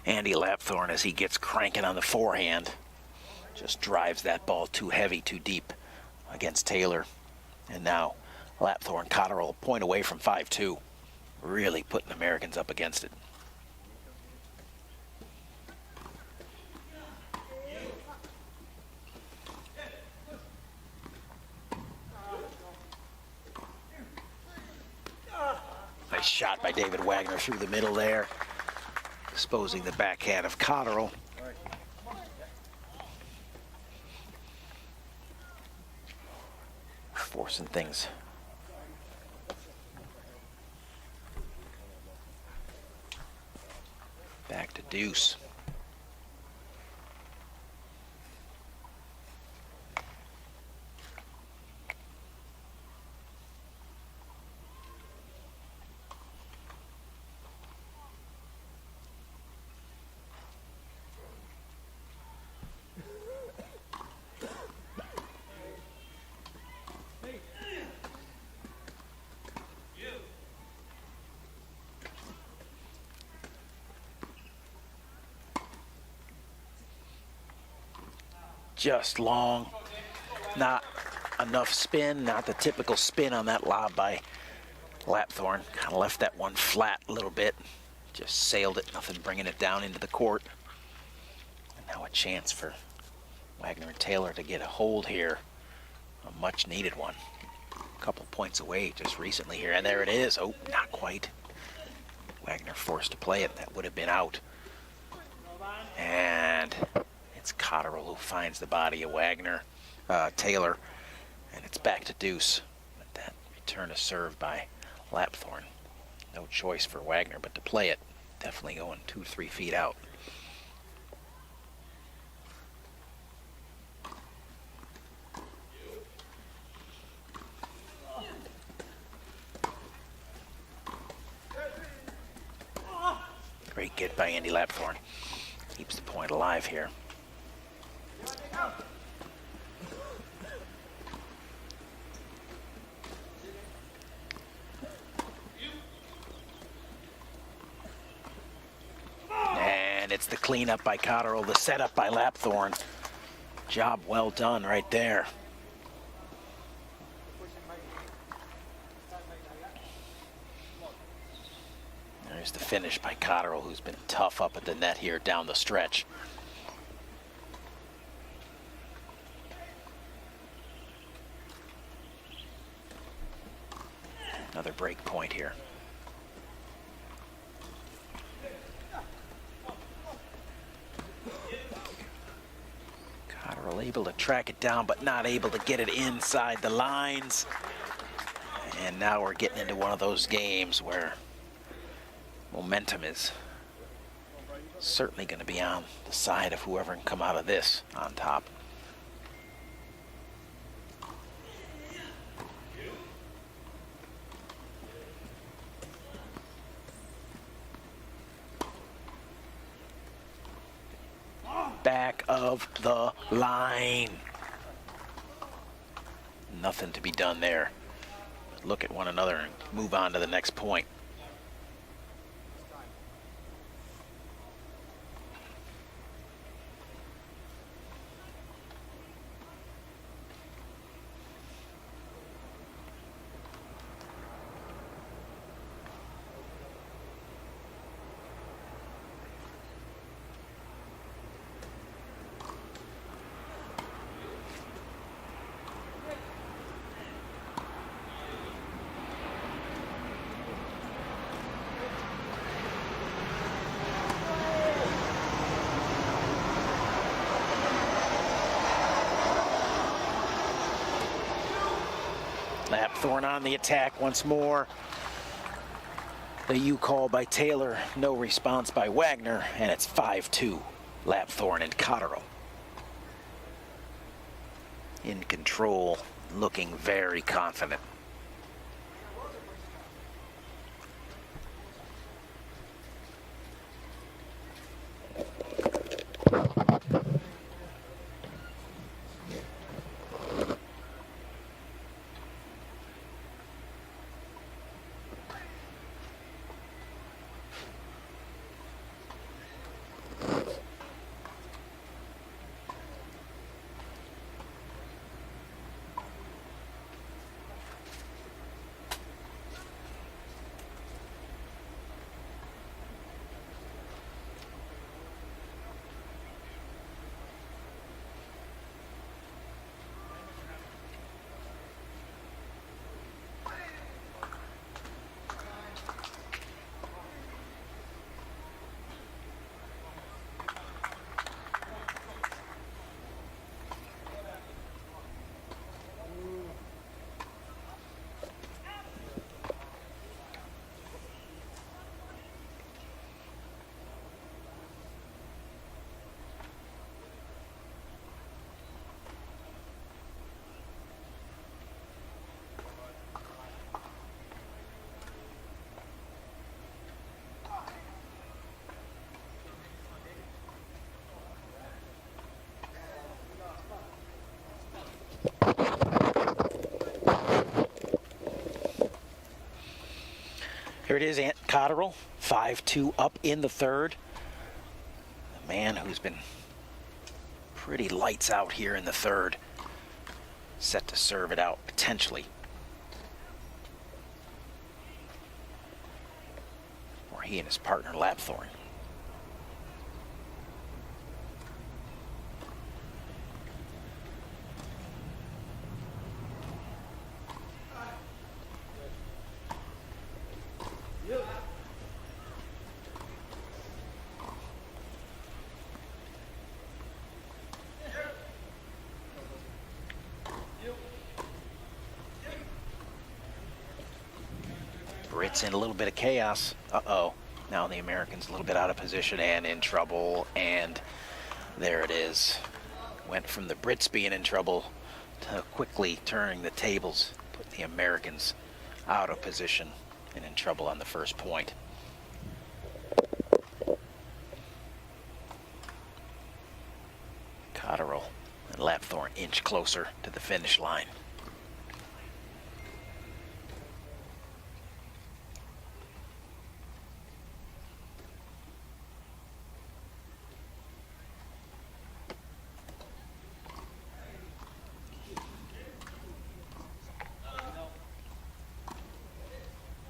Andy Lapthorne as he gets cranking on the forehand. Just drives that ball too heavy, too deep against Taylor. And now Lapthorne, Cotterill, a point away from 5-2. Really putting the Americans up against it. Nice shot by David Wagner through the middle there, exposing the backhand of Cotterill. Forcing things. Back to deuce. Just long, not enough spin, not the typical spin on that lob by Lapthorne. Kind of left that one flat a little bit, just sailed it, nothing bringing it down into the court. And now a chance for Wagner and Taylor to get a hold here, a much needed one. A couple points away just recently here, and there it is. Oh, not quite. Wagner forced to play it, that would have been out. And it's Cotterill who finds the body of Taylor, and it's back to deuce. But that return to serve by Lapthorne. No choice for Wagner but to play it. Definitely going 2-3 feet out. Great get by Andy Lapthorne. Keeps the point alive here. And it's the cleanup by Cotterill, the setup by Lapthorne. Job well done right there. There's the finish by Cotterill, who's been tough up at the net here down the stretch. Another break point here. Cotterill able to track it down, but not able to get it inside the lines. And now we're getting into one of those games where momentum is certainly going to be on the side of whoever can come out of this on top. Back of the line. Nothing to be done there. Look at one another and move on to the next point. Lapthorn on the attack once more. The U call by Taylor, no response by Wagner, and it's 5-2. Lapthorn and Cotterill in control, looking very confident. Here it is, Cotterill, 5-2 up in the third. The man who's been pretty lights out here in the third, set to serve it out potentially. Or he and his partner Lapthorn. Brits in a little bit of chaos. Uh-oh. Now the American's a little bit out of position and in trouble, and there it is. Went from the Brits being in trouble to quickly turning the tables, put the Americans out of position and in trouble on the first point. Cotterill and Lapthorn inch closer to the finish line.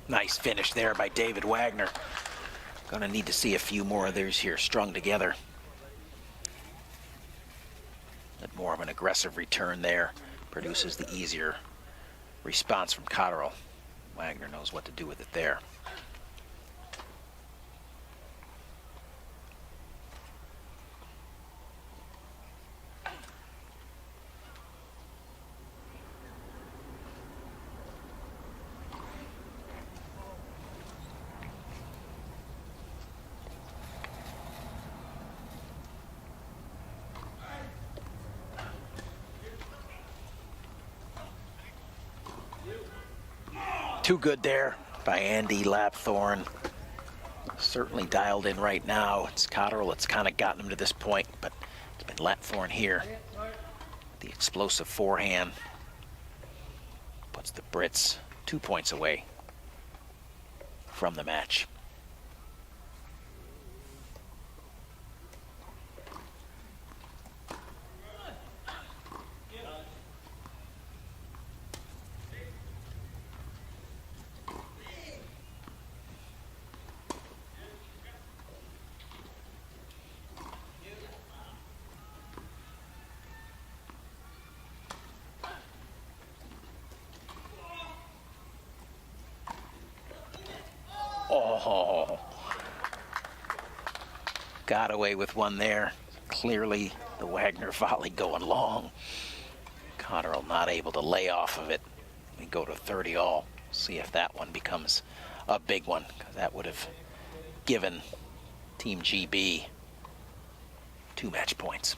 Nice finish there by David Wagner. Gonna need to see a few more of those here strung together. A bit more of an aggressive return there produces the easier response from Cotterill. Wagner knows what to do with it there. Too good there by Andy Lapthorn. Certainly dialed in right now. It's Cotterill that's kind of gotten him to this point, but it's been Lapthorn here. The explosive forehand puts the Brits 2 points away from the match. Oh, got away with one there. Clearly the Wagner volley going long. Cotterill not able to lay off of it. We go to 30 all. See if that one becomes a big one, because that would have given Team GB 2 match points.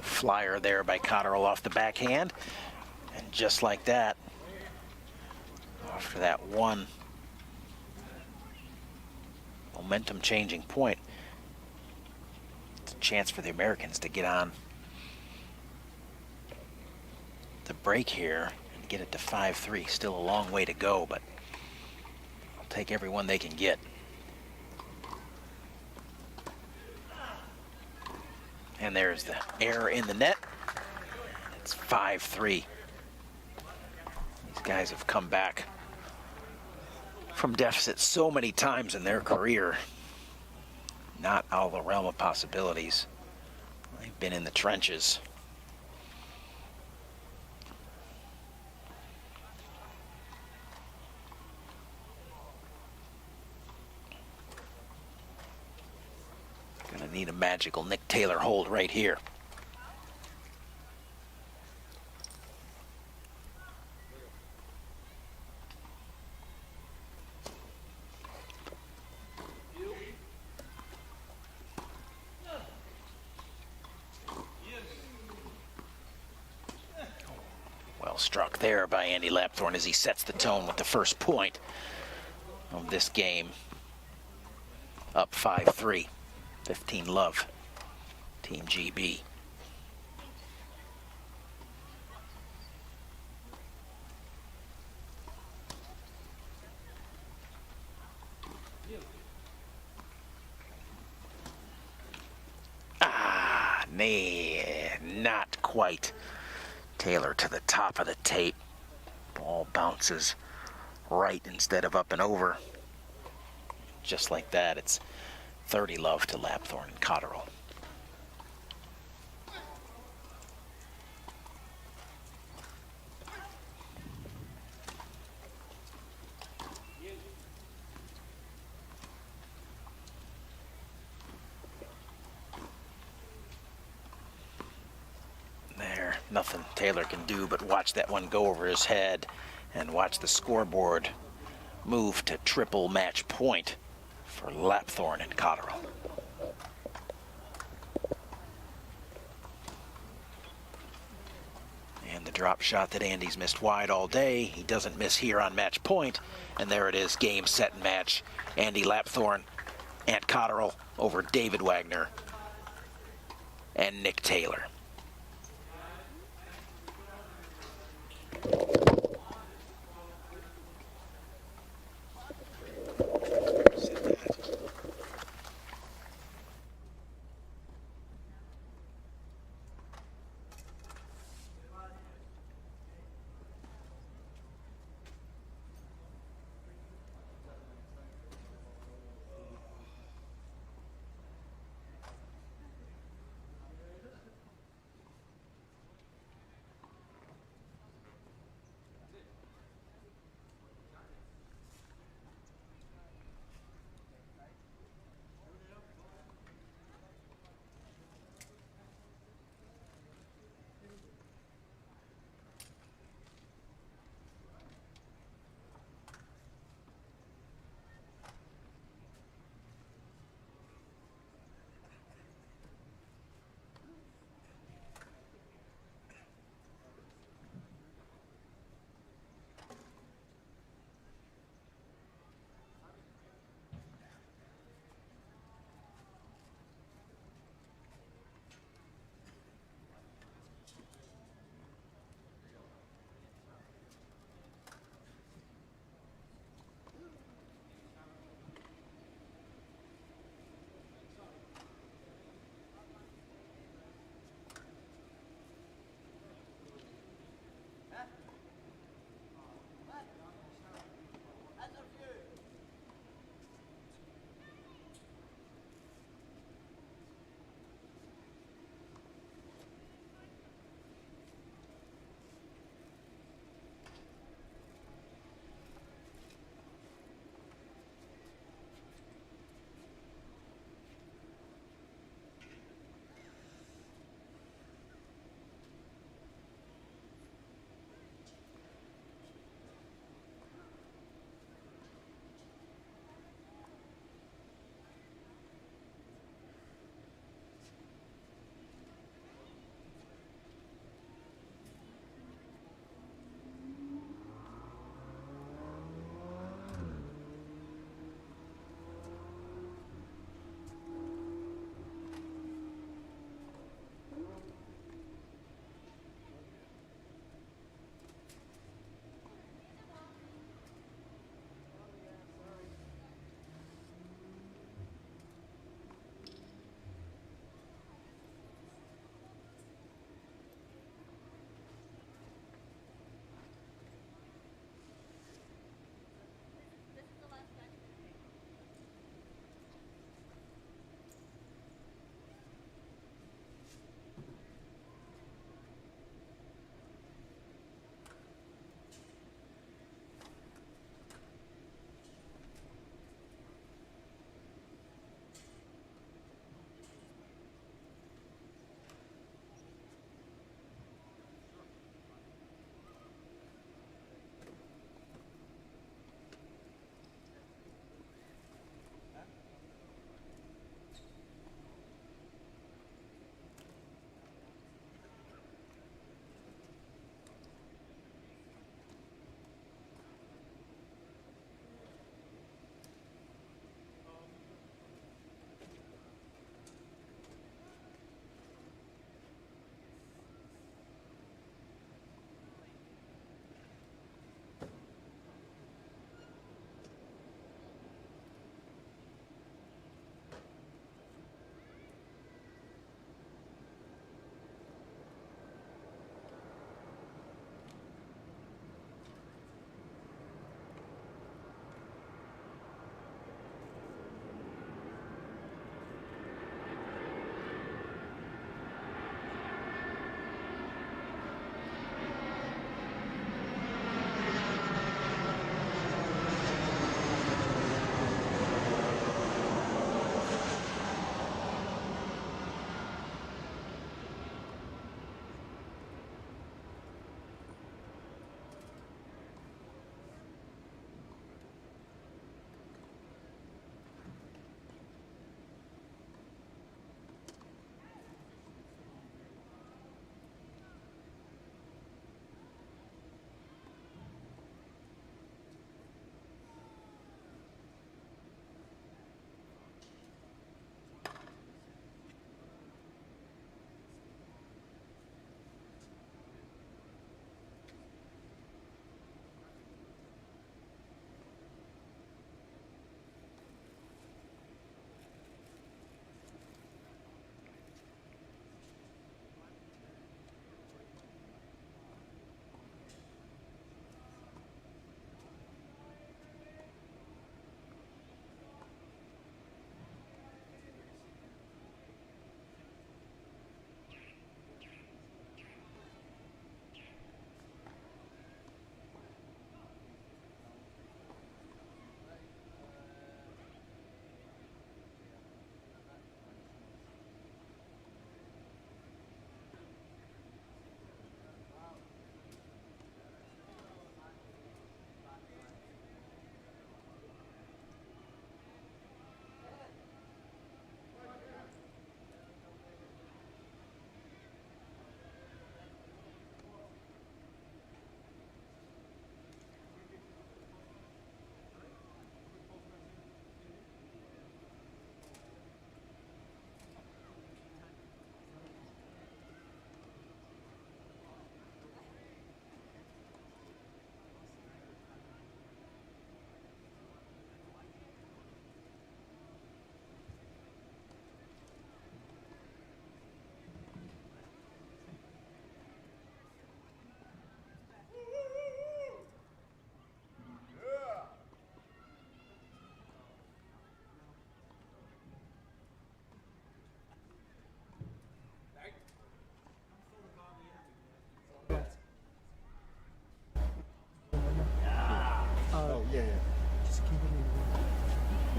Flyer there by Cotterill off the backhand, and just like that, after that one momentum changing point, it's a chance for the Americans to get on the break here and get it to 5-3. Still a long way to go, but I'll take everyone they can get. And there's the error in the net. It's 5-3. These guys have come back from deficit so many times in their career. Not out of the realm of possibilities. They've been in the trenches. Gonna need a magical Nick Taylor hold right here. Well struck there by Andy Lapthorne as he sets the tone with the first point of this game. Up 5-3. 15 love, Team GB. Not quite. Taylor to the top of the tape. Ball bounces right instead of up and over. Just like that, it's 30 love to Lapthorne and Cotterill. There, nothing Taylor can do but watch that one go over his head and watch the scoreboard move to triple match point for Lapthorne and Cotterill. And the drop shot that Andy's missed wide all day, he doesn't miss here on match point. And there it is, game, set, and match. Andy Lapthorne and Cotterill over David Wagner and Nick Taylor.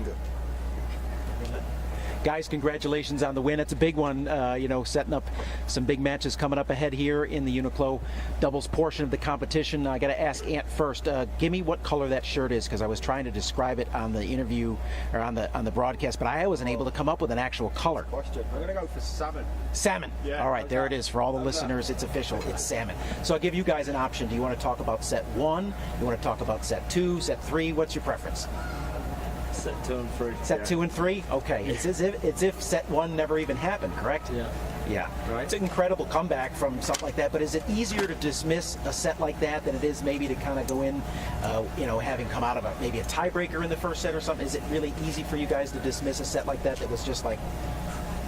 good. Guys, congratulations on the win. It's a big one, you know, setting up some big matches coming up ahead here in the UNIQLO doubles portion of the competition. I got to ask Ant first. Give me what color that shirt is, because I was trying to describe it on the interview or on the broadcast, but I wasn't able to come up with an actual color. Question. I'm going to go for salmon. Salmon. Yeah, all right, there it is. For all the listeners, it's official. It's salmon. So I'll give you guys an option. Do you want to talk about set 1? You want to talk about set 2, set 3? What's your preference? Set 2 and 3. Set 2 and 3? Okay. It's as if set 1 never even happened, correct? Yeah. Yeah. Right. It's an incredible comeback from something like that, but is it easier to dismiss a set like that than it is maybe to kind of go in, you know, having come out of maybe a tiebreaker in the first set or something? Is it really easy for you guys to dismiss a set like that was just like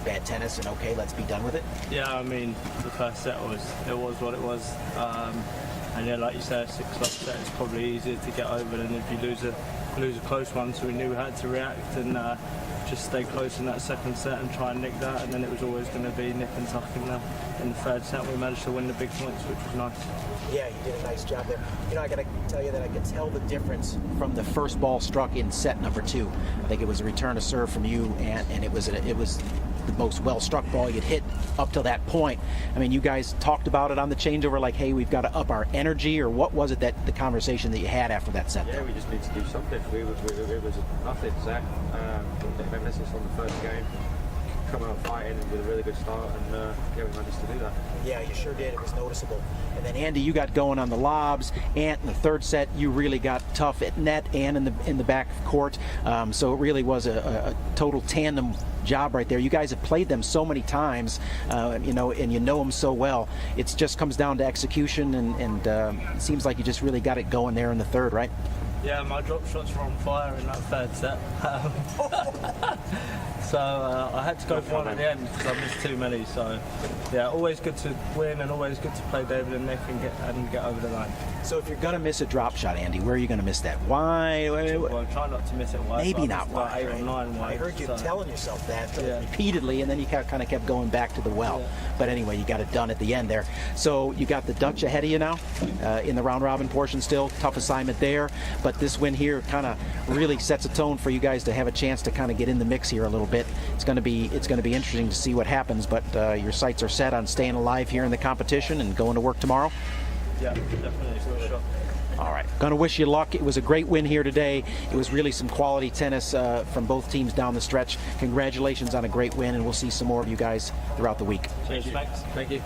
bad tennis and okay, let's be done with it? Yeah, I mean, the first set was what it was. And yeah, like you said, 6-love set is probably easier to get over than if you lose a close one. So we knew we had to react and just stay close in that second set and try and nick that. And then it was always going to be nip and tuck in the third set. We managed to win the big points, which was nice. Yeah, you did a nice job there. You know, I got to tell you that I could tell the difference from the first ball struck in set number 2. I think it was a return to serve from you, and it was the most well-struck ball you'd hit up to that point. I mean, you guys talked about it on the changeover, like, hey, we've got to up our energy, or what was it that the conversation that you had after that set? Yeah, we just need to do something. It was nothing, Zach. They missed us on the first game. Come out fighting with a really good start, and yeah, we managed to do that. Yeah, you sure did. It was noticeable. And then Andy, you got going on the lobs. Ant, in the third set, you really got tough at net and in the back court. So it really was a total tandem job right there. You guys have played them so many times, you know, and you know them so well. It just comes down to execution, and it seems like you just really got it going there in the third, right? Yeah, my drop shots were on fire in that third set. So I had to go for one at the end because I missed too many. So yeah, always good to win and always good to play David and Nick and get over the line. So if you're going to miss a drop shot, Andy, where are you going to miss that? Why? Well, try not to miss it wide. Maybe not about wide. 8 or 9 wide. I heard you telling yourself that Yeah. repeatedly, and then you kind of kept going back to the well. Yeah. But anyway, you got it done at the end there. So you got the Dutch ahead of you now in the round robin portion still. Tough assignment there. But this win here kind of really sets a tone for you guys to have a chance to kind of get in the mix here a little bit. It's going to be interesting to see what happens, but your sights are set on staying alive here in the competition and going to work tomorrow. Yeah, definitely, for sure. All right. Going to wish you luck. It was a great win here today. It was really some quality tennis from both teams down the stretch. Congratulations on a great win, and we'll see some more of you guys throughout the week. Cheers, thanks. Thank you.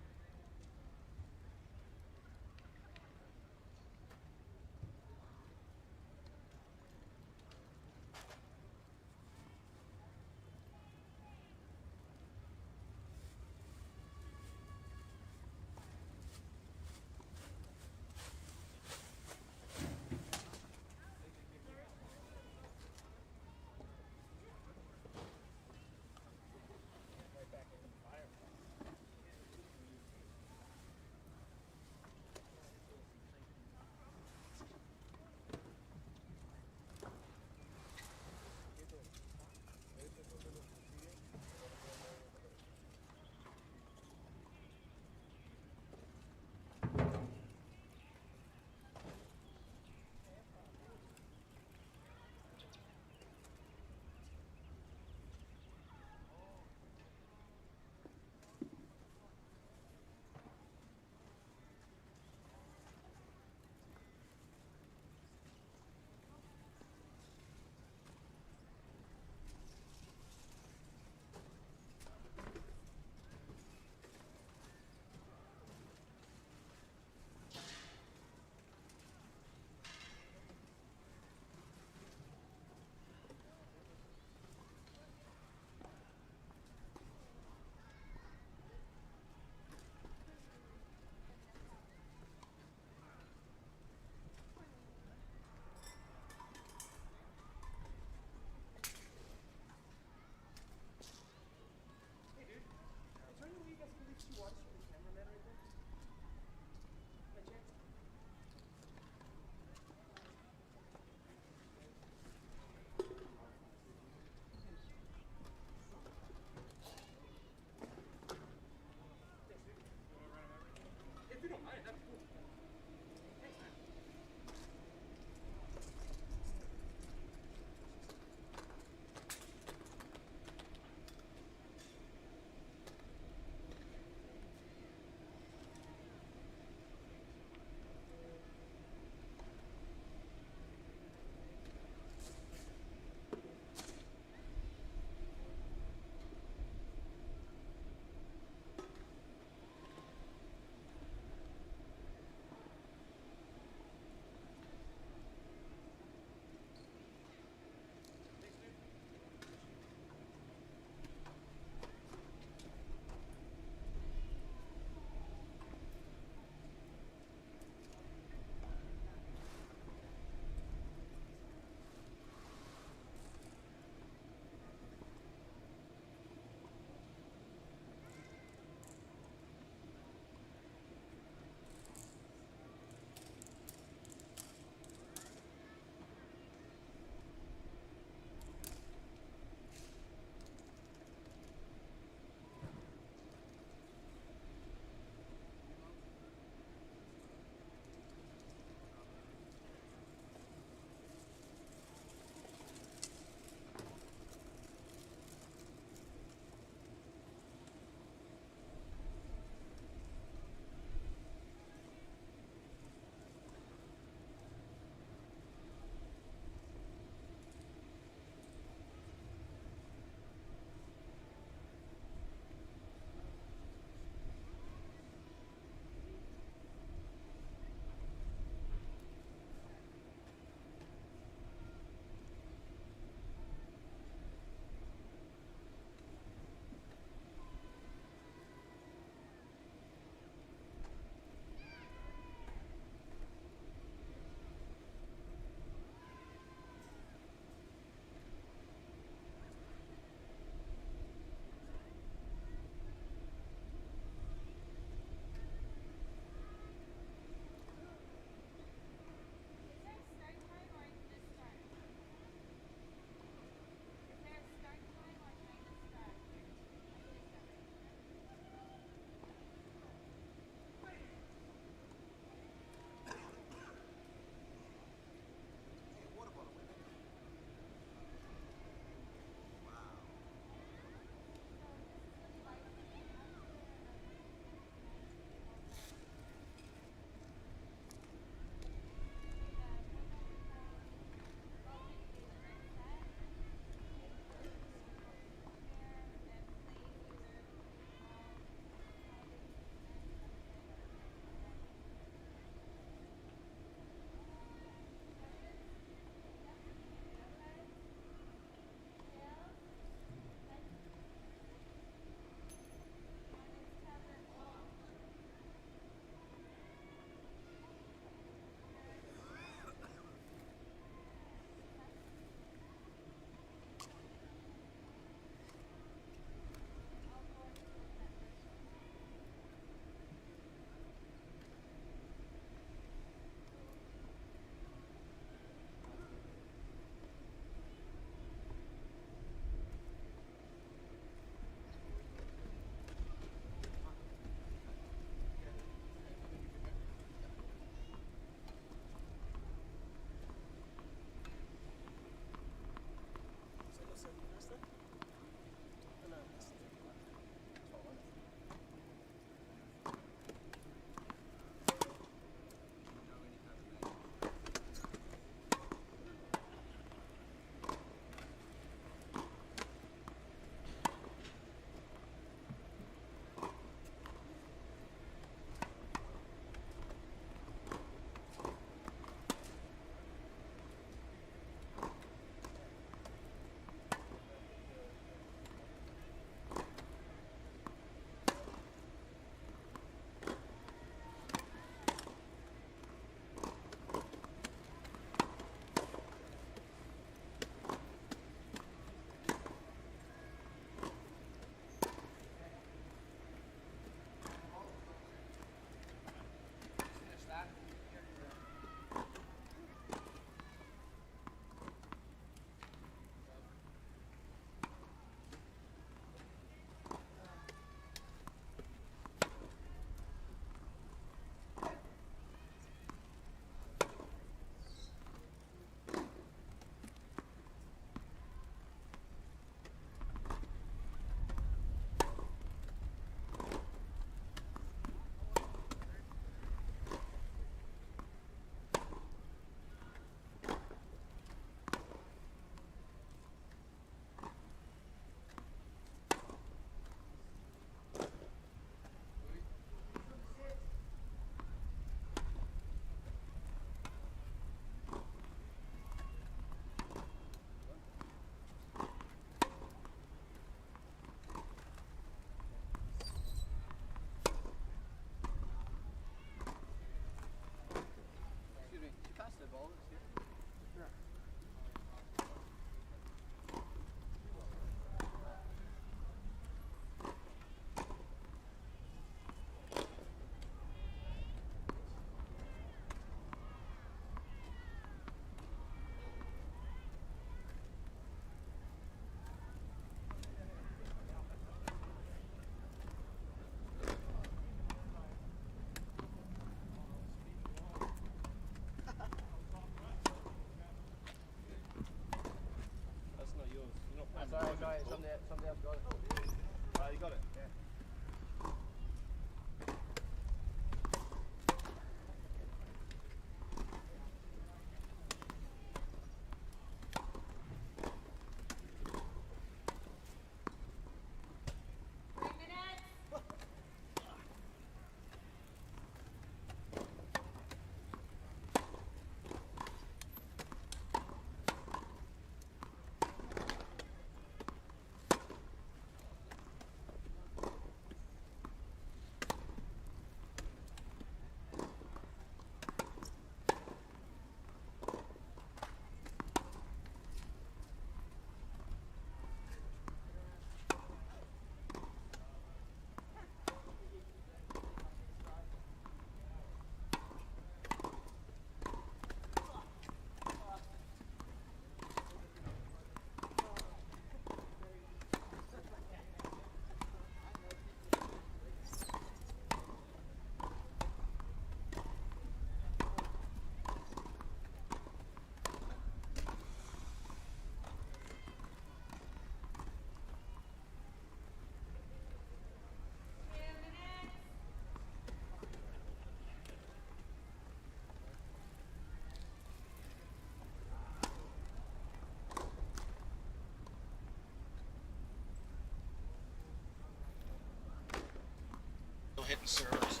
hitting serves.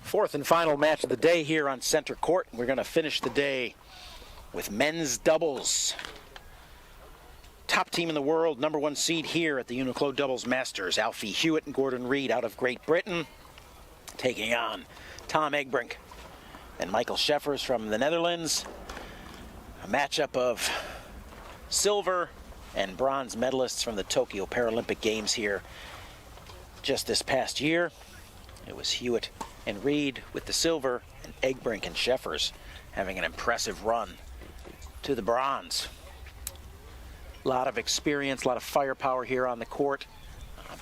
Fourth and final match of the day here on center court. We're going to finish the day with men's doubles. Top team in the world, number one seed here at the UNIQLO Doubles Masters. Alfie Hewitt and Gordon Reid out of Great Britain taking on Tom Egbrink and Michael Scheffers from the Netherlands. A matchup of silver and bronze medalists from the Tokyo Paralympic Games here just this past year. It was Hewitt and Reid with the silver, and Egbrink and Scheffers having an impressive run to the bronze. A lot of experience, a lot of firepower here on the court.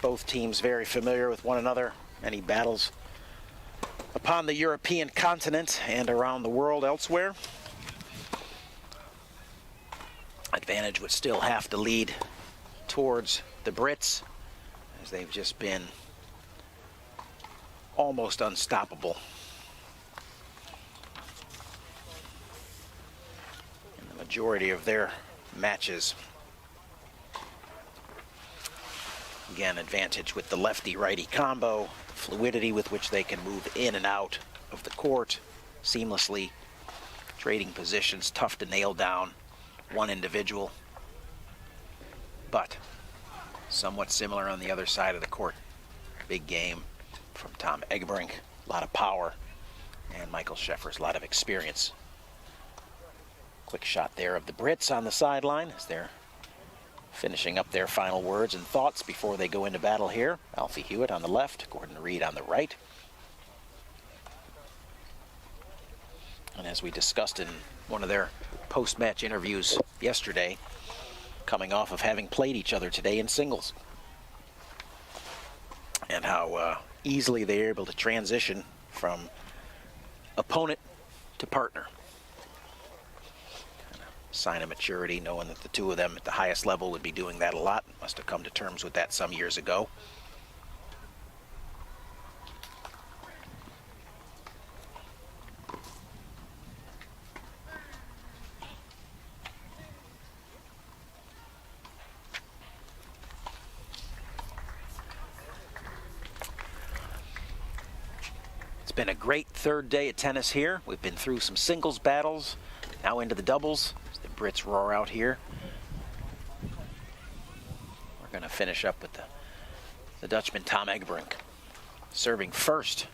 Both teams very familiar with one another. Many battles upon the European continent and around the world elsewhere. Advantage would still have to lead towards the Brits, as they've just been almost unstoppable in the majority of their matches. Again, advantage with the lefty-righty combo, fluidity with which they can move in and out of the court seamlessly, trading positions, tough to nail down one individual, but somewhat similar on the other side of the court. Big game from Tom Egbrink, a lot of power, and Michael Scheffers, a lot of experience. Quick shot there of the Brits on the sideline as they're finishing up their final words and thoughts before they go into battle here. Alfie Hewitt on the left, Gordon Reid on the right. And as we discussed in one of their post-match interviews yesterday, coming off of having played each other today in singles, and how easily they're able to transition from opponent to partner. Sign of maturity, knowing that the two of them at the highest level would be doing that a lot. Must have come to terms with that some years ago. It's been a great third day of tennis here. We've been through some singles battles, now into the doubles. The Brits roar out here. We're going to finish up with the Dutchman Tom Egbrink serving first.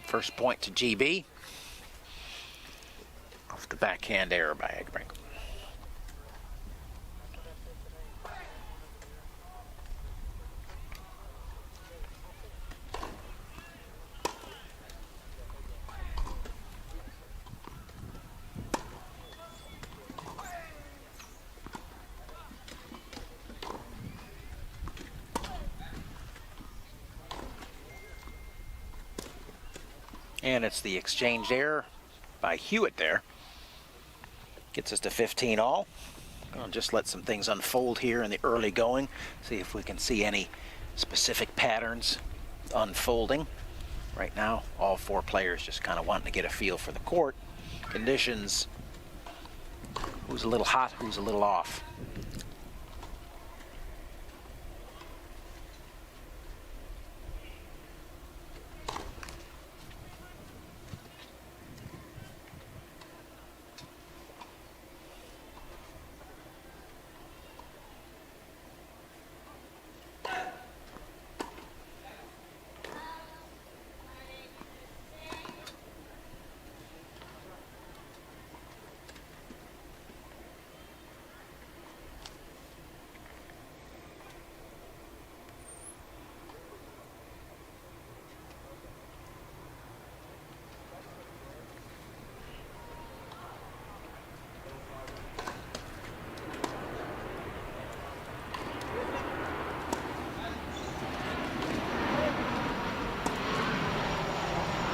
First point to GB. Off the backhand error by Egbrink. And it's the exchange error by Hewitt there. Gets us to 15 all. I'll just let some things unfold here in the early going. See if we can see any specific patterns unfolding. Right now, all four players just kind of wanting to get a feel for the court conditions. who's a little hot, who's a little off.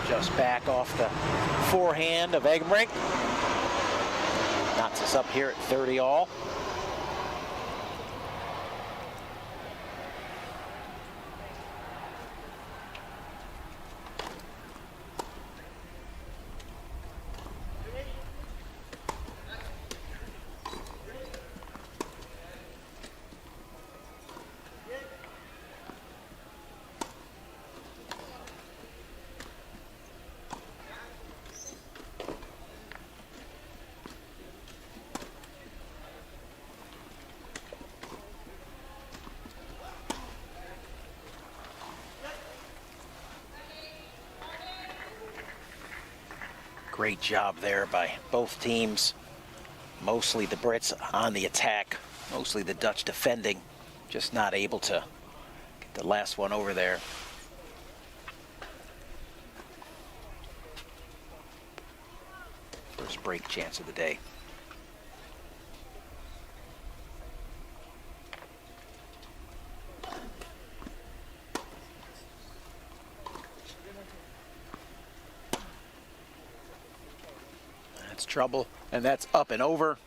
Just back off the forehand of Eggenbrink. Knots us up here at 30 all. Great job there by both teams. Mostly the Brits on the attack, mostly the Dutch defending, just not able to get the last one over there. First break chance of the day. Trouble, and that's up and over.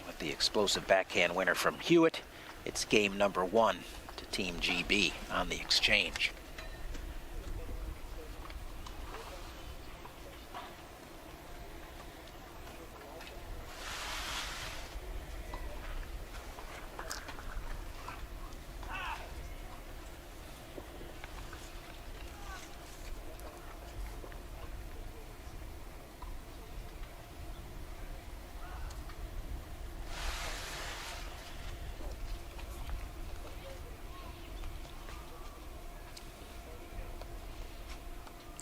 With the explosive backhand winner from Hewitt, it's game number 1 to Team GB on the exchange.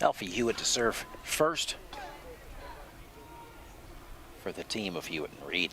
Alfie Hewitt to serve first for the team of Hewitt and Reed.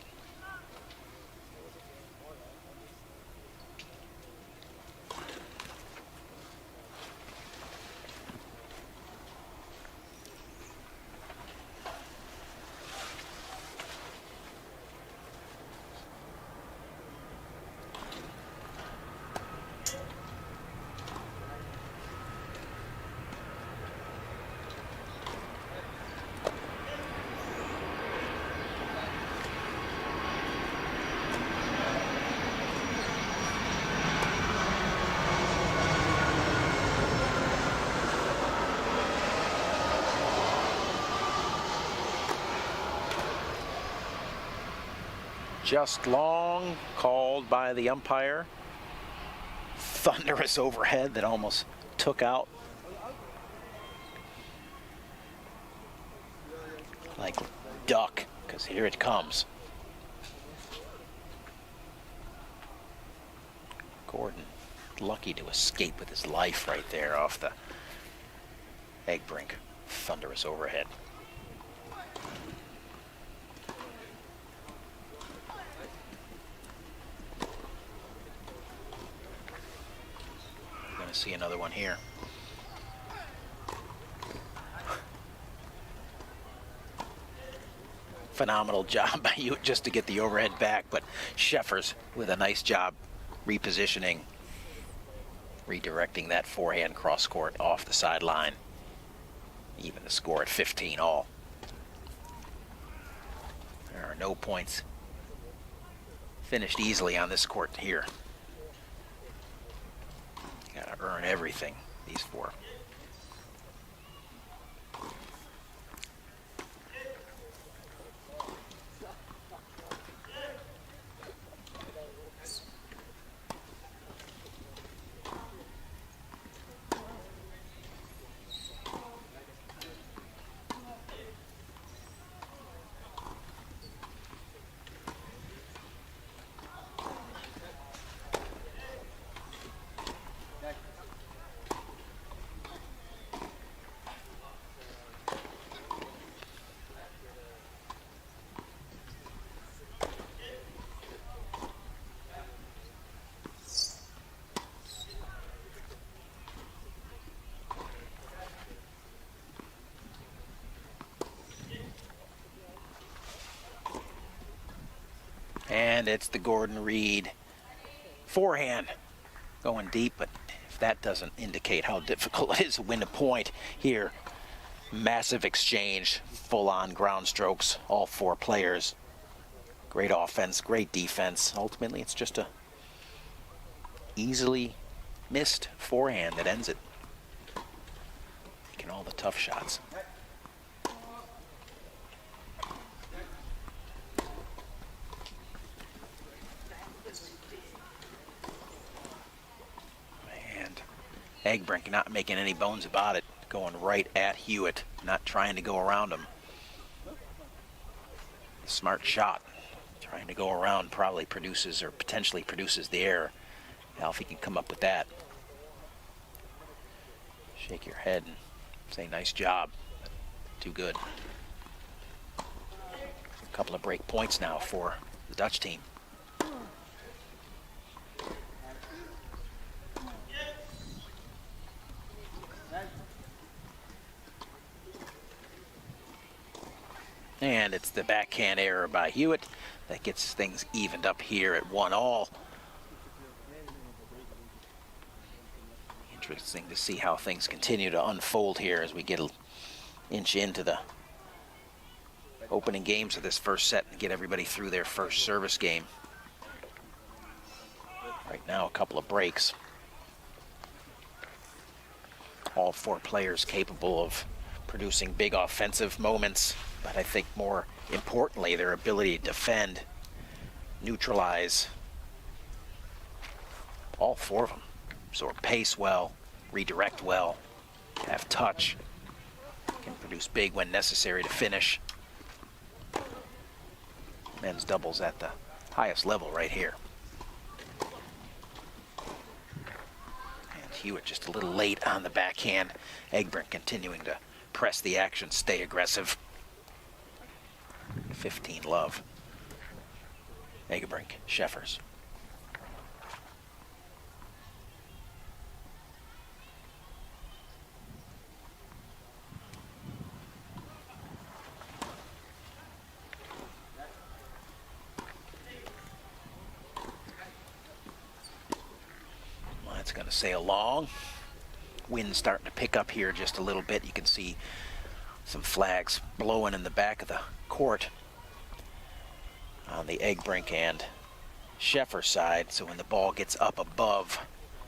Just long, called by the umpire. Thunderous overhead that almost took out. Like duck, because here it comes. Gordon, lucky to escape with his life right there off the Eggenbrink. Thunderous overhead. See another one here. Phenomenal job by you just to get the overhead back, but Scheffers with a nice job repositioning, redirecting that forehand cross court off the sideline. Even the score at 15 all. There are no points finished easily on this court here. Gotta earn everything, these four. And it's the Gordon Reed forehand going deep, but if that doesn't indicate how difficult it is to win a point here, massive exchange, full-on ground strokes, all four players. Great offense, great defense. Ultimately, it's just a easily missed forehand that ends it. Making all the tough shots. And Egbrink not making any bones about it, going right at Hewitt, not trying to go around him. Smart shot. Trying to go around probably produces or potentially produces the error. Now if he can come up with that. Shake your head and say nice job. Too good. A couple of break points now for the Dutch team. And it's the backhand error by Hewitt that gets things evened up here at 1-all. Interesting to see how things continue to unfold here as we get an inch into the opening games of this first set and get everybody through their first service game. Right now, a couple of breaks. All four players capable of producing big offensive moments, but I think more importantly, their ability to defend, neutralize, all four of them. Absorb pace well, redirect well, have touch, can produce big when necessary to finish. Men's doubles at the highest level right here. And Hewitt just a little late on the backhand. Egbrink continuing to press the action, stay aggressive. 15 love. Egbrink, Scheffers. Well, that's going to sail long. Wind's starting to pick up here just a little bit. You can see some flags blowing in the back of the court on the Egbrink and Scheffer side. So when the ball gets up above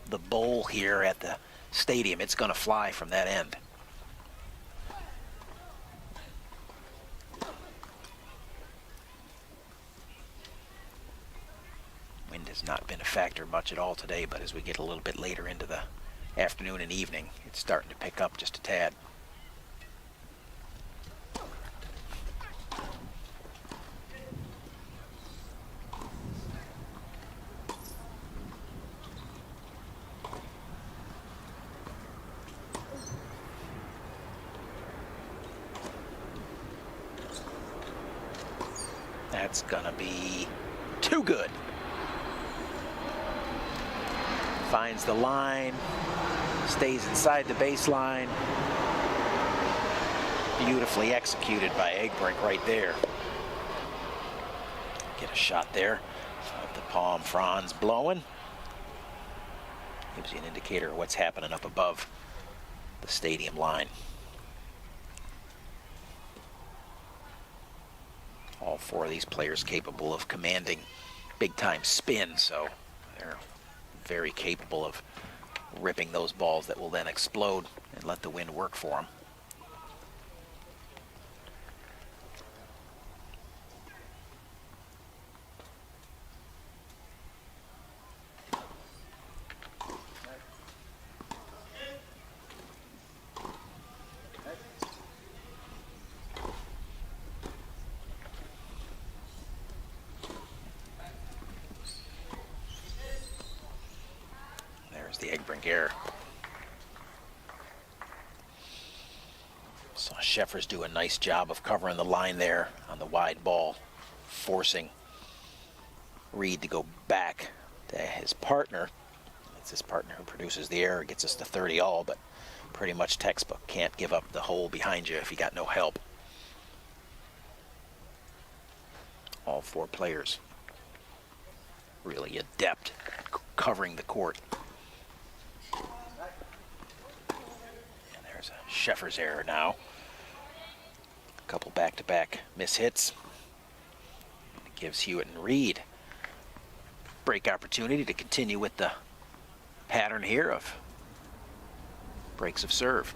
the bowl here at the stadium, it's going to fly from that end. Wind has not been a factor much at all today, but as we get a little bit later into the afternoon and evening, it's starting to pick up just a tad. That's gonna be too good. Finds the line, stays inside the baseline. Beautifully executed by Egbrink right there. Get a shot there of the palm fronds blowing. Gives you an indicator of what's happening up above the stadium line. All four of these players capable of commanding big time spin, so they're very capable of ripping those balls that will then explode and let the wind work for them. The Egbrink error. Saw Scheffers do a nice job of covering the line there on the wide ball, forcing Reed to go back to his partner. It's his partner who produces the error, gets us to 30 all, but pretty much textbook. Can't give up the hole behind you if you got no help. All four players really adept at covering the court. And there's a Scheffer's error now. A couple back-to-back mishits. It gives Hewitt and Reed break opportunity to continue with the pattern here of breaks of serve.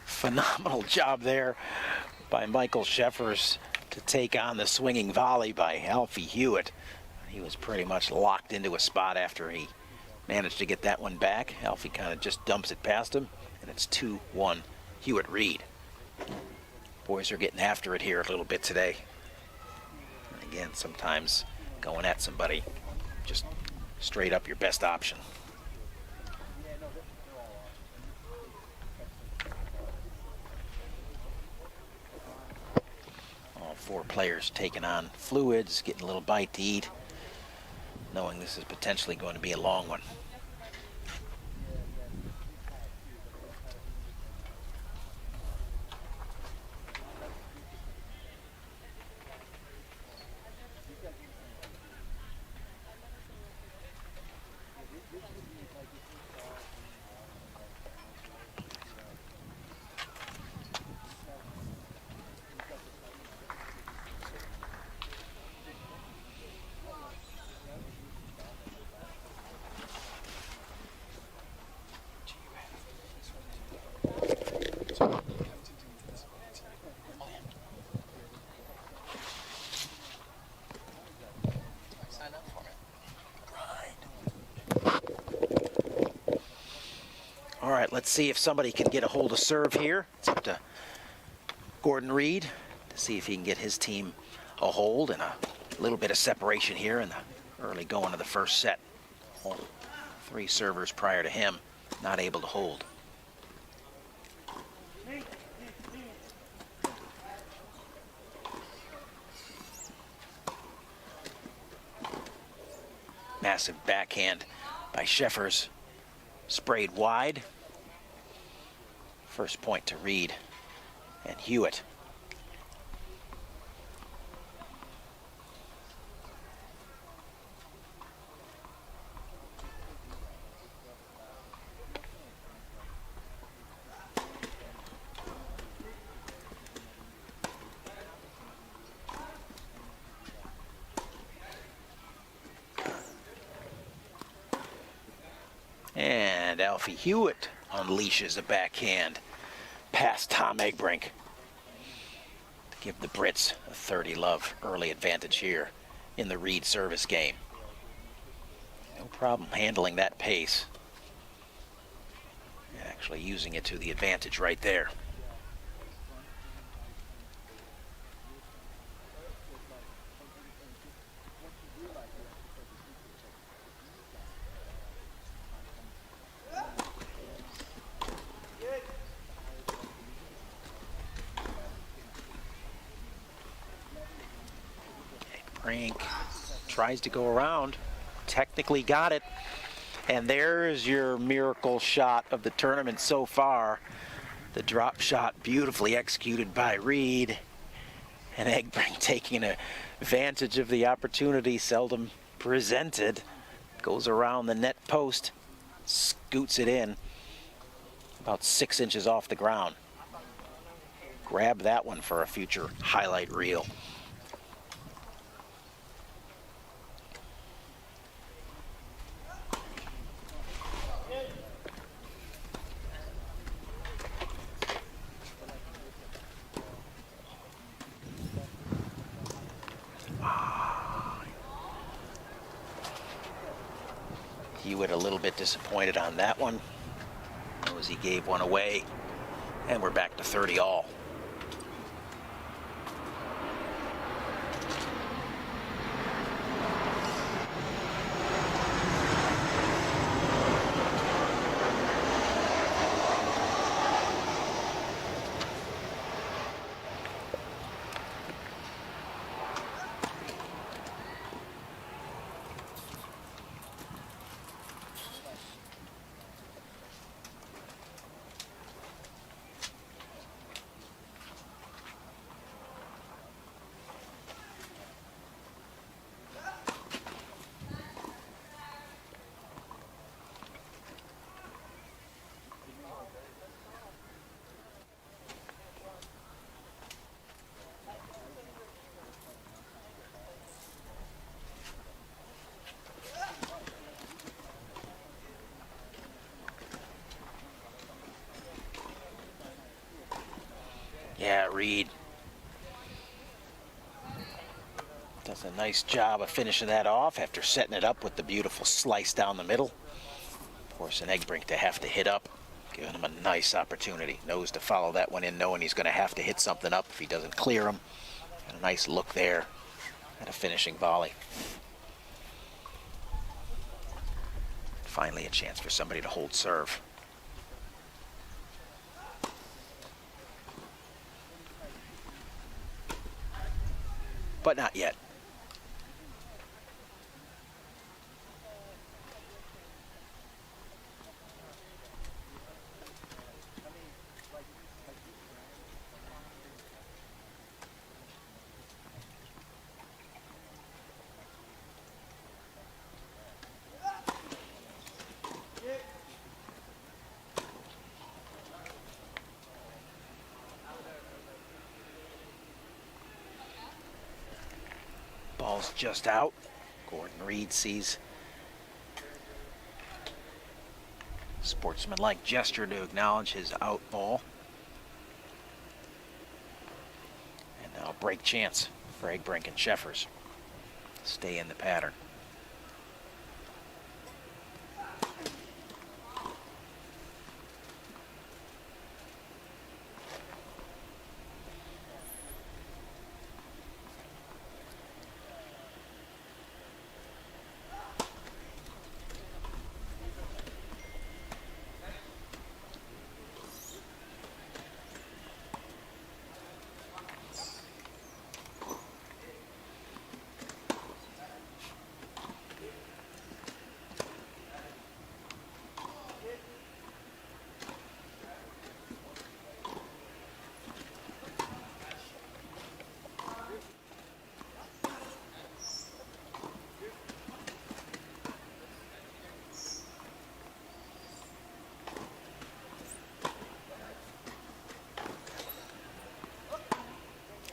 Phenomenal job there by Michael Scheffers to take on the swinging volley by Alfie Hewitt. He was pretty much locked into a spot after he managed to get that one back. Alfie kind of just dumps it past him, and it's 2-1 Hewitt-Reed. Boys are getting after it here a little bit today. And again, sometimes going at somebody, just straight up your best option. Four players taking on fluids, getting a little bite to eat, knowing this is potentially going to be a long one. All right, let's see if somebody can get a hold of serve here. It's up to Gordon Reed to see if he can get his team a hold and a little bit of separation here in the early going of the first set. All three servers prior to him not able to hold. Massive backhand by Scheffers, sprayed wide. First point to Reed and Hewitt. And Alfie Hewitt unleashes a backhand past Tom Egbrink to give the Brits a 30-love early advantage here in the Reed service game. No problem handling that pace. And actually using it to the advantage right there. Egbrink tries to go around, technically got it, and there's your miracle shot of the tournament so far. The drop shot beautifully executed by Reed, and Egbrink taking advantage of the opportunity seldom presented. Goes around the net post, scoots it in about 6 inches off the ground. Grab that one for a future highlight reel. Hewitt a little bit disappointed on that one. Knows he gave one away And we're back to 30 all. Yeah, Reed does a nice job of finishing that off after setting it up with the beautiful slice down the middle. Forcing Egbrink to have to hit up, giving him a nice opportunity. Knows to follow that one in, knowing he's going to have to hit something up if he doesn't clear him. And a nice look there at a finishing volley. Finally a chance for somebody to hold serve. But not yet. Ball's just out. Gordon Reed sees sportsmanlike gesture to acknowledge his out ball. And now break chance for Egbrink and Scheffers. Stay in the pattern.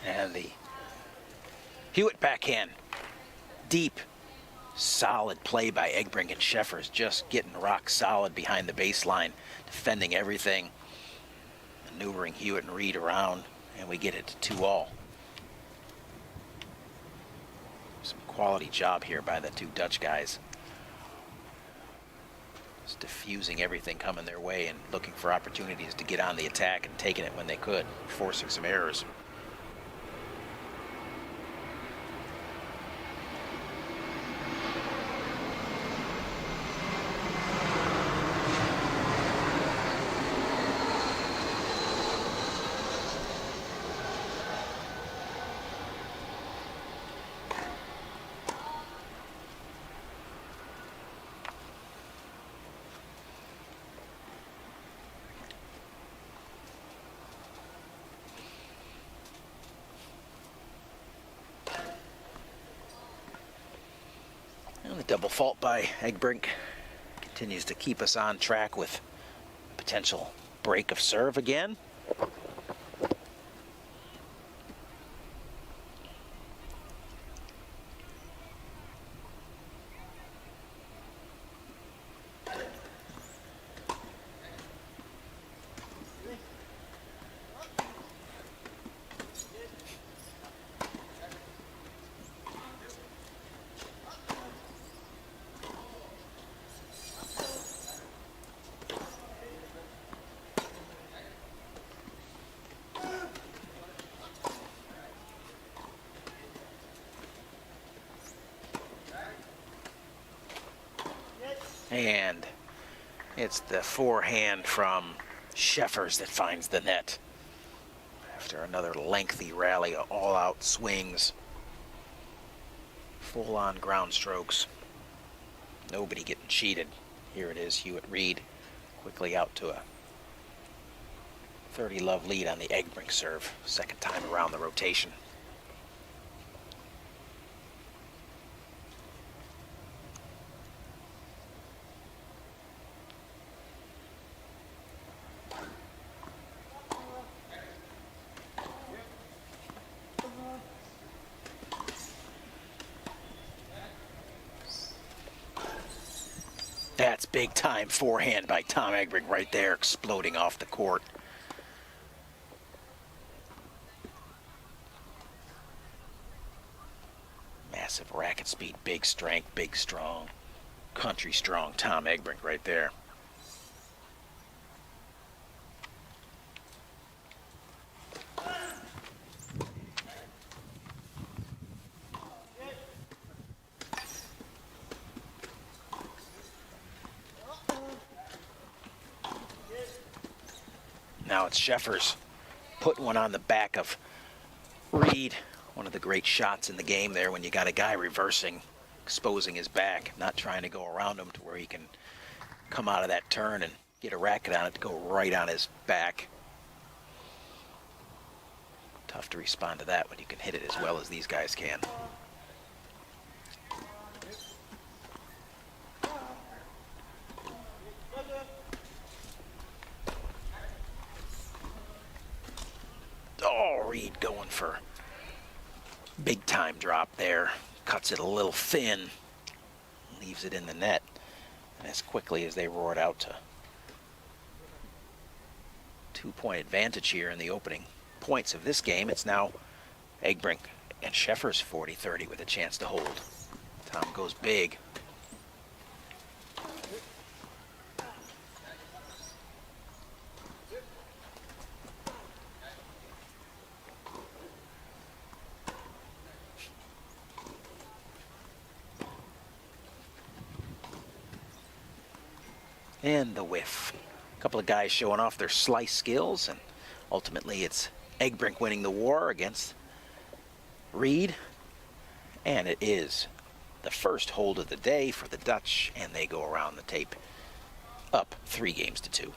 And the Hewitt backhand. Deep, solid play by Egbrink and Scheffers, just getting rock solid behind the baseline, defending everything, maneuvering Hewitt and Reed around, and we get it to 2-all. Some quality job here by the two Dutch guys. Just diffusing everything coming their way and looking for opportunities to get on the attack and taking it when they could, forcing some errors. The double fault by Egbrink continues to keep us on track with potential break of serve again. And it's the forehand from Scheffers that finds the net. After another lengthy rally, all-out swings, full-on ground strokes. Nobody getting cheated. Here it is, Hewitt Reed quickly out to a 30-love lead on the Egbrink serve. Second time around the rotation. That's big time forehand by Tom Egbrink right there, exploding off the court. Massive racket speed, big strength, big strong, country strong Tom Egbrink right there. Now it's Scheffers putting one on the back of Reed. One of the great shots in the game there when you got a guy reversing, exposing his back, not trying to go around him to where he can come out of that turn and get a racket on it to go right on his back. Tough to respond to that when you can hit it as well as these guys can. Oh, Reed going for big time drop there. Cuts it a little thin. Leaves it in the net. And as quickly as they roar it out to 2-point advantage here in the opening points of this game, it's now Egbrink and Scheffers 40-30 with a chance to hold. Tom goes big. And the whiff. A couple of guys showing off their slice skills, and ultimately it's Egbrink winning the war against Reed. And it is the first hold of the day for the Dutch, and they go around the tape up 3-2.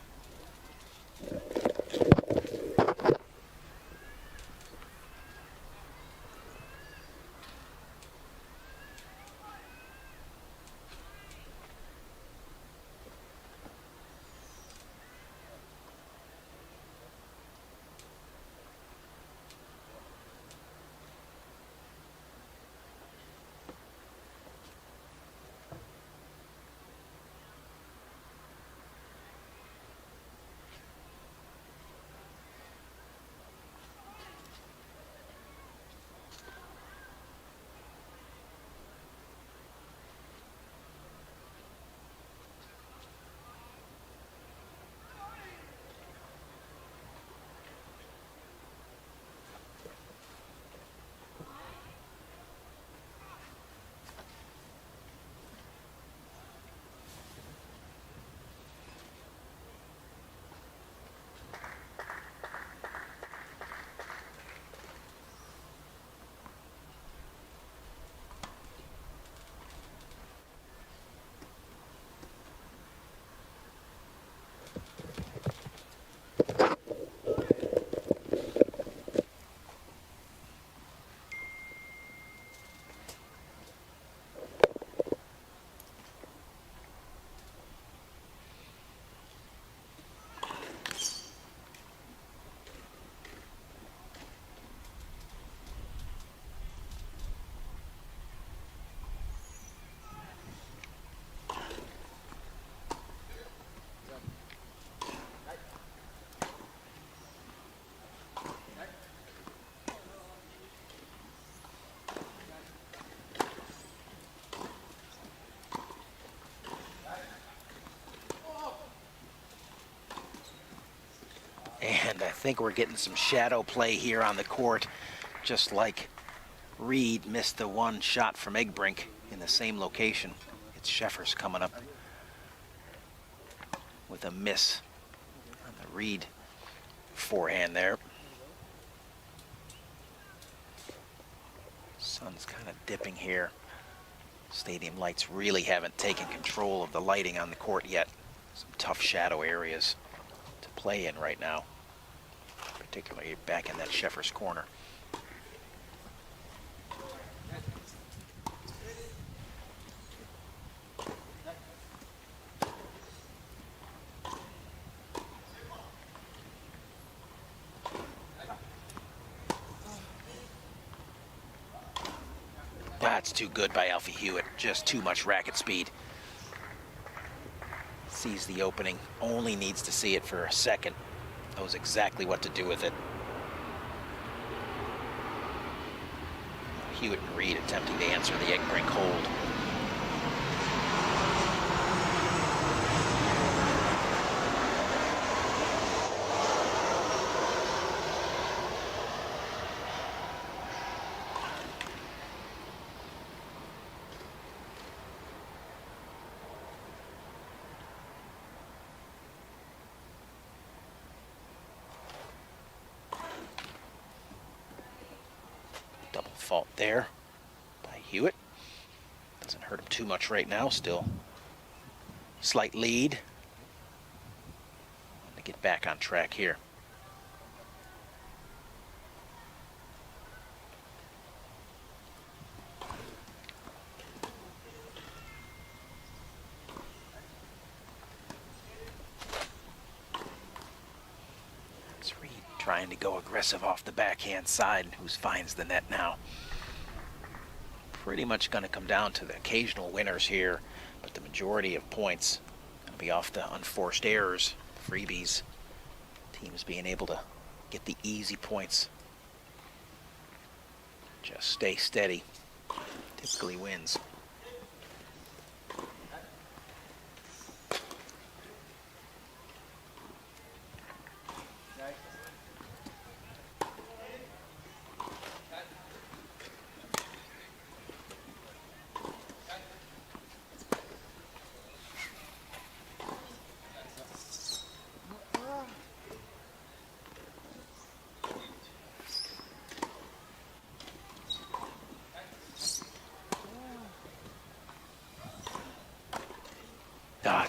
And I think we're getting some shadow play here on the court, just like Reed missed the one shot from Egbrink in the same location. It's Scheffers coming up with a miss on the Reed forehand there. Sun's kind of dipping here. Stadium lights really haven't taken control of the lighting on the court yet. Some tough shadow areas to play in right now, particularly back in that Sheffers corner. That's too good by Alfie Hewitt. Just too much racket speed. Sees the opening, only needs to see it for a second. Knows exactly what to do with it. Hewitt and Reed attempting to answer the egg brink hold. Double fault there by Hewitt. Doesn't hurt him too much right now, still. Slight lead. To get back on track here. It's Reed trying to go aggressive off the backhand side. Who finds the net now? Pretty much going to come down to the occasional winners here, but the majority of points going to be off the unforced errors, freebies. Teams being able to get the easy points. Just stay steady. Typically wins.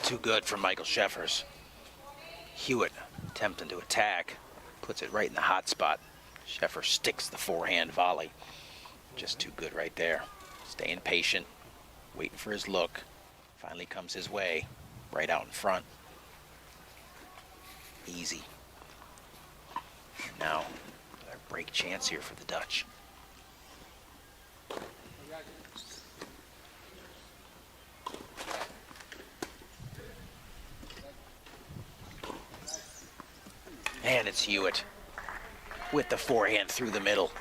Too good for Michael Sheffers. Hewitt attempting to attack, puts it right in the hot spot. Sheffers sticks the forehand volley. Just too good right there. Staying patient, waiting for his look. Finally comes his way, right out in front. Easy. And now, another break chance here for the Dutch. And it's Hewitt with the forehand through the middle.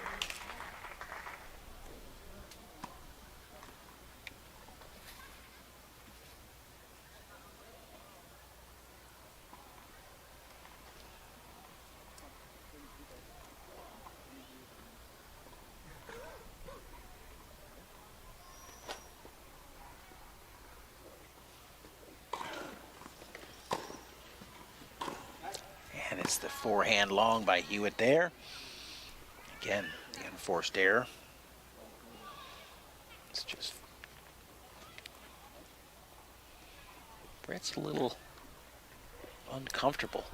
And it's the forehand long by Hewitt there. Again, the unforced error. It's just... Brett's a little uncomfortable.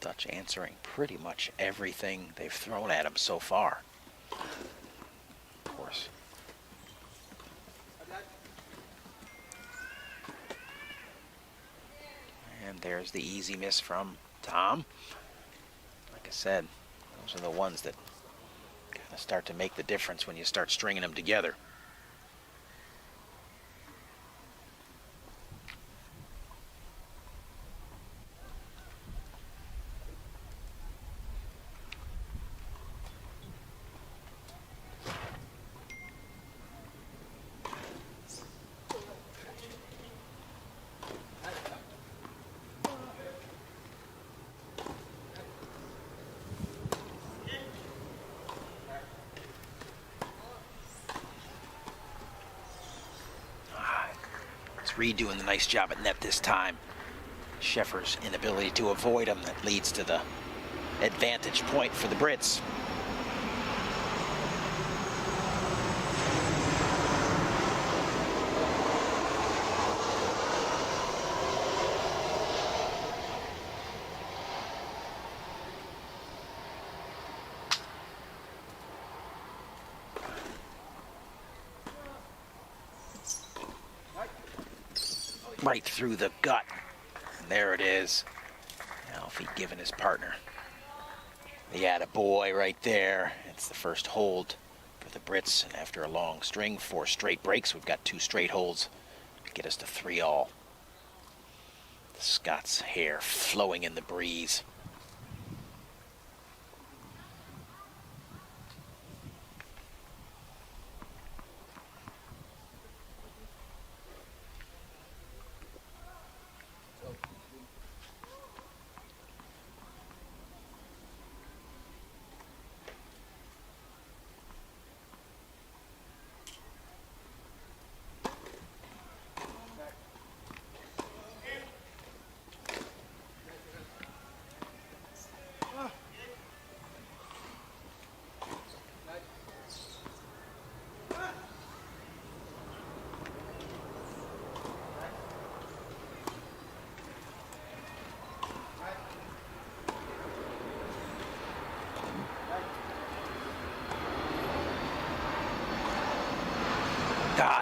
Dutch answering pretty much everything they've thrown at him so far. Of course. And there's the easy miss from Tom. Like I said, those are the ones that kind of start to make the difference when you start stringing them together. Reed doing the nice job at net this time. Scheffer's inability to avoid him that leads to the advantage point for the Brits. Right through the gut. And there it is. Alfie giving his partner the attaboy right there. It's the first hold for the Brits, and after a long string, 4 straight breaks, we've got 2 straight holds to get us to 3-all. The Scots' hair flowing in the breeze.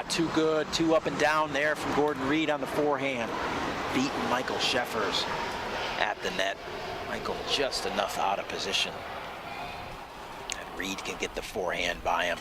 Too good, 2 up and down there from Gordon Reed on the forehand. Beating Michael Scheffers at the net. Michael just enough out of position. And Reed can get the forehand by him.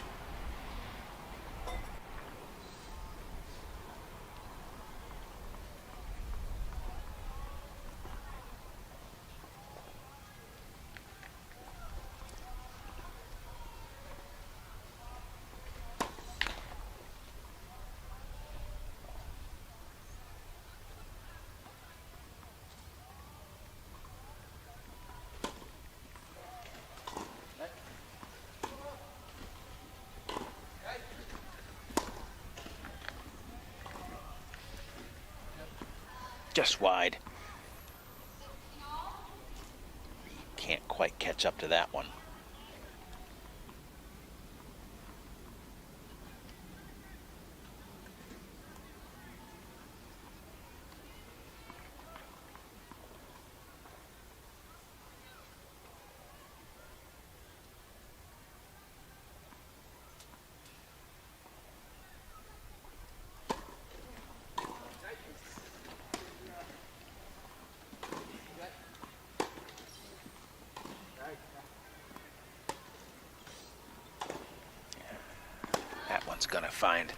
Just wide. Can't quite catch up to that one. Going to find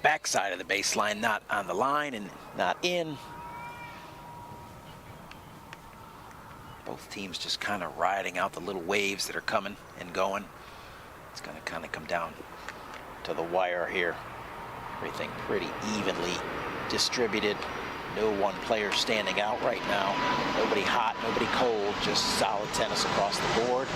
backside of the baseline, not on the line and not in. Both teams just kind of riding out the little waves that are coming and going. It's going to kind of come down to the wire here. Everything pretty evenly distributed. No one player standing out right now. Nobody hot, nobody cold, just solid tennis across the board.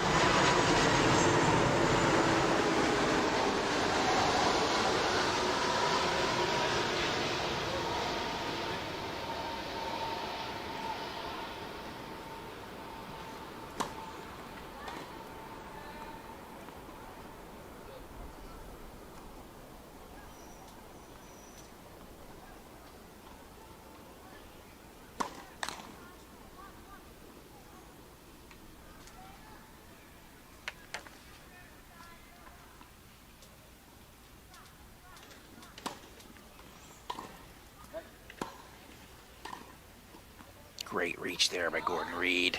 Great reach there by Gordon Reed.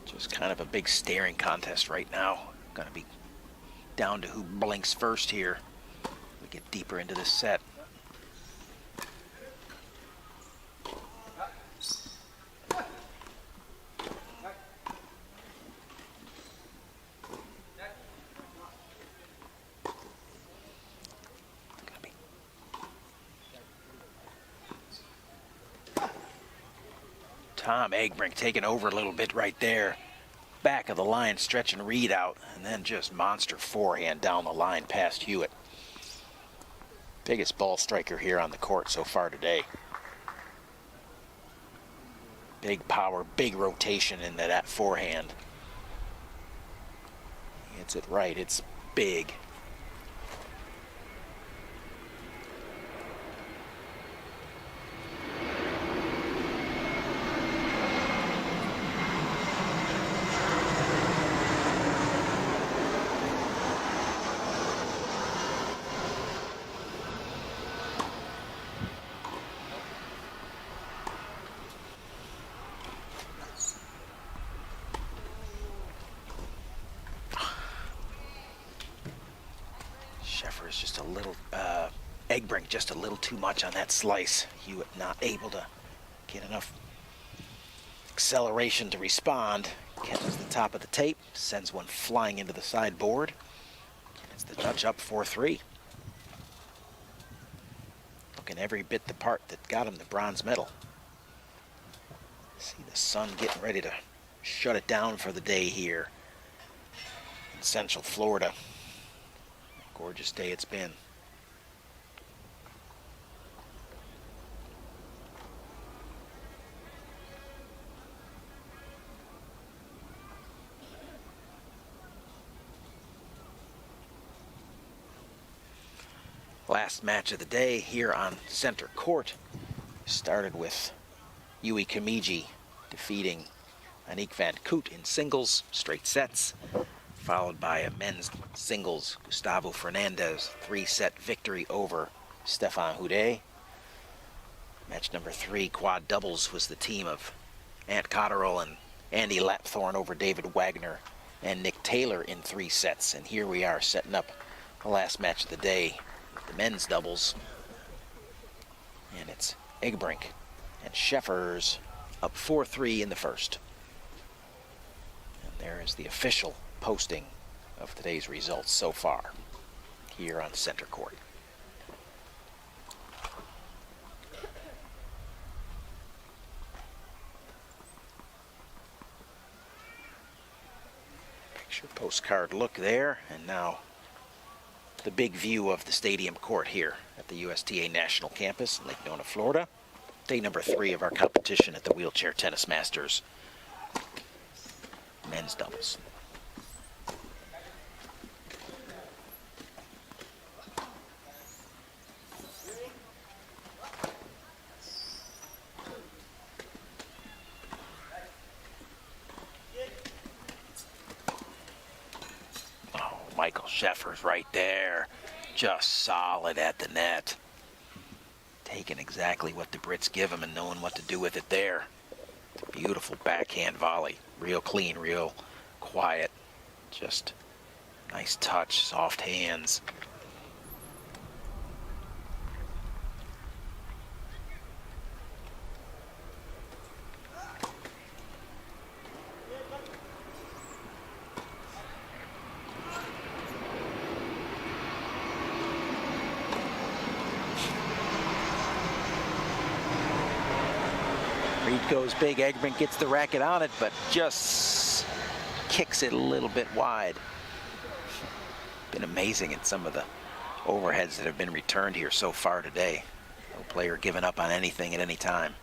Just kind of a big staring contest right now. Gonna be down to who blinks first here. We get deeper into this set. Tom Egbrink taking over a little bit right there. Back of the line, stretching Reed out, and then just monster forehand down the line past Hewitt. Biggest ball striker here on the court so far today. Big power, big rotation into that forehand. He hits it right, it's big. Sheffer's just a little, Egbrink just a little too much on that slice. Hewitt not able to get enough acceleration to respond. Catches the top of the tape, sends one flying into the sideboard. It's the Dutch up 4-3. Looking every bit the part that got him the bronze medal. See the sun getting ready to shut it down for the day here in Central Florida. Gorgeous day it's been. Last match of the day here on center court started with Yui Kamiji defeating Anik Vancoot in singles, straight sets, followed by a men's singles Gustavo Fernandez 3-set victory over Stefan Hudde. Match number 3, quad doubles, was the team of Ant Cotterill and Andy Lapthorne over David Wagner and Nick Taylor in 3 sets. And here we are setting up the last match of the day, the men's doubles. And it's Egbrink and Sheffers up 4-3 in the first. And there is the official posting of today's results so far here on center court. Picture postcard look there, and now the big view of the stadium court here at the USTA National Campus in Lake Nona, Florida. Day number 3 of our competition at the Wheelchair Tennis Masters men's doubles. Michael Sheffers right there, just solid at the net. Taking exactly what the Brits give him and knowing what to do with it there. Beautiful backhand volley, real clean, real quiet, just nice touch, soft hands. Reed goes big, Egbrink gets the racket on it, but just kicks it a little bit wide. Been amazing in some of the overheads that have been returned here so far today. No player giving up on anything at any time.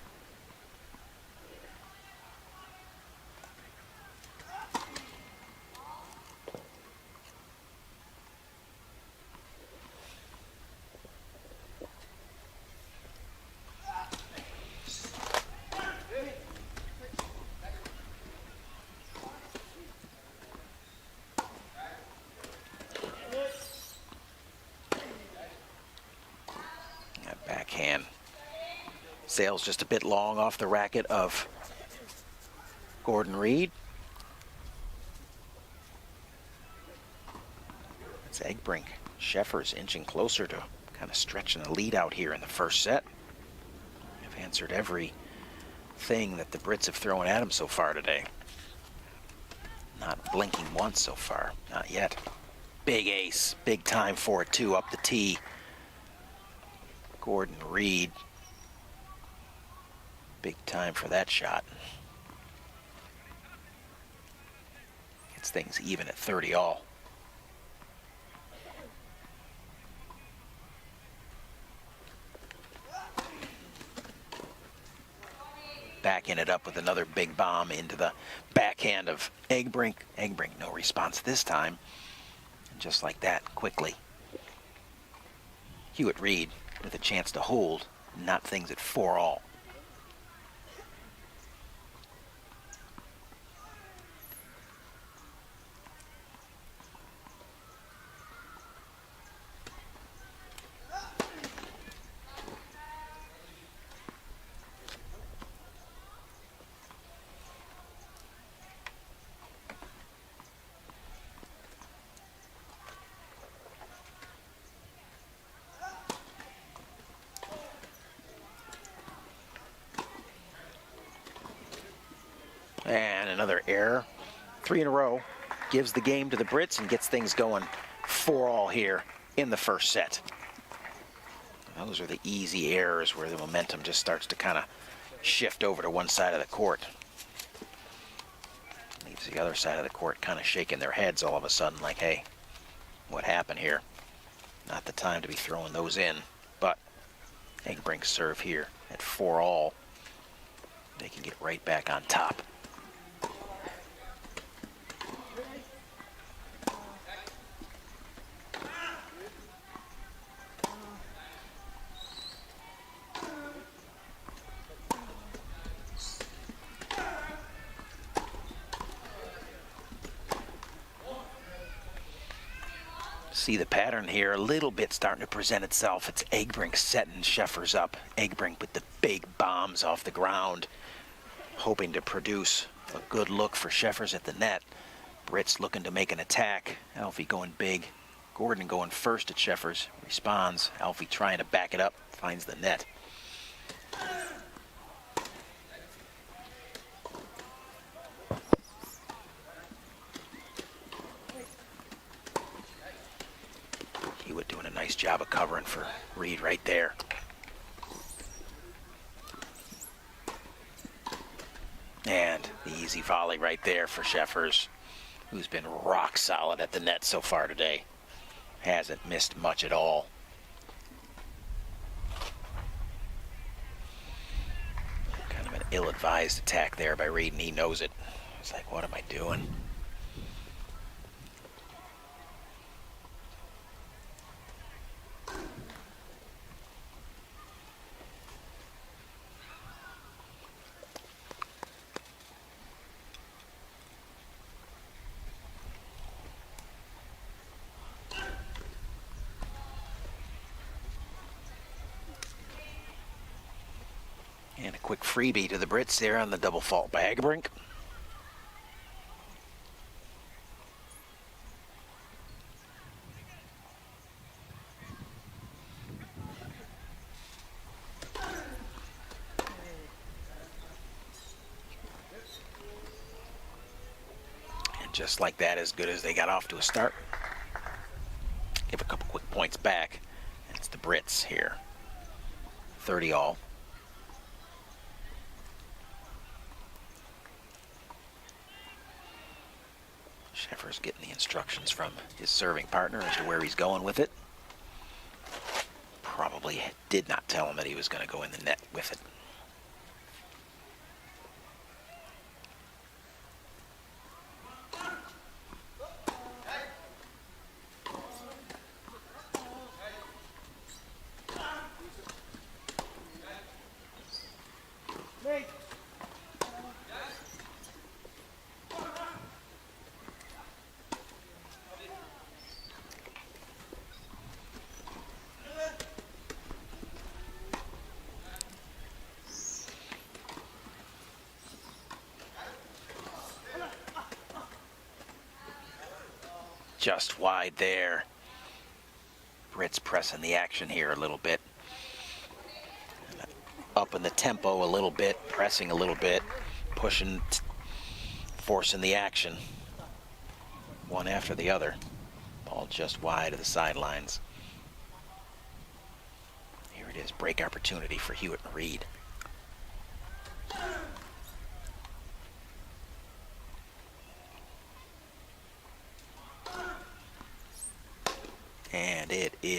Backhand sails just a bit long off the racket of Gordon Reed. It's Egbrink. Sheffers inching closer to kind of stretching the lead out here in the first set. They've answered every thing that the Brits have thrown at him so far today. Not blinking once so far, not yet. Big ace, big time for it too, up the tee. Gordon Reed Big time for that shot. Gets things even at 30 all. Backing it up with another big bomb into the backhand of Egbrink. Egbrink, no response this time. And just like that, quickly. Hewitt Reed with a chance to hold, not things at 4 all. And another error. 3 in a row. Gives the game to the Brits and gets things going 4 all here in the first set. Those are the easy errors where the momentum just starts to kind of shift over to one side of the court. Leaves the other side of the court kind of shaking their heads all of a sudden like, hey, what happened here? Not the time to be throwing those in. But Egbrink's serve here at 4 all. They can get right back on top. See the pattern here a little bit starting to present itself. It's Egbrink setting Scheffers up. Egbrink with the big bombs off the ground, hoping to produce a good look for Scheffers at the net. Brits looking to make an attack. Alfie going big. Gordon going first at Scheffers. Responds. Alfie trying to back it up. Finds the net. Hewitt doing a nice job of covering for Reed right there. And the easy volley right there for Scheffers, who's been rock solid at the net so far today. Hasn't missed much at all. Kind of an ill-advised attack there by Reed, and he knows it. It's like, what am I doing? And a quick freebie to the Brits there on the double fault by Egbrink. And just like that, as good as they got off to a start. Give a couple quick points back. It's the Brits here. 30 all. Scheffers getting the instructions from his serving partner as to where he's going with it. Probably did not tell him that he was going to go in the net with it. Just wide there. Brits pressing the action here a little bit. Up in the tempo a little bit, pressing a little bit, pushing, forcing the action. One after the other. Ball just wide of the sidelines. Here it is, break opportunity for Hewitt and Reed.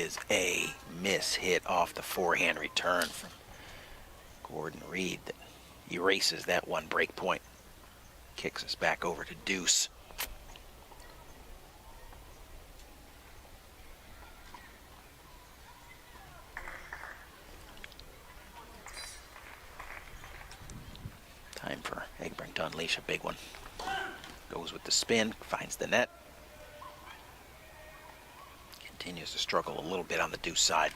is a miss hit off the forehand return from Gordon Reed that erases that one break point. Kicks us back over to deuce. Time for Egbrink to unleash a big one. Goes with the spin, finds the net. Continues to struggle a little bit on the deuce side.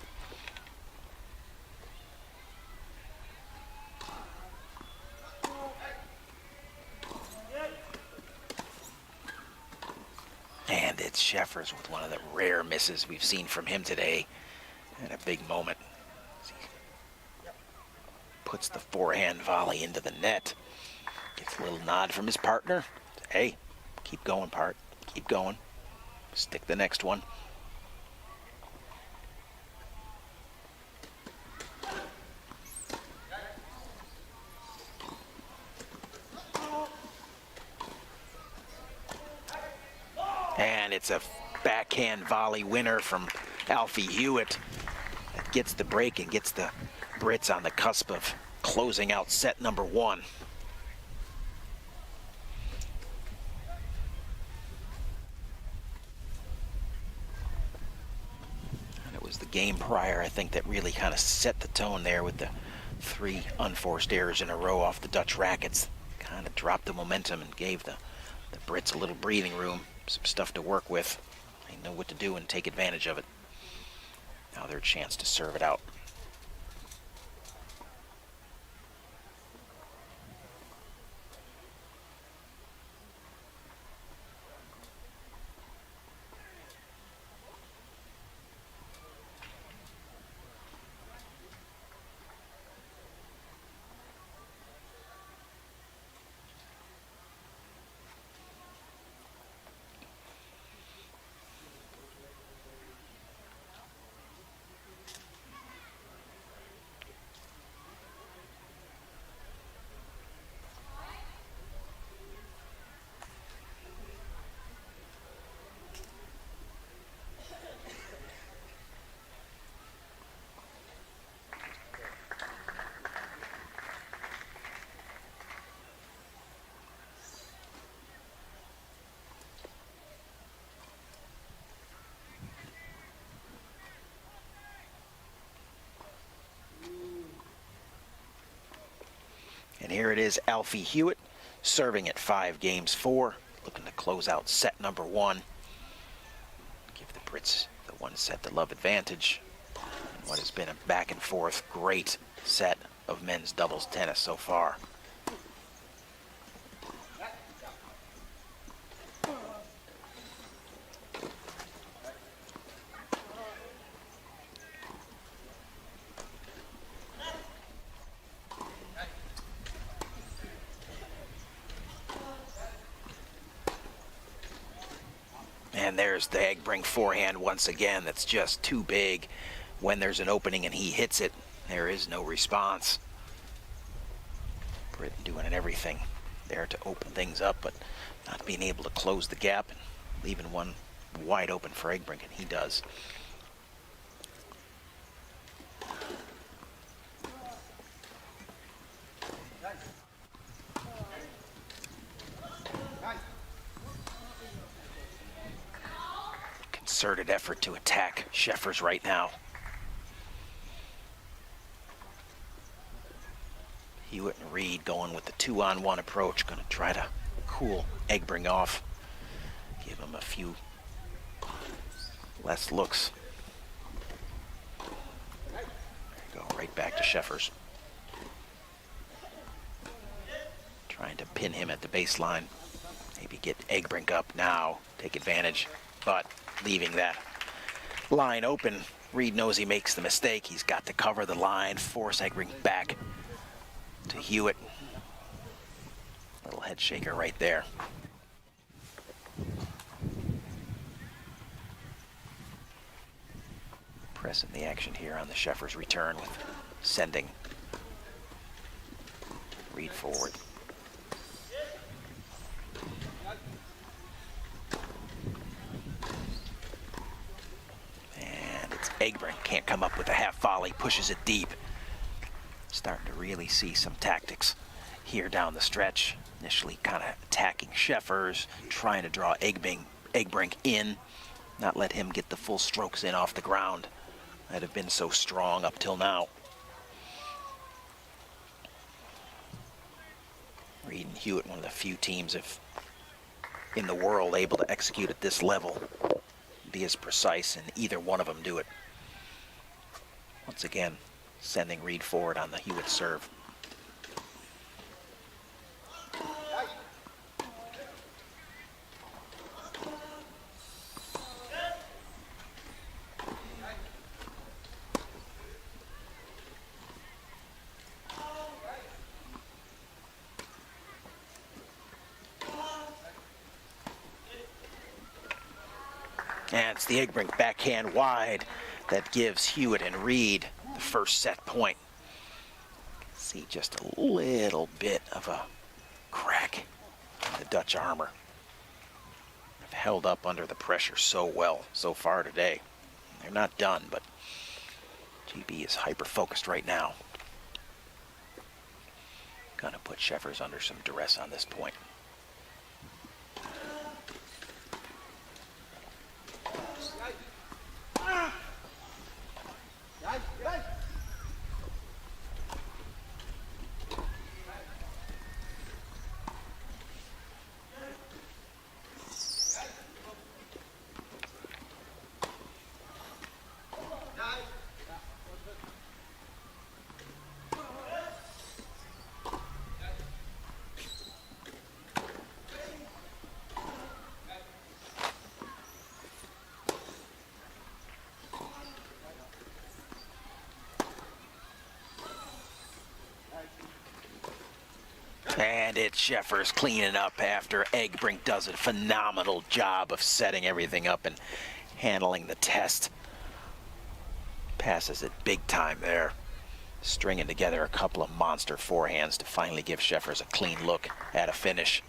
And it's Scheffers with one of the rare misses we've seen from him today. And a big moment. Puts the forehand volley into the net. Gets a little nod from his partner. Hey, keep going, part. Keep going. Stick the next one. And it's a backhand volley winner from Alfie Hewitt. That gets the break and gets the Brits on the cusp of closing out set number one. And it was the game prior, I think, that really kind of set the tone there with the 3 unforced errors in a row off the Dutch rackets. Kind of dropped the momentum and gave the Brits a little breathing room, some stuff to work with. They know what to do and take advantage of it. Now their chance to serve it out. And here it is, Alfie Hewitt serving at 5-4, looking to close out set number one. Give the Brits the 1-set-to-love advantage in what has been a back and forth great set of men's doubles tennis so far. And there's the Egbrink forehand once again. That's just too big. When there's an opening and he hits it, there is no response. Britain doing everything there to open things up, but not being able to close the gap and leaving one wide open for Egbrink, and he does. Concerted effort to attack Scheffers right now. Hewitt and Reed going with the 2-on-1 approach, going to try to cool Egbrink off, give him a few less looks. There you go, right back to Scheffers. Trying to pin him at the baseline. Maybe get Egbrink up now, take advantage, but leaving that line open. Reed knows he makes the mistake. He's got to cover the line, force Egbrink back to Hewitt. Little head shaker right there. Pressing the action here on the Scheffers return with sending Reed forward. Egbrink can't come up with a half volley, pushes it deep. Starting to really see some tactics here down the stretch. Initially kind of attacking Scheffers, trying to draw Egbrink in, not let him get the full strokes in off the ground that have been so strong up till now. Reed and Hewitt, one of the few teams in the world able to execute at this level, be as precise, and either one of them do it. Once again, sending Reed forward on the Hewitt serve. And it's the Egbrink backhand wide that gives Hewitt and Reed the first set point. See just a little bit of a crack in the Dutch armor. They've held up under the pressure so well so far today. They're not done, but GB is hyper-focused right now. Gonna put Scheffers under some duress on this point. And it's Scheffers cleaning up after Egbrink does a phenomenal job of setting everything up and handling the test. Passes it big time there. Stringing together a couple of monster forehands to finally give Scheffers a clean look at a finish.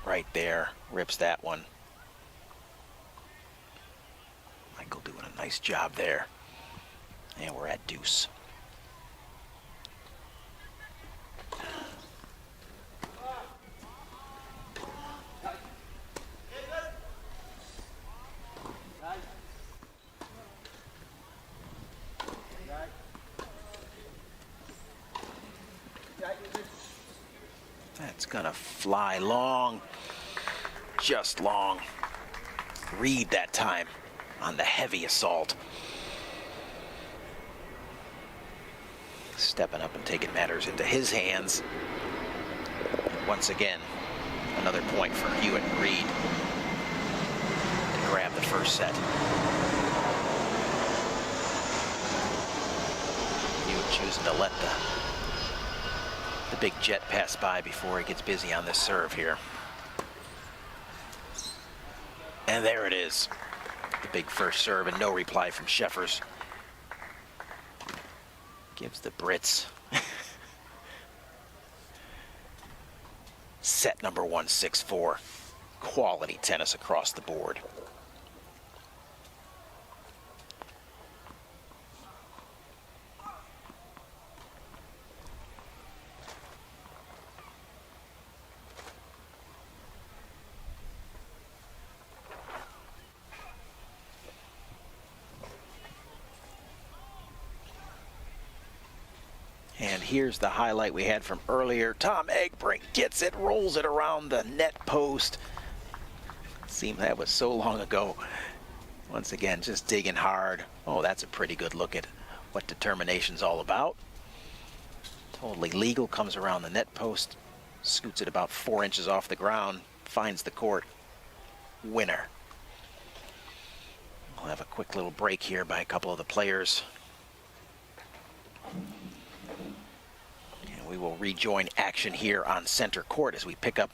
Right there, rips that one. Michael doing a nice job there. And we're at deuce. That's gonna fly long, just long. Reed that time on the heavy assault. Stepping up and taking matters into his hands. And once again, another point for Hewitt and Reed to grab the first set. Hewitt choosing to let the big jet pass by before he gets busy on this serve here. And there it is. The big first serve and no reply from Scheffers. Gives the Brits set number 1, 6-4. Quality tennis across the board. And here's the highlight we had from earlier. Tom Egbrink gets it, rolls it around the net post. Seemed that was so long ago. Once again, just digging hard. Oh, that's a pretty good look at what determination's all about. Totally legal, comes around the net post, scoots it about 4 inches off the ground, finds the court. Winner. We'll have a quick little break here by a couple of the players. We will rejoin action here on center court as we pick up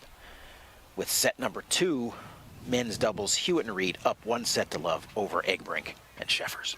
with set number 2, men's doubles. Hewitt and Reed up 1-0 over Egbrink and Scheffers.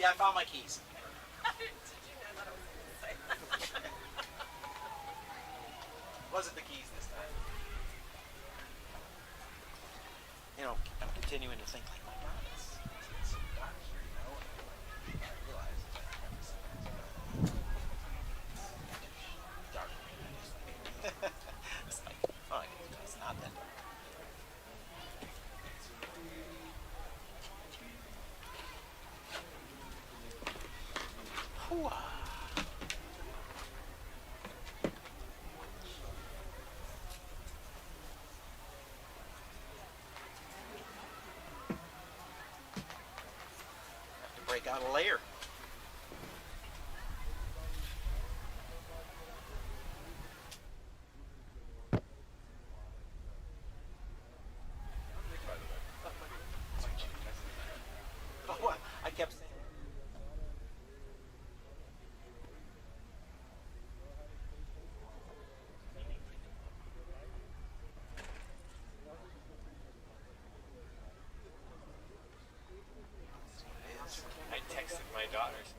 Yeah, I found my keys. Wasn't the keys this time. You know, I'm continuing to think like, my God, it's so dark here, you know. And I realize that it's dark. It's like, fine, it's not that dark. Whew. Have to break out a layer. Oh, I kept saying. I texted my daughters.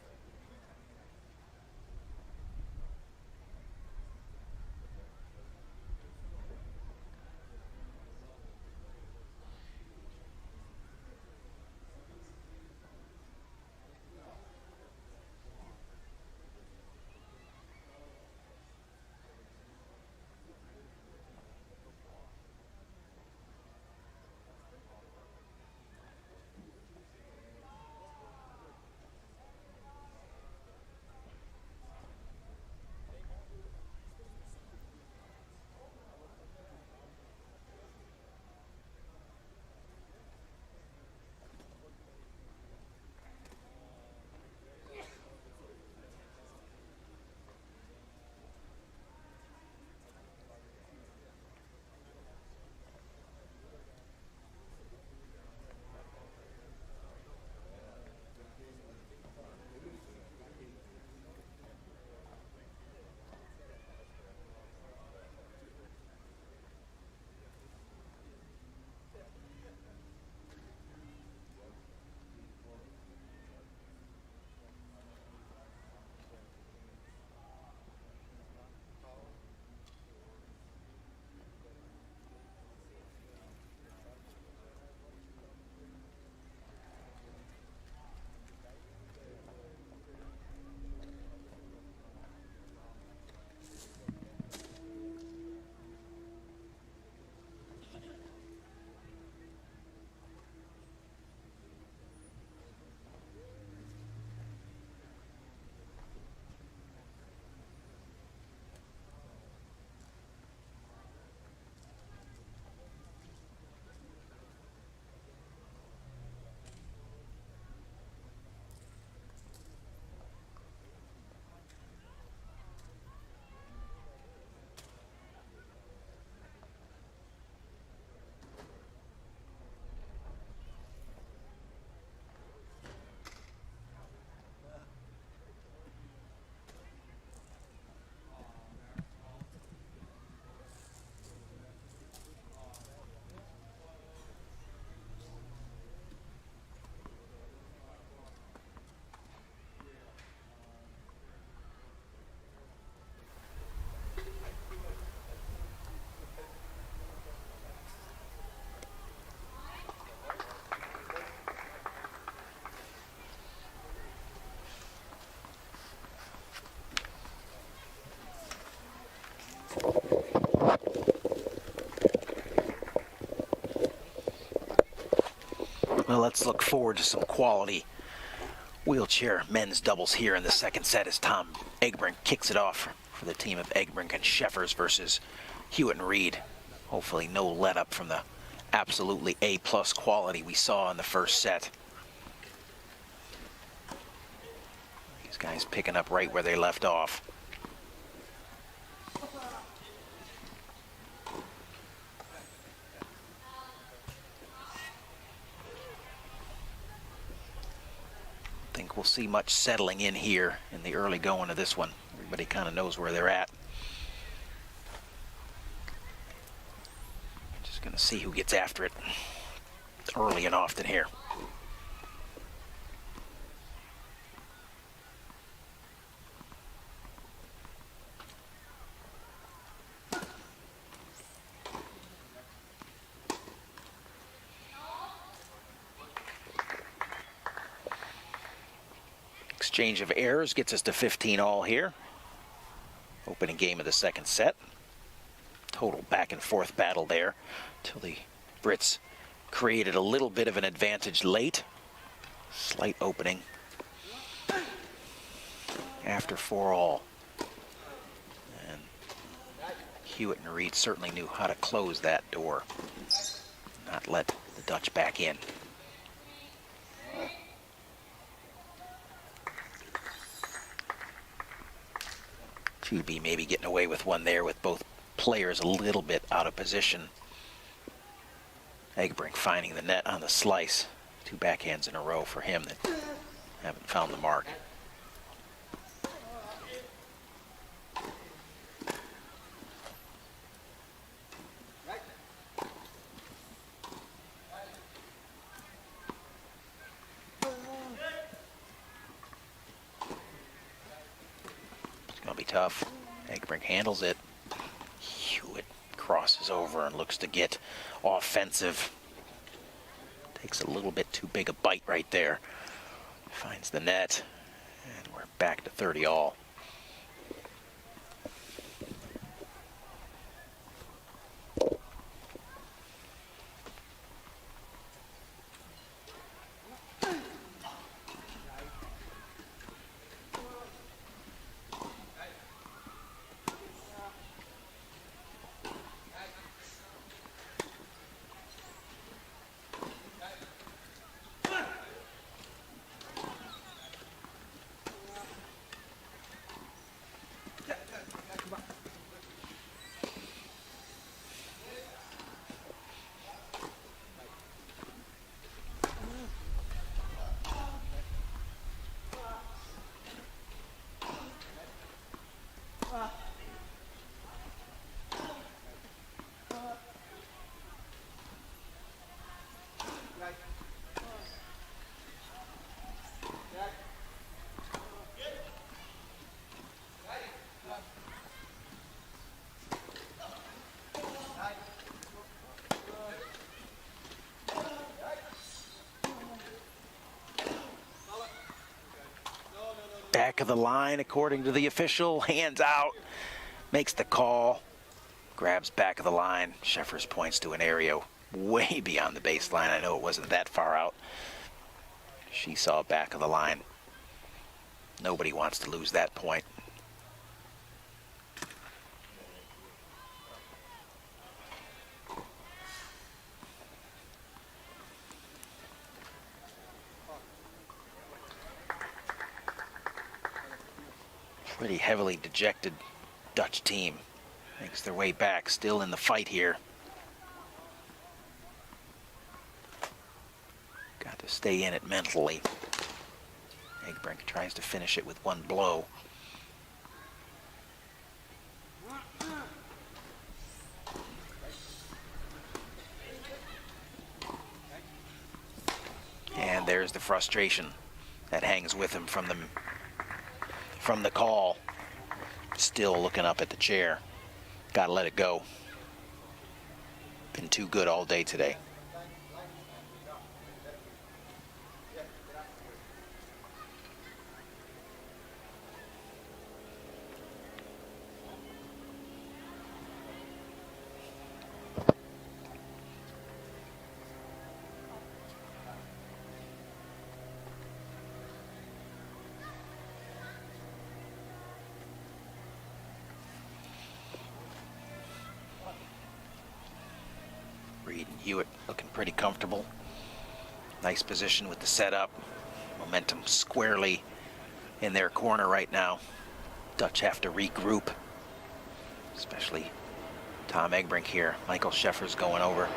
Well, let's look forward to some quality wheelchair men's doubles here in the second set as Tom Egbrink kicks it off for the team of Egbrink and Sheffers versus Hewitt and Reed. Hopefully no let up from the absolutely A-plus quality we saw in the first set. These guys picking up right where they left off. I think we'll see much settling in here in the early going of this one. Everybody kind of knows where they're at. Just going to see who gets after it early and often here. Exchange of errors gets us to 15 all here. Opening game of the second set. Total back and forth battle there till the Brits created a little bit of an advantage late. Slight opening after 4 all. And Hewitt and Reed certainly knew how to close that door, not let the Dutch back in. GB maybe getting away with one there with both players a little bit out of position. Egbrink finding the net on the slice. 2 backhands in a row for him that haven't found the mark. It's going to be tough. Egbrink handles it. Hewitt crosses over and looks to get offensive. Takes a little bit too big a bite right there. Finds the net, and we're back to 30 all. Back of the line, according to the official. Hands out, makes the call, grabs back of the line. Sheffers points to an area way beyond the baseline. I know it wasn't that far out. She saw back of the line. Nobody wants to lose that point. Pretty heavily dejected Dutch team makes their way back, still in the fight here. Got to stay in it mentally. Egbrink tries to finish it with one blow. And there's the frustration that hangs with him from the call. Still looking up at the chair. Gotta let it go. Been too good all day today. Reed and Hewitt looking pretty comfortable. Nice position with the setup. Momentum squarely in their corner right now. Dutch have to regroup, especially Tom Egbrink here. Michael Sheffers going over,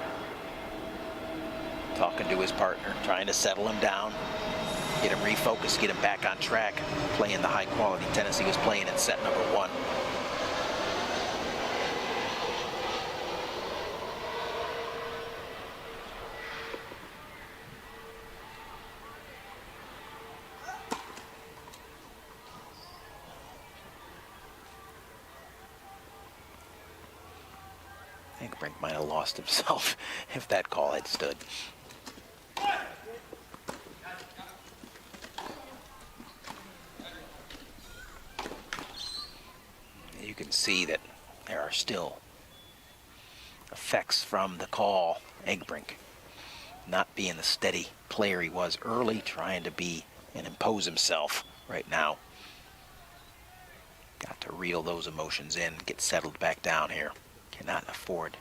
talking to his partner, trying to settle him down, get him refocused, get him back on track, playing the high quality tennis he was playing in set number 1. Egbrink might have lost himself if that call had stood. can see that there are still effects from the call. Egbrink not being the steady player he was early, trying to be and impose himself right now. Got to reel those emotions in, get settled back down here. Cannot afford to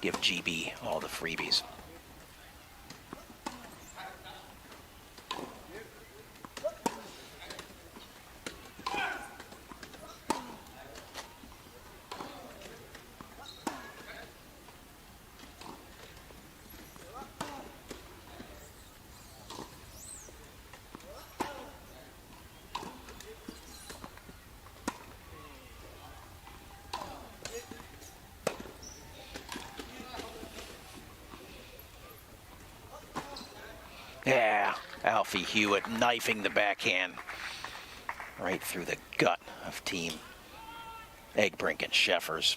give GB all the freebies. Yeah, Alfie Hewitt knifing the backhand right through the gut of Team Egbrink and Scheffers.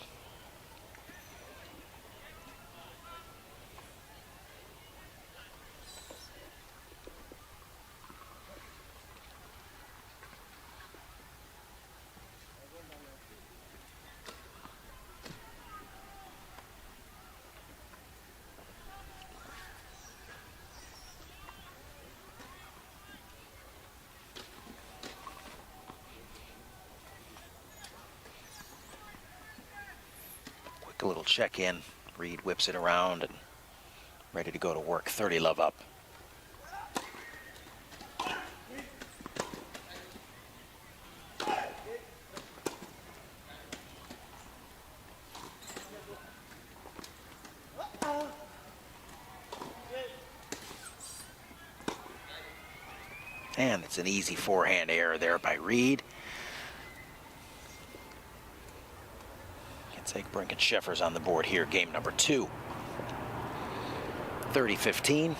A little check-in. Reed whips it around and ready to go to work. 30 love up. And it's an easy forehand error there by Reed. Egbrink and Scheffers on the board here, game number 2. 30-15.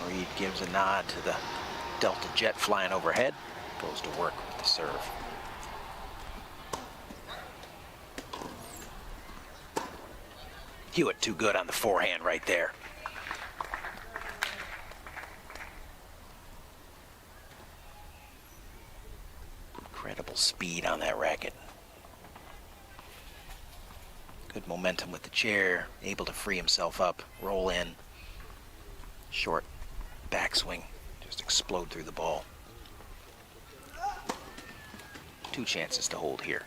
Reed gives a nod to the Delta jet flying overhead. Goes to work with the serve. Hewitt too good on the forehand right there. Incredible speed on that racket. Good momentum with the chair, able to free himself up, roll in. Short backswing, just explode through the ball. 2 chances to hold here.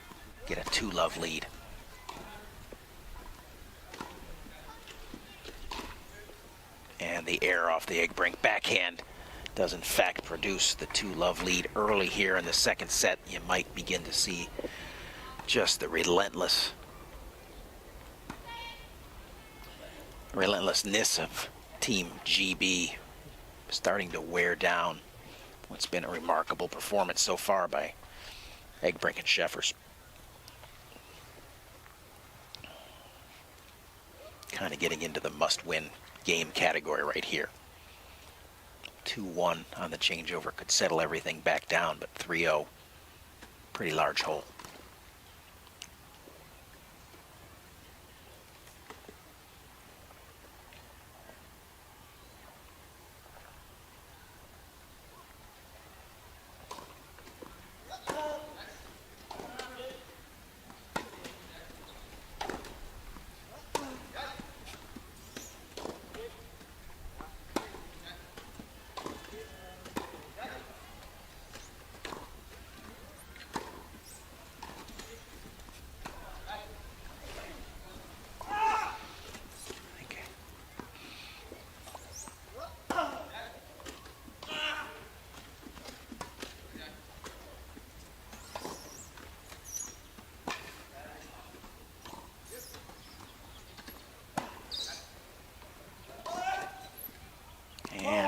Get a 2-love lead. And the error off the Egbrink backhand does in fact produce the 2-love lead early here in the second set. You might begin to see just the relentlessness of Team GB starting to wear down what's been a remarkable performance so far by Egbrink and Scheffers. Kind of getting into the must-win game category right here. 2-1 on the changeover could settle everything back down, but 3-0, pretty large hole.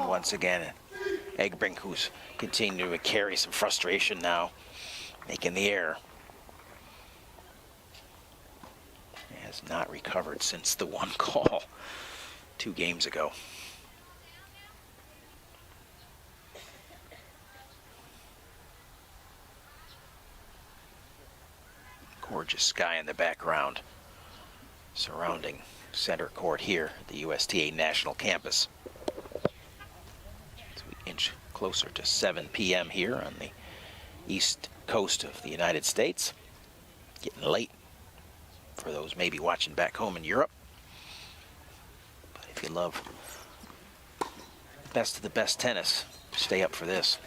Once again, Egbrink, who's continuing to carry some frustration now, making the error. Has not recovered since the 1 call 2 games ago. Gorgeous sky in the background surrounding center court here at the USTA National Campus. As we inch closer to 7 p.m. here on the east coast of the United States. Getting late for those maybe watching back home in Europe. But if you love best of the best tennis, stay up for this.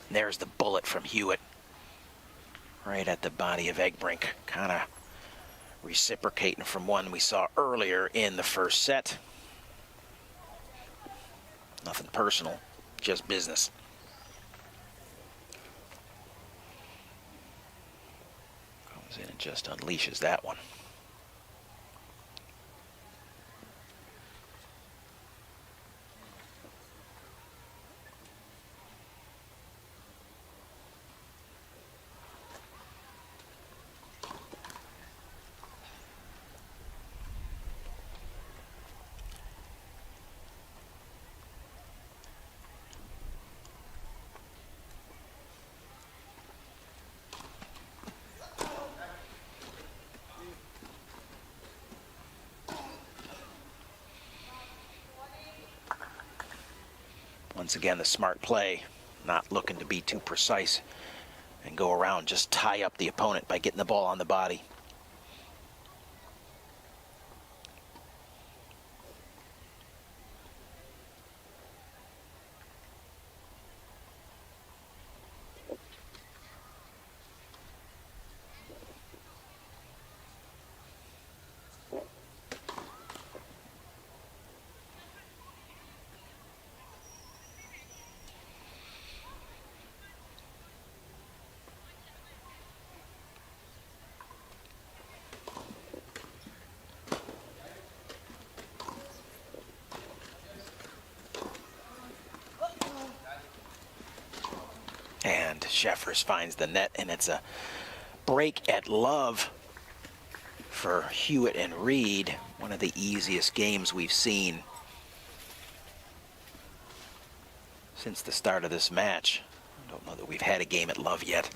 There's the bullet from Hewitt. Right at the body of Egbrink. Kind of reciprocating from one we saw earlier in the first set. Nothing personal, just business. Comes in and just unleashes that one. Once again, the smart play, not looking to be too precise and go around, just tie up the opponent by getting the ball on the body. And Sheffers finds the net, and it's a break at love for Hewitt and Reed. One of the easiest games we've seen since the start of this match. I don't know that we've had a game at love yet.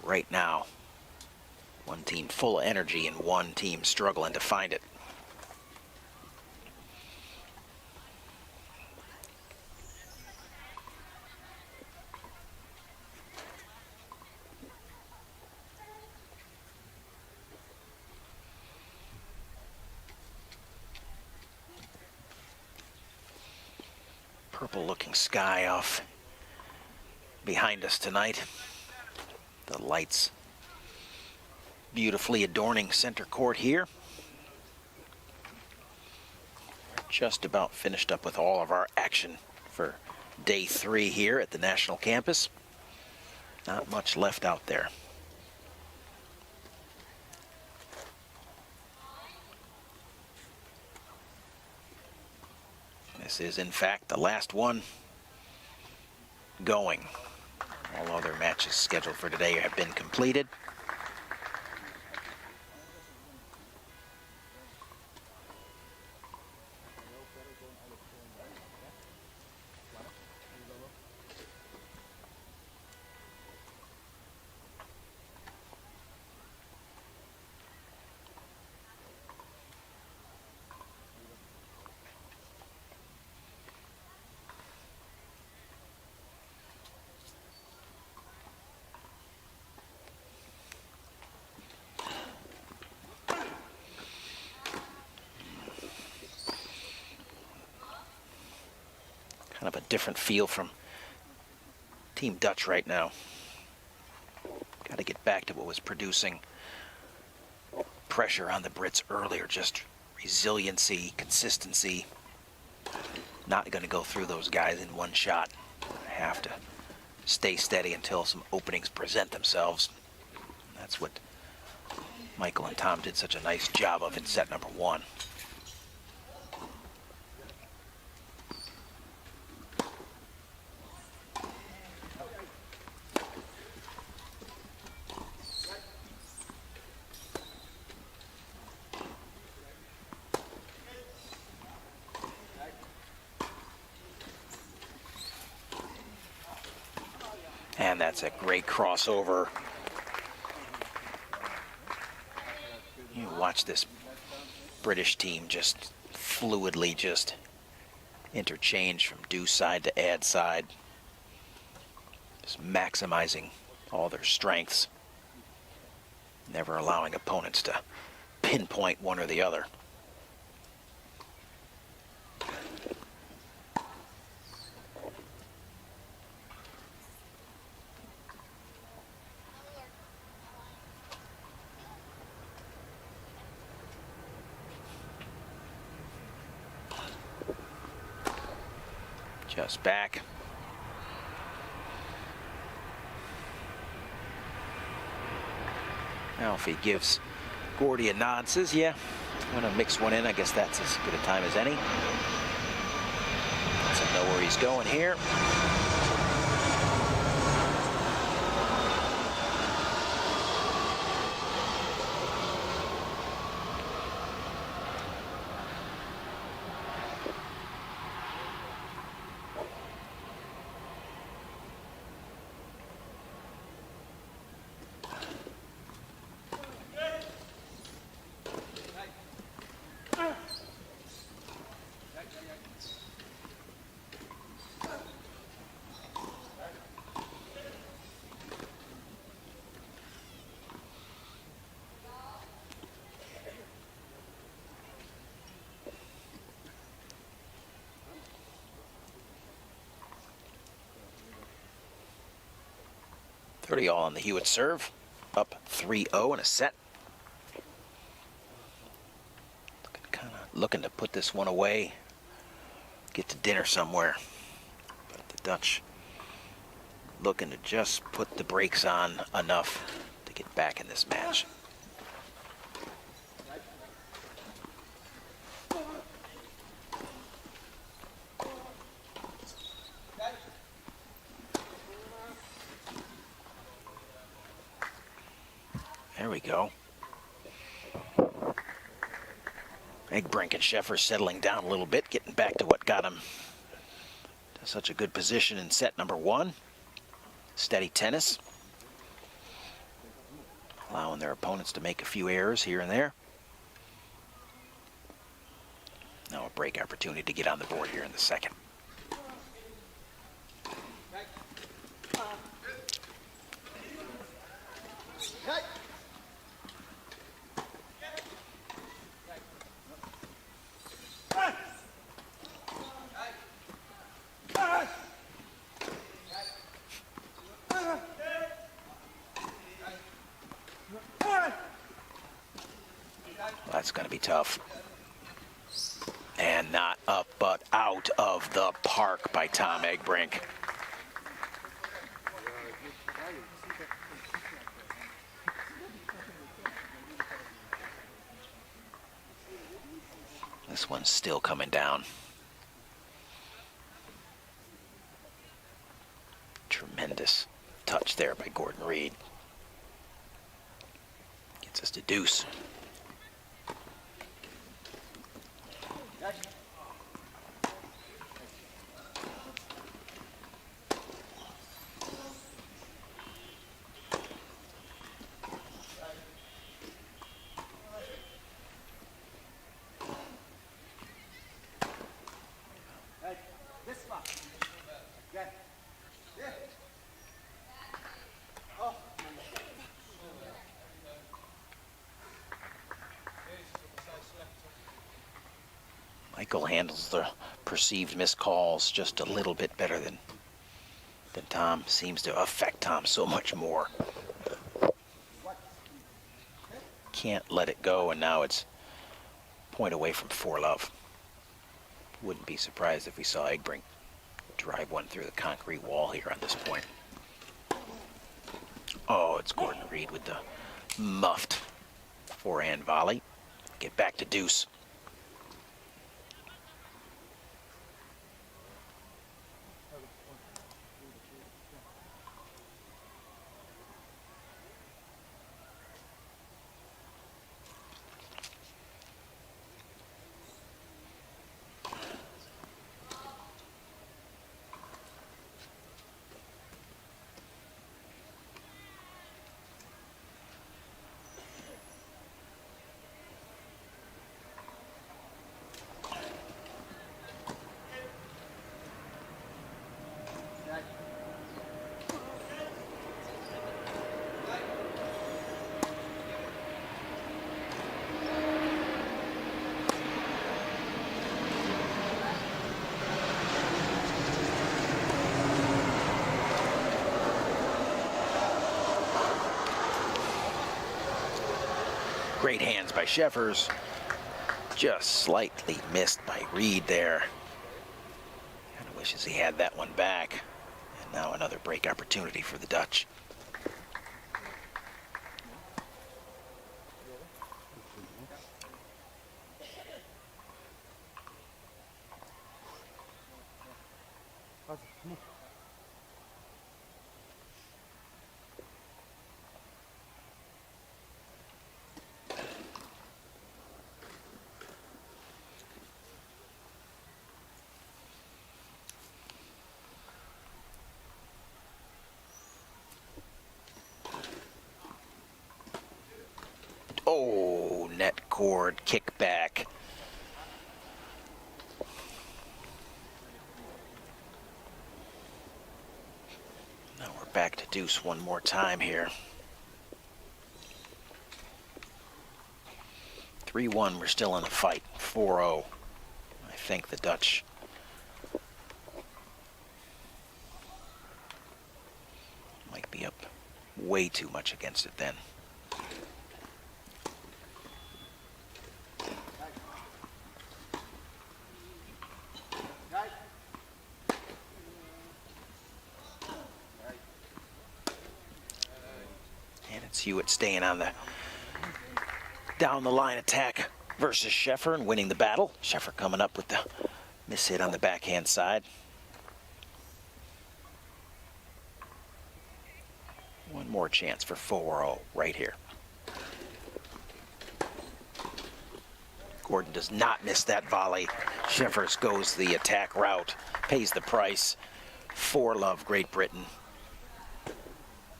Right now, one team full of energy and one team struggling to find it. Purple looking sky off behind us tonight. The lights beautifully adorning center court here. Just about finished up with all of our action for day 3 here at the National Campus. Not much left out there. This is, in fact, the last one going. All other matches scheduled for today have been completed. Kind of a different feel from Team Dutch right now. Got to get back to what was producing pressure on the Brits earlier. Just resiliency, consistency. Not going to go through those guys in one shot. Have to stay steady until some openings present themselves. That's what Michael and Tom did such a nice job of in set number 1. And that's a great crossover. You watch this British team just fluidly just interchange from deuce side to ad side, just maximizing all their strengths, never allowing opponents to pinpoint one or the other. Just back. Now if he gives Gordy a nod, says, yeah, I'm gonna mix one in. I guess that's as good a time as any. Lets him know where he's going here. All on the Hewitt serve, up 3-0 in a set. Kind of looking to put this one away, get to dinner somewhere. But the Dutch looking to just put the brakes on enough to get back in this match. There we go. Egbrink and Sheffer settling down a little bit, getting back to what got him to such a good position in set number one. Steady tennis. Allowing their opponents to make a few errors here and there. Now a break opportunity to get on the board here in the second. That's going to be tough. And not up, but out of the park by Tom Egbrink. This one's still coming down. Tremendous touch there by Gordon Reed. Gets us to deuce. Michael handles the perceived missed calls just a little bit better than Tom. Seems to affect Tom so much more. Can't let it go, and now it's point away from 4-love. Wouldn't be surprised if we saw Egbrink drive one through the concrete wall here on this point. Oh, it's Gordon Reed with the muffed forehand volley. Get back to deuce. Great hands by Scheffers. Just slightly missed by Reed there. Kind of wishes he had that one back. And now another break opportunity for the Dutch. Oh, net cord kickback. Now we're back to deuce one more time here. 3-1, we're still in the fight. 4-0. I think the Dutch might be up way too much against it then. Hewitt staying on the down the line attack versus Scheffer and winning the battle. Scheffer coming up with the miss hit on the backhand side. One more chance for 4-0 right here. Gordon does not miss that volley. Scheffers goes the attack route, pays the price. 4-love Great Britain.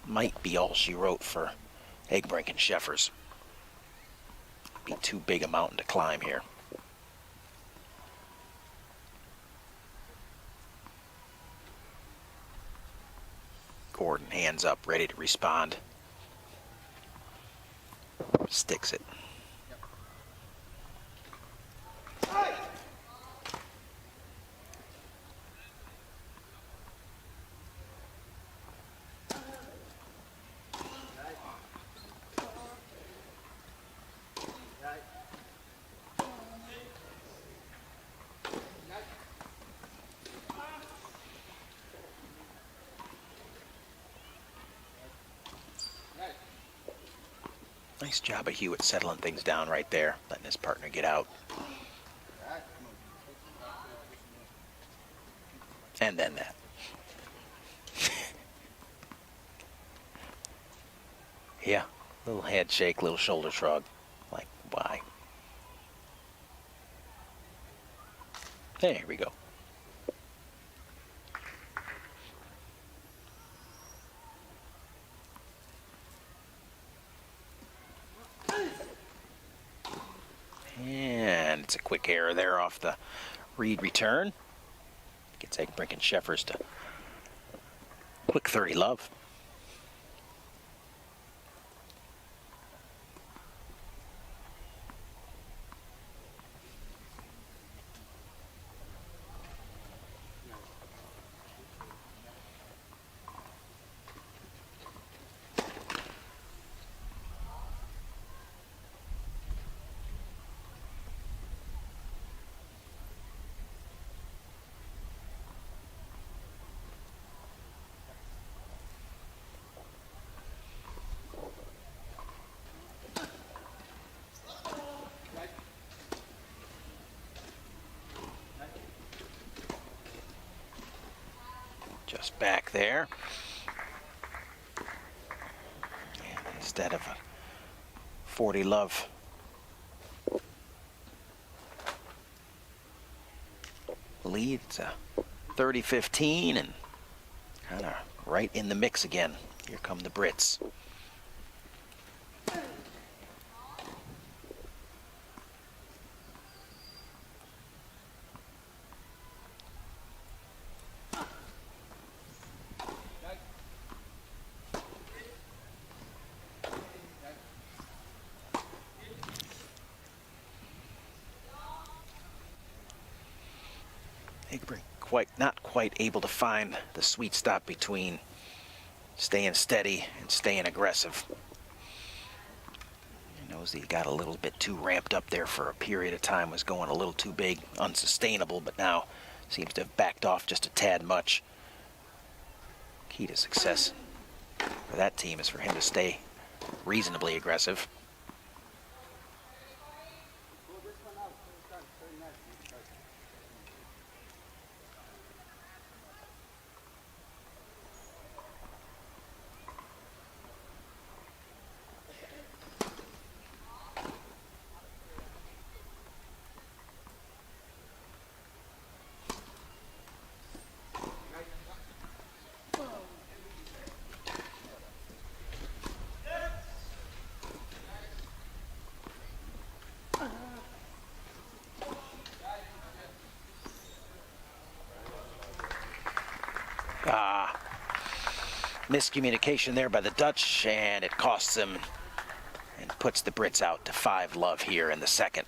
Might be all she wrote for Egbrink and Scheffers. Be too big a mountain to climb here. Gordon hands up, ready to respond. Sticks it. Nice job of Hewitt settling things down right there, letting his partner get out. And then that. Yeah, little head shake, little shoulder shrug. Like, why? There we go. And it's a quick error there off the Reed return. Gets Egbrink and Scheffers to quick 30-love. Just back there. And instead of a 40-love lead, it's a 30-15 and kind of right in the mix again. Here come the Brits. Not quite able to find the sweet spot between staying steady and staying aggressive. You know, Shows that he got a little bit too ramped up there for a period of time, was going a little too big, unsustainable, but now seems to have backed off just a tad much. Key to success for that team is for him to stay reasonably aggressive. Miscommunication there by the Dutch, and it costs them and puts the Brits out to 5-love here in the second.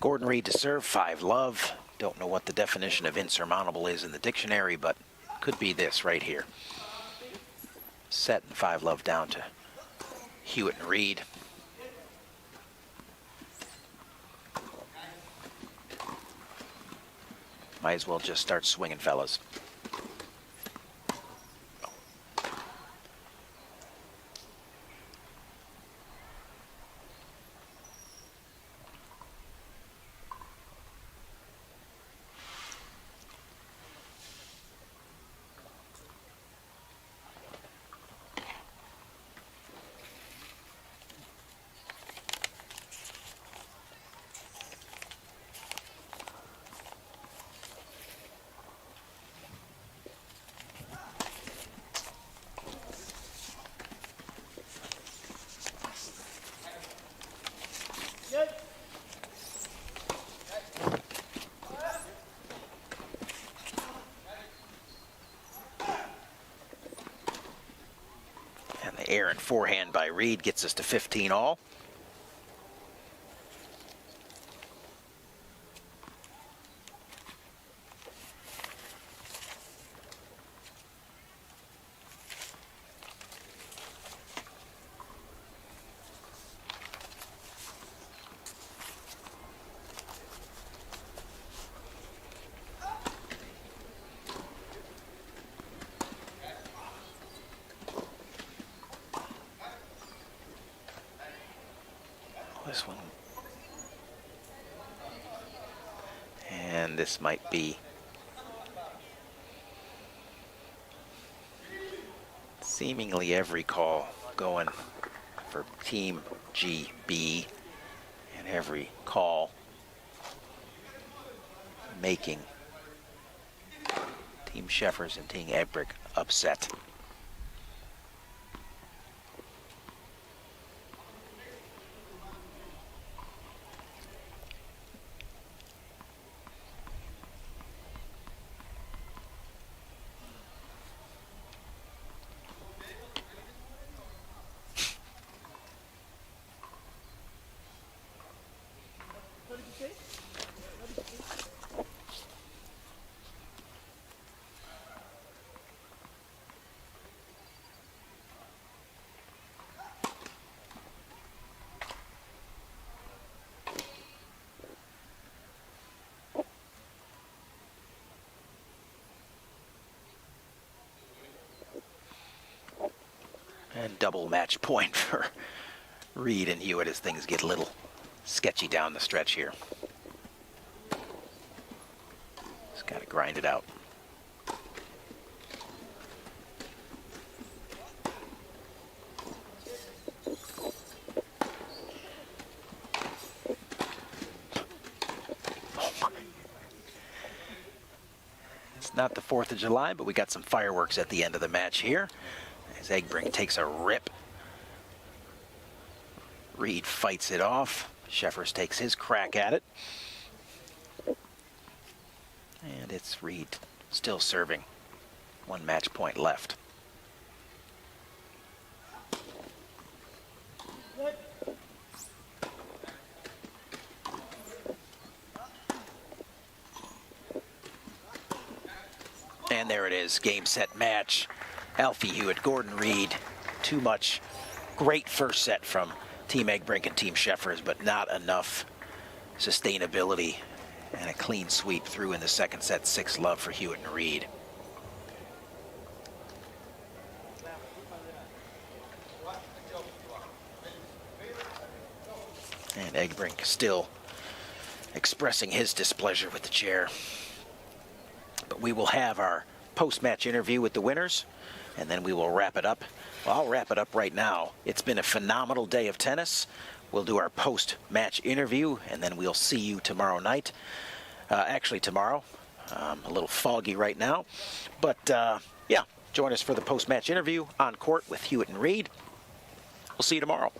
Gordon Reed to serve, 5-love. Don't know what the definition of insurmountable is in the dictionary, but could be this right here. Set and 5-love down to Hewitt and Reed. Might as well just start swinging, fellas. Errant forehand by Reed gets us to 15 all. This one. And this might be seemingly every call going for Team GB and every call making Team Sheffers and Team Ebrick upset. And double match point for Reed and Hewitt as things get a little sketchy down the stretch here. Just got to grind it out. It's not the 4th of July, but we got some fireworks at the end of the match here. As Egbrink takes a rip. Reed fights it off. Sheffers takes his crack at it. And it's Reed still serving. 1 match point left. And there it is, game, set, match. Alfie Hewitt, Gordon Reed. Too much. Great first set from Team Egbrink and Team Sheffers, but not enough sustainability, and a clean sweep through in the second set. 6-love for Hewitt and Reed. And Egbrink still expressing his displeasure with the chair. But we will have our post-match interview with the winners, and then we will wrap it up. Well, I'll wrap it up right now. It's been a phenomenal day of tennis. We'll do our post-match interview, and then we'll see you tomorrow night. Actually, tomorrow. A little foggy right now. But, yeah, join us for the post-match interview on court with Hewitt and Reed. We'll see you tomorrow.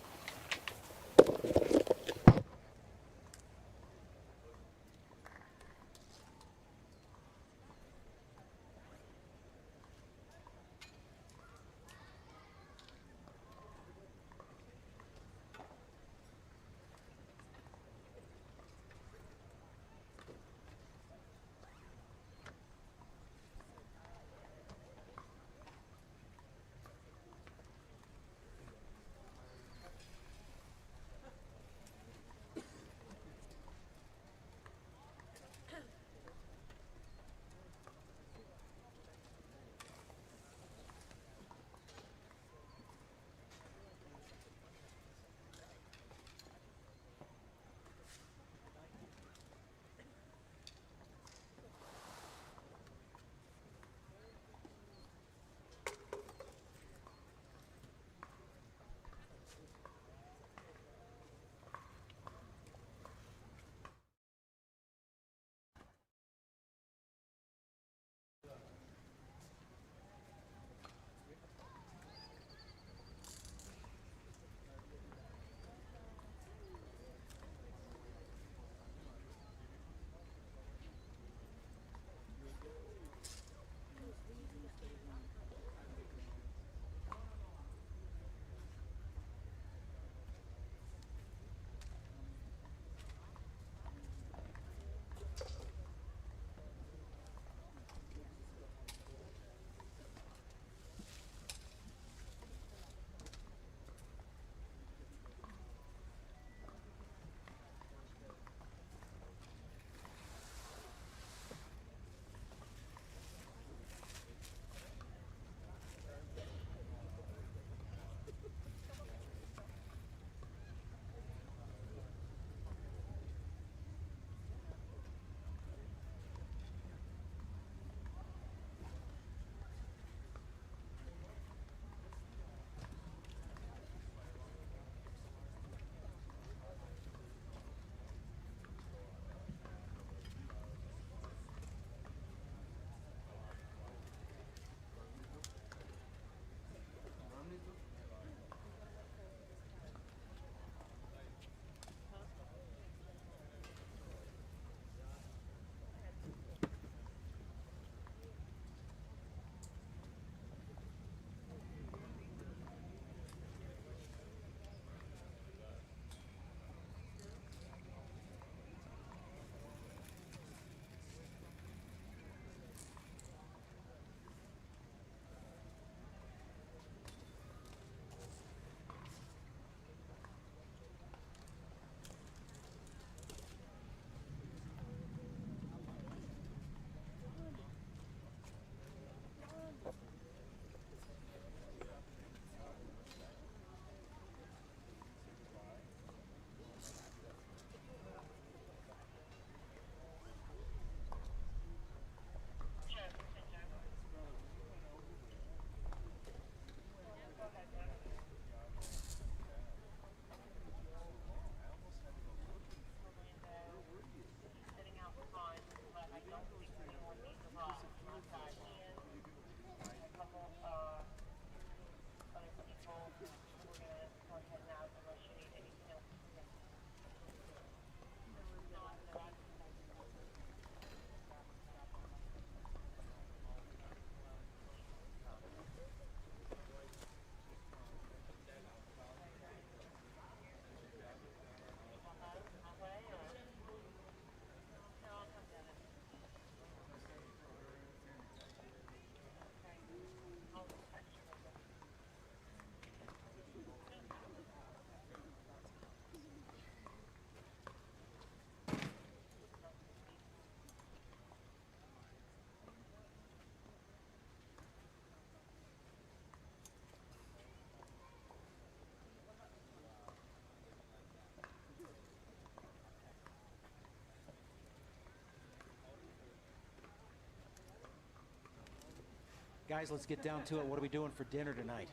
guys, let's get down to it. What are we doing for dinner tonight?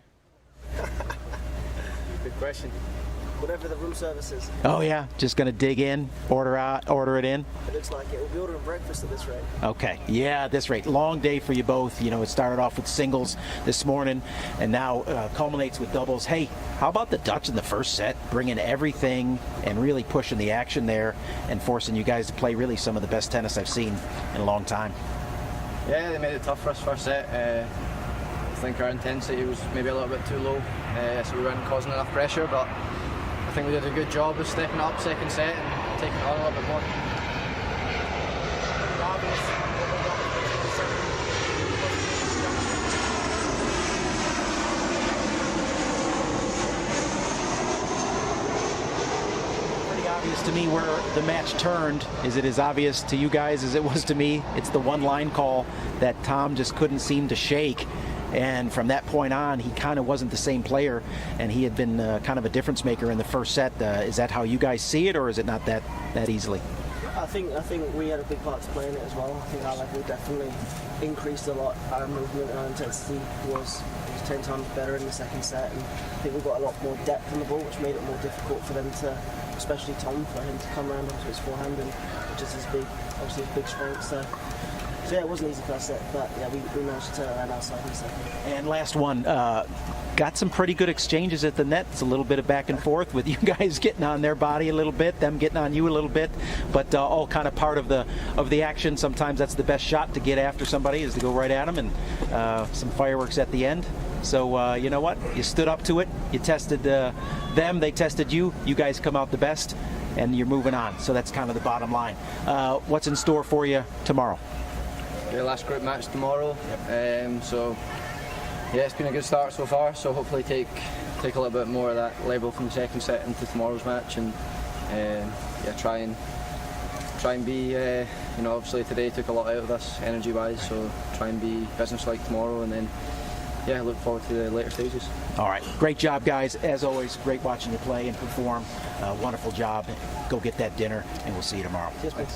Good question. Whatever the room service is. Oh yeah, just gonna dig in, order it in. It looks like it. We'll be ordering breakfast at this rate. Okay, yeah, at this rate. Long day for you both. You know, it started off with singles this morning and now culminates with doubles. Hey, how about the Dutch in the first set, bringing everything and really pushing the action there and forcing you guys to play really some of the best tennis I've seen in a long time? Yeah, they made it tough for us first set. I think our intensity was maybe a little bit too low, so we weren't causing enough pressure, but I think we did a good job of stepping up second set and taking it on a little bit more. Pretty obvious to me where the match turned. Is it as obvious to you guys as it was to me? It's the one line call that Tom just couldn't seem to shake. And from that point on, he kind of wasn't the same player, and he had been kind of a difference maker in the first set. Is that how you guys see it, or is it not that easily? I think we had a big part to play in it as well. I think our level definitely increased a lot. Our movement and our intensity was 10 times better in the second set, and I think we got a lot more depth on the ball, which made it more difficult for them to, especially Tom, for him to come around onto his forehand, and which is his big strength. So yeah, it wasn't easy first set, but yeah, we managed to turn it around outside in the second. And last one, got some pretty good exchanges at the net. It's a little bit of back and forth with you guys getting on their body a little bit, them getting on you a little bit, but all kind of part of the action. Sometimes that's the best shot to get after somebody, is to go right at them, and some fireworks at the end. So you know what? You stood up to it. You tested them. They tested you. You guys come out the best, and you're moving on. So that's kind of the bottom line. What's in store for you tomorrow? Yeah, last group match tomorrow. So yeah, it's been a good start so far. So hopefully take a little bit more of that level from the second set into tomorrow's match, and yeah, try and be. Obviously today took a lot out of us energy-wise. So try and be business-like tomorrow, and then yeah, look forward to the later stages. All right, great job, guys. As always, great watching you play and perform. Wonderful job. Go get that dinner, and we'll see you tomorrow. Cheers, mate.